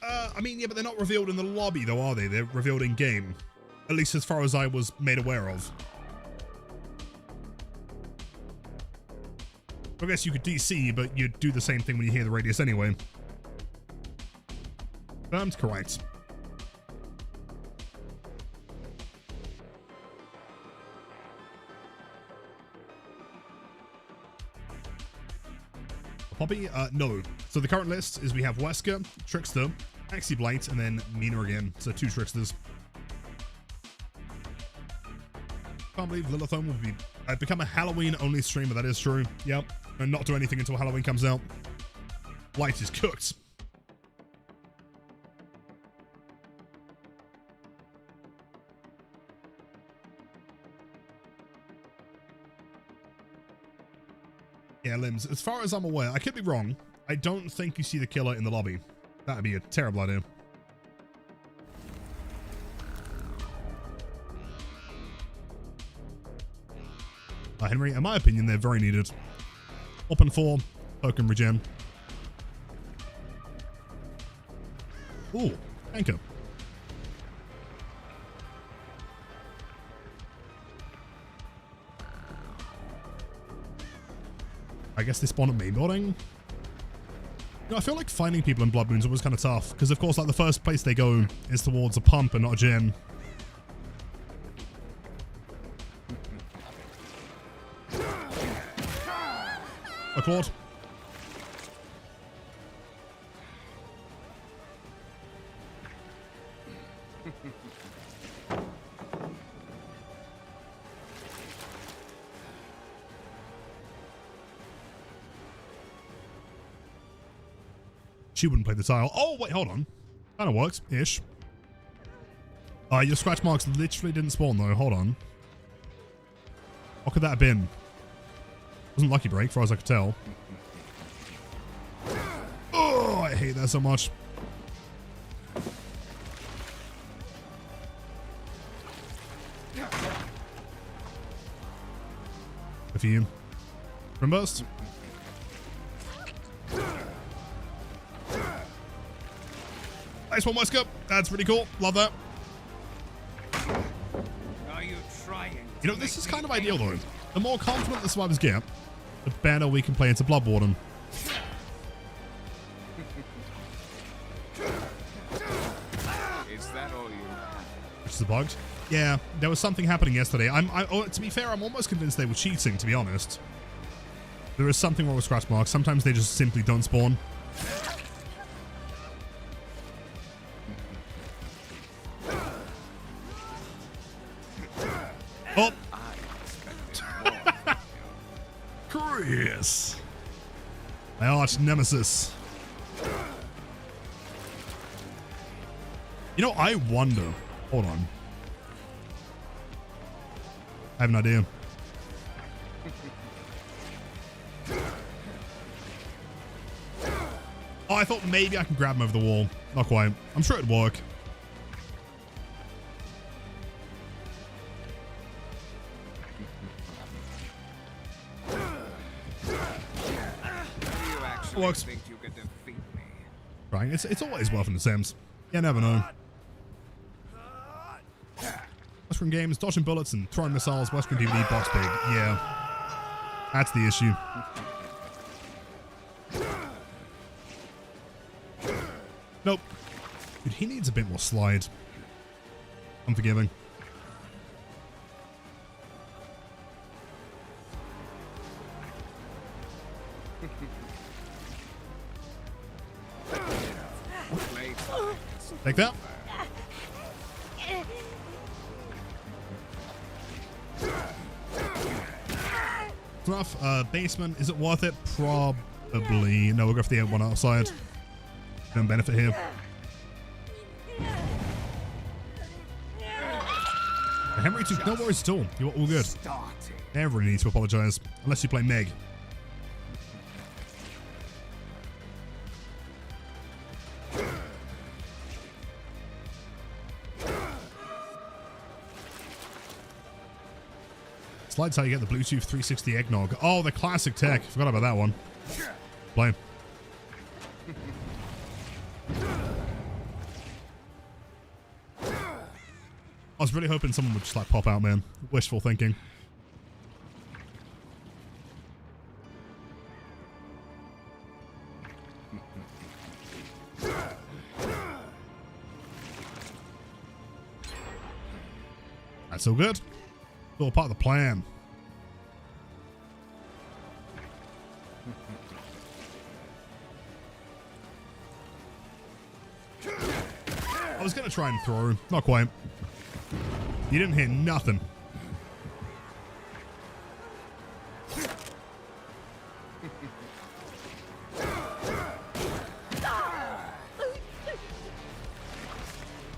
I mean, yeah, but they're not revealed in the lobby, though, are they? They're revealed in game. At least as far as I was made aware of. I guess you could DC, but you'd do the same thing when you hear the radius anyway. Confirmed, correct. Poppy? No. So the current list is we have Wesker, Trickster, Blight, and then Mina again. So 2 Tricksters. Can't believe Lilithone will be become a Halloween-only streamer. That is true. Yep. And not do anything until Halloween comes out. Blight is cooked. Yeah, Limbs. As far as I'm aware, I could be wrong. I don't think you see the killer in the lobby. That'd be a terrible idea. Henry, in my opinion, they're very needed. Open 4, token regen. Ooh, anchor. I guess they spawn at main building. You know, I feel like finding people in Blood Moon is always kind of tough, because of course, like, the first place they go is towards a pump and not a gen. A Claude. She wouldn't play the tile. Oh, wait, hold on. Kind of works, ish. Your scratch marks literally didn't spawn, though. Hold on. What could that have been? Wasn't Lucky Break, far as I could tell. Oh, I hate that so much. A few. Rim burst. Nice one, Wesker. That's pretty cool. Love that. Are you trying? You know, this is kind of ideal, though. The more confident the survivors get, the better we can play into Blood Warden. Is that all you have? Which is bugged. Yeah, there was something happening yesterday. To be fair, I'm almost convinced they were cheating, to be honest. There is something wrong with scratch marks. Sometimes they just simply don't spawn. Oh! Chris! My arch nemesis. You know, I wonder. Hold on. I have an idea. Oh, I thought maybe I can grab him over the wall. Not quite. I'm sure it'd work. Works. Think you can defeat me? Right, it's always worth in the Sims. You never know. Western games, dodging bullets and throwing missiles, Western DVD box big. Yeah. That's the issue. Nope. Dude, he needs a bit more slide. Unforgiving. Take that. Enough. Basement, is it worth it? Probably. No, we'll go for the one outside. Don't benefit here. Henry took no worries at all. You're all good. Everyone needs to apologize. Unless you play Meg. Slide's how you get the Bluetooth 360 eggnog. Oh, the classic tech. Forgot about that one. Play. I was really hoping someone would just like pop out, man. Wishful thinking. That's all good. It's all part of the plan. I was going to try and throw. Not quite. You didn't hear nothing.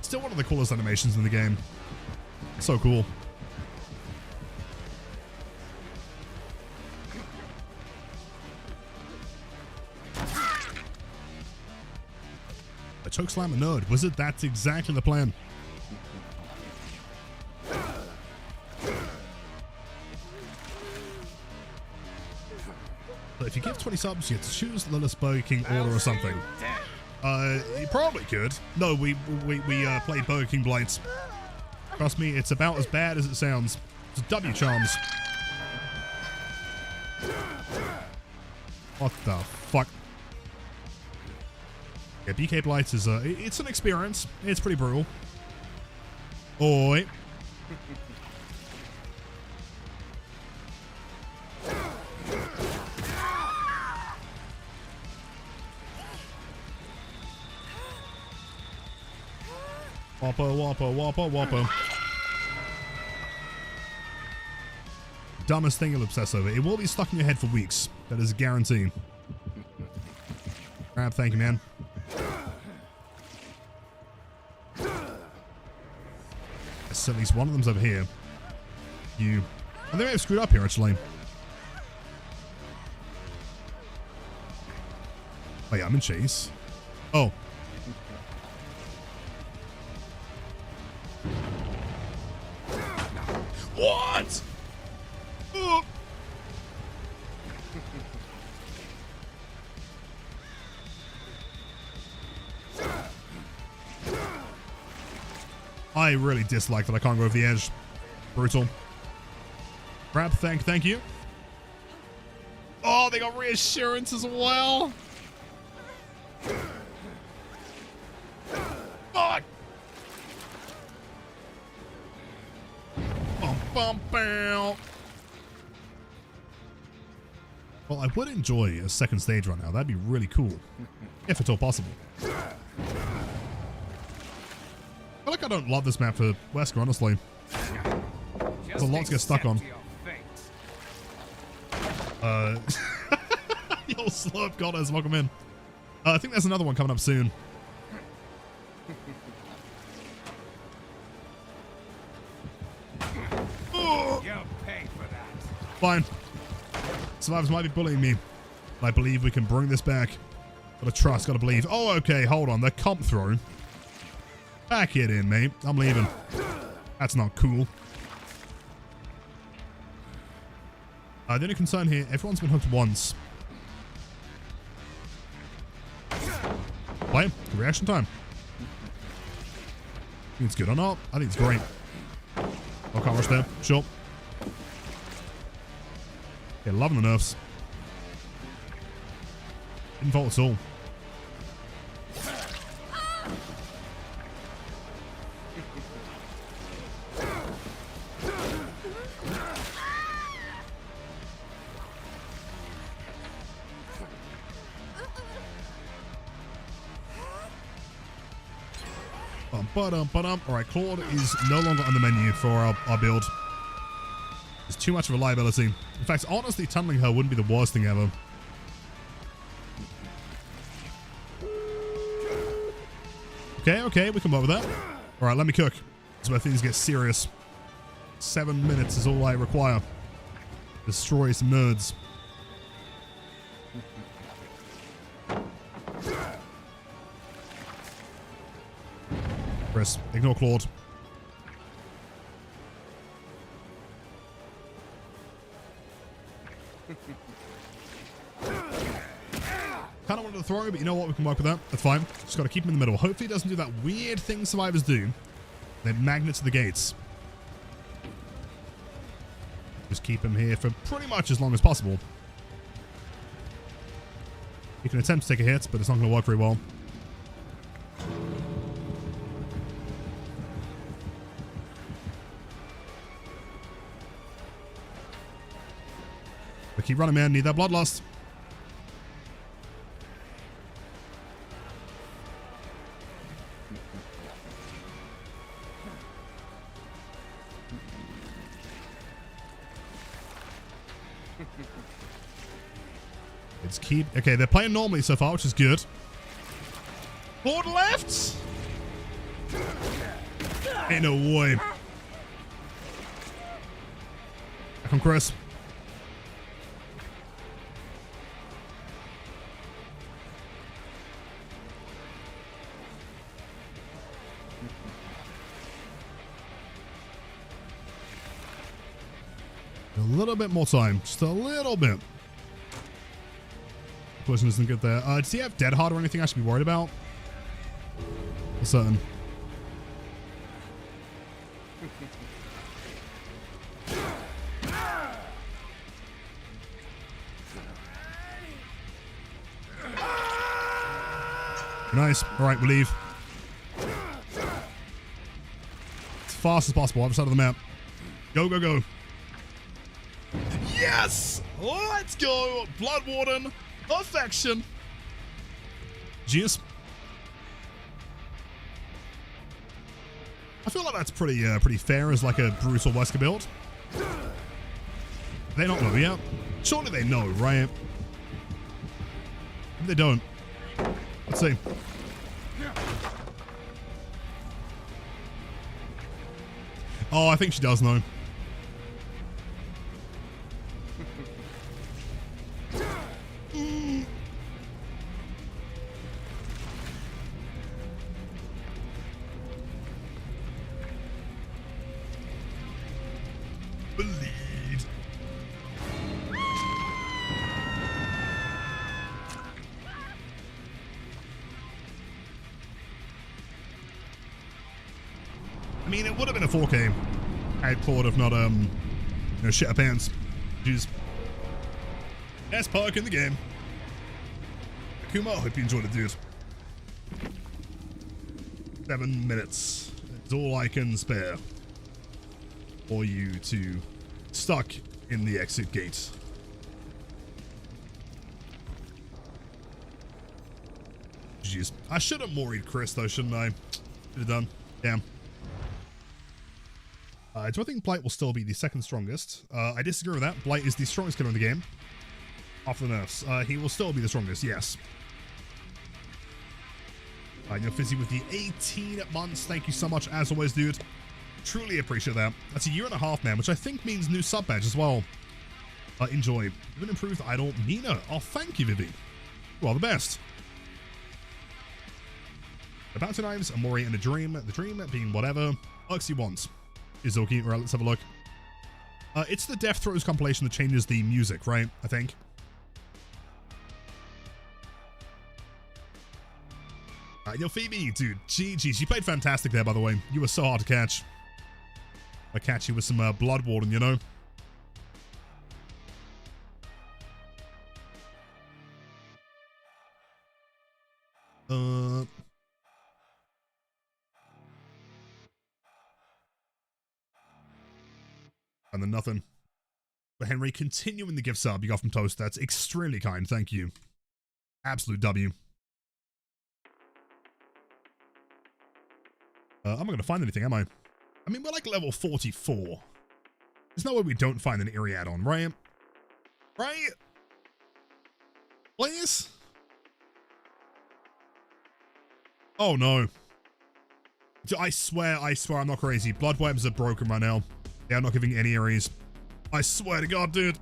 Still one of the coolest animations in the game. So cool. A chokeslam a nerd. Was it? That's exactly the plan. But if you give 20 subs, you get to choose the Lilith's Burger King order or something. You probably could. No, we played Burger King Blight. Trust me, it's about as bad as it sounds. It's W charms. What the fuck? Yeah, BK Blight is it's an experience. It's pretty brutal. Oi. Whopper, whopper, whopper, whopper. Dumbest thing you'll obsess over. It will be stuck in your head for weeks. That is a guarantee. Crap, thank you, man. So at least one of them's over here. You... I think I've screwed up here, actually. Oh yeah, I'm in chase. Oh. What? Oh. I really dislike that I can't go over the edge. Brutal. Crap, thank you. Oh, they got reassurance as well. Fuck. Well, I would enjoy a second stage right now. That'd be really cool. If at all possible. I feel like I don't love this map for Wesker, honestly. There's a lot to get stuck on. Yo, Slurp Goddess, welcome in. I think there's another one coming up soon. Fine. Survivors might be bullying me, but I believe we can bring this back. Gotta trust, gotta believe. Oh, okay, hold on. The comp throw. Back it in, mate. I'm leaving. That's not cool. The only concern here, everyone's been hooked once. Play. Reaction time. I think it's good or not. I think it's great. Oh, can't rush there. Sure. Yeah, loving the nerfs. Didn't fault at all. Alright, Claude is no longer on the menu for our build. There's too much reliability. In fact, honestly, tunneling her wouldn't be the worst thing ever. Okay, we can work with that. Alright, let me cook. That's where things get serious. 7 minutes is all I require. Destroy some nerds. Chris, ignore Claude. Kind of wanted to throw, but you know what? We can work with that. That's fine. Just got to keep him in the middle. Hopefully it doesn't do that weird thing survivors do. They magnet to the gates. Just keep him here for pretty much as long as possible. You can attempt to take a hit, but it's not going to work very well. keep running, man. Need that bloodlust. Let's keep... Okay, they're playing normally so far, which is good. Forward left! Ain't no way. Back on Chris. A little bit more time. Just a little bit. Collision isn't good there. Does he have dead hard or anything I should be worried about? For certain. Nice. All right, we leave. As fast as possible, other side of the map. Go, go, go. Yes! Let's go! Blood Warden. Perfection. Jeez. I feel like that's pretty fair as like a brutal Wesker build. They don't know yet. Surely they know, right? If they don't. Let's see. Oh, I think she does know. Bleed. I mean, it would have been a 4K. I thought of not, shit our pants. Jeez. Best perk in the game. Akuma, I hope you enjoyed it, dude. 7 minutes. It's all I can spare for you to stuck in the exit gate. Jeez. I should have more-eat Chris, though, shouldn't I? Should have done. Damn. Do I think Blight will still be the second strongest? I disagree with that. Blight is the strongest killer in the game. After the nerfs. He will still be the strongest, yes. You're Fizzy with the 18 months. Thank you so much, as always, dude. Truly appreciate that. That's a 1.5 years, man, which I think means new sub badge as well. Enjoy. You've been improved idol Nina. Oh, thank you, Vivi. You are the best. The bounty knives, Amori, and a dream. The dream being whatever perks you want. Izuki, right, let's have a look. It's the Death Throes compilation that changes the music, right? I think. Yo, Phoebe, dude, GG. You played fantastic there, by the way. You were so hard to catch. I catch you with some Blood Warden, you know? And then nothing. But Henry, continuing the gift sub you got from Toast. That's extremely kind. Thank you. Absolute W. I'm not going to find anything, am I? I mean, we're like level 44. There's no way we don't find an Eerie add-on, right? Right? Please? Oh, no. I swear, I'm not crazy. Blood webs are broken right now. They are not giving any Eerie's. I swear to God, dude.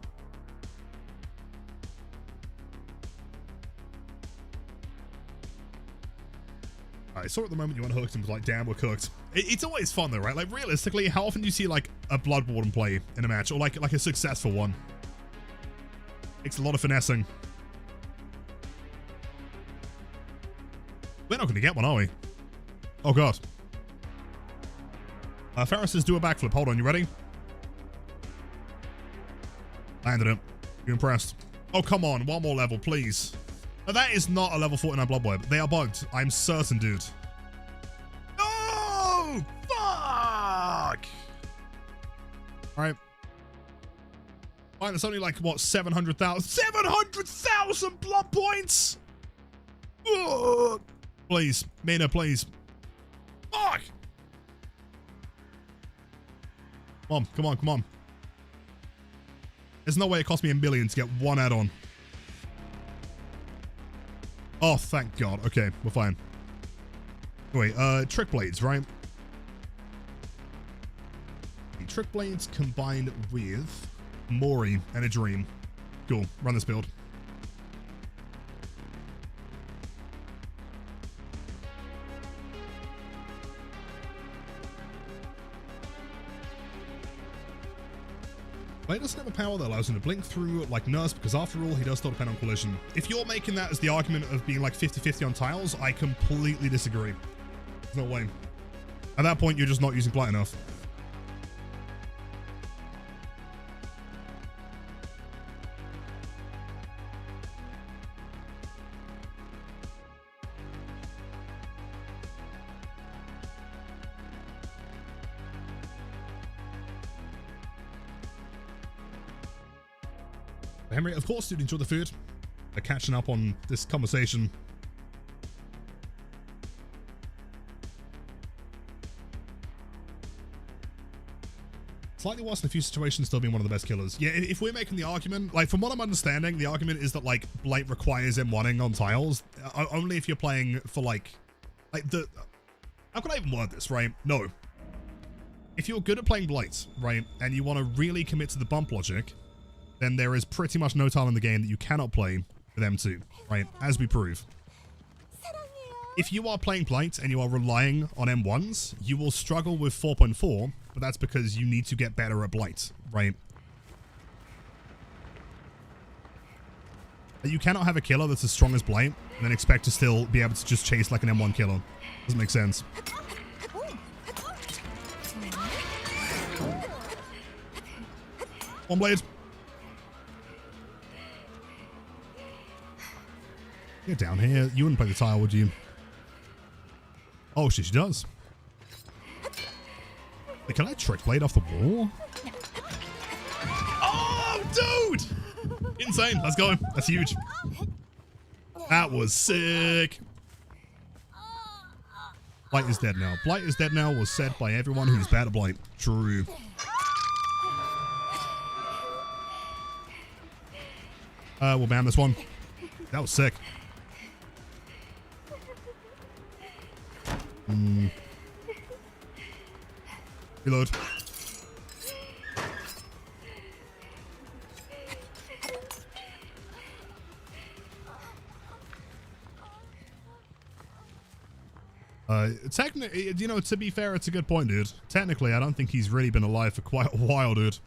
I saw at the moment you unhooked and was like, damn, we're cooked. It's always fun though, right? Like realistically, how often do you see like a Blood Warden play in a match, or like a successful one? Takes a lot of finessing. We're not going to get one, are we? Oh God. Ferris says do a backflip. Hold on, you ready? Landed it. You impressed? Oh, come on. One more level, please. Now, that is not a level 49 Blood Web. They are bugged. I'm certain, dude. No! Fuck! Alright. Fine, it's only like, what, 700,000? 700,000 blood points! Ugh. Please, Mina, please. Fuck! Come on, come on, come on. There's no way it cost me $1 million to get one add-on. Oh, thank God. Okay, we're fine. Wait, trick blades, right? The trick blades combined with Mori and a dream. Cool, run this build. Blight doesn't have a power that allows him to blink through like Nurse, because after all, he does still depend on collision. If you're making that as the argument of being like 50-50 on tiles, I completely disagree. There's no way. At that point, you're just not using Blight enough. Henry, of course, did enjoy the food. Catching up on this conversation. Slightly worse in a few situations, still being one of the best killers. Yeah, if we're making the argument, like from what I'm understanding, the argument is that like Blight requires M1ing on tiles only if you're playing for like the. How can I even word this, right? No. If you're good at playing Blight, right, and you want to really commit to the bump logic, then there is pretty much no tile in the game that you cannot play with M2, right? As we prove. If you are playing Blight and you are relying on M1s, you will struggle with 4.4, but that's because you need to get better at Blight, right? You cannot have a killer that's as strong as Blight and then expect to still be able to just chase like an M1 killer. Doesn't make sense. One blade. Get down here. You wouldn't play the tile, would you? Oh, shit, she does. Wait, can I trick blade off the wall? Oh, dude! Insane. Let's go. That's huge. That was sick. Blight is dead now. Blight is dead now was said by everyone who's bad at Blight. True. We'll ban this one. That was sick. Reload. Technically, you know, to be fair, it's a good point, dude. Technically, I don't think he's really been alive for quite a while, dude.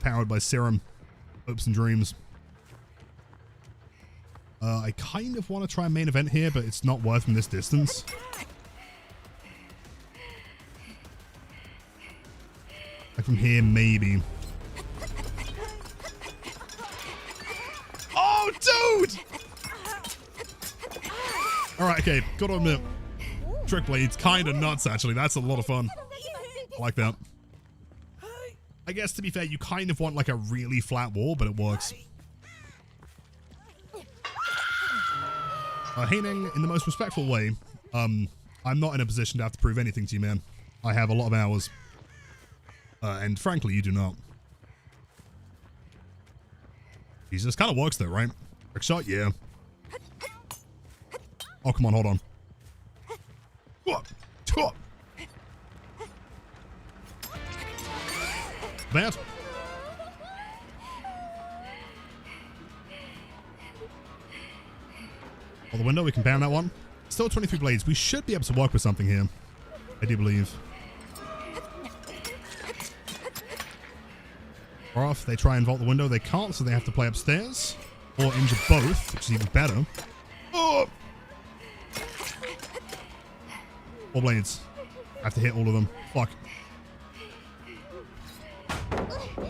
Powered by serum, hopes and dreams. I kind of want to try a main event here, but it's not worth from this distance. Like from here, maybe. Oh, dude! Alright, okay, gotta admit. Trick Blade's kind of nuts, actually. That's a lot of fun. I like that. I guess, to be fair, you kind of want like a really flat wall, but it works. Haining, in the most respectful way, I'm not in a position to have to prove anything to you, man. I have a lot of hours. And frankly, you do not. Jesus, kind of works though, right? Trick shot, yeah. Oh, come on, hold on. That. Oh, the window, we can ban that one. Still 23 blades. We should be able to work with something here. I do believe. Or if they try and vault the window, they can't, so they have to play upstairs. Or injure both, which is even better. Oh! 4 blades. I have to hit all of them. Fuck.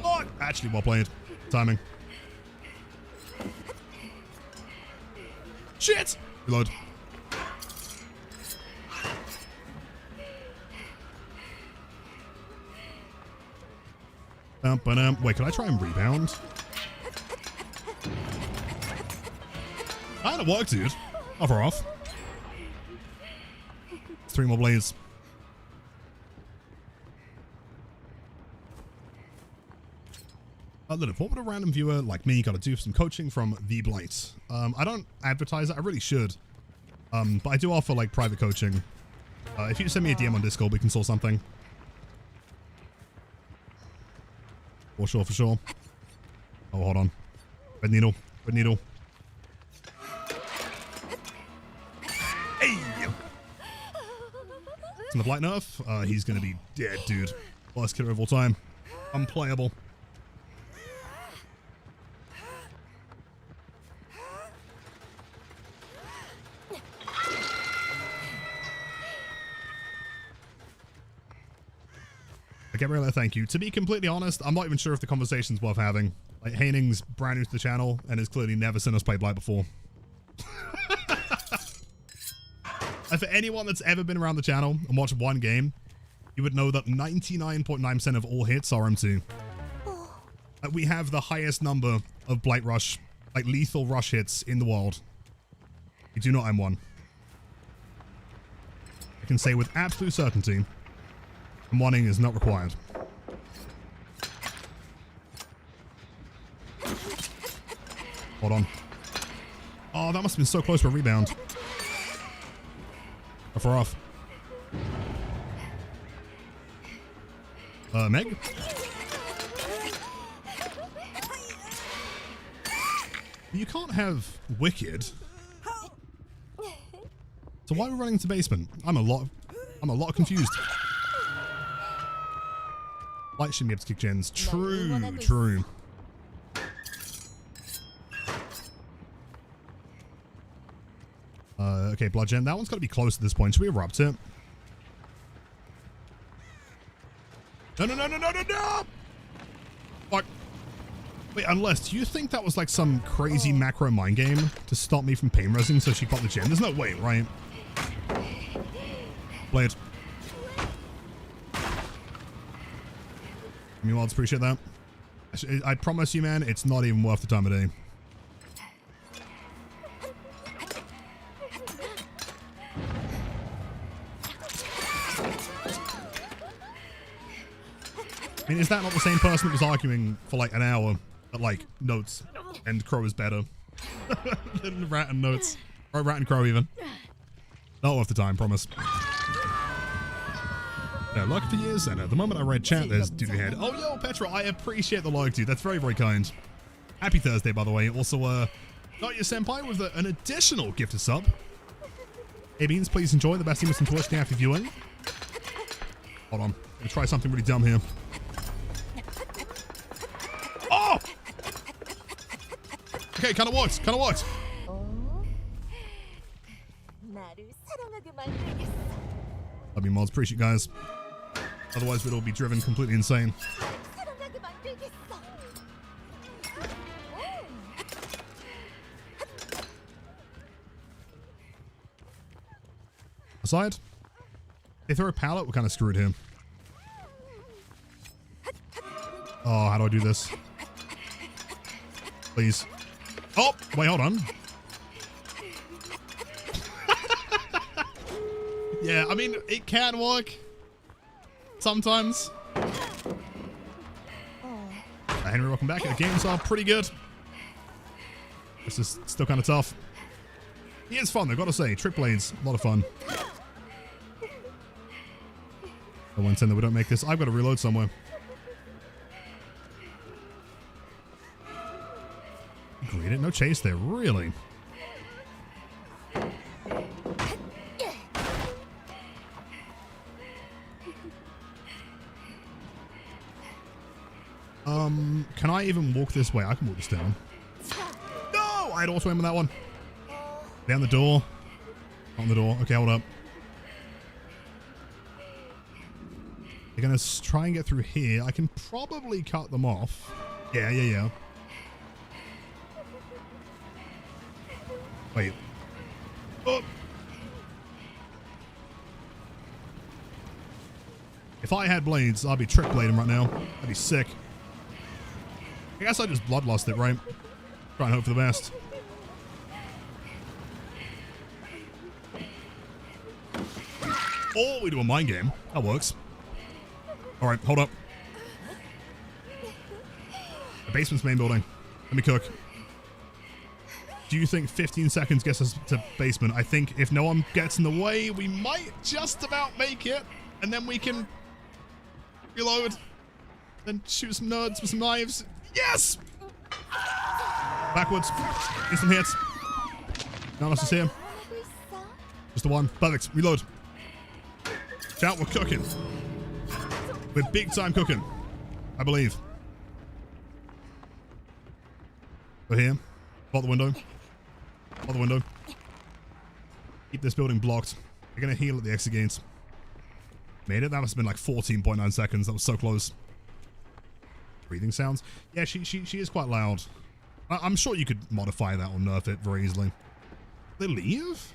Oh, actually, well played. Timing. Shit! Reload. Wait, can I try and rebound? Kinda worked, dude. Not far off. 3 more blades. Look, what would a random viewer like me gotta do some coaching from the Blight? I don't advertise it. I really should. But I do offer like private coaching. If you send me a DM on Discord, we can sort something. For sure, for sure. Oh, hold on. Red needle. Red needle. Hey! In the Blight nerf, he's gonna be dead, dude. Worst killer of all time. Unplayable. Gabriella, thank you. To be completely honest, I'm not even sure if the conversation's worth having. Like, Haining's brand new to the channel and has clearly never seen us play Blight before. And for anyone that's ever been around the channel and watched one game, you would know that 99.9% of all hits are M2. We have the highest number of Blight Rush, like lethal rush hits in the world. We do not M1. I can say with absolute certainty, M1ing is not required. Hold on. Oh, that must have been so close for a rebound. Or for off. Meg? You can't have Wicked. So why are we running into basement? I'm a lot confused. Light shouldn't be able to kick gens. True, true. Okay, blood gen. That one's got to be close at this point. Should we erupt it? No, no, no, no, no, no, no! Fuck. Wait, unless, do you think that was like some crazy macro mind game to stop me from pain resing so she got the gen? There's no way, right? Blade. You all appreciate that. I promise you, man, it's not even worth the time of day. I mean, is that not the same person that was arguing for like an hour at like notes and crow is better than rat and notes? Or rat and crow even. Not worth the time, promise. No, like for years, and at the moment I read chat, there's dude ahead. Oh, yo, Petra, I appreciate the like, dude. That's very, very kind. Happy Thursday, by the way. Also, not your senpai with an additional gifted sub. Hey, Beans, please enjoy the best thing to watch after viewing. Hold on. I'm gonna try something really dumb here. Oh! Okay, kind of worked. Kind of worked. Love you, mods. Appreciate you guys. Otherwise, we'd all be driven completely insane. Aside, they throw a pallet. We're kind of screwed here. Oh, how do I do this? Please. Oh, wait, hold on. Yeah, I mean, it can work. Sometimes. Henry, welcome back. The games are pretty good. This is still kind of tough. He is fun, though, gotta say. Trick blades, a lot of fun. I won't intend that we don't make this. I've got to reload somewhere. Greet it. No chase there, really. Can I even walk this way? I can walk this down. No! I had auto aim on that one. Down the door. On the door. Okay, hold up. They're gonna try and get through here. I can probably cut them off. Yeah, yeah, yeah. Wait. Oh! If I had blades, I'd be trick blading right now. That'd be sick. I guess I just bloodlust it, right? Try and hope for the best. Or we do a mind game. That works. All right, hold up. The basement's main building. Let me cook. Do you think 15 seconds gets us to basement? I think if no one gets in the way, we might just about make it. And then we can reload. Then shoot some nerds with some knives. Yes! Backwards. Get some hits. None else is here. Just the one. Perfect. Reload. Chat, we're cooking. We're big time cooking. I believe. We're here. Block the window. Block the window. Keep this building blocked. They're gonna heal at the exit gates. Made it. That must have been like 14.9 seconds. That was so close. Breathing sounds. Yeah, she is quite loud. I'm sure you could modify that or nerf it very easily. They leave?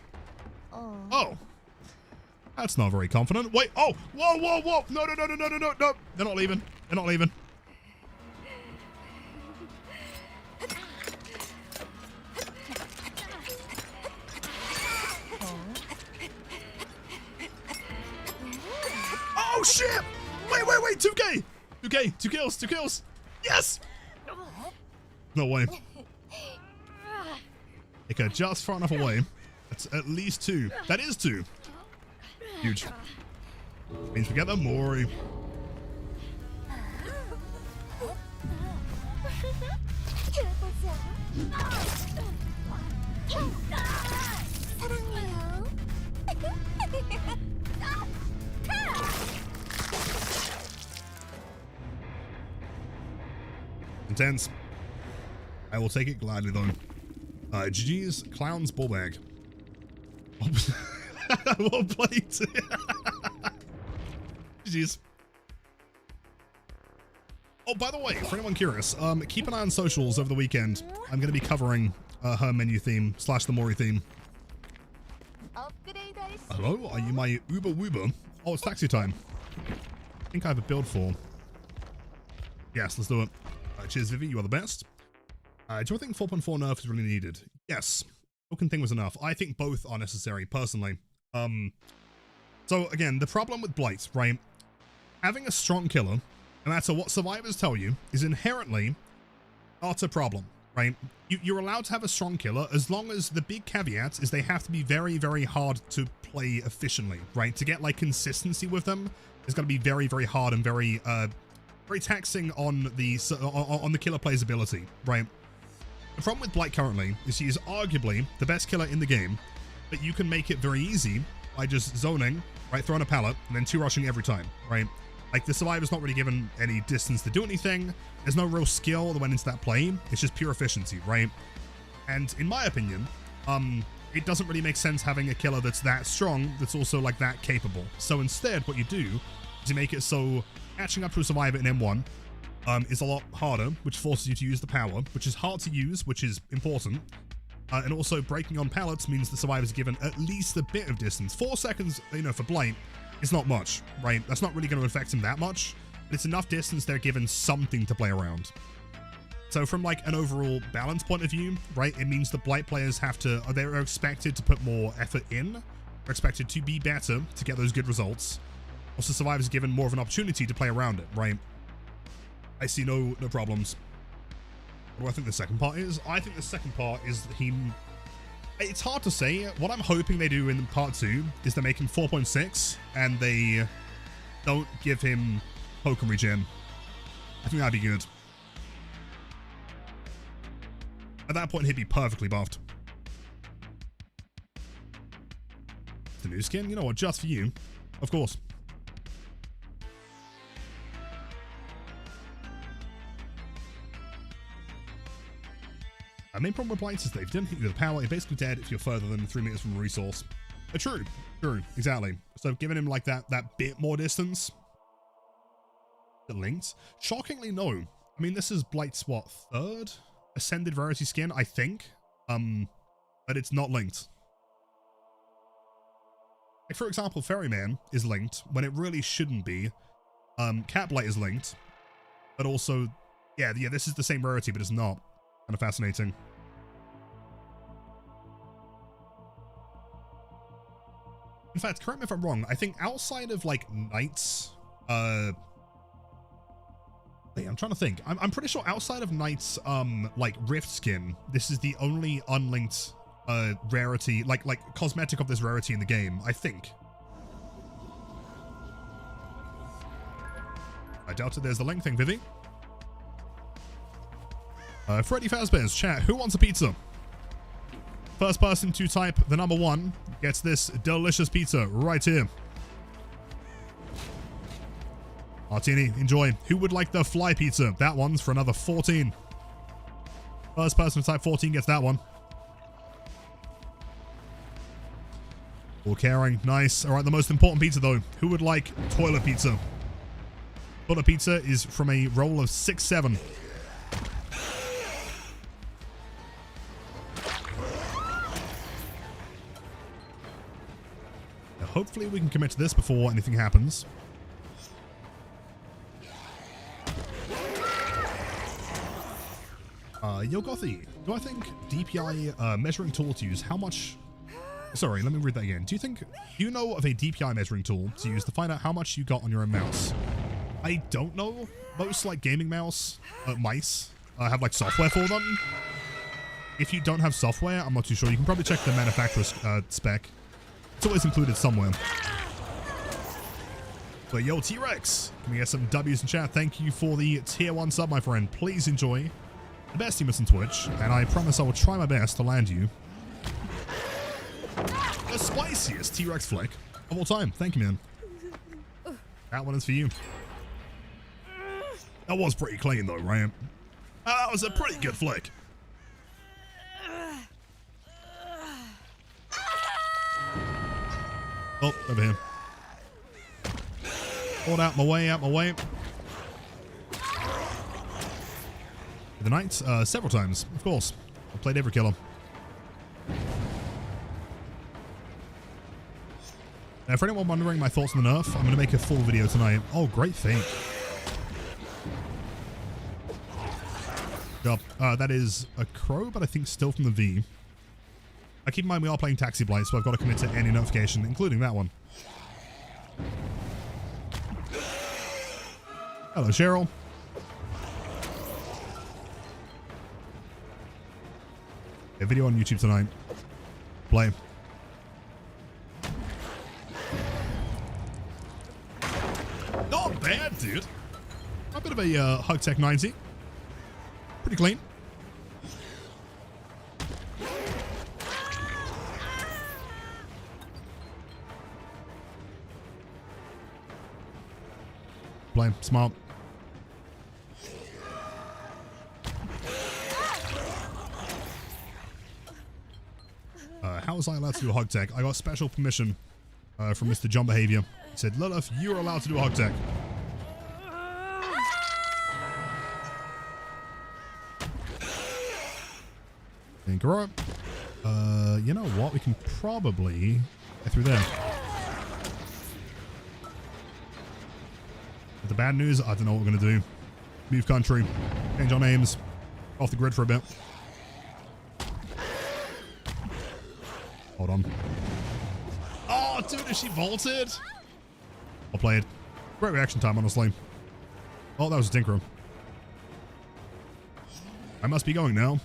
Oh. That's not very confident. Wait. Oh. Whoa, whoa, whoa. No, no, no, no, no, no, no, no. They're not leaving. They're not leaving. Oh, shit. Wait, wait, wait. 2K. 2K. 2 kills. 2 kills. Yes. No way. Okay, just far enough away. That's at least 2. That is 2. Huge. Means we get the Mori. Intense. I will take it gladly though. GG's Clown's ball bag. Well played. GG's. Oh, by the way, for anyone curious, keep an eye on socials over the weekend. I'm going to be covering her menu theme / the Mori theme. Hello, are you my Uber Woober? Oh, it's taxi time. I think I have a build for. Yes, let's do it. Cheers, Vivi, you are the best. Do I think 4.4 nerf is really needed? Yes. Token thing was enough. I think both are necessary, personally. So again, the problem with Blight, right? Having a strong killer, no matter what survivors tell you, is inherently not a problem, right? You're allowed to have a strong killer as long as the big caveat is they have to be very, very hard to play efficiently, right? To get like consistency with them, it's got to be very, very hard and very taxing on the killer player's ability, right? The problem with Blight currently is he is arguably the best killer in the game, but you can make it very easy by just zoning, right, throwing a pallet, and then 2-rushing every time, right? Like, the survivor's not really given any distance to do anything. There's no real skill that went into that play. It's just pure efficiency, right? And in my opinion, it doesn't really make sense having a killer that's that strong, that's also, like, that capable. So instead, what you do is you make it so catching up to a survivor in M1 is a lot harder, which forces you to use the power, which is hard to use, which is important. And also breaking on pallets means the survivor's given at least a bit of distance. 4 seconds, you know, for Blight is not much, right? That's not really going to affect him that much, but it's enough distance they're given something to play around. So from like an overall balance point of view, right, it means the Blight players they're expected to put more effort in, they're expected to be better to get those good results. Also, survivors given more of an opportunity to play around it, right? I see no problems. What do I think the second part is? I think the second part is him. It's hard to say. What I'm hoping they do in part 2 is they make him 4.6 and they don't give him token regen. I think that'd be good. At that point, he'd be perfectly buffed. The new skin? You know what? Just for you. Of course. Main problem with Blight is they didn't hit you with the power. You're basically dead if you're further than 3 meters from a resource. True, exactly. So giving him like that bit more distance. The linked? Shockingly, no. I mean, this is Blight's what, 3rd ascended rarity skin, I think. But it's not linked. Like for example, Ferryman is linked when it really shouldn't be. Cat Blight is linked, but also Yeah, this is the same rarity, but it's not. Kind of fascinating. In fact, correct me if I'm wrong, I think outside of, like, Knights, wait, I'm trying to think. I'm pretty sure outside of Knight's, like, Rift skin, this is the only unlinked, rarity, like, cosmetic of this rarity in the game, I think. I doubt it. There's the link thing, Vivi. Freddy Fazbear's chat. Who wants a pizza? First person to type the number 1 gets this delicious pizza right here. Martini, enjoy. Who would like the fly pizza? That one's for another 14. First person to type 14 gets that one. All caring. Nice. All right, the most important pizza, though. Who would like toilet pizza? Toilet pizza is from a roll of 6-7. Hopefully we can commit to this before anything happens. Yogothy, do I think DPI measuring tool to use? How much... Sorry, let me read that again. Do you know of a DPI measuring tool to use to find out how much you got on your own mouse? I don't know. Most, like, gaming mice have, like, software for them. If you don't have software, I'm not too sure. You can probably check the manufacturer's spec. It's always included somewhere. But yo, T-Rex, can we get some W's in chat? Thank you for the tier 1 sub, my friend. Please enjoy the best teamers on Twitch, and I promise I will try my best to land you the spiciest T-Rex flick of all time. Thank you, man. That one is for you. That was pretty clean, though, right? That was a pretty good flick. Oh, over here. Hold out my way, out my way. The Knights, several times, of course. I've played every killer. Now, for anyone wondering my thoughts on the nerf, I'm going to make a full video tonight. Oh, great thing. Yep, that is a crow, but I think still from the V. Keep in mind we are playing Taxi Blight, so I've got to commit to any notification, including that one. Hello, Cheryl. A video on YouTube tonight. Play. Not bad, dude. A bit of a Hug Tech 90. Pretty clean. Play. Smart. How was I allowed to do a hug tech? I got special permission from Mr. John Behavior. He said, Lilith, you're allowed to do a hug tech. Incorrect. You know what? We can probably get through there. But the bad news, I don't know what we're going to do. Move country. Change our names. Off the grid for a bit. Hold on. Oh, dude, is she vaulted? I'll play it. Great reaction time, honestly. Oh, that was a Tinkerer. I must be going now.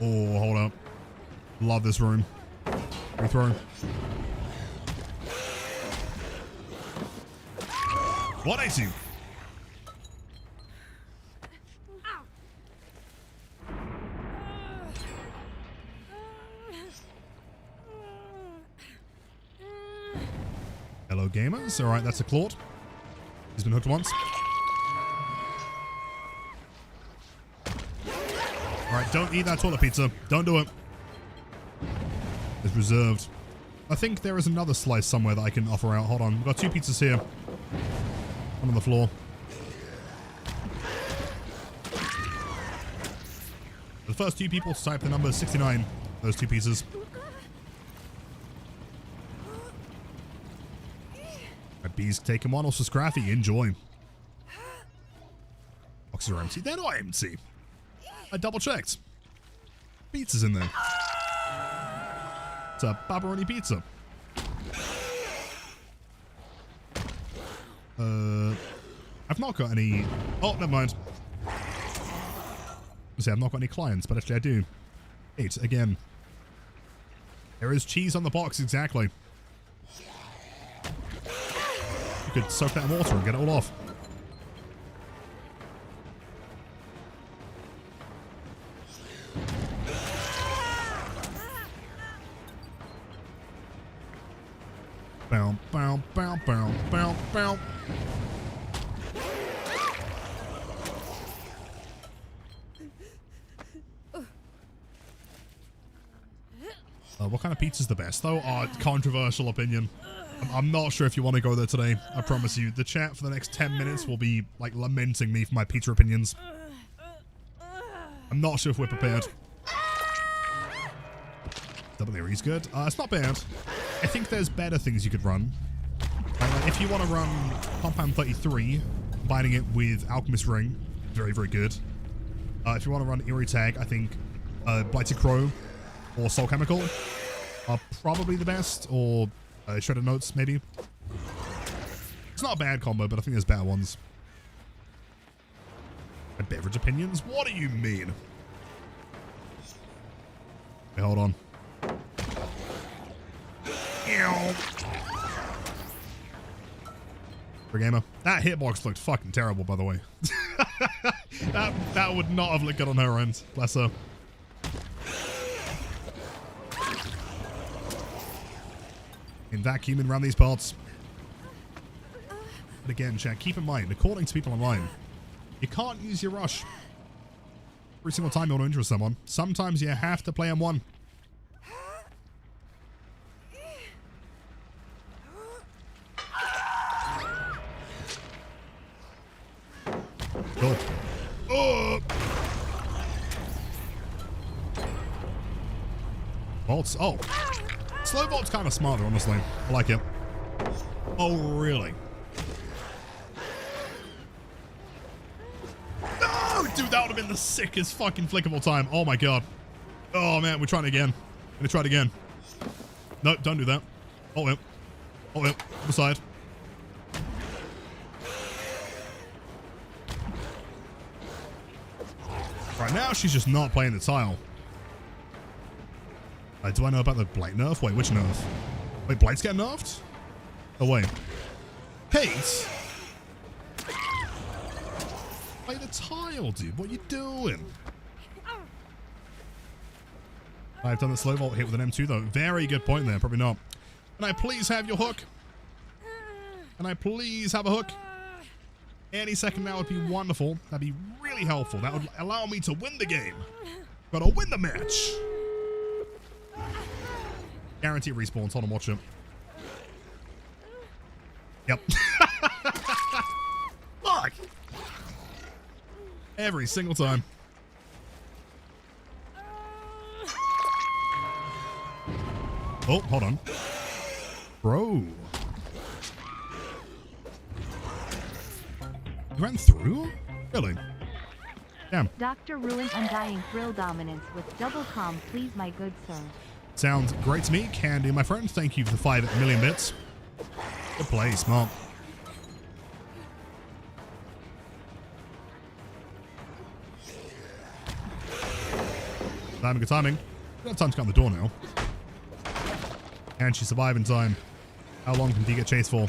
Oh, hold up. Love this room. Rethrow. What I do? Hello, gamers. All right, that's a Claude. He's been hooked once. All right, don't eat that toilet pizza. Don't do it. It's reserved. I think there is another slice somewhere that I can offer out. Hold on. We've got 2 pizzas here. One on the floor. The first 2 people to type the number 69. Those 2 pieces. Recipes, take them on, also Scraffy, enjoy. Boxes are empty. They're not empty. I double checked. Pizza's in there. It's a pepperoni pizza. I've not got any... Oh, never mind. I've not got any clients, but actually I do. 8, again. There is cheese on the box, exactly. You could soak that in water and get it all off. Bow, bow, bow, bow, bow, bow. What kind of pizza's the best, though? Controversial opinion. I'm not sure if you want to go there today. I promise you. The chat for the next 10 minutes will be, like, lamenting me for my pizza opinions. I'm not sure if we're prepared. Double Leary's good. It's not bad. I think there's better things you could run. If you want to run Compound 33, combining it with Alchemist Ring, very, very good. If you want to run Eerie Tag, I think Blighted Crow or Soul Chemical are probably the best, or Shredded Notes, maybe. It's not a bad combo, but I think there's better ones. And beverage opinions? What do you mean? Okay, hold on. For gamer. That hitbox looked fucking terrible, by the way. that would not have looked good on her end. Bless her. In vacuuming around these parts. But again, chat, keep in mind, according to people online, you can't use your rush every single time you want to interest someone. Sometimes you have to play M1. Cool. Oh! Bolts. Oh. Slow Bolt's kind of smarter, honestly. I like it. Oh, really? No! Dude, that would have been the sickest fucking flick of all time. Oh, my God. Oh, man, we're trying again. I'm gonna try it again. No, don't do that. Oh, yeah. Oh, yeah. Other side. Right now, she's just not playing the tile. Do I know about the Blight nerf? Wait, which nerf? Wait, Blight's getting nerfed? Oh, wait. Kate? Play the tile, dude. What are you doing? I've done the slow vault hit with an M2, though. Very good point there. Probably not. Can I please have your hook? Can I please have a hook? Any second now would be wonderful. That'd be really helpful. That would allow me to win the game. Gotta win the match. Guarantee respawns. Hold on, watch it. Yep. Fuck! Every single time. Oh, hold on. Bro. You ran through? Really? Damn. Dr. Ruin Undying Thrill Dominance with double calm, please, my good sir. Sounds great to me. Can do, my friend. Thank you for the 5 million bits. Good play, smart. Timing, good timing. We have time to get on the door now. And she survived in time. How long can he get chased for?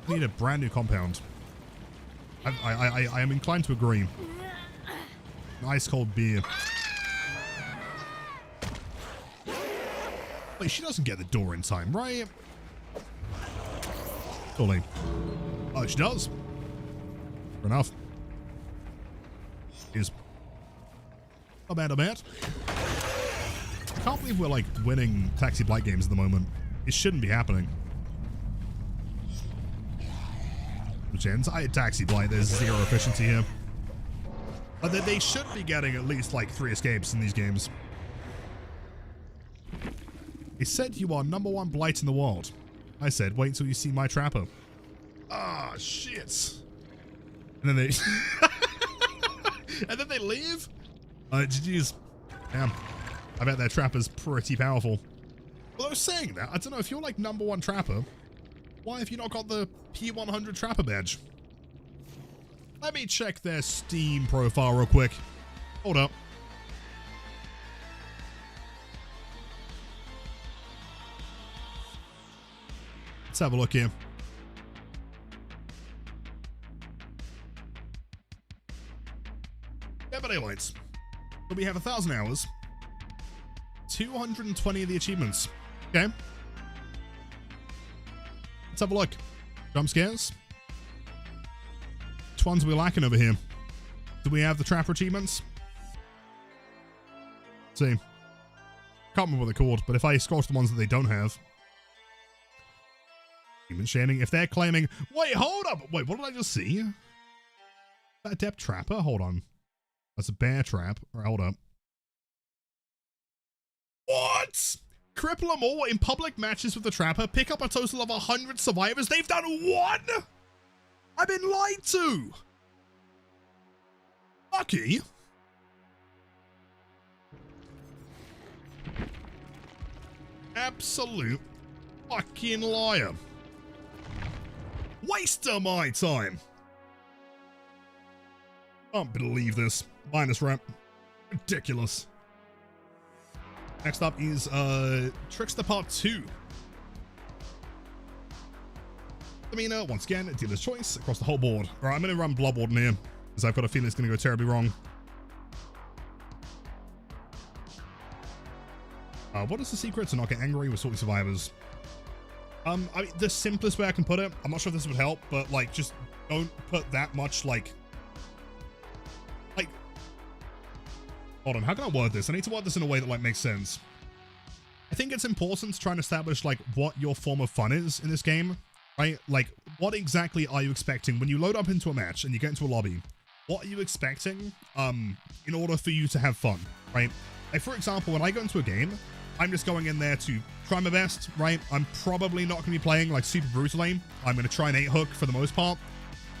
We need a brand new compound. I am inclined to agree. An ice cold beer. Wait, she doesn't get the door in time, right? Totally. Oh, she does. Fair enough. Is not bad, not bad. I can't believe we're like winning Taxi Blight games at the moment. It shouldn't be happening. Chance. I had Taxi Blight. There's 0 efficiency here. But they should be getting at least like 3 escapes in these games. They said you are #1 Blight in the world. I said, wait till you see my trapper. Ah, shit. And then they... and then they leave? GG's. Damn. I bet their trapper's pretty powerful. Although saying that, I don't know, if you're like #1 trapper, why have you not got the P100 trapper badge? Let me check their Steam profile real quick. Hold up. Let's have a look here. Yeah, but highlights. So we have 1,000 hours. 220 of the achievements. Okay. Let's have a look. Jump scares. Which ones are we lacking over here? Do we have the trapper achievements? Let's see. Can't remember what they're called, but if I scroll to the ones that they don't have. Human shading. If they're claiming, wait, hold up. Wait, what did I just see? Is that a depth trapper? Hold on. That's a bear trap. Or hold up. What? Cripple them all in public matches with the trapper. Pick up a total of 100 survivors. They've done 1? I've been lied to. Lucky. Absolute fucking liar. Waste of my time. Can't believe this. Minus ramp. Ridiculous. Next up is Trickster Part 2. Demeanor, once again, dealer's choice across the whole board. Alright, I'm going to run Blood Warden here, because I've got a feeling it's going to go terribly wrong. What is the secret to not get angry with salty survivors? I mean, the simplest way I can put it, I'm not sure if this would help, but like, just don't put that much like, hold on, how can I word this? I need to word this in a way that like makes sense. I think it's important to try and establish like what your form of fun is in this game, right? Like, what exactly are you expecting when you load up into a match and you get into a lobby? What are you expecting in order for you to have fun, right? Like, for example, when I go into a game, I'm just going in there to try my best, right? I'm probably not going to be playing like super brutally. I'm going to try and 8-hook for the most part.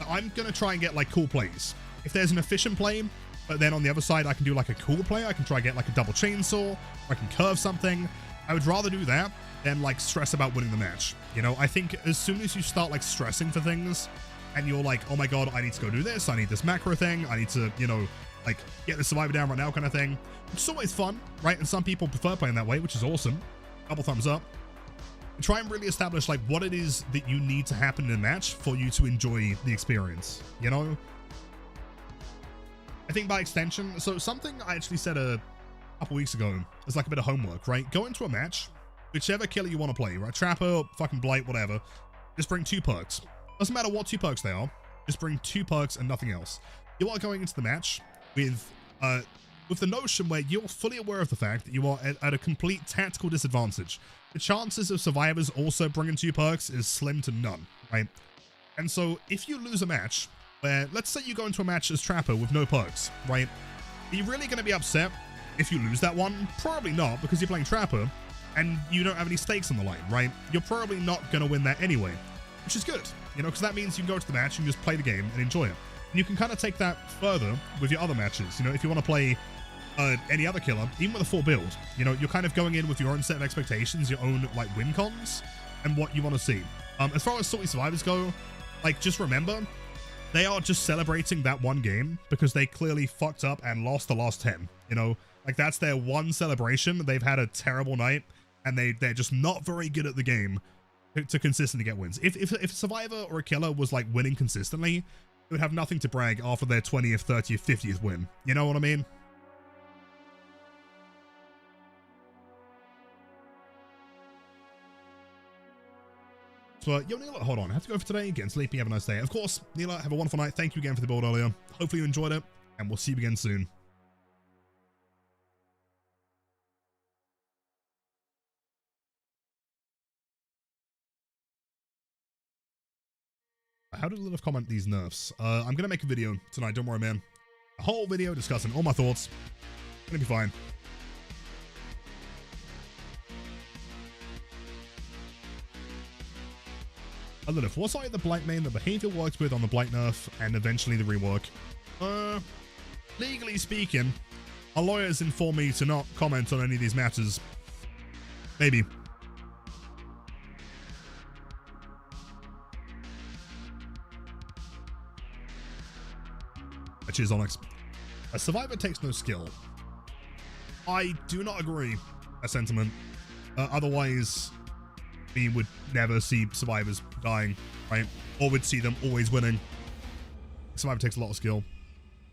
I'm going to try and get like cool plays. If there's an efficient play, but then on the other side, I can do like a cool play. I can try and get like a double chainsaw, or I can curve something. I would rather do that than like stress about winning the match. You know, I think as soon as you start like stressing for things and you're like, oh my God, I need to go do this. I need this macro thing. I need to, you know, like get the survivor down right now kind of thing. Which is always fun, right? And some people prefer playing that way, which is awesome. Double thumbs up. And try and really establish like what it is that you need to happen in a match for you to enjoy the experience, you know? I think by extension, so something I actually said a couple weeks ago is like a bit of homework, right? Go into a match, whichever killer you want to play, right? Trapper, fucking Blight, whatever. Just bring 2 perks. Doesn't matter what 2 perks they are. Just bring 2 perks and nothing else. You are going into the match with the notion where you're fully aware of the fact that you are at a complete tactical disadvantage. The chances of survivors also bringing 2 perks is slim to none, right? And so if you lose a match where, let's say you go into a match as Trapper with no perks, right? Are you really going to be upset if you lose that one? Probably not, because you're playing Trapper and you don't have any stakes on the line, right? You're probably not going to win that anyway, which is good, you know, because that means you can go to the match and just play the game and enjoy it. And you can kind of take that further with your other matches. You know, if you want to play any other killer, even with a full build, you know, you're kind of going in with your own set of expectations, your own like win cons, and what you want to see. As far as salty survivors go, like, just remember, they are just celebrating that one game because they clearly fucked up and lost the last 10. You know, like, that's their one celebration. They've had a terrible night and they're just not very good at the game to consistently get wins. If a survivor or a killer was like winning consistently, it would have nothing to brag after their 20th, 30th, 50th win. You know what I mean? But yo, Neela, hold on. I have to go for today. Getting sleepy. Have a nice day. Of course, Neela, have a wonderful night. Thank you again for the build earlier. Hopefully you enjoyed it, and we'll see you again soon. How did Lilith comment these nerfs? I'm going to make a video tonight. Don't worry, man. A whole video discussing all my thoughts. Gonna be fine. I don't know. Was I the Blight main the behavior worked with on the Blight nerf and eventually the rework? Legally speaking, our lawyers informed me to not comment on any of these matters. Maybe. Cheers, Onyx. A survivor takes no skill. I do not agree. A sentiment. Otherwise, we would never see survivors dying, right? Or we'd see them always winning. Survivor takes a lot of skill.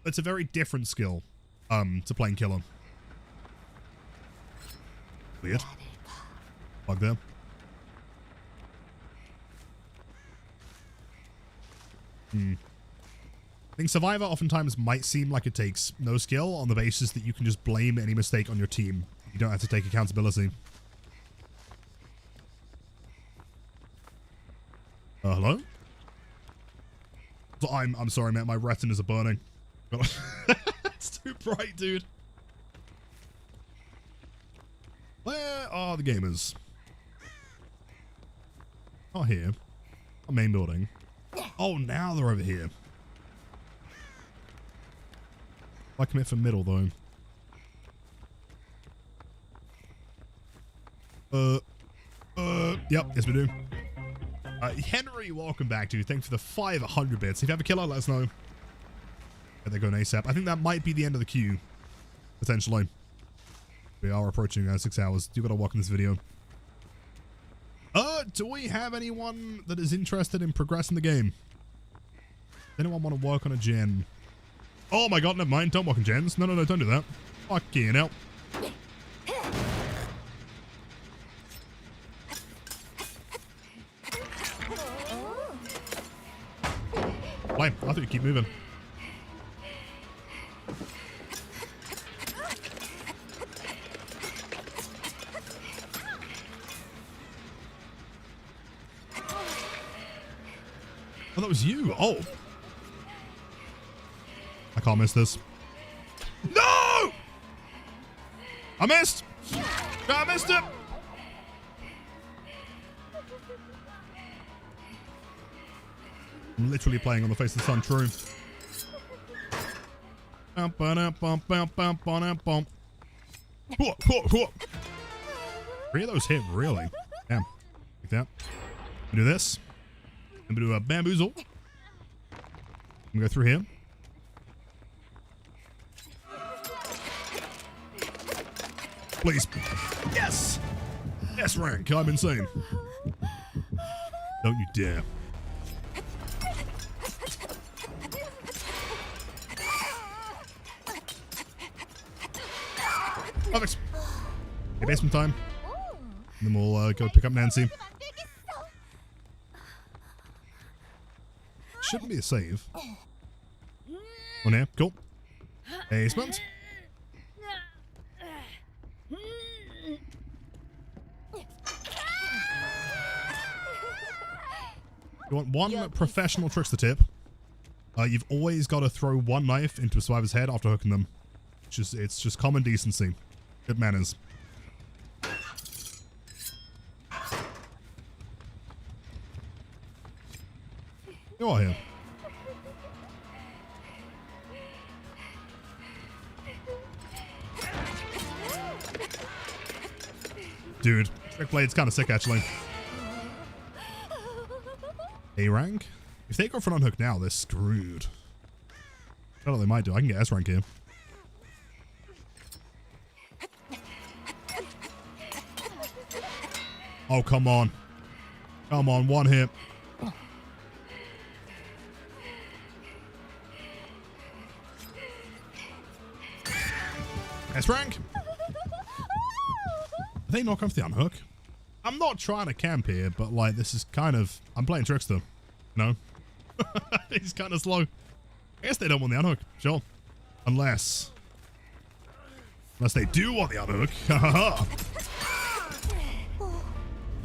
It's a very different skill to playing killer. Weird. Bug there. I think Survivor oftentimes might seem like it takes no skill on the basis that you can just blame any mistake on your team. You don't have to take accountability. Hello? I'm sorry, man. My retinas are burning. It's too bright, dude. Where are the gamers? Not here. Not main building. Oh, now they're over here. I commit for middle, though. Yep, yes we do. Henry, welcome back, dude. Thanks for the 500 bits. If you have a killer, let us know. They're going ASAP. I think that might be the end of the queue, potentially. We are approaching 6 hours. Do gotta work on this video. Do we have anyone that is interested in progressing the game? Does anyone want to work on a gen? Oh my god, never mind. Don't work on gens. No, don't do that. Fucking hell. Blame. I thought you'd keep moving. Oh, that was you. Oh. I can't miss this. No! I missed! No, I missed it! I'm literally playing on the face of the sun, true. Three of those hit, really? Damn. Like that. We do this. I'm gonna do a bamboozle. I'm gonna go through here. Please. Yes! Yes, rank. I'm insane. Don't you dare. Perfect. Okay, basement time. And then we'll go pick up Nancy. Shouldn't be a save. On here. Cool. Basement. You want one professional trickster tip. You've always got to throw one knife into a survivor's head after hooking them. It's just common decency. Good manners. You are here. Dude, Trick Blade's kind of sick, actually. A rank? If they go for an unhook now, they're screwed. I don't know what they might do. I can get S rank here. Oh, come on. Come on, one hit. S rank? They knock off the unhook. I'm not trying to camp here, but like this is kind of I'm playing trickster, you know. He's kind of slow. I guess they don't want the unhook, sure. Unless they do want the unhook.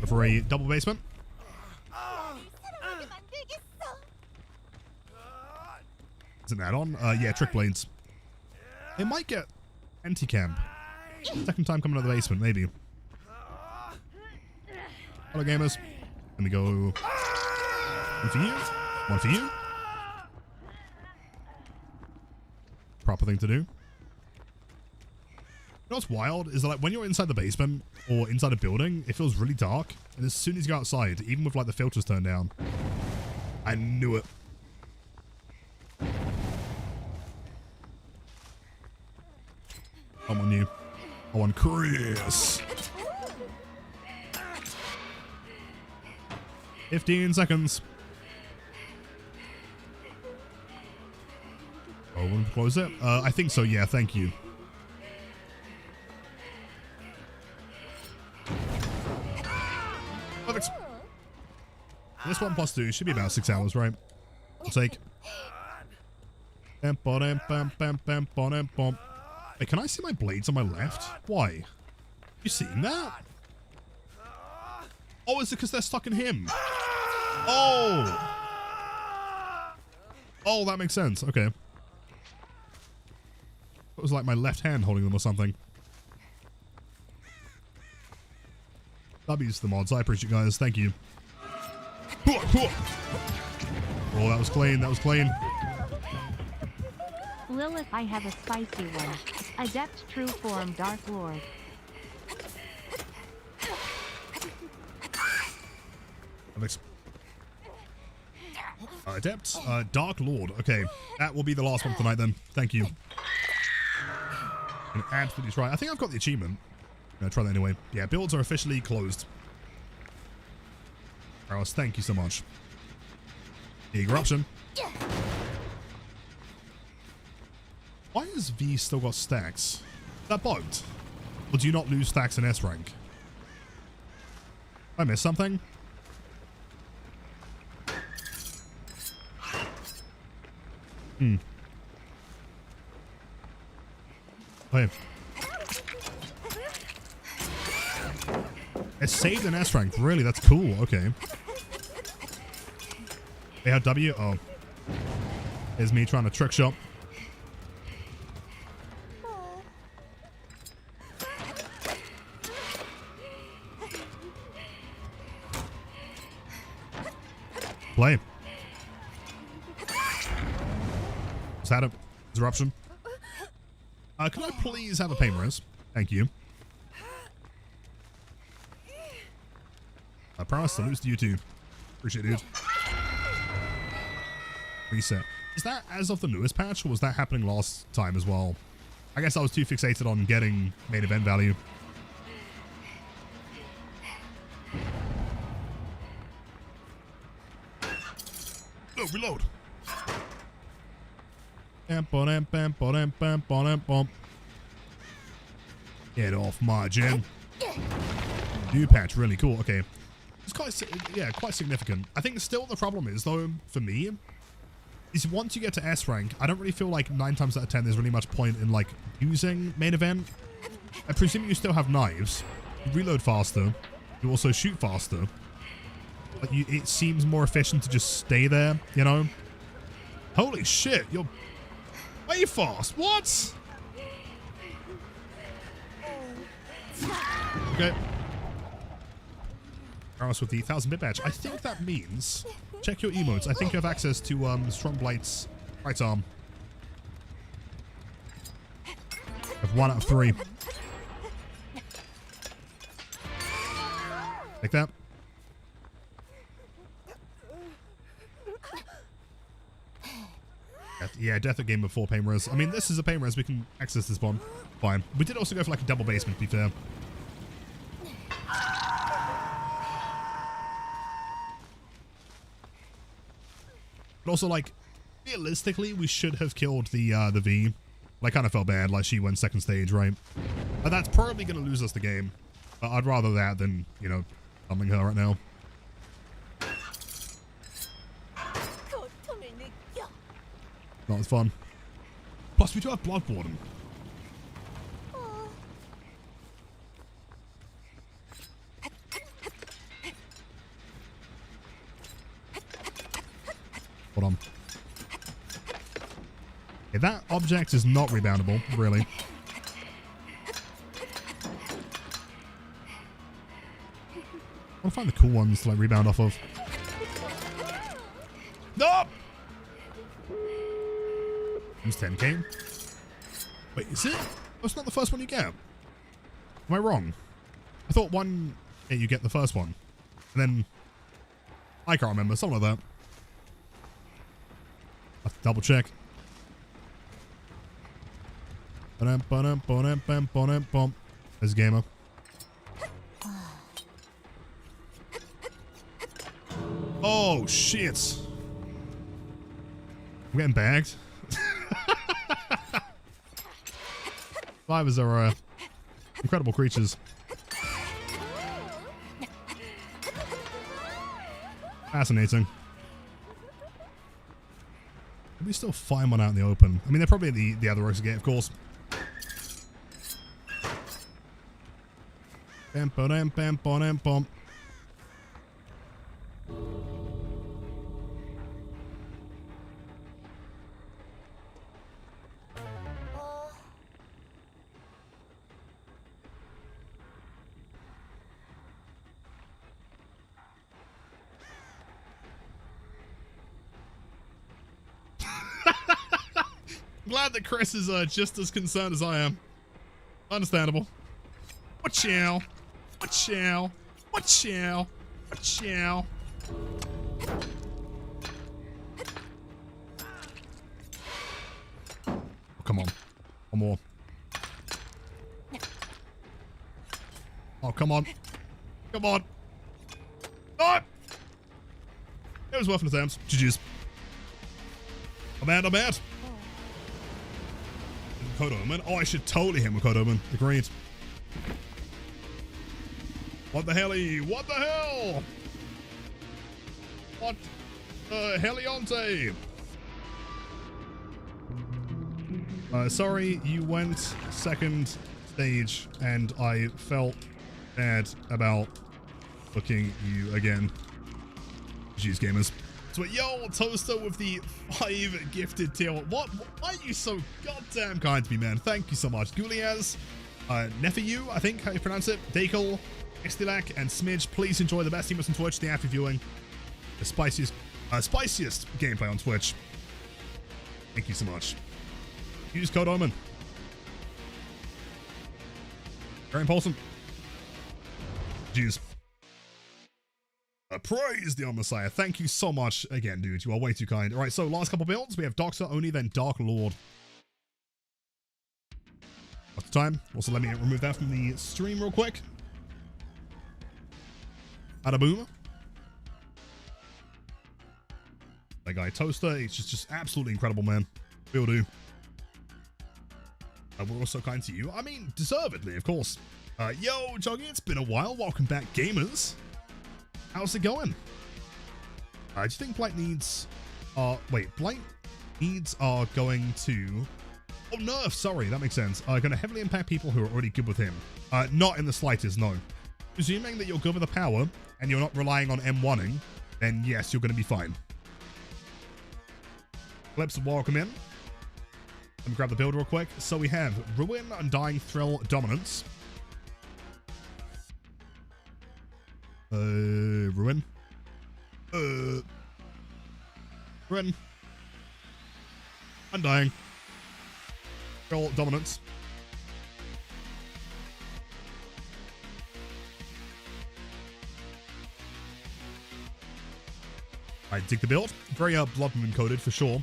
Go for a double basement. Is it an add-on? Yeah, Trick Blades. They might get anti-camp. Second time coming out of the basement, maybe. Hello, gamers. Let me go. One for you. One for you. Proper thing to do. You know what's wild is that like when you're inside the basement or inside a building, it feels really dark. And as soon as you go outside, even with like the filters turned down, I knew it. I'm on you. I want Chris. 15 seconds. Oh, we'll close it? I think so, yeah, thank you. Perfect. This 1 plus 2 should be about 6 hours, right? I'll take. Wait, can I see my blades on my left? Why? You seeing that? Oh, is it because they're stuck in him? Oh! Oh, that makes sense. Okay. It was like my left hand holding them or something. W's to the mods. I appreciate you guys. Thank you. Oh, that was clean. That was clean. Lilith, I have a spicy one. Adept true form Dark Lord. Adept, Dark Lord. Okay, that will be the last one tonight then. Thank you. And absolutely try. I think I've got the achievement. I'm gonna try that anyway. Yeah, builds are officially closed. Alice, thank you so much. Eruption. Why has V still got stacks? Is that bugged? Or do you not lose stacks in S rank? I missed something? Wait. It's saved in S rank. Really? That's cool. Okay. ARW? Oh. Here's me trying to trick shot. Play. Is that a disruption? Can I please have a pain res? Thank you. I promise to lose to you too. Appreciate it, dude. Reset. Is that as of the newest patch, or was that happening last time as well? I guess I was too fixated on getting main event value. Oh, reload. Get off my gen. New patch, really cool. Okay. It's quite, yeah, quite significant. I think still the problem is, though, for me, is once you get to S rank, I don't really feel like 9 times out of 10 there's really much point in, like, using main event. I presume you still have knives. You reload faster. You also shoot faster. But it seems more efficient to just stay there, you know? Holy shit, you're way fast. What? Okay. Us with the 1000-bit badge. I think that means, check your emotes. I think you have access to Strong Blight's right arm. Of 1 out of 3. Like that. Yeah, death at game before pain res. I mean, this is a pain res. We can access this one. Fine. We did also go for like a double basement, to be fair. But also, like, realistically, we should have killed the V. But I kind of felt bad, like she went second stage, right? But that's probably going to lose us the game. But I'd rather that than, you know, summoning her right now. Not as fun. Plus, we do have Bloodborne. Hold on. Okay, that object is not reboundable, really. I want to find the cool ones to like rebound off of. It's 10k. Wait, is it? That's not the first one you get. Am I wrong? I thought one you get the first one. And then I can't remember, something like that. I have to double check. There's a gamer. Oh shit. I'm getting bagged. Survivors are incredible creatures. Fascinating. Can we still find one out in the open? I mean, they're probably the other rogues gate, of course. Bam, bam, bam, bam, bam. Glad that Chris is just as concerned as I am. Understandable. Watch-ow. Watch-ow. Watch-ow. Watch-ow. Oh, come on. One more. Oh, come on. Come on. Oh! It was worth an attempt. GG's. I'm mad, I'm mad. Code Omen. Oh, I should totally hit him with Code Omen. Agreed. What the helly? What the hell? What the helionte? Sorry, you went second stage, and I felt bad about looking you again. Jeez, gamers. So, yo, Toaster with the 5 gifted tier. What? Why are you so goddamn kind to me, man? Thank you so much. Guliaz, Nefiu, I think how you pronounce it, Dakel, Estilak, and Smidge. Please enjoy the best teamers on Twitch. The after viewing the spiciest gameplay on Twitch. Thank you so much. Use code Omen. Very important. Jeez. Praise the Messiah. Thank you so much again, dude. You are way too kind. All right, so last couple builds. We have Doctor only, then Dark Lord. What's the time? Also, let me remove that from the stream real quick. Bada boom. That guy Toaster, he's just absolutely incredible, man. Will do. We're also kind to you. I mean, deservedly, of course. Yo, Joggy, it's been a while. Welcome back, gamers. How's it going? Do you think Blight needs... Blight needs are going to... Oh, nerf, sorry, that makes sense. Going to heavily impact people who are already good with him. Not in the slightest, no. Presuming that you're good with the power, and you're not relying on M1ing, then yes, you're going to be fine. Clips, welcome in. Let me grab the build real quick. So we have Ruin, Undying Thrill, Dominance. Ruin. Ruin. Undying. Thrill, Dominance. I dig the build. Very Blood Moon coded for sure.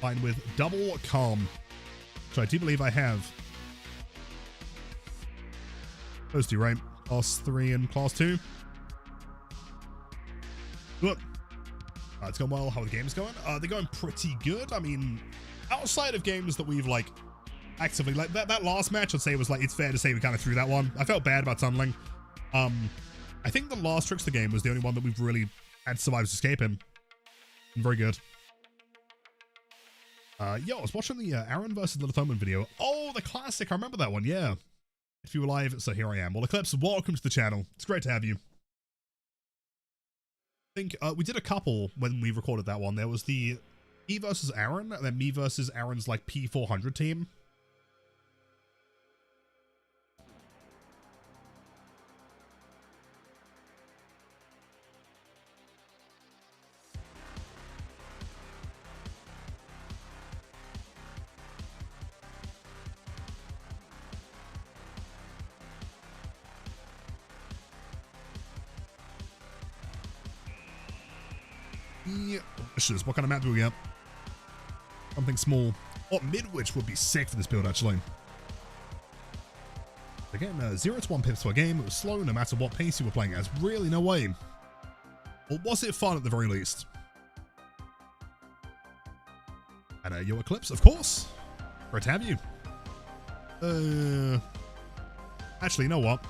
Fine with Double Calm, which I do believe I have. Those two, right? Class 3 and Class 2. Good. It's going well. How are the games going? They're going pretty good. I mean, outside of games that we've, like, actively... Like, that last match, I'd say, was, like, it's fair to say we kind of threw that one. I felt bad about tunneling. I think the last Trickster game was the only one that we've really had Survivors Escape in. Very good. Yo, I was watching the Aaron versus Little Thoman video. Oh, the classic. I remember that one. Yeah. If you were live, so here I am. Well, Eclipse, welcome to the channel. It's great to have you. I think we did a couple when we recorded that one. There was the me versus Aaron, and then me versus Aaron's like P100 team. Yeah, delicious. What kind of map do we get? Something small. Oh, Midwich would be sick for this build, actually. Again, 0 to 1 pips per game. It was slow no matter what pace you were playing as. Really, no way. Or was it fun at the very least? And your Eclipse, of course. Great to have you. Actually, you know what?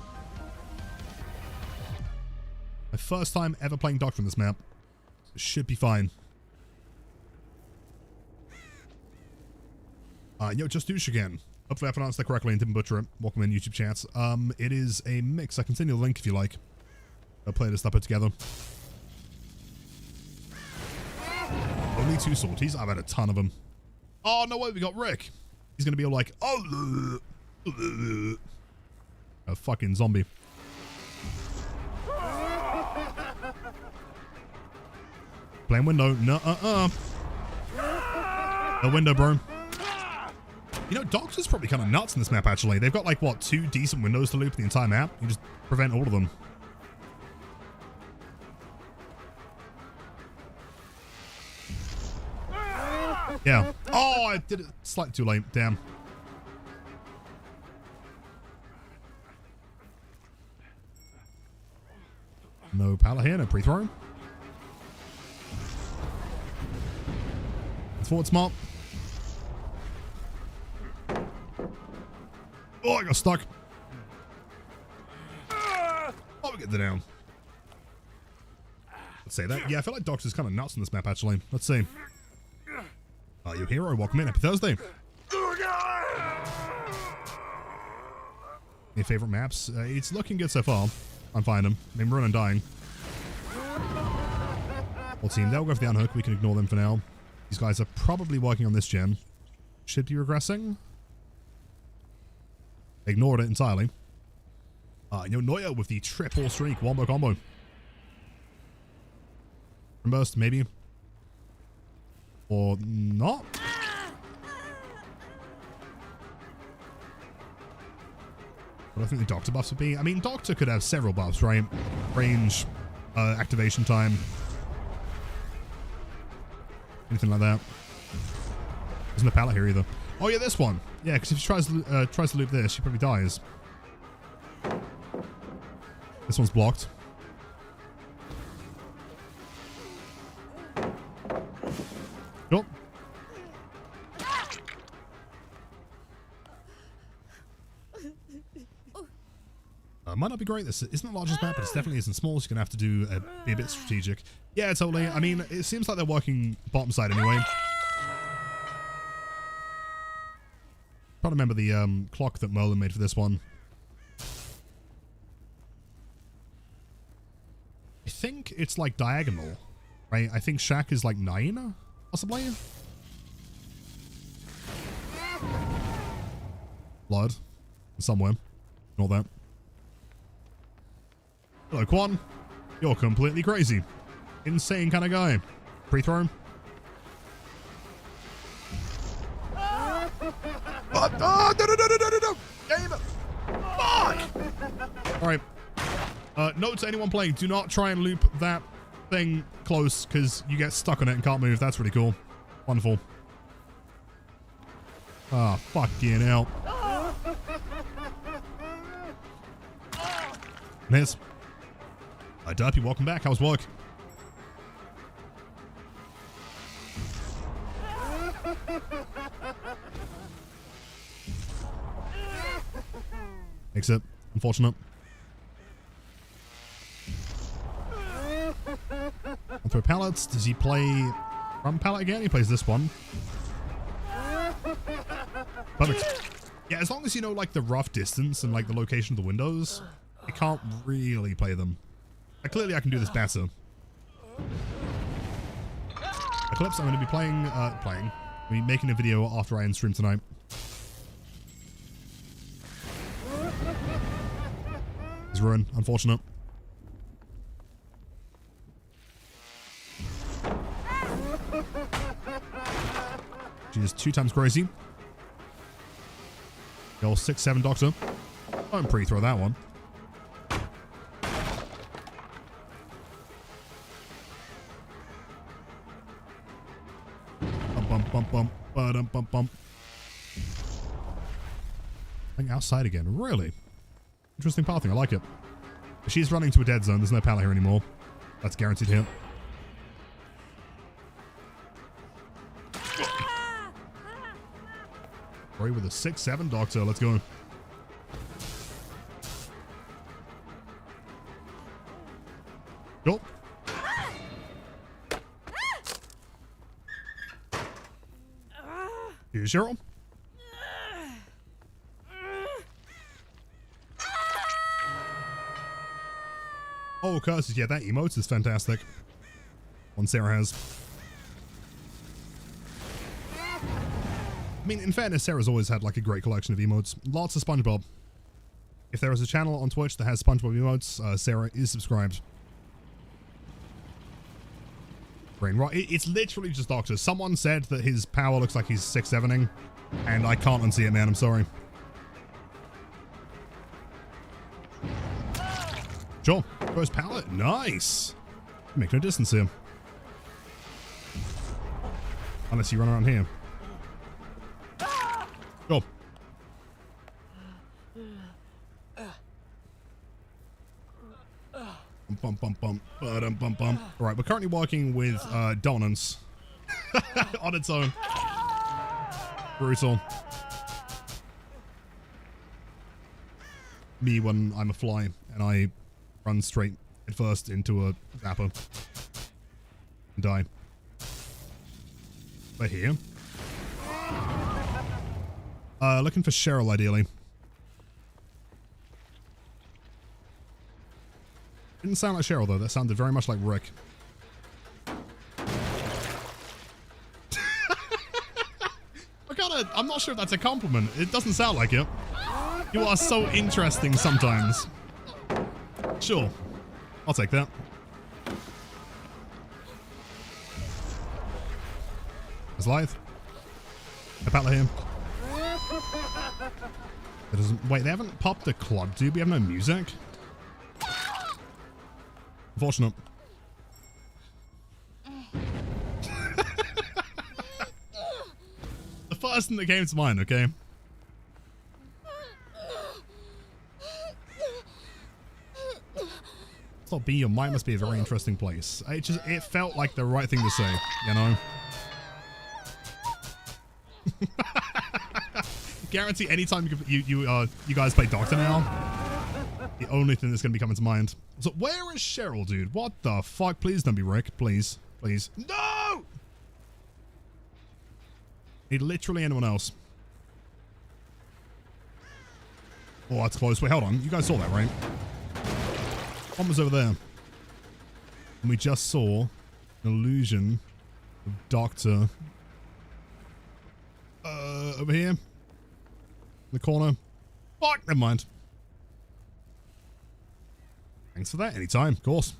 My first time ever playing Doctor on this map. It should be fine. Yo, just douche again. Hopefully I pronounced that correctly and didn't butcher it. Welcome in, YouTube chats. It is a mix. I can send you the link if you like. I'll play this up it together. Only 2 sorties. I've had a ton of them. Oh, no way. We got Rick. He's going to be all like, oh, a fucking zombie. Playing window. No, No window, bro. You know, Doctor's probably kind of nuts in this map, actually. They've got, like, what, 2 decent windows to loop the entire map? You just prevent all of them. Yeah. Oh, I did it slightly too late. Damn. No pallet here, no pre-throw. It's forward smart. Oh, I got stuck. Oh, we get the down. Let's say that. Yeah, I feel like Doctor's kind of nuts on this map, actually. Let's see. Your hero, welcome in. Happy Thursday. Any favorite maps? It's looking good so far. I'm finding them. I mean, we're running dying. Whole team, they'll go for the unhook. We can ignore them for now. These guys are probably working on this gen. Should be regressing. Ignored it entirely. Noya with the triple streak. Wombo combo. Burst, maybe. Or not. What do I think the Doctor buffs would be? I mean, Doctor could have several buffs, right? Range, activation time. Anything like that. Isn't a pallet here either. Oh yeah, this one. Yeah, because if she tries to loop this, she probably dies. This one's blocked. Nope. Might not be great. This isn't the largest map, but it definitely isn't small, so you're going to have to be a bit strategic. Yeah, totally. I mean, it seems like they're working bottom side anyway. Trying to remember the clock that Merlin made for this one. I think it's like diagonal, right? I think Shaq is like 9, possibly. Blood. Somewhere. All that. Hello, Quan. You're completely crazy. Insane kind of guy. Pre-throw. No. Game it. Fuck. Alright. Note to anyone playing, do not try and loop that thing close, because you get stuck on it and can't move. That's really cool. Wonderful. Ah, fucking hell. Miss. Derpy, welcome back. How's work? Makes it unfortunate. I'll throw pallets. Does he play from pallet again? He plays this one. Perfect. Yeah, as long as you know like the rough distance and like the location of the windows, I can't really play them. Clearly I can do this better. Eclipse, I'm going to be playing, making a video after I end stream tonight. He's ruined, unfortunate. She is 2 times crazy. Yo, 6-7 Doctor. Don't pre-throw that one. bum bum bum ba-dum bum bum. I think outside again. Really? Interesting pathing. I like it. She's running to a dead zone. There's no pallet here anymore. That's guaranteed hit. Rory with a 6-7 doctor. Let's go. Go. Here's Cheryl. Oh, curses. Yeah, that emote is fantastic. One Sarah has. I mean, in fairness, Sarah's always had like a great collection of emotes. Lots of SpongeBob. If there is a channel on Twitch that has SpongeBob emotes, Sarah is subscribed. Brain rot. It's literally just Doctor. Someone said that his power looks like he's 6-7ing, and I can't unsee it, man. I'm sorry. Sure. First pallet. Nice. Make no distance here. Unless you run around here. Go. Bum bum bum bum bum bum. All right, we're currently working with dominance on its own. Brutal. Me when I'm a fly and I run straight at first into a zapper and die. We're here. Looking for Cheryl, ideally. Didn't sound like Cheryl, though. That sounded very much like Rick. I'm not sure if that's a compliment. It doesn't sound like it. You are so interesting sometimes. Sure. I'll take that. There's Lithe. A pallet here. It doesn't. Wait, they haven't popped a club, dude. We have no music. Unfortunate. The first thing that came to mind, okay? Stop B, your mind must be a very interesting place. It felt like the right thing to say, you know? Guarantee anytime you guys play Doctor now, the only thing that's gonna be coming to mind. So where is Cheryl, dude? What the fuck? Please don't be Rick. Please. Please. No! Need literally anyone else. Oh, that's close. Wait, hold on. You guys saw that, right? One was over there. And we just saw an illusion of Doctor over here. In the corner. Fuck, never mind. Thanks for that. Anytime, of course.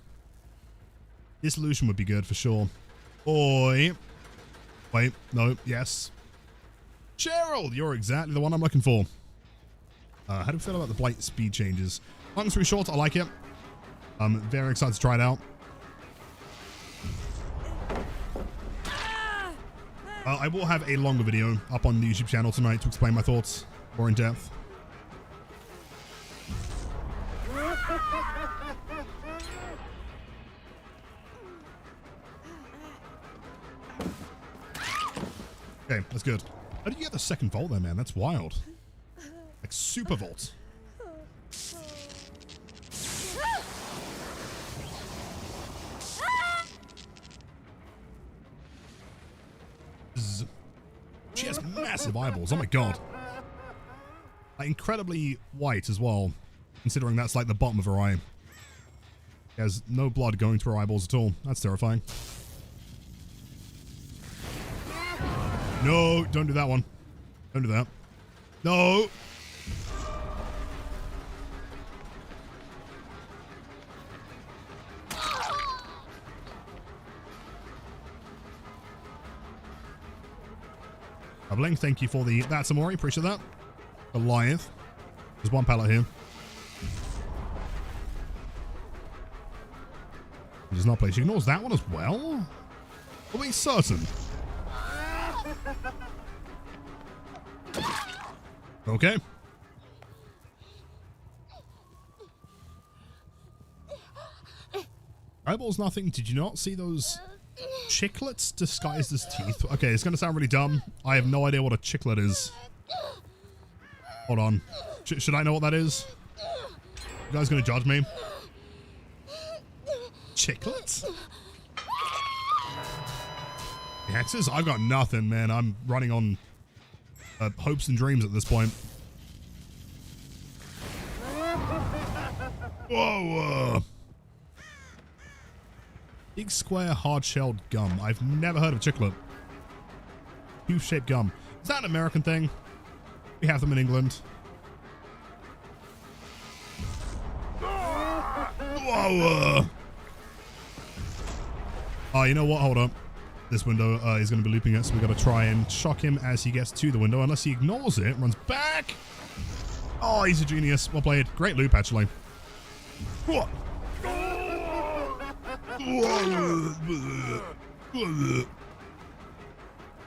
This illusion would be good for sure. Oi. Wait, no, yes. Cheryl, you're exactly the one I'm looking for. How do you feel about the Blight speed changes? Long story short, I like it. I'm very excited to try it out. I will have a longer video up on the YouTube channel tonight to explain my thoughts more in depth. Okay, that's good. How did you get the second volt there, man? That's wild. Like super volt. She has massive eyeballs. Oh my god. Like, incredibly white as well, considering that's like the bottom of her eye. She has no blood going to her eyeballs at all. That's terrifying. No, don't do that one. Don't do that. No. Blink, thank you for the that's Amori, appreciate that. Goliath. There's one pallet here. He does not play. She ignores that one as well? Are we certain? Okay. Eyeball's nothing. Did you not see those chiclets disguised as teeth? Okay, it's going to sound really dumb. I have no idea what a chiclet is. Hold on. Should I know what that is? You guys going to judge me? Chiclets? Hexes? I've got nothing, man. I'm running on hopes and dreams at this point. Whoa! Big square hard-shelled gum. I've never heard of chiclet. Cube-shaped gum. Is that an American thing? We have them in England. Whoa! Oh, you know what? Hold up. This window is going to be looping it, so we got to try and shock him as he gets to the window. Unless he ignores it, runs back. Oh, he's a genius. Well played. Great loop, actually. I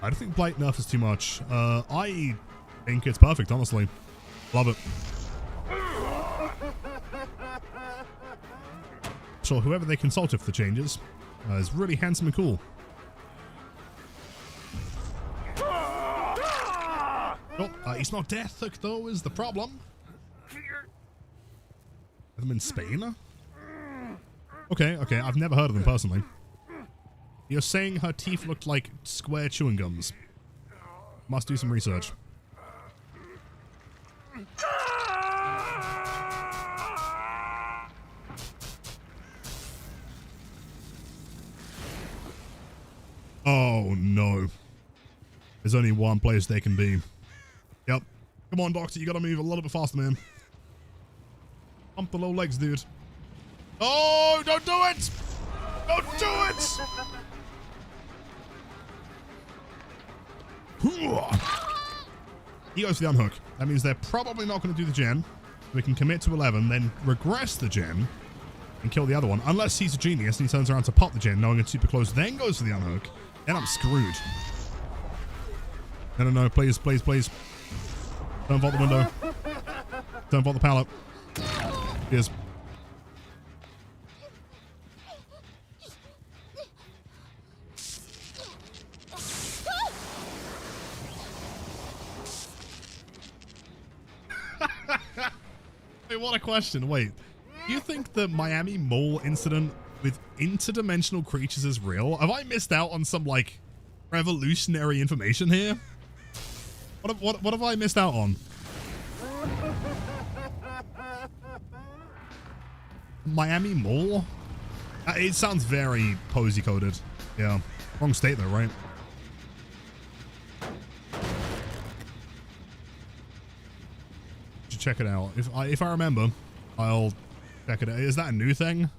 don't think Blight nerf is too much. I think it's perfect, honestly. Love it. So whoever they consulted for the changes is really handsome and cool. Oh, he's not death hook though, is the problem. Are them in Spain? Okay, I've never heard of them personally. You're saying her teeth looked like square chewing gums. Must do some research. Oh no. There's only one place they can be. Yep. Come on, Doctor, you gotta move a little bit faster, man. Pump the low legs, dude. Oh, don't do it! Don't do it! He goes for the unhook. That means they're probably not going to do the gen. We can commit to 11, then regress the gen and kill the other one. Unless he's a genius and he turns around to pop the gen, knowing it's super close, then goes for the unhook. Then I'm screwed. No, please. Don't vault the window. Don't vault the pallet. Cheers. Wait, what a question. Wait, do you think the Miami Mall incident with interdimensional creatures is real? Have I missed out on some, like, revolutionary information here? What have I missed out on? Miami Mall? It sounds very posy coded. Yeah. Wrong state though, right? Should check it out. If I remember, I'll check it out. Is that a new thing?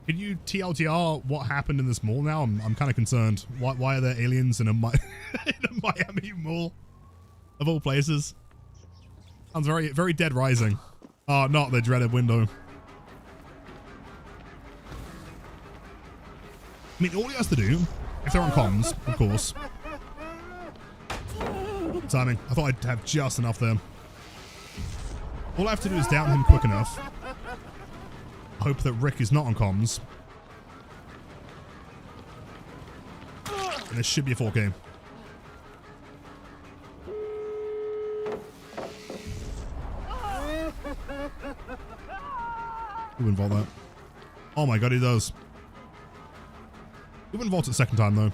Can you TLDR what happened in this mall now? I'm kind of concerned. Why are there aliens in a Miami mall? Of all places. Sounds very, very Dead Rising. Oh, not the dreaded window. I mean, all he has to do, if they're on comms, of course. Timing. I thought I'd have just enough there. All I have to do is down him quick enough. Hope that Rick is not on comms. And this should be a 4K. Who wouldn't vault that? Oh my god, he does. He wouldn't vault it the second time though.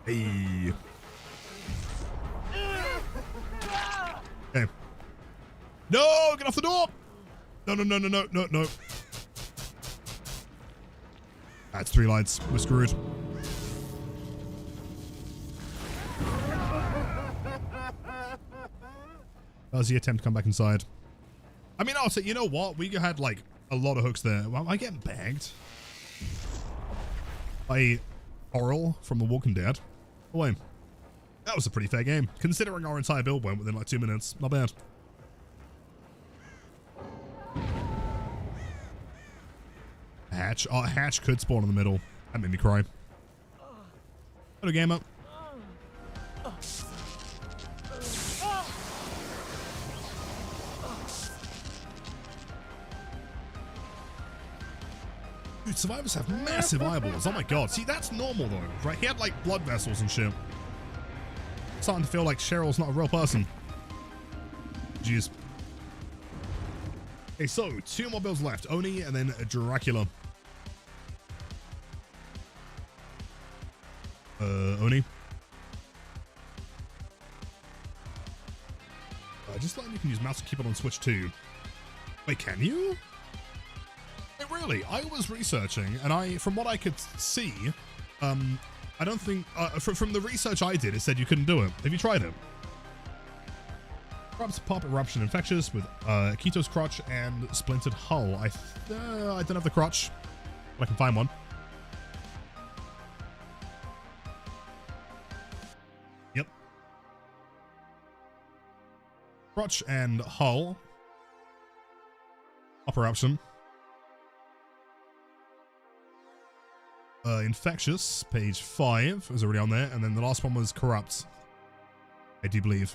Hey. Okay. No, get off the door! No. That's 3 lights. We're screwed. Does he attempt to come back inside? I mean, I'll say, you know what? We had like a lot of hooks there. Well, I get bagged by Oral from The Walking Dead. Oh, wait. That was a pretty fair game, considering our entire build went within like 2 minutes. Not bad. Hatch. Oh, hatch could spawn in the middle. That made me cry. Hello, gamer. Dude, survivors have massive eyeballs. Oh my god. See, that's normal though, right? He had like blood vessels and shit. Starting to feel like Cheryl's not a real person. Jeez. Okay, so 2 more builds left. Oni and then Dracula. Oni. Just letting you can use mouse and keyboard on Switch too. Wait, can you? Wait, really? I was researching, and from what I could see, I don't think, from the research I did, it said you couldn't do it. Have you tried it? Corrupts, Pop, Eruption, Infectious with Keto's Crotch and Splintered Hull. I don't have the crotch, but I can find one. Yep. Crotch and Hull. Pop, Eruption. Infectious, page 5 was already on there, and then the last one was Corrupt, I do believe.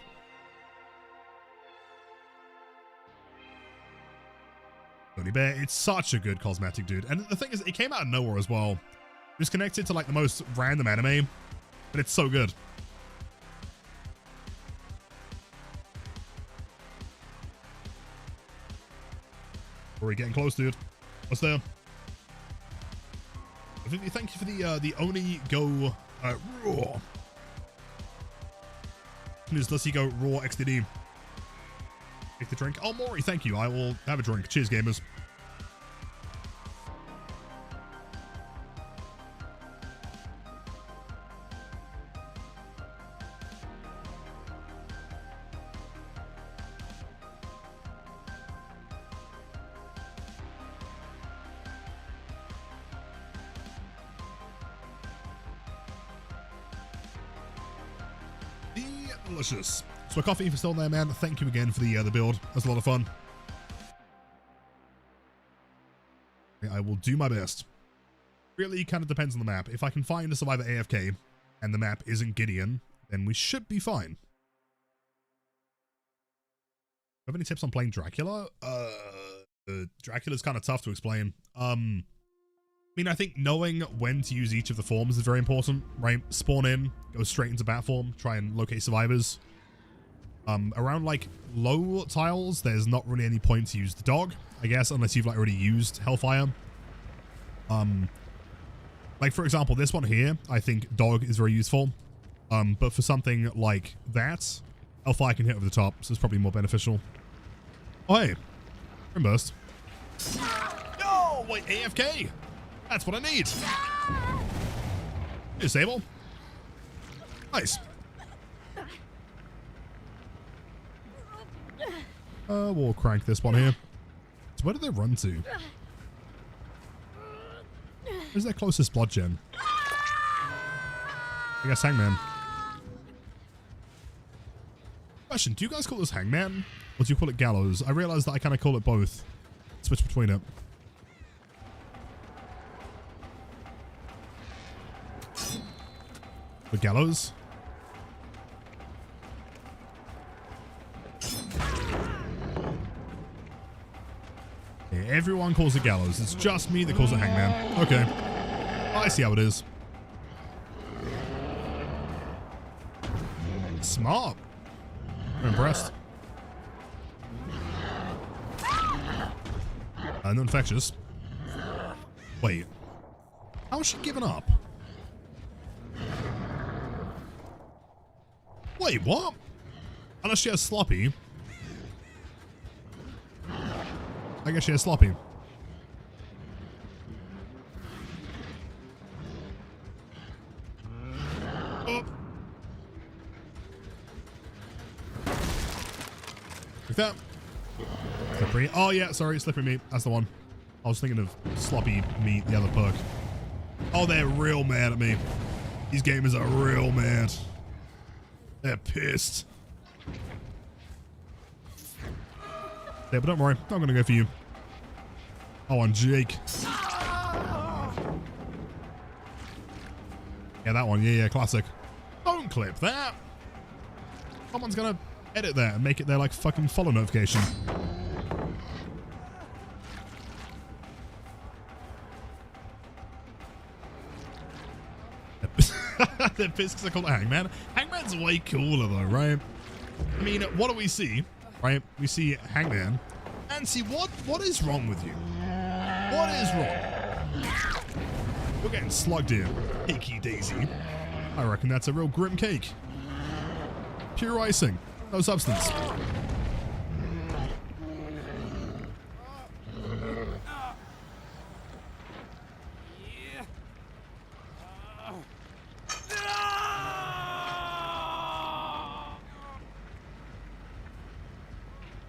Tony Bear, it's such a good cosmetic, dude. And the thing is, it came out of nowhere as well. It was connected to like the most random anime, but it's so good. We're getting close, dude. What's there? Thank you for the Oni Go Raw. Does he go Raw XDD? Take the drink. Oh, Maury, thank you. I will have a drink. Cheers, gamers. Delicious. So coffee, if you're still there, man, thank you again for the build. That was a lot of fun. I will do my best. Really kind of depends on the map. If I can find a survivor AFK and the map isn't Gideon, then we should be fine. Have any tips on playing Dracula? Dracula's kind of tough to explain. I mean, I think knowing when to use each of the forms is very important, right? Spawn in, go straight into bat form, try and locate survivors. Around like low tiles, there's not really any point to use the dog, I guess, unless you've like already used Hellfire. Like for example, this one here, I think dog is very useful. But for something like that, Hellfire can hit over the top, so it's probably more beneficial. Oh hey, Grim Burst. No, wait, AFK. That's what I need. Disable. Nice. We'll crank this one here. So where do they run to? Where's their closest blood gen? I guess Hangman. Question, do you guys call this Hangman? Or do you call it Gallows? I realize that I kind of call it both. Switch between it. The Gallows. Yeah, everyone calls it Gallows. It's just me that calls it Hangman. Okay. I see how it is. Smart. I'm impressed. No infectious. Wait. How is she giving up? Wait, what? Unless she has sloppy. I guess she has sloppy. Oh. Like that. Slippery. Oh yeah, sorry, slippery meat. That's the one. I was thinking of sloppy meat, the other perk. Oh, they're real mad at me. These gamers are real mad. They're pissed. Yeah, but don't worry. I'm going to go for you. Oh, and Jake. Yeah, that one. Yeah, classic. Don't clip that. Someone's gonna edit that and make it their like fucking follow notification. The Pisks are called Hangman. Hangman's way cooler though, right? I mean, what do we see? Right? We see Hangman. And see, what is wrong with you? What is wrong? You're getting slugged here, Cakey Daisy. I reckon that's a real grim cake. Pure icing, no substance.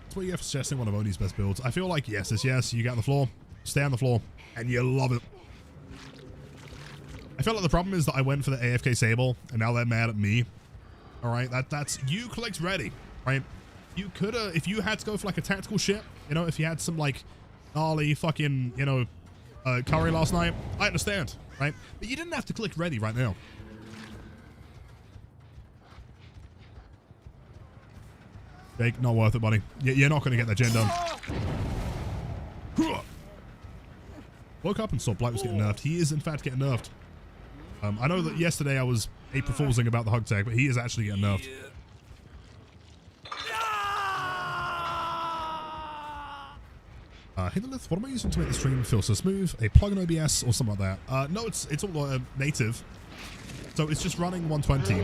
That's what you have for suggesting one of Oni's best builds. I feel like yes is yes. You get on the floor, stay on the floor, and you love it. I feel like the problem is that I went for the AFK Sable, and now they're mad at me. All right, that's you clicked ready, right? You could have, if you had to go for like a tactical shit, you know, if you had some like gnarly fucking, you know, curry last night, I understand, right? But you didn't have to click ready right now. Jake, not worth it, buddy. You're not going to get that gen done. Woke up and saw Blight was getting nerfed. He is, in fact, getting nerfed. I know that yesterday I was April Foolsing about the hug tag, but he is actually getting nerfed. Hey, Lilith, what am I using to make the stream feel so smooth? A plugin OBS or something like that? No, it's all native. So it's just running 120.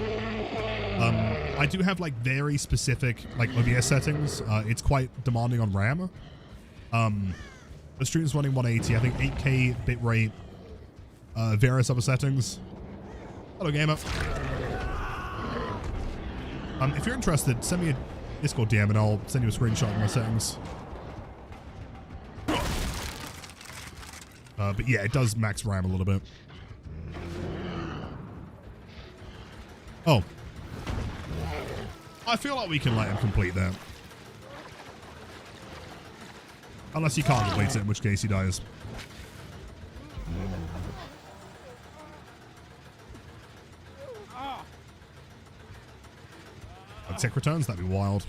I do have like very specific like OBS settings. It's quite demanding on RAM. The stream's running 180, I think 8K bitrate, various other settings. Hello, gamer. If you're interested, send me a Discord DM and I'll send you a screenshot of my settings. But yeah, it does max RAM a little bit. Oh. I feel like we can let him complete that. Unless he can't complete it, in which case he dies. Tech returns, that'd be wild.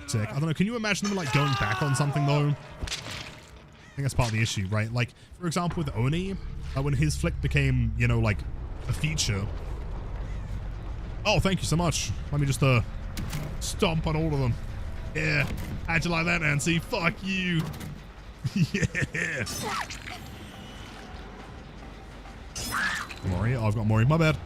Sick. I don't know, can you imagine them like going back on something though? I think that's part of the issue, right? Like, for example, with Oni, when his flick became, you know, like a feature. Oh, thank you so much. Let me just stomp on all of them. Yeah. How'd you like that, Nancy? Fuck you. Yeah. Mori, I've got Mori. My bad.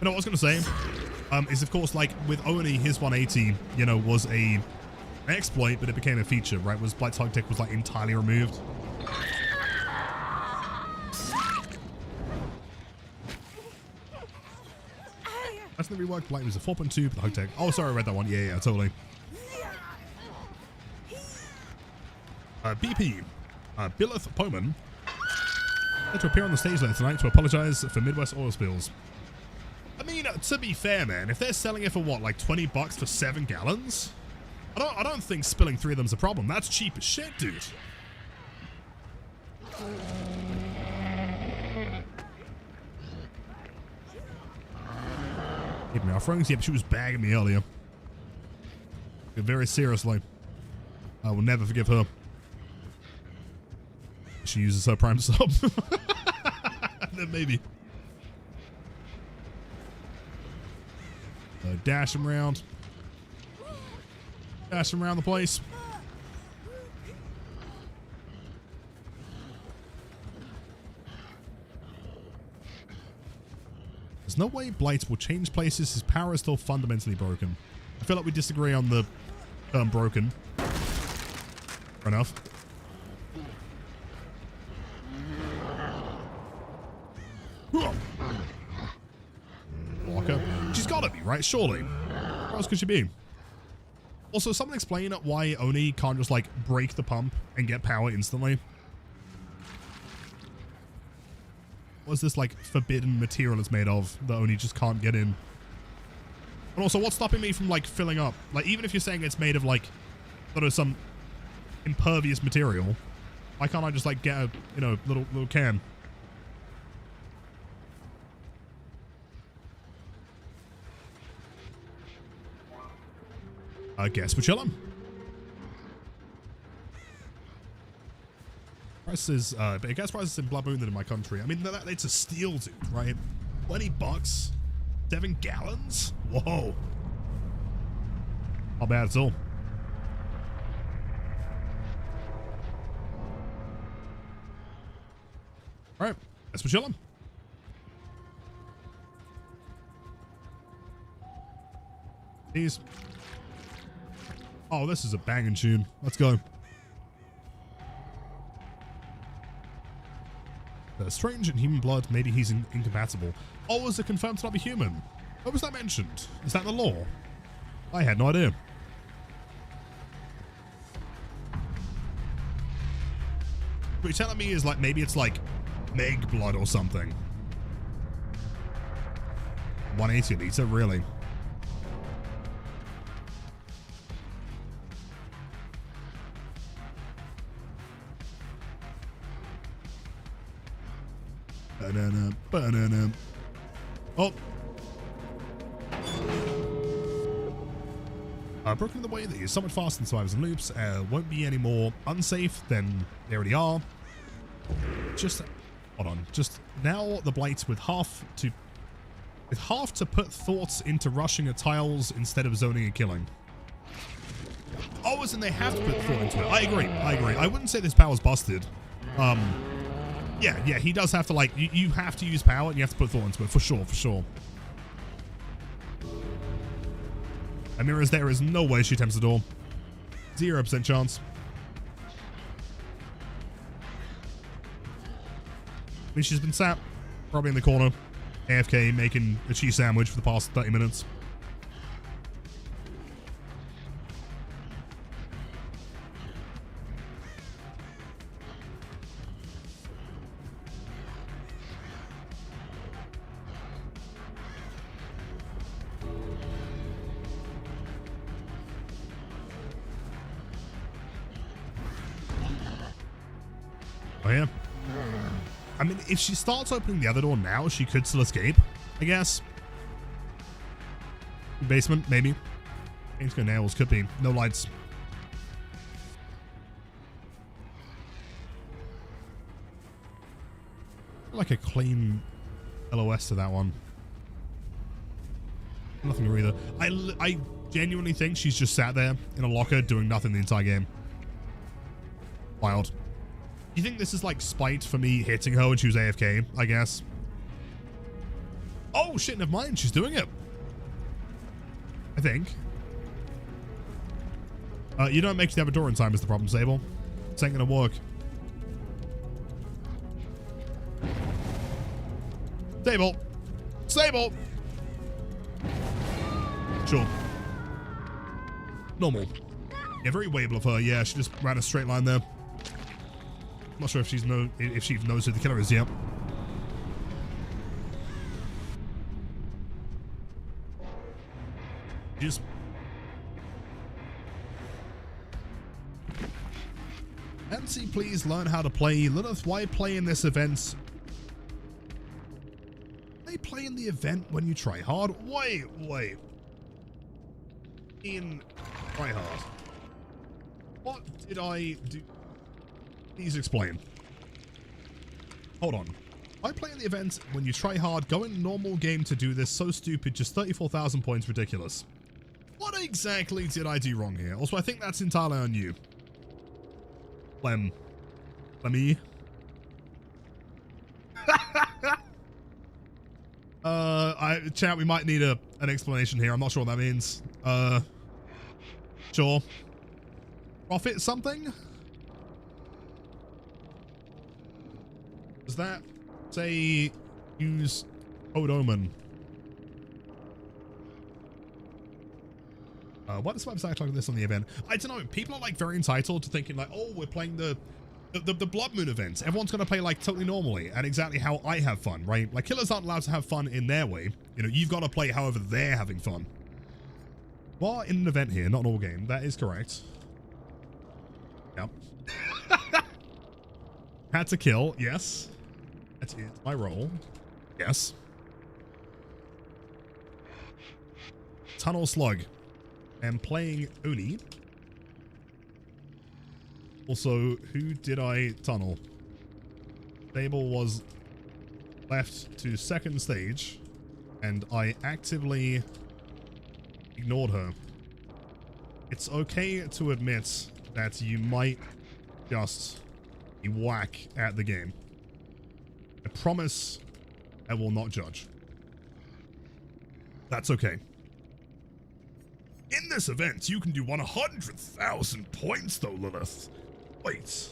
You know what I was going to say? Is of course, like with Oni, his 180, you know, was an exploit, but it became a feature, right? Was Blight's hug tech was like entirely removed. That's the rework. Blight was a 4.2, but the hug tech. Oh, sorry, I read that one. Yeah, totally. BP. Billith Poman had to appear on the stage later tonight to apologize for Midwest oil spills. I mean, to be fair, man, if they're selling it for what, like 20 bucks for 7 gallons? I don't think spilling 3 of them's a problem. That's cheap as shit, dude. Keeping me off rings. Yeah, but she was bagging me earlier. Very seriously. I will never forgive her. She uses her prime sub. Then maybe. Dash him around. Dash him around the place. There's no way Blight will change places. His power is still fundamentally broken. I feel like we disagree on the term broken. Fair enough. Walker. She's gotta be, right? Surely. Where else could she be? Also, someone explain why Oni can't just, like, break the pump and get power instantly. What is this, like, forbidden material it's made of that Oni just can't get in? And also, what's stopping me from, like, filling up? Like, even if you're saying it's made of, like, sort of some impervious material. Why can't I just like get a, you know, little can? I guess we're chilling. Prices, but gas prices in Blood Moon than in my country. I mean, it's a steal, dude, right? $20, 7 gallons. Whoa, not bad at all. All right, guess we're chilling. These. Oh, this is a banging tune. Let's go. Strange in human blood. Maybe he's incompatible. Oh, is it confirmed to not be human? What was that mentioned? Is that the law? I had no idea. What you're telling me is like maybe it's like Meg blood or something. 180 liter, really? Banana, banana. Oh. Broken in the way that you're somewhat fast in survivors and loops. Won't be any more unsafe than they already are. Just hold on. Just now the Blight with half to put thoughts into rushing at tiles instead of zoning and killing. Oh, as in they have to put thought into it. I agree. I wouldn't say this power's busted. Yeah, he does have to, like, you have to use power and you have to put thought into it, for sure. Amira's there is no way she attempts the door. 0% chance. I mean, she's been sat probably in the corner, AFK, making a cheese sandwich for the past 30 minutes. Oh, yeah. I mean, if she starts opening the other door now, she could still escape, I guess. Basement, maybe. Ain't gonna nails, could be. No lights. Like a clean LOS to that one. Nothing to either. I genuinely think she's just sat there in a locker doing nothing the entire game. Wild. Do you think this is like spite for me hitting her when she was AFK, I guess? Oh shit, never mind, she's doing it. I think. You don't make the other door in time is the problem, Sable. This ain't gonna work. Sable! Sable! Sure. Normal. Yeah, very Wable of her. Yeah, she just ran a straight line there. I'm not sure if she knows who the killer is yet. Just Nancy, please learn how to play. Lilith, why play in this event? They play in the event when you try hard. Wait. In try hard. What did I do? Please explain. Hold on. I play in the event when you try hard. Going normal game to do this. So stupid. Just 34,000 points. Ridiculous. What exactly did I do wrong here? Also, I think that's entirely on you. Lemmy. Chat, we might need an explanation here. I'm not sure what that means. Sure. Profit something? Does that say use Code Omen? Why does website talk this on the event? I don't know. People are like very entitled to thinking like, oh, we're playing the Blood Moon events. Everyone's gonna play like totally normally and exactly how I have fun, right? Like killers aren't allowed to have fun in their way. You know, you've got to play however they're having fun. Well, in an event here, not an all game. That is correct. Yep. Had to kill, yes. That is my role. Yes. Tunnel Slug. I'm playing Oni. Also, who did I tunnel? Stable was left to second stage, and I actively ignored her. It's okay to admit that you might just be whack at the game. I promise I will not judge. That's okay. In this event, you can do 100,000 points though, Lilith. Wait.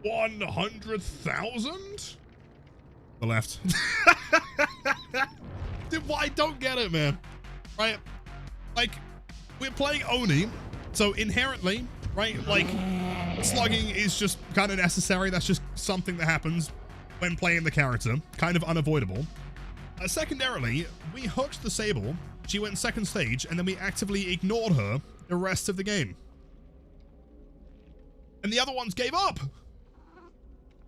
100,000? The left. Dude, I don't get it, man. Right? Like, we're playing Oni, so inherently, right, like, slugging is just kind of necessary. That's just something that happens when playing the character. Kind of unavoidable. Secondarily, we hooked the Sable. She went second stage, and then we actively ignored her the rest of the game. And the other ones gave up.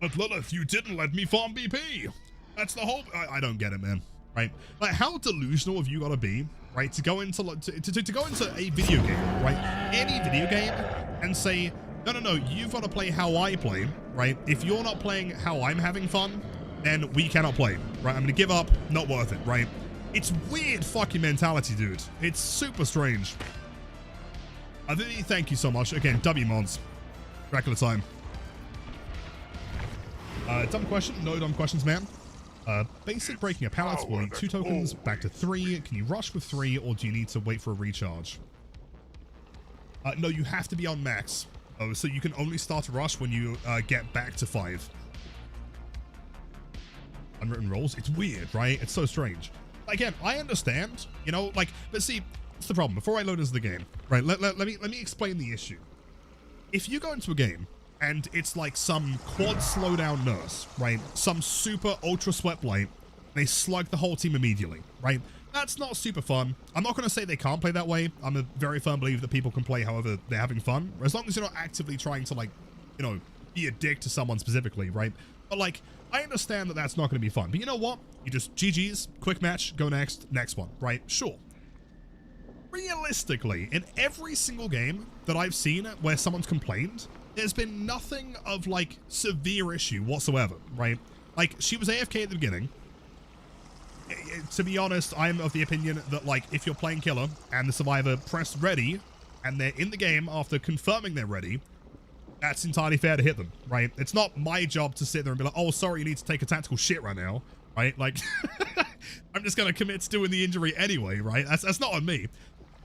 But Lilith, you didn't let me farm BP. That's the whole... I don't get it, man. Right? Like, how delusional have you got to be, right, to go into to go into a video game, right? Any video game, and say, no, you've got to play how I play, right? If you're not playing how I'm having fun, then we cannot play, right? I'm gonna give up. Not worth it, right? It's weird fucking mentality, dude. It's super strange. Vivi, thank you so much. Again, W mods. Regular time. Dumb question. No dumb questions, man. Basic breaking a pallet will need 2 tokens, back to 3. Can you rush with 3, or do you need to wait for a recharge? No, you have to be on max. Oh, so you can only start a rush when you get back to 5. Unwritten rolls. It's weird, right? It's so strange. Again, I understand, you know, like, but see, what's the problem? Before I load into the game, right? Let me explain the issue. If you go into a game and it's like some quad slowdown nurse, right? Some super ultra sweat Blight, they slug the whole team immediately, right? That's not super fun. I'm not going to say they can't play that way. I'm a very firm believer that people can play however they're having fun, as long as you're not actively trying to, like, you know, be a dick to someone specifically, right? But like, I understand that that's not going to be fun. But you know what? You just GG's, quick match, go next one, right? Sure. Realistically, in every single game that I've seen where someone's complained, there's been nothing of like severe issue whatsoever, right? Like, she was AFK at the beginning. To be honest, I'm of the opinion that, like, if you're playing killer and the survivor pressed ready and they're in the game after confirming they're ready, that's entirely fair to hit them, right? It's not my job to sit there and be like, oh, sorry, you need to take a tactical shit right now, right? Like, I'm just going to commit to doing the injury anyway, right? That's not on me.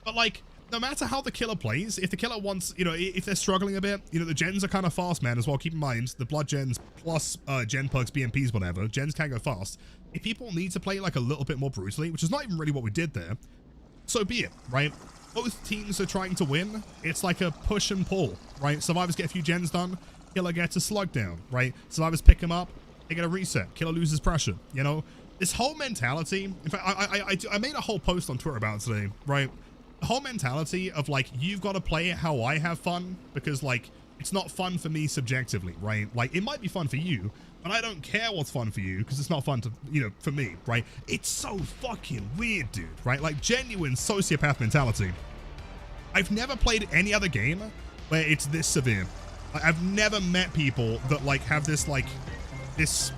But, like, no matter how the killer plays, if the killer wants, you know, if they're struggling a bit, you know, the gens are kind of fast, man, as well. Keep in mind, the blood gens plus gen perks, BMPs, whatever, gens can go fast. If people need to play, like, a little bit more brutally, which is not even really what we did there, so be it, right? Both teams are trying to win. It's like a push and pull, right? Survivors get a few gens done, killer gets a slug down, right? Survivors pick him up, they get a reset, killer loses pressure, you know? This whole mentality, in fact, I made a whole post on Twitter about it today, right? The whole mentality of, like, you've got to play it how I have fun, because, like, it's not fun for me subjectively, right? Like, it might be fun for you, but I don't care what's fun for you, because it's not fun to, you know, for me, right? It's so fucking weird, dude, right? Like, genuine sociopath mentality. I've never played any other game where it's this severe. Like, I've never met people that, like, have this, like, this...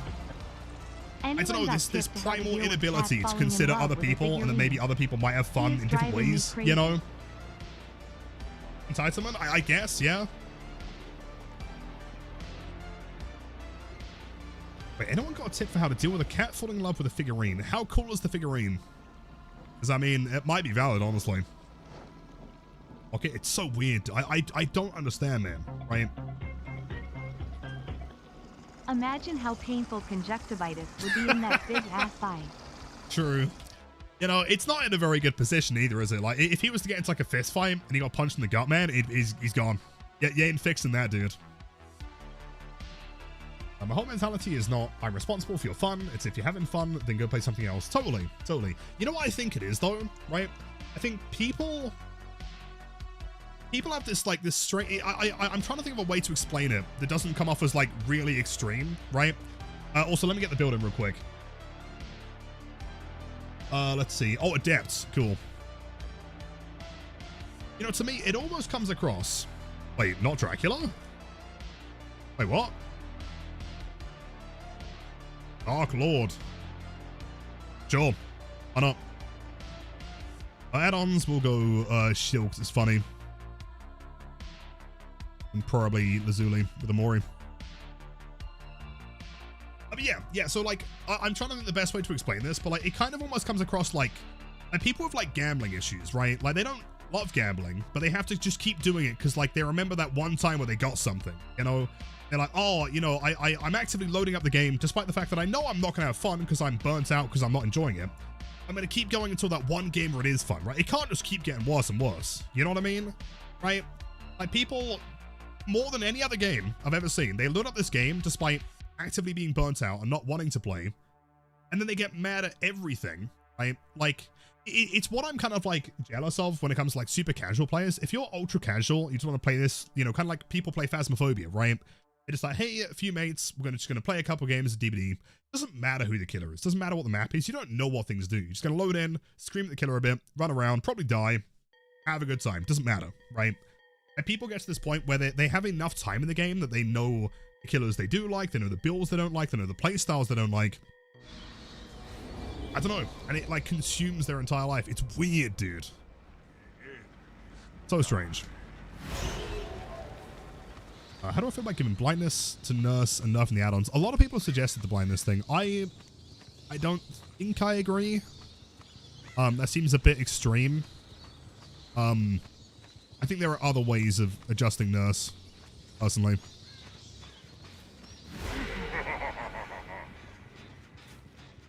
I don't know, this primal inability to consider other people, and then maybe other people might have fun in different ways, you know? Entitlement? I guess, yeah. Wait, anyone got a tip for how to deal with a cat falling in love with a figurine? How cool is the figurine? Because, I mean, it might be valid, honestly. Okay, it's so weird. I don't understand, man, right? Imagine how painful conjunctivitis would be in that big ass eye. True. You know, it's not in a very good position either, is it? Like, if he was to get into, like, a fist fight and he got punched in the gut, man, he's gone. Yeah, you ain't fixing that, dude. My whole mentality is not, I'm responsible for your fun. It's if you're having fun, then go play something else. Totally, totally. You know what I think it is, though, right? I think people people have this like this straight. I'm trying to think of a way to explain it that doesn't come off as like really extreme, right? Also, let me get the building real quick. Let's see. Oh, adept. Cool. You know, to me, it almost comes across. Wait, not Dracula? Wait, what? Dark Lord. Sure. Why not? Add-ons will go Shield because it's funny. And probably Lazuli with Amori. But yeah, so like, I'm trying to think the best way to explain this, but like, it kind of almost comes across like people with like gambling issues, right? Like, they don't love gambling, but they have to just keep doing it because like they remember that one time where they got something, you know? They're like, oh, you know, I'm actively loading up the game despite the fact that I know I'm not going to have fun because I'm burnt out because I'm not enjoying it. I'm going to keep going until that one game where it is fun, right? It can't just keep getting worse and worse. You know what I mean? Right? Like, people, more than any other game I've ever seen, they load up this game despite actively being burnt out and not wanting to play, and then they get mad at everything, right? Like, it's what I'm kind of like jealous of when it comes to like super casual players. If you're ultra casual, you just want to play this, you know, kind of like people play Phasmophobia, right? It's like, hey, a few mates, we're just gonna play a couple games of DBD. Doesn't matter who the killer is. Doesn't matter what the map is. You don't know what things do. You're just gonna load in, scream at the killer a bit, run around, probably die, have a good time. Doesn't matter, right? And people get to this point where they have enough time in the game that they know the killers they do like, they know the builds they don't like, they know the play styles they don't like. I don't know. And it like consumes their entire life. It's weird, dude. So strange. How do I feel about giving blindness to nurse and nerfing the add-ons? A lot of people suggested the blindness thing. I don't think I agree. That seems a bit extreme. I think there are other ways of adjusting nurse, personally.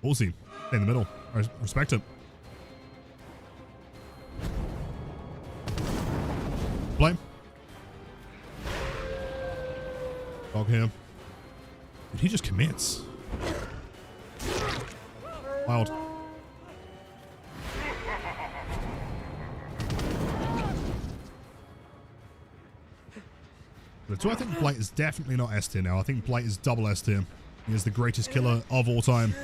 Ballsy. Stay in the middle. I respect it. Blame. Dog here. Dude, he just commits. Wild. So I think Blight is definitely not S tier now. I think Blight is double S tier. He is the greatest killer of all time.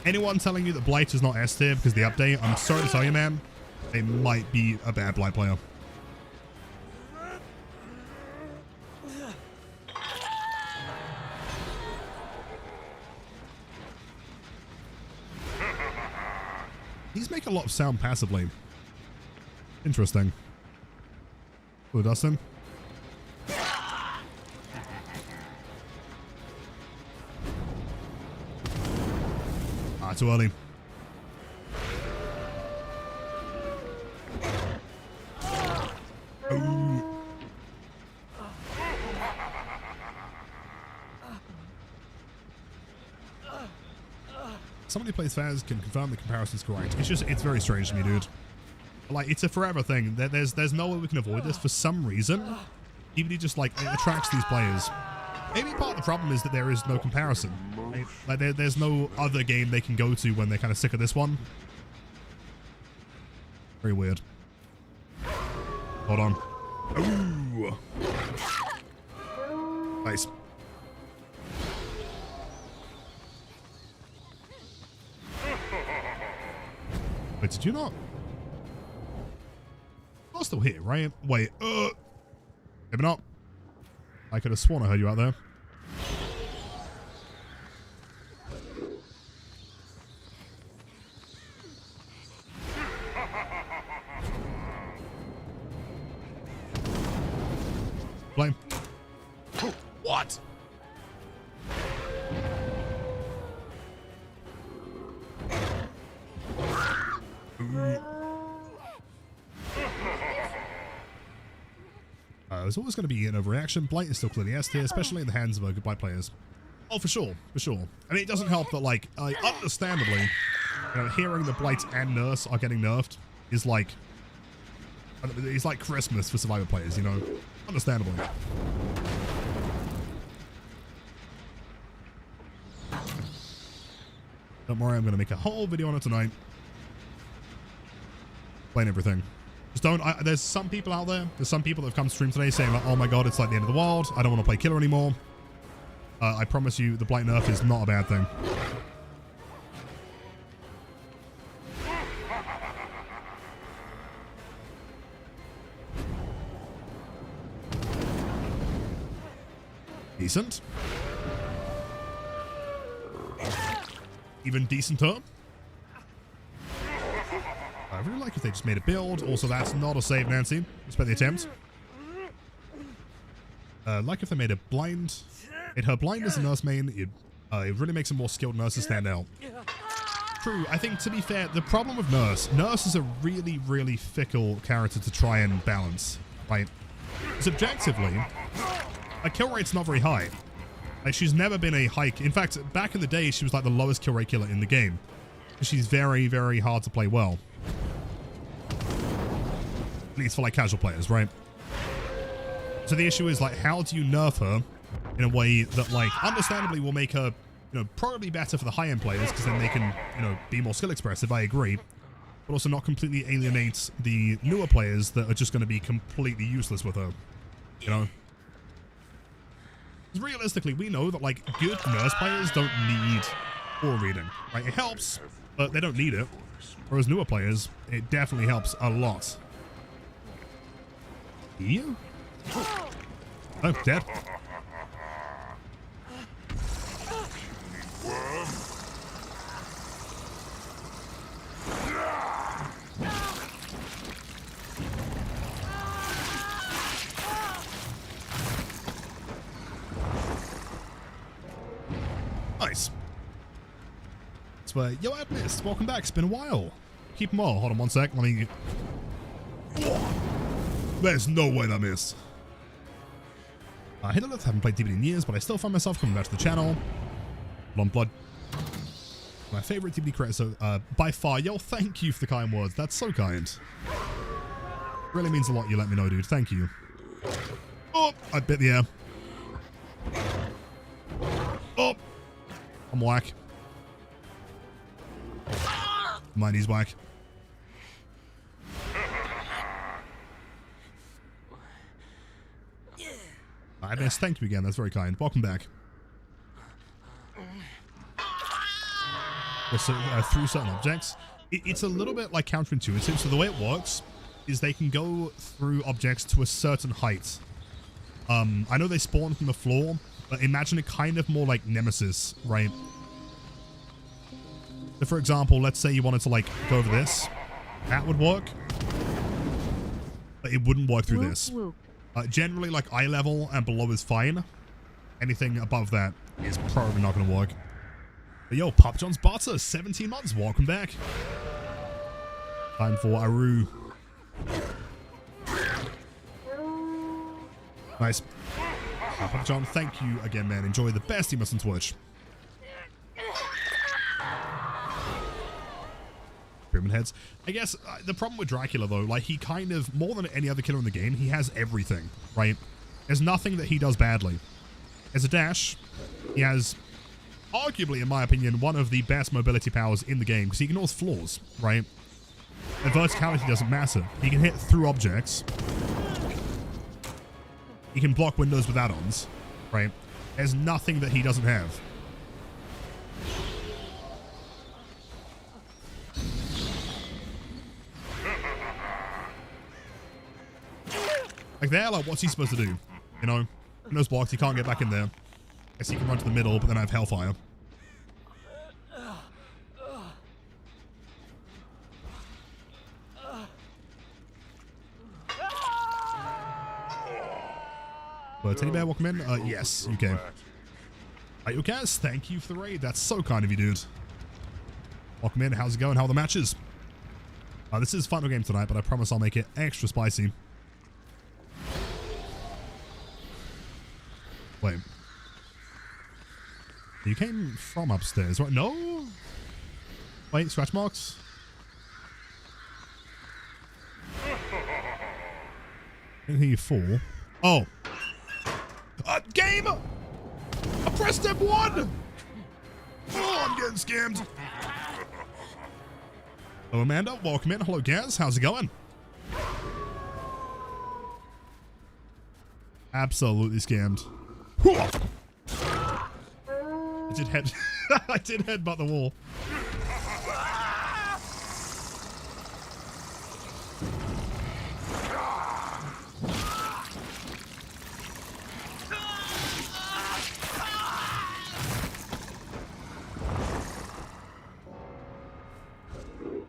Anyone telling you that Blight is not S tier because of the update, I'm sorry to tell you, man, they might be a bad Blight player. These make a lot of sound passively. Interesting. Oh, Dustin. Too early. Ooh. Somebody who plays Faz can confirm the comparison's correct. It's very strange to me, dude. Like, it's a forever thing. There's no way we can avoid this. For some reason, DBD just like it attracts these players. Maybe part of the problem is that there is no comparison. Right? Like there's no other game they can go to when they're kind of sick of this one. Very weird. Hold on. Ooh. Nice. Wait, did you not? I'm still here, right? Wait, maybe not. I could have sworn I heard you out there. Blame. Oh, what? There's always going to be an overreaction. Blight is still clearly S tier, especially in the hands of goodbye players. Oh, for sure, for sure. I mean, it doesn't help that, like, understandably, you know, hearing the Blight and Nurse are getting nerfed is like, it's like Christmas for Survivor players, you know, understandably. Don't worry, I'm going to make a whole video on it tonight. Explain everything. Just don't. There's some people out there. There's some people that have come to stream today saying like, "Oh my god, it's like the end of the world. I don't want to play killer anymore." I promise you, the Blight nerf is not a bad thing. Decent. Even decenter. I really like if they just made a build. Also, that's not a save, Nancy. Despite the attempt. Like if they made a blind. Her blind as a nurse main, it really makes a more skilled nurses stand out. True, I think to be fair, the problem with Nurse is a really, really fickle character to try and balance, right? Subjectively, her kill rate's not very high. Like, she's never been a high... In fact, back in the day, she was like the lowest kill rate killer in the game. She's very, very hard to play well. At least for like casual players, right? So the issue is like, how do you nerf her in a way that like understandably will make her, you know, probably better for the high-end players because then they can, you know, be more skill expressive, I agree, but also not completely alienate the newer players that are just going to be completely useless with her, you know? Because realistically, we know that like good nurse players don't need aura reading, right? It helps, but they don't need it. Whereas newer players, it definitely helps a lot. Yeah? Oh, dead. Nice. So, yo, I've missed. Welcome back. It's been a while. Keep them all. Hold on one sec. Let me... There's no way that missed. Hitlerlith, haven't played DBD in years, but I still find myself coming back to the channel. Blood. My favorite DBD creator, so by far. Yo, thank you for the kind words. That's so kind. Really means a lot you let me know, dude. Thank you. Oh, I bit the air. Oh, I'm whack. Mine is whack. I missed. Thank you again. That's very kind. Welcome back. So, through certain objects, it's a little bit like counterintuitive. So the way it works is they can go through objects to a certain height. I know they spawn from the floor, but imagine it kind of more like Nemesis, right? So for example, let's say you wanted to like go over this. That would work. But it wouldn't work through this. Generally, like eye level and below is fine. Anything above that is probably not going to work. But yo, Pop John's Butter, 17 months. Welcome back. Time for Aru. Nice. Pop John, thank you again, man. Enjoy the best emotes on Twitch. Pyramid heads. I guess the problem with Dracula, though, like he kind of, more than any other killer in the game, he has everything, right? There's nothing that he does badly. As a dash, he has, arguably, in my opinion, one of the best mobility powers in the game, because he ignores floors, right? And verticality doesn't matter. He can hit through objects. He can block windows with add-ons, right? There's nothing that he doesn't have. Like there, like what's he supposed to do? You know? Windows blocked, he can't get back in there. Guess he can run to the middle, but then I have Hellfire. Teddy Bear, welcome in. Yes, okay. Ayukaz, thank you for the raid. That's so kind of you, dude. Welcome in. How's it going? How are the matches? This is final game tonight, but I promise I'll make it extra spicy. Wait. You came from upstairs, right? No? Wait, scratch marks? I didn't hear you fall. Oh. Game! I pressed F1! Oh, I'm getting scammed. Hello, Amanda. Welcome in. Hello, Gaz. How's it going? Absolutely scammed. I did head I did headbutt the wall.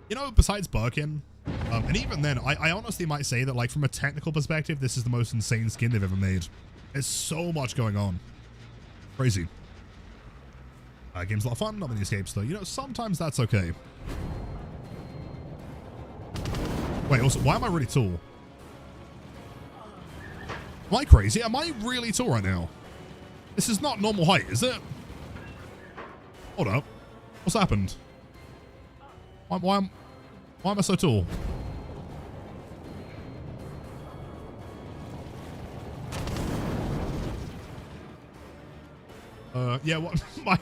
You know, besides Birkin, and even then, I honestly might say that, like, from a technical perspective, this is the most insane skin they've ever made. There's so much going on. Crazy. Game's a lot of fun, not many escapes, though. You know, sometimes that's okay. Wait, also, why am I really tall? Am I crazy? Am I really tall right now? This is not normal height, is it? Hold up. What's happened? Why am I so tall? Yeah, what? My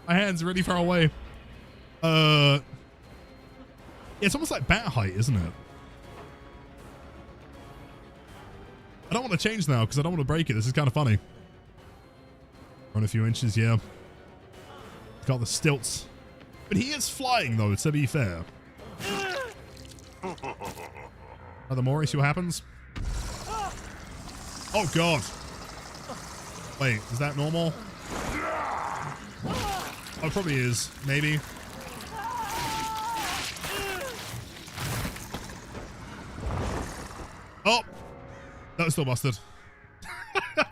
hand's really far away. Yeah, it's almost like bat height, isn't it? I don't want to change now because I don't want to break it. This is kind of funny. Run a few inches, yeah. It's got the stilts. But he is flying, though, to be fair. Another more, see what happens. Oh, God. Wait, is that normal? Oh, it probably is. Maybe. Oh! That was still busted.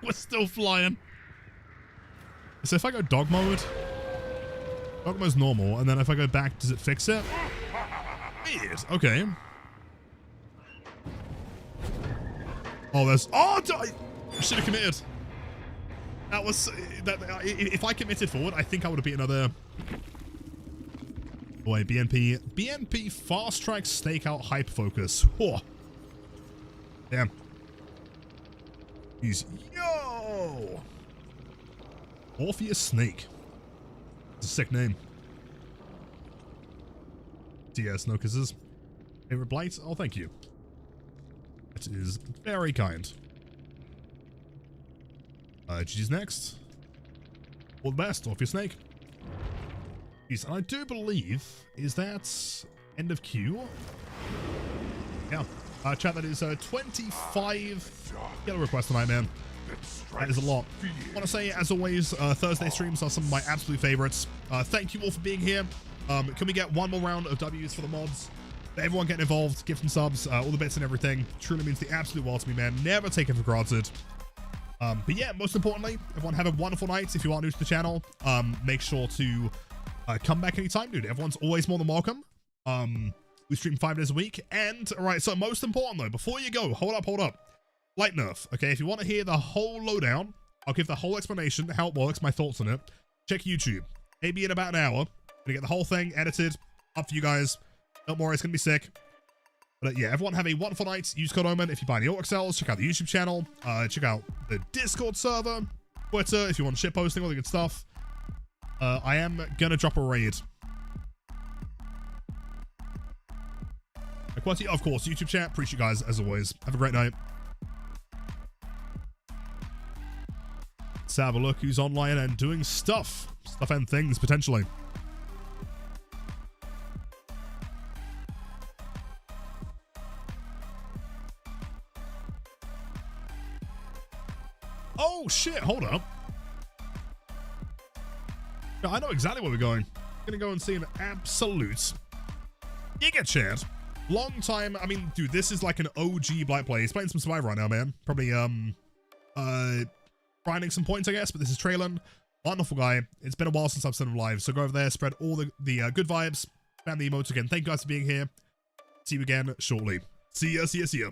We're still flying. So if I go dog mode... Dog mode's normal, and then if I go back, does it fix it? Weird. Okay. Oh, there's... Oh! I should have committed. That was... if I committed forward, I think I would have beat another... Oh, wait, BNP. BNP Fast Track Stakeout Hype Focus. Whoa. Damn. He's... Yo! Orpheus Snake. It's a sick name. DS, no kisses. Favorite Blight? Oh, thank you. That is very kind. GG's next. All the best, Orpheus Snake. Jeez, and I do believe, is that end of queue? Yeah. Chat, that is 25 yellow requests tonight, man. That is a lot. I want to say, as always, Thursday streams are some of my absolute favorites. Thank you all for being here. Can we get one more round of W's for the mods? Everyone getting involved, give some subs, all the bits and everything. Truly means the absolute world to me, man. Never take it for granted. But yeah, most importantly, everyone have a wonderful night. If you are new to the channel, make sure to come back anytime, dude. Everyone's always more than welcome. We stream 5 days a week. And, all right, so most important, though, before you go, hold up. Light nerf, okay? If you want to hear the whole lowdown, I'll give the whole explanation, how it works, my thoughts on it. Check YouTube. Maybe in about an hour. Gonna get the whole thing edited, up for you guys. Don't worry, it's gonna be sick. But yeah, everyone have a wonderful night. Use code OMEN if you buy any OXLs. Check out the YouTube channel. Check out the Discord server. Twitter if you want shit posting, all the good stuff. I am gonna drop a raid. Of course, YouTube chat. Appreciate you guys as always. Have a great night. Let's have a look who's online and doing stuff and things potentially. Oh shit, hold up. No, I know exactly where we're going. Gonna go and see an absolute giga chat. Long time, I mean, dude, this is like an OG Blight play. He's playing some Survivor right now, man. Probably, grinding some points, I guess, but this is Traylon. Wonderful guy. It's been a while since I've seen him live, so go over there, spread all the good vibes, spam the emotes again. Thank you guys for being here. See you again shortly. See ya.